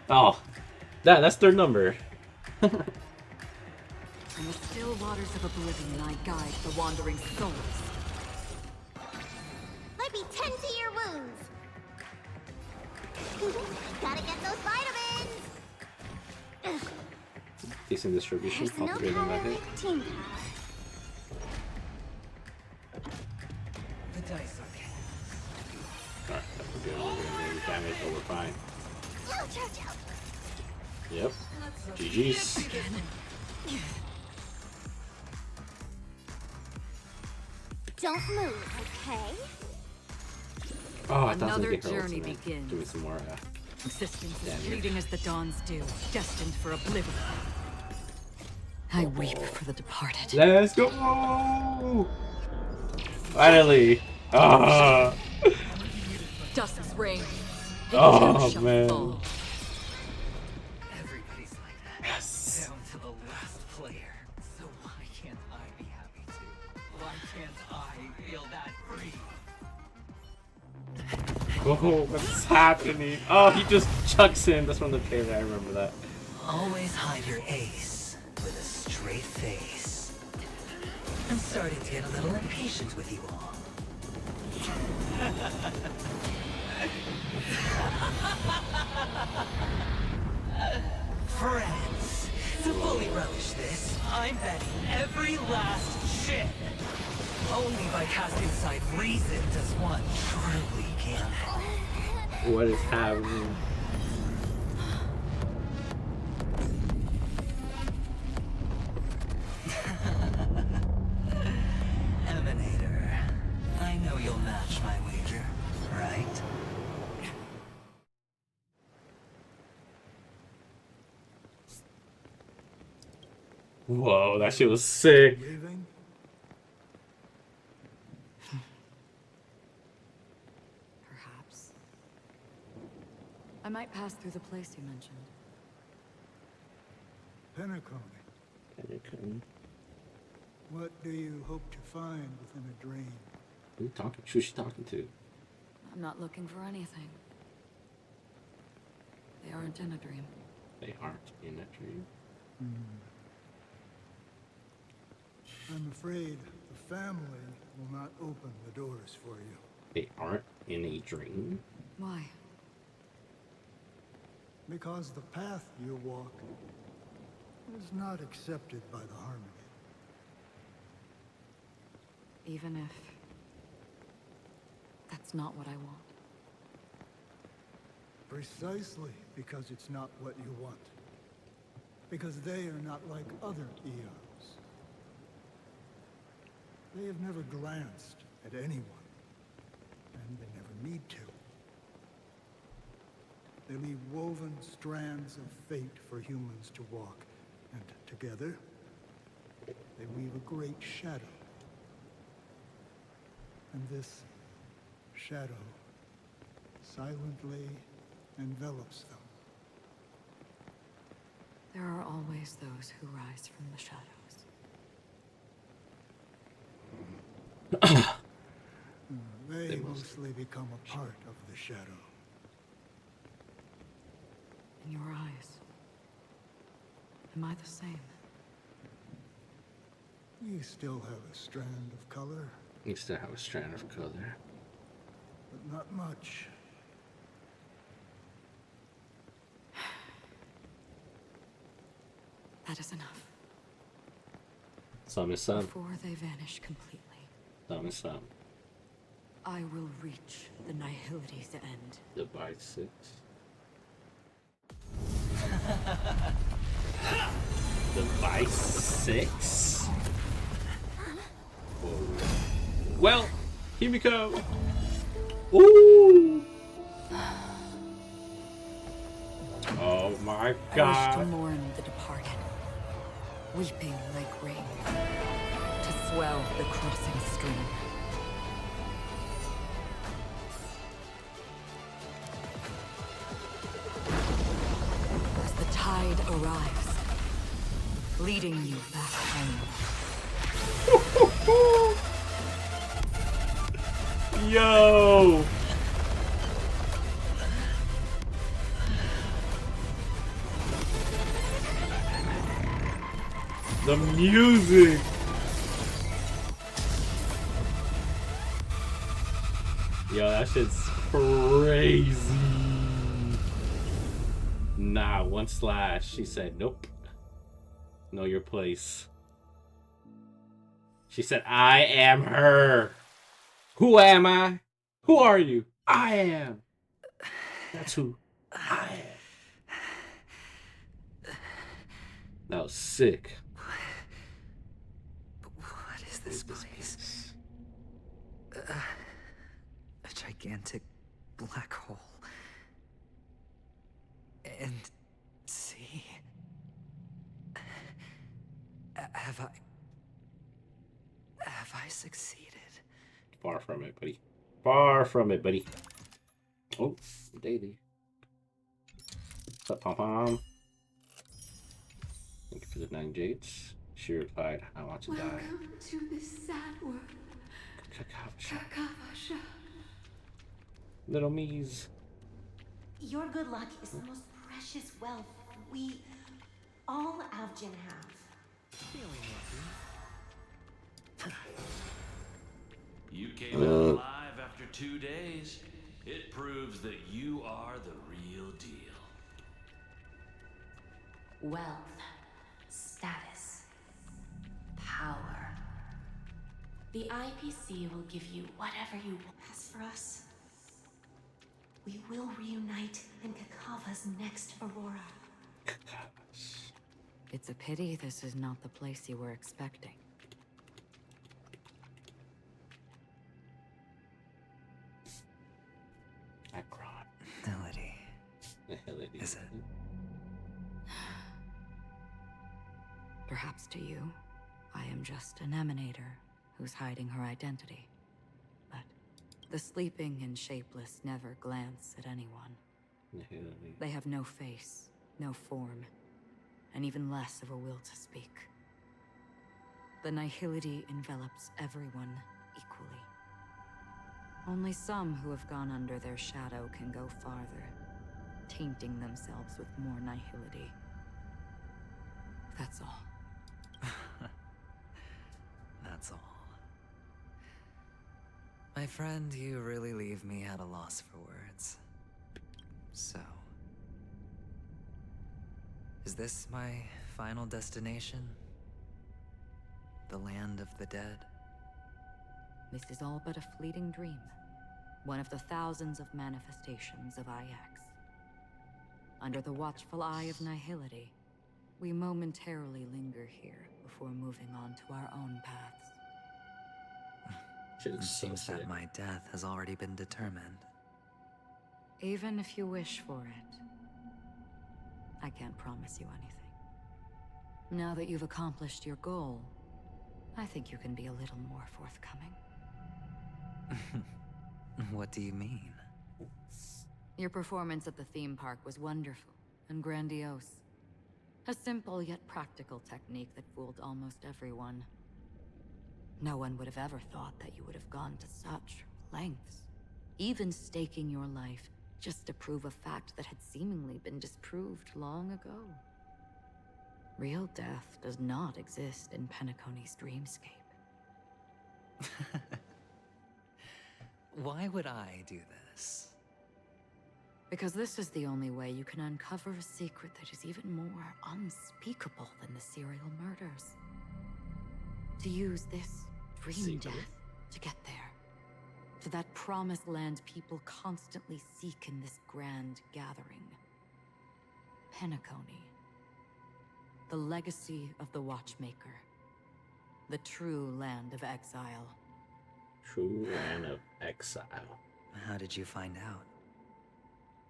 Oh, that's their number. In the still waters of oblivion, I guide the wandering souls. Might be 10 to your wounds. Gotta get those vitamins. Decent distribution. There's All no 3 of them power that hit. like team power. The dice are cast. Alright, that's good. We're gonna do damage, but we're fine. Yep. GG's. Don't move, okay? Oh, I thought Another it was gonna journey get her begins. Give me some more. Existence as Damage. fleeting as the dawn's dew, destined for oblivion. I weep for the departed. Let's go! Finally! Ah! Dusk's reign. Oh, man. Everybody's like that. Yes. Down to the last player. So why can't I be happy too? Why can't I feel that free? Oh, what's happening? Oh, he just chucks in. That's from the trailer. I remember that. Always hide your ace with a straight face. I'm starting to get a little impatient with you all. Friends, to fully relish this, I'm betting every last chip. Only by casting aside reason does one truly gamble. What is happening? Emanator, I know you'll match my wager, right? Whoa, that shit was sick. Leaving? Perhaps. I might pass through the place you mentioned. Penacony. Penacony. What do you hope to find within a dream? Who you talking? Who's she talking to? I'm not looking for anything. They aren't in a dream. They aren't in that dream. I'm afraid the family will not open the doors for you. They aren't in a dream? Why? Because the path you walk is not accepted by the Harmony. Even if that's not what I want. Precisely because it's not what you want. Because they are not like other eons. They have never glanced at anyone, and they never need to. They leave woven strands of fate for humans to walk, and together, they weave a great shadow. And this shadow silently envelops them. There are always those who rise from the shadows. They mostly become a part of the shadow. In your eyes, am I the same? You still have a strand of color, You still have a strand of color. but not much. That is enough. Some is some. Before they vanish completely, Some is some. I will reach the Nihility's end. Divide 6. Device 6? Whoa. Well, here we go. Ooh! Oh my I wish to god. mourn the departed, weeping like rain, to swell the crossing stream. As the tide arrives, leading you back home. Yo! The music! Yo, that shit's crazy. Nah, one slash. She said, nope. Know your place. She said, I am her. Who am I? Who are you? I am. That's who I am. That was sick. What is this place? A gigantic black hole. And see? Have I succeeded? Far from it, buddy. Far from it, buddy. Oh, Daily. What's up, Pom-Pom? Thank you for the 9 jades. She replied, I want to die. Welcome to this sad world. Kakavasha. Little me's. Your good luck is the most precious wealth we all Avgin have. You came out alive after 2 days. It proves that you are the real deal. Wealth, status, power. The IPC will give you whatever you want. As for us, we will reunite in Kakava's next Aurora. It's a pity this is not the place you were expecting. Melody. Melody. Is it? Perhaps to you, I am just an emanator who's hiding her identity. But the sleeping and shapeless never glance at anyone. They have no face, no form, and even less of a will to speak. The nihility envelops everyone equally. Only some who have gone under their shadow can go farther, tainting themselves with more nihility. That's all. That's all. My friend, you really leave me at a loss for words. So, is this my final destination? The land of the dead? This is all but a fleeting dream. One of the thousands of manifestations of IX. Under the watchful eye of nihility, we momentarily linger here before moving on to our own paths. It seems that my death has already been determined. Even if you wish for it, I can't promise you anything. Now that you've accomplished your goal, I think you can be a little more forthcoming. What do you mean? Your performance at the theme park was wonderful and grandiose. A simple yet practical technique that fooled almost everyone. No one would have ever thought that you would have gone to such lengths, even staking your life just to prove a fact that had seemingly been disproved long ago. Real death does not exist in Penacony's dreamscape. Why would I do this? Because this is the only way you can uncover a secret that is even more unspeakable than the serial murders. To use this dream death to get there. To that promised land people constantly seek in this grand gathering. Penacony. The legacy of the Watchmaker. The true land of exile. True land of exile. How did you find out?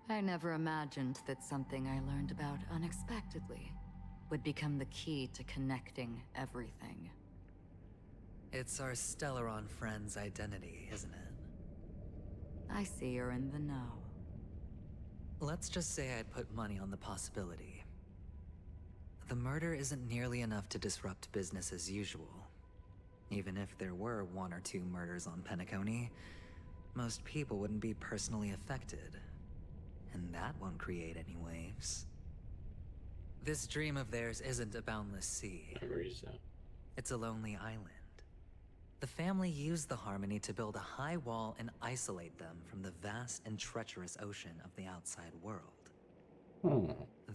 I never imagined that something I learned about unexpectedly would become the key to connecting everything. It's our Stellaron friend's identity, isn't it? I see you're in the know. Let's just say I'd put money on the possibility. The murder isn't nearly enough to disrupt business as usual. Even if there were 1 or 2 murders on Penacony, most people wouldn't be personally affected. And that won't create any waves. This dream of theirs isn't a boundless sea. It's a lonely island. The family used the Harmony to build a high wall and isolate them from the vast and treacherous ocean of the outside world.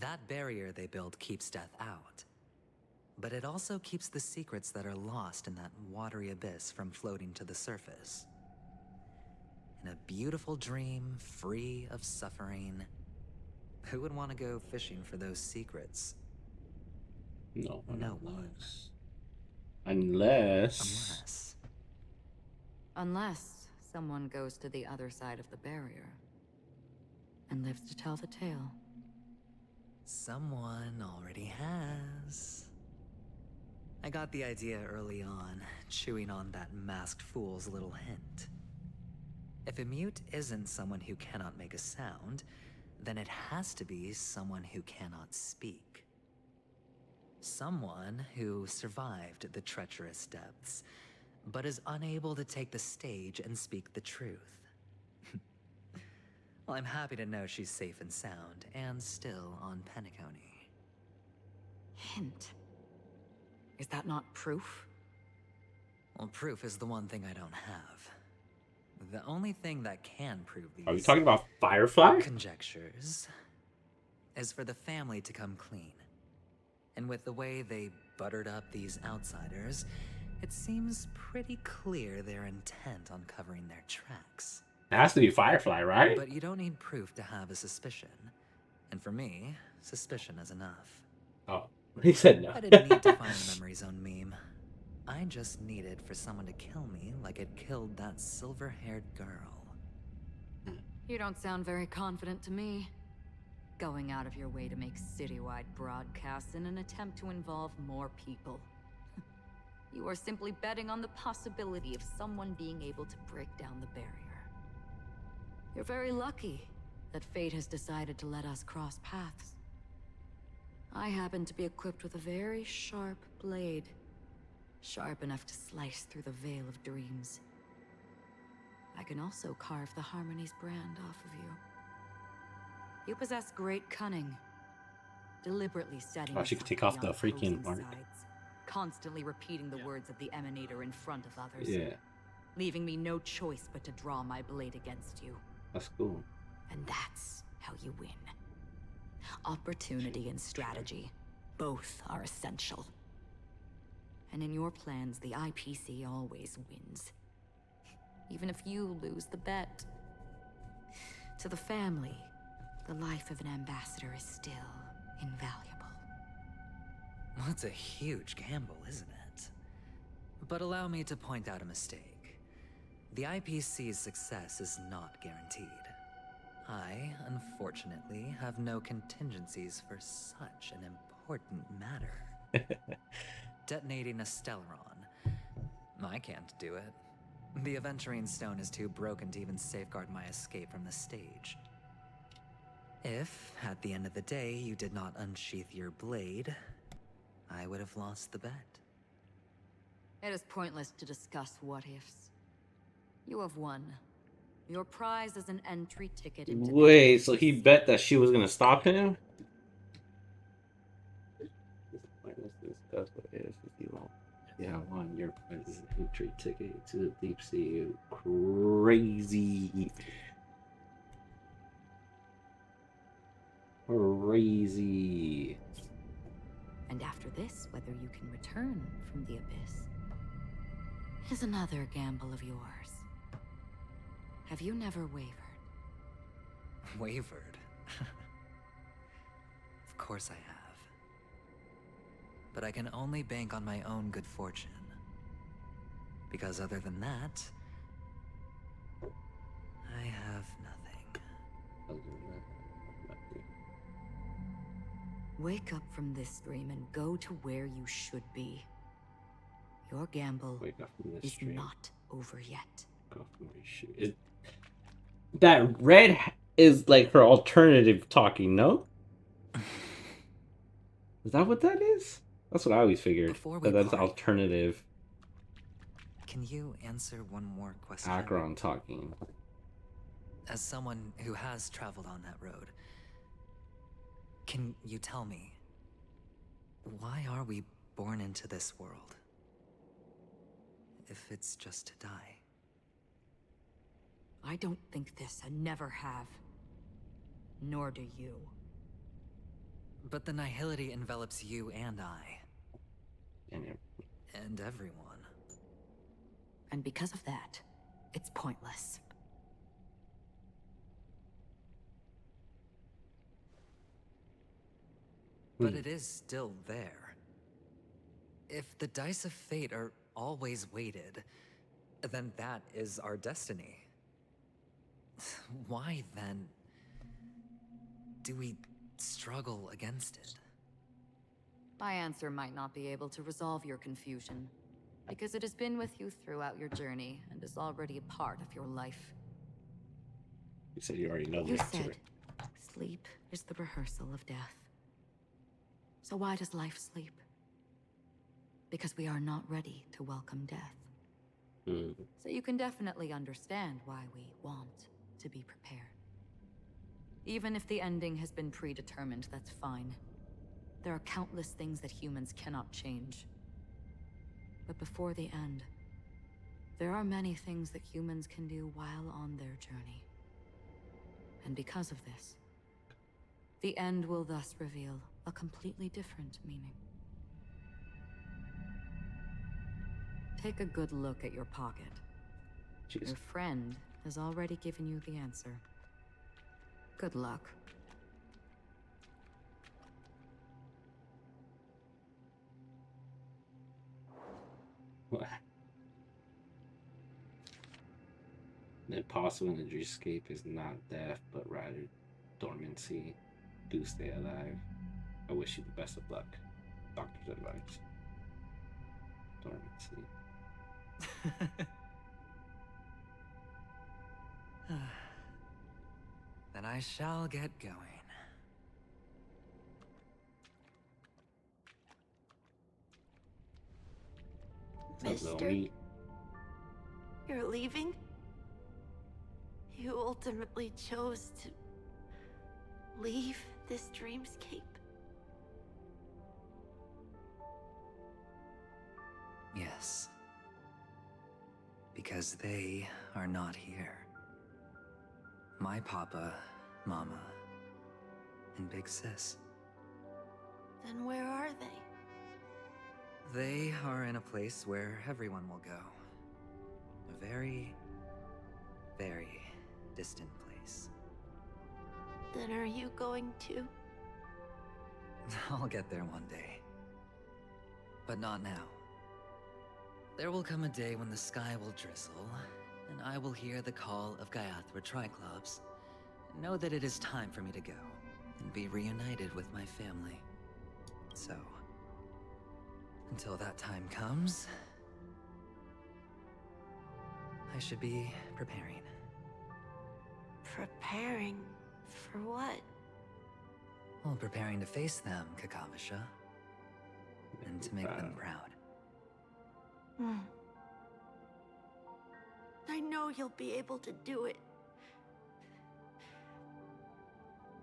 That barrier they built keeps death out. But it also keeps the secrets that are lost in that watery abyss from floating to the surface. In a beautiful dream, free of suffering, who would want to go fishing for those secrets? No one. Unless someone goes to the other side of the barrier and lives to tell the tale. Someone already has. I got the idea early on, chewing on that masked fool's little hint. If a mute isn't someone who cannot make a sound, then it has to be someone who cannot speak. Someone who survived the treacherous depths, but is unable to take the stage and speak the truth. Well, I'm happy to know she's safe and sound, and still on Penacony. Hint. Is that not proof? Well, proof is the one thing I don't have. The only thing that can prove these... Are we talking about Firefly? ...conjectures is for the family to come clean. And with the way they buttered up these outsiders, it seems pretty clear they're intent on covering their tracks. It has to be Firefly, right? But you don't need proof to have a suspicion. And for me, suspicion is enough. Oh, he said no. I didn't need to find the memory zone meme. I just needed for someone to kill me like it killed that silver-haired girl. You don't sound very confident to me. Going out of your way to make citywide broadcasts in an attempt to involve more people. You are simply betting on the possibility of someone being able to break down the barrier. You're very lucky that fate has decided to let us cross paths. I happen to be equipped with a very sharp blade. Sharp enough to slice through the veil of dreams. I can also carve the Harmony's brand off of you. You possess great cunning. Deliberately setting she could take off the freaking mark. Constantly repeating the words of the Emanator in front of others. Yeah. Leaving me no choice but to draw my blade against you. That's cool. And that's how you win. Opportunity and strategy. Both are essential. And in your plans, the IPC always wins. Even if you lose the bet. To the family, the life of an ambassador is still invaluable. Well, it's a huge gamble, isn't it? But allow me to point out a mistake. The IPC's success is not guaranteed. I, unfortunately, have no contingencies for such an important matter. Detonating a Stellaron. I can't do it. The Aventurine Stone is too broken to even safeguard my escape from the stage. If, at the end of the day, you did not unsheath your blade, I would have lost the bet. It is pointless to discuss what-ifs. You have won. Your prize is an entry ticket into the Wait, so he bet that she was gonna stop him? Let's discuss what ifs if you want. Yeah, I won. Your prize is an entry ticket to the deep sea. Crazy. Crazy. And after this, whether you can return from the abyss is another gamble of yours. Have you never wavered? Wavered? Of course I have. But I can only bank on my own good fortune. Because other than that, I have nothing. Wake up from this dream and go to where you should be. Your gamble is not over yet. Go from where you should. That red is like her alternative talking, no? Is that what that is? That's what I always figured. That's alternative. Can you answer one more question? Acheron talking. As someone who has traveled on that road, can you tell me, why are we born into this world? If it's just to die. I don't think this and never have. Nor do you. But the nihility envelops you and I. And everyone. And because of that, it's pointless. But it is still there. If the dice of fate are always weighted, then that is our destiny. Why, then, do we struggle against it? My answer might not be able to resolve your confusion, because it has been with you throughout your journey and is already a part of your life. You said you already know the You answer. said sleep is the rehearsal of death. So why does life sleep? Because we are not ready to welcome death. So you can definitely understand why we want to be prepared. Even if the ending has been predetermined, that's fine. There are countless things that humans cannot change. But before the end, there are many things that humans can do while on their journey. And because of this, the end will thus reveal a completely different meaning. Take a good look at your pocket. Jeez. Your friend has already given you the answer. Good luck. What? The possible energy escape is not death, but rather dormancy. Do stay alive. I wish you the best of luck. Doctor's advice. Dormancy. Then I shall get going. Mister, you're leaving? You ultimately chose to leave this dreamscape? Yes. Because they are not here. My papa, mama, and big sis. Then where are they? They are in a place where everyone will go. A very, very distant place. Then are you going to? I'll get there one day. But not now. There will come a day when the sky will drizzle, and I will hear the call of Gaiathra Triclops, and know that it is time for me to go, and be reunited with my family. So, until that time comes, I should be preparing. Preparing for what? Well, preparing to face them, Kakavasha. And to make them proud. I know you'll be able to do it.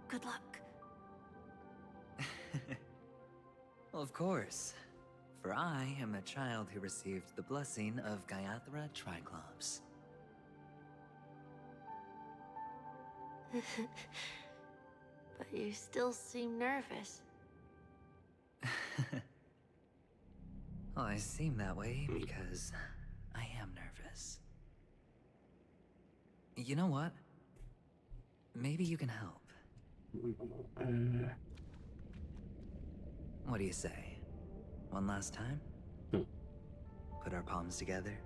Good luck. Of course. For I am a child who received the blessing of Gaiathra Triclops. But you still seem nervous. Oh, I seem that way because I am nervous. You know what? Maybe you can help. What do you say? One last time? Put our palms together?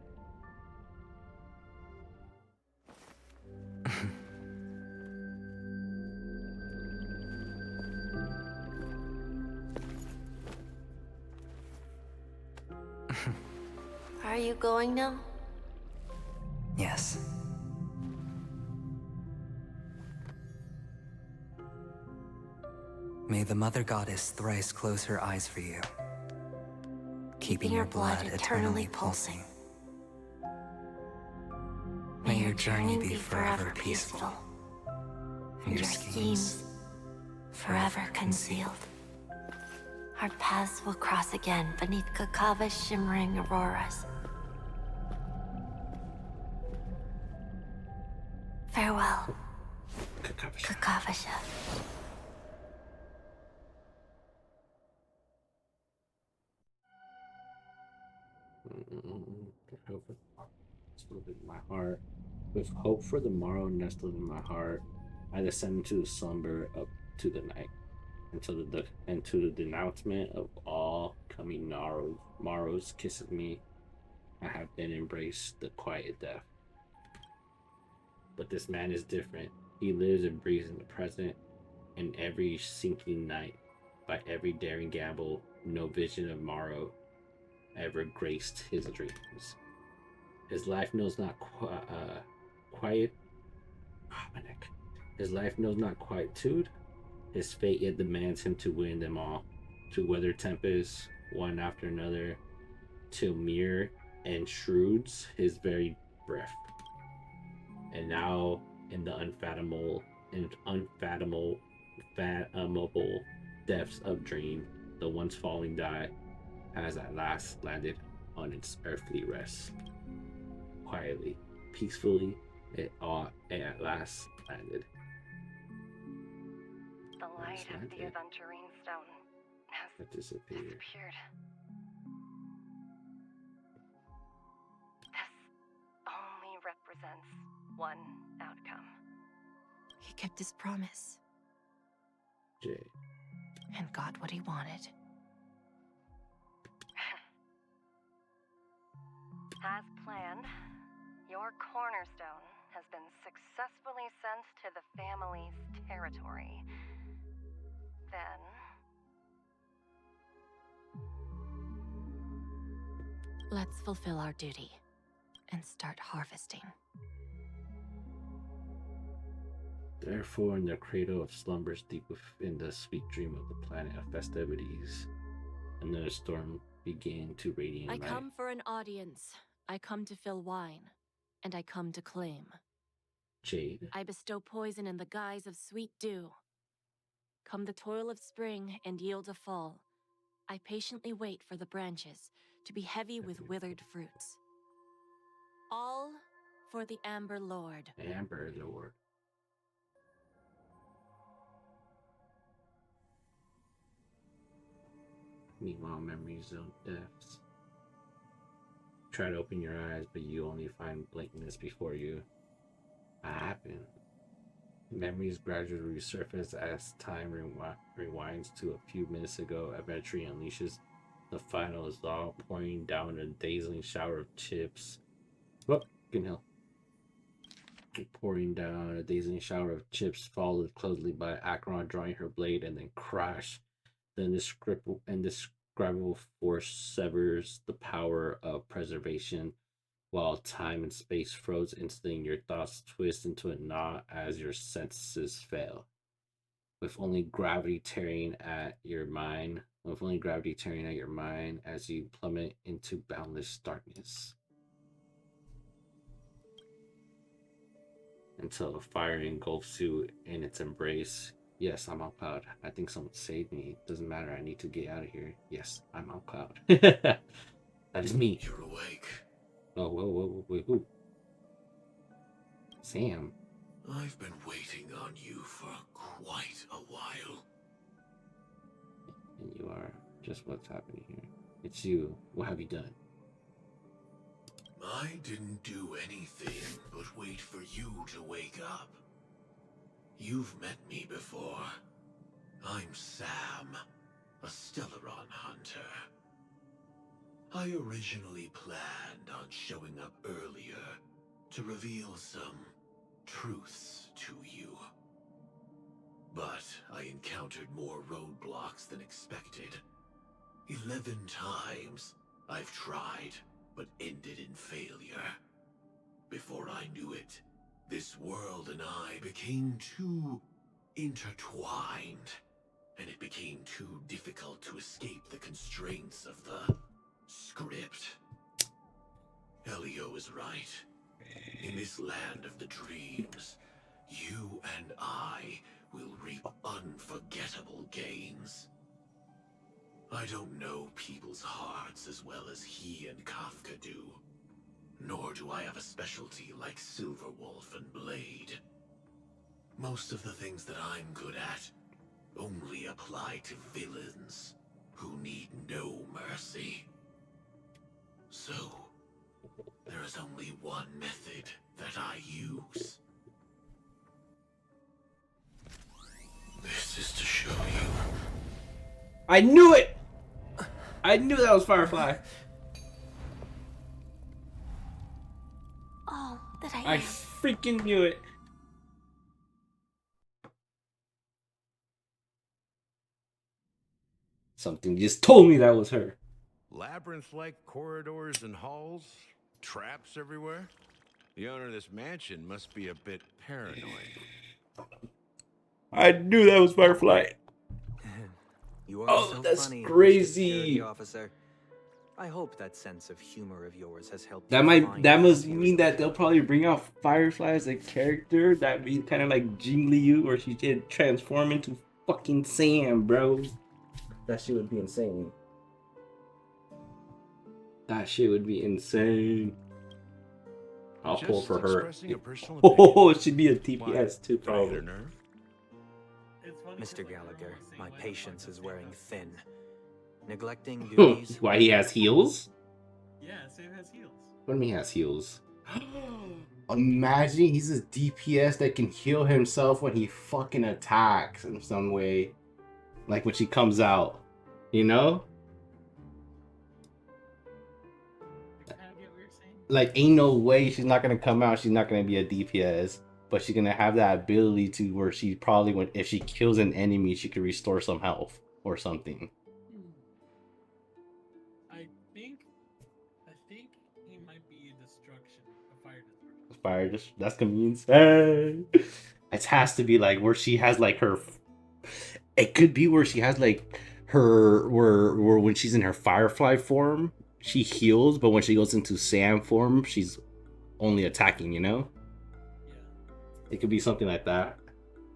Are you going now? Yes. May the Mother Goddess thrice close her eyes for you, keeping your blood eternally pulsing. May your journey be forever peaceful, and your schemes forever concealed. Our paths will cross again beneath Kakava's shimmering auroras. Farewell, Kakavasha. My heart, with hope for the morrow nestled in my heart, I descend into the slumber up to the night, until the denouncement of all coming morrows kisses me. I have then embraced the quiet death. But this man is different. He lives and breathes in the present, in every sinking night, by every daring gamble. No vision of morrow ever graced his dreams. His life knows not quiet. Oh, my neck. His life knows not quietude. His fate yet demands him to win them all, to weather tempests one after another, till mirror and shrewds his very breath. And now, in the unfathomable depths of dream, the once falling die has at last landed on its earthly rest. Quietly, peacefully, it at last landed. The light of the Aventurine Stone has disappeared. This only represents one outcome. He kept his promise. Jay. And got what he wanted. As planned, your cornerstone has been successfully sent to the family's territory. Then... let's fulfill our duty and start harvesting. Therefore, in the cradle of slumbers deep within the sweet dream of the planet of festivities, another storm began to radiate. I come for an audience. I come to fill wine, and I come to claim. Jade. I bestow poison in the guise of sweet dew. Come the toil of spring and yield a fall. I patiently wait for the branches to be heavy with withered fruits. All for the Amber Lord. Amber Lord. Meanwhile, memories of deaths. Try to open your eyes, but you only find blankness before you. What happened? Memories gradually resurface as time rewinds to a few minutes ago. Eventually unleashes the final resolve, pouring down a dazzling shower of chips. Fucking hell. Pouring down a dazzling shower of chips, followed closely by Acheron drawing her blade, and then crash. The indescribable force severs the power of preservation, while time and space froze instantly. Your thoughts twist into a knot as your senses fail. With only gravity tearing at your mind, with only gravity tearing at your mind as you plummet into boundless darkness. Until the fire engulfs you in its embrace. Yes, I'm on cloud. I think someone saved me. Doesn't matter. I need to get out of here. Yes, I'm on cloud. That is me. You're awake. Oh, whoa, wait, who? Sam. I've been waiting on you for quite a while. And you are just what's happening here. It's you. What have you done? I didn't do anything but wait for you to wake up. You've met me before. I'm Sam, a Stellaron hunter. I originally planned on showing up earlier to reveal some truths to you. But I encountered more roadblocks than expected. 11 times I've tried, but ended in failure. Before I knew it, this world and I became too intertwined, and it became too difficult to escape the constraints of the script. Elio is right. In this land of the dreams, you and I will reap unforgettable gains. I don't know people's hearts as well as he and Kafka do. Nor do I have a specialty like Silverwolf and Blade. Most of the things that I'm good at only apply to villains who need no mercy. So, there is only one method that I use. This is to show you. I knew it! I knew that was Firefly. All that I freaking knew it. Something just told me that was her. Labyrinth-like corridors and halls, traps everywhere. The owner of this mansion must be a bit paranoid. I knew that was Firefly. You are Oh, so that's funny, crazy. security officer. I hope that sense of humor of yours has helped. That must mean that they'll probably bring out Firefly as a character. That means kind of like Jing Liu, where she did transform into fucking Sam, bro. That shit would be insane. That shit would be insane. I'll pull for her. Oh, it should be a TPS too, probably. Mr. Gallagher, my patience is wearing thin. Neglecting duties. Why he has heals? Yeah, Sam has heals. What do you mean he has heals? Imagine he's a DPS that can heal himself when he fucking attacks in some way. Like when she comes out. You know? Like, ain't no way she's not gonna come out. She's not gonna be a DPS. But she's gonna have that ability to where she probably, if she kills an enemy, she could restore some health or something. I think he might be destruction, a fire destruction. Fire, that's gonna be insane. It has to be like where she has like her. It could be where she has like her where when she's in her Firefly form, she heals, but when she goes into Sam form, she's only attacking. You know. It could be something like that.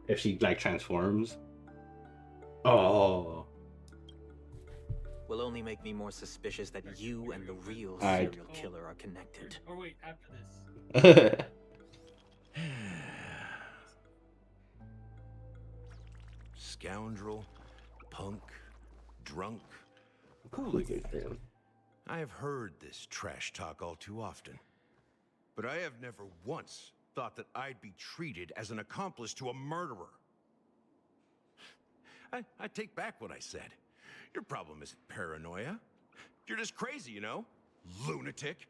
If she like transforms. Oh. Will only make me more suspicious that you and the real serial killer are connected. Or wait, after this. Scoundrel, punk, drunk, hooligan. I have heard this trash talk all too often. But I have never once thought that I'd be treated as an accomplice to a murderer. I take back what I said. Your problem isn't paranoia. You're just crazy, you know? Lunatic.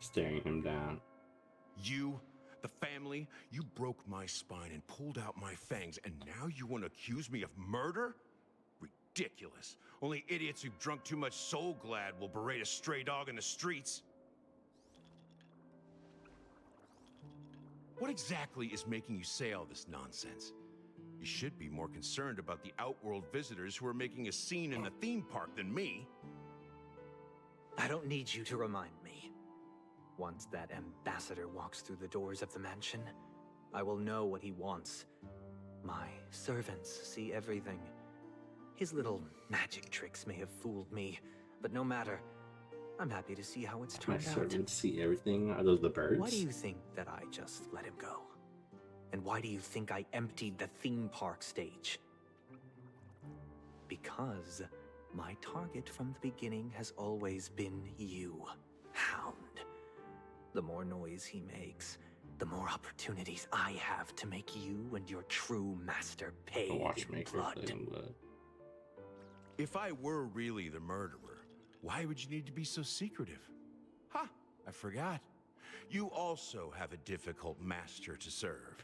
Staring him down. You, the family, you broke my spine and pulled out my fangs, and now you want to accuse me of murder? Ridiculous. Only idiots who've drunk too much Soul Glad will berate a stray dog in the streets. What exactly is making you say all this nonsense? You should be more concerned about the Outworld visitors who are making a scene in the theme park than me. I don't need you to remind me. Once that ambassador walks through the doors of the mansion, I will know what he wants. My servants see everything. His little magic tricks may have fooled me, but no matter. I'm happy to see how it's My turned out. servants see everything. Are those the birds? Why do you think that I just let him go? And why do you think I emptied the theme park stage? Because my target from the beginning has always been you, Hound. The more noise he makes, the more opportunities I have to make you and your true master pay in blood. If I were really the murderer, why would you need to be so secretive? Ha! I forgot. You also have a difficult master to serve.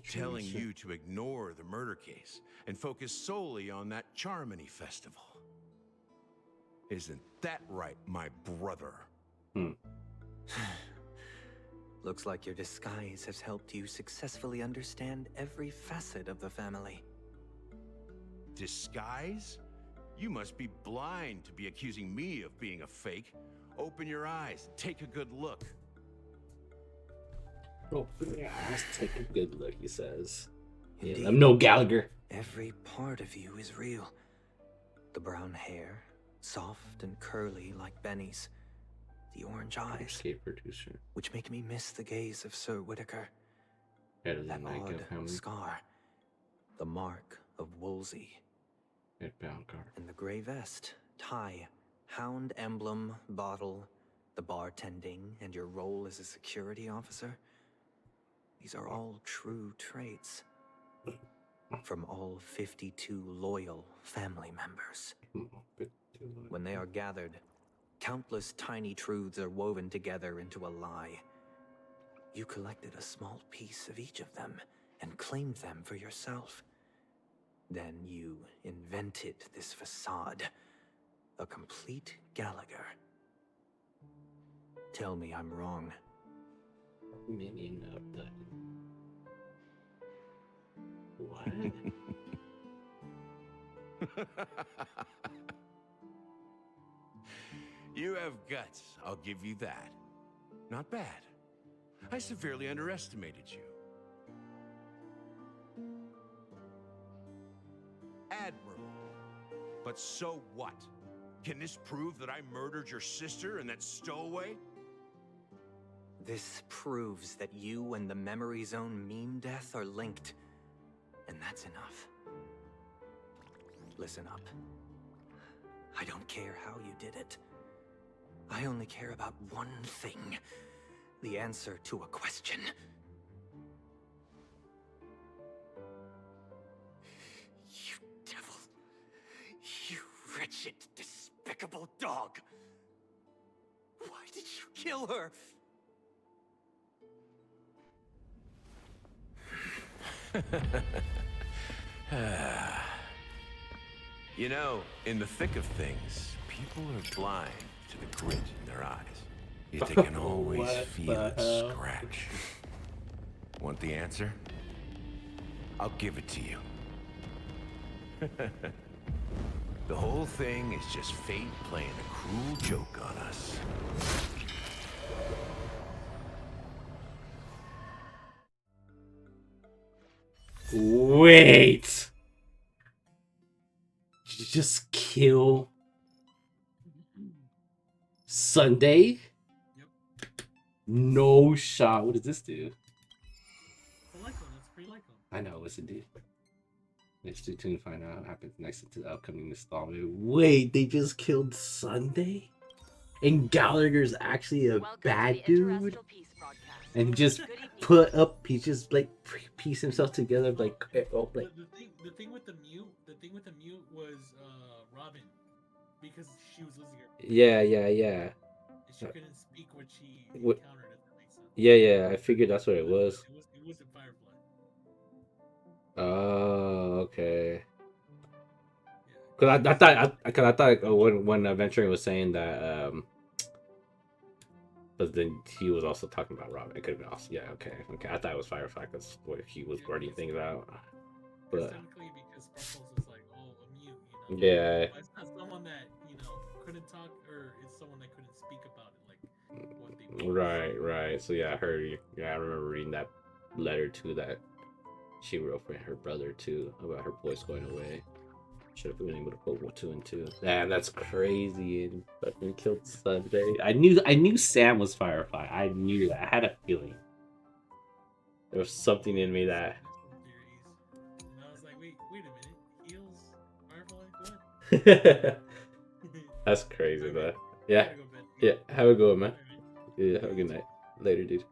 Telling you to ignore the murder case and focus solely on that Charmony festival. Isn't that right, my brother? Looks like your disguise has helped you successfully understand every facet of the family. Disguise? You must be blind to be accusing me of being a fake. Open your eyes and take a good look. Open your eyes, take a good look, he says. Indeed. Yeah, I'm no Gallagher. Every part of you is real. The brown hair, soft and curly like Benny's. The orange eyes, Escape producer, which make me miss the gaze of Sir Whitaker. That odd scar, the mark of Wolsey. And the gray vest, tie, hound emblem, bottle, the bartending, and your role as a security officer. These are all true traits from all 52 loyal family members. When they are gathered, countless tiny truths are woven together into a lie. You collected a small piece of each of them and claimed them for yourself. Then you invented this facade, a complete Gallagher. Tell me I'm wrong. Minion of the... What? You have guts, I'll give you that. Not bad. I severely underestimated you. Admirable. But so what? Can this prove that I murdered your sister and that stowaway? This proves that you and the Memory Zone meme death are linked. And that's enough. Listen up. I don't care how you did it. I only care about one thing. The answer to a question. You devil. You wretched, despicable dog. Why did you kill her? You know, in the thick of things, people are blind to the grit in their eyes. Yet they can always feel it scratch. Want the answer? I'll give it to you. The whole thing is just fate playing a cruel joke on us. Wait! Did you just kill Sunday? Yep. No shot. What does this do? I like one. That's free like one. I know, what's it do? Let's stay tuned to find out what happens next into the upcoming installment. Wait, they just killed Sunday? And Gallagher's actually a bad dude? And he just put up, he just like piece himself together like, oh, like. The thing with the mute was Robin, because she was losing her. Yeah. And she couldn't speak what she encountered, if that makes sense. Yeah, I figured that's what it was. It wasn't Firefly. Oh, okay. Cause I thought when Venturing was saying that But then he was also talking about Robin. It could have been also, yeah, okay. I thought it was Firefly because where he was burning things out. But Technically, because Sparkles is like, oh, a mute, you know. yeah, But it's not someone that couldn't talk, or it's someone that couldn't speak about it, like what they. right. So yeah, I remember reading that letter too that she wrote for her brother too about her boys going away. Should have been able to put 2 and 2. Damn, that's crazy. And fucking killed Sunday. I knew Sam was Firefly. I knew that. I had a feeling. There was something in me that. And I was like, wait a minute. Heels, Firefly, what? That's crazy, though. Yeah. Yeah. Have a good one, man. Yeah. Have a good night. Later, dude.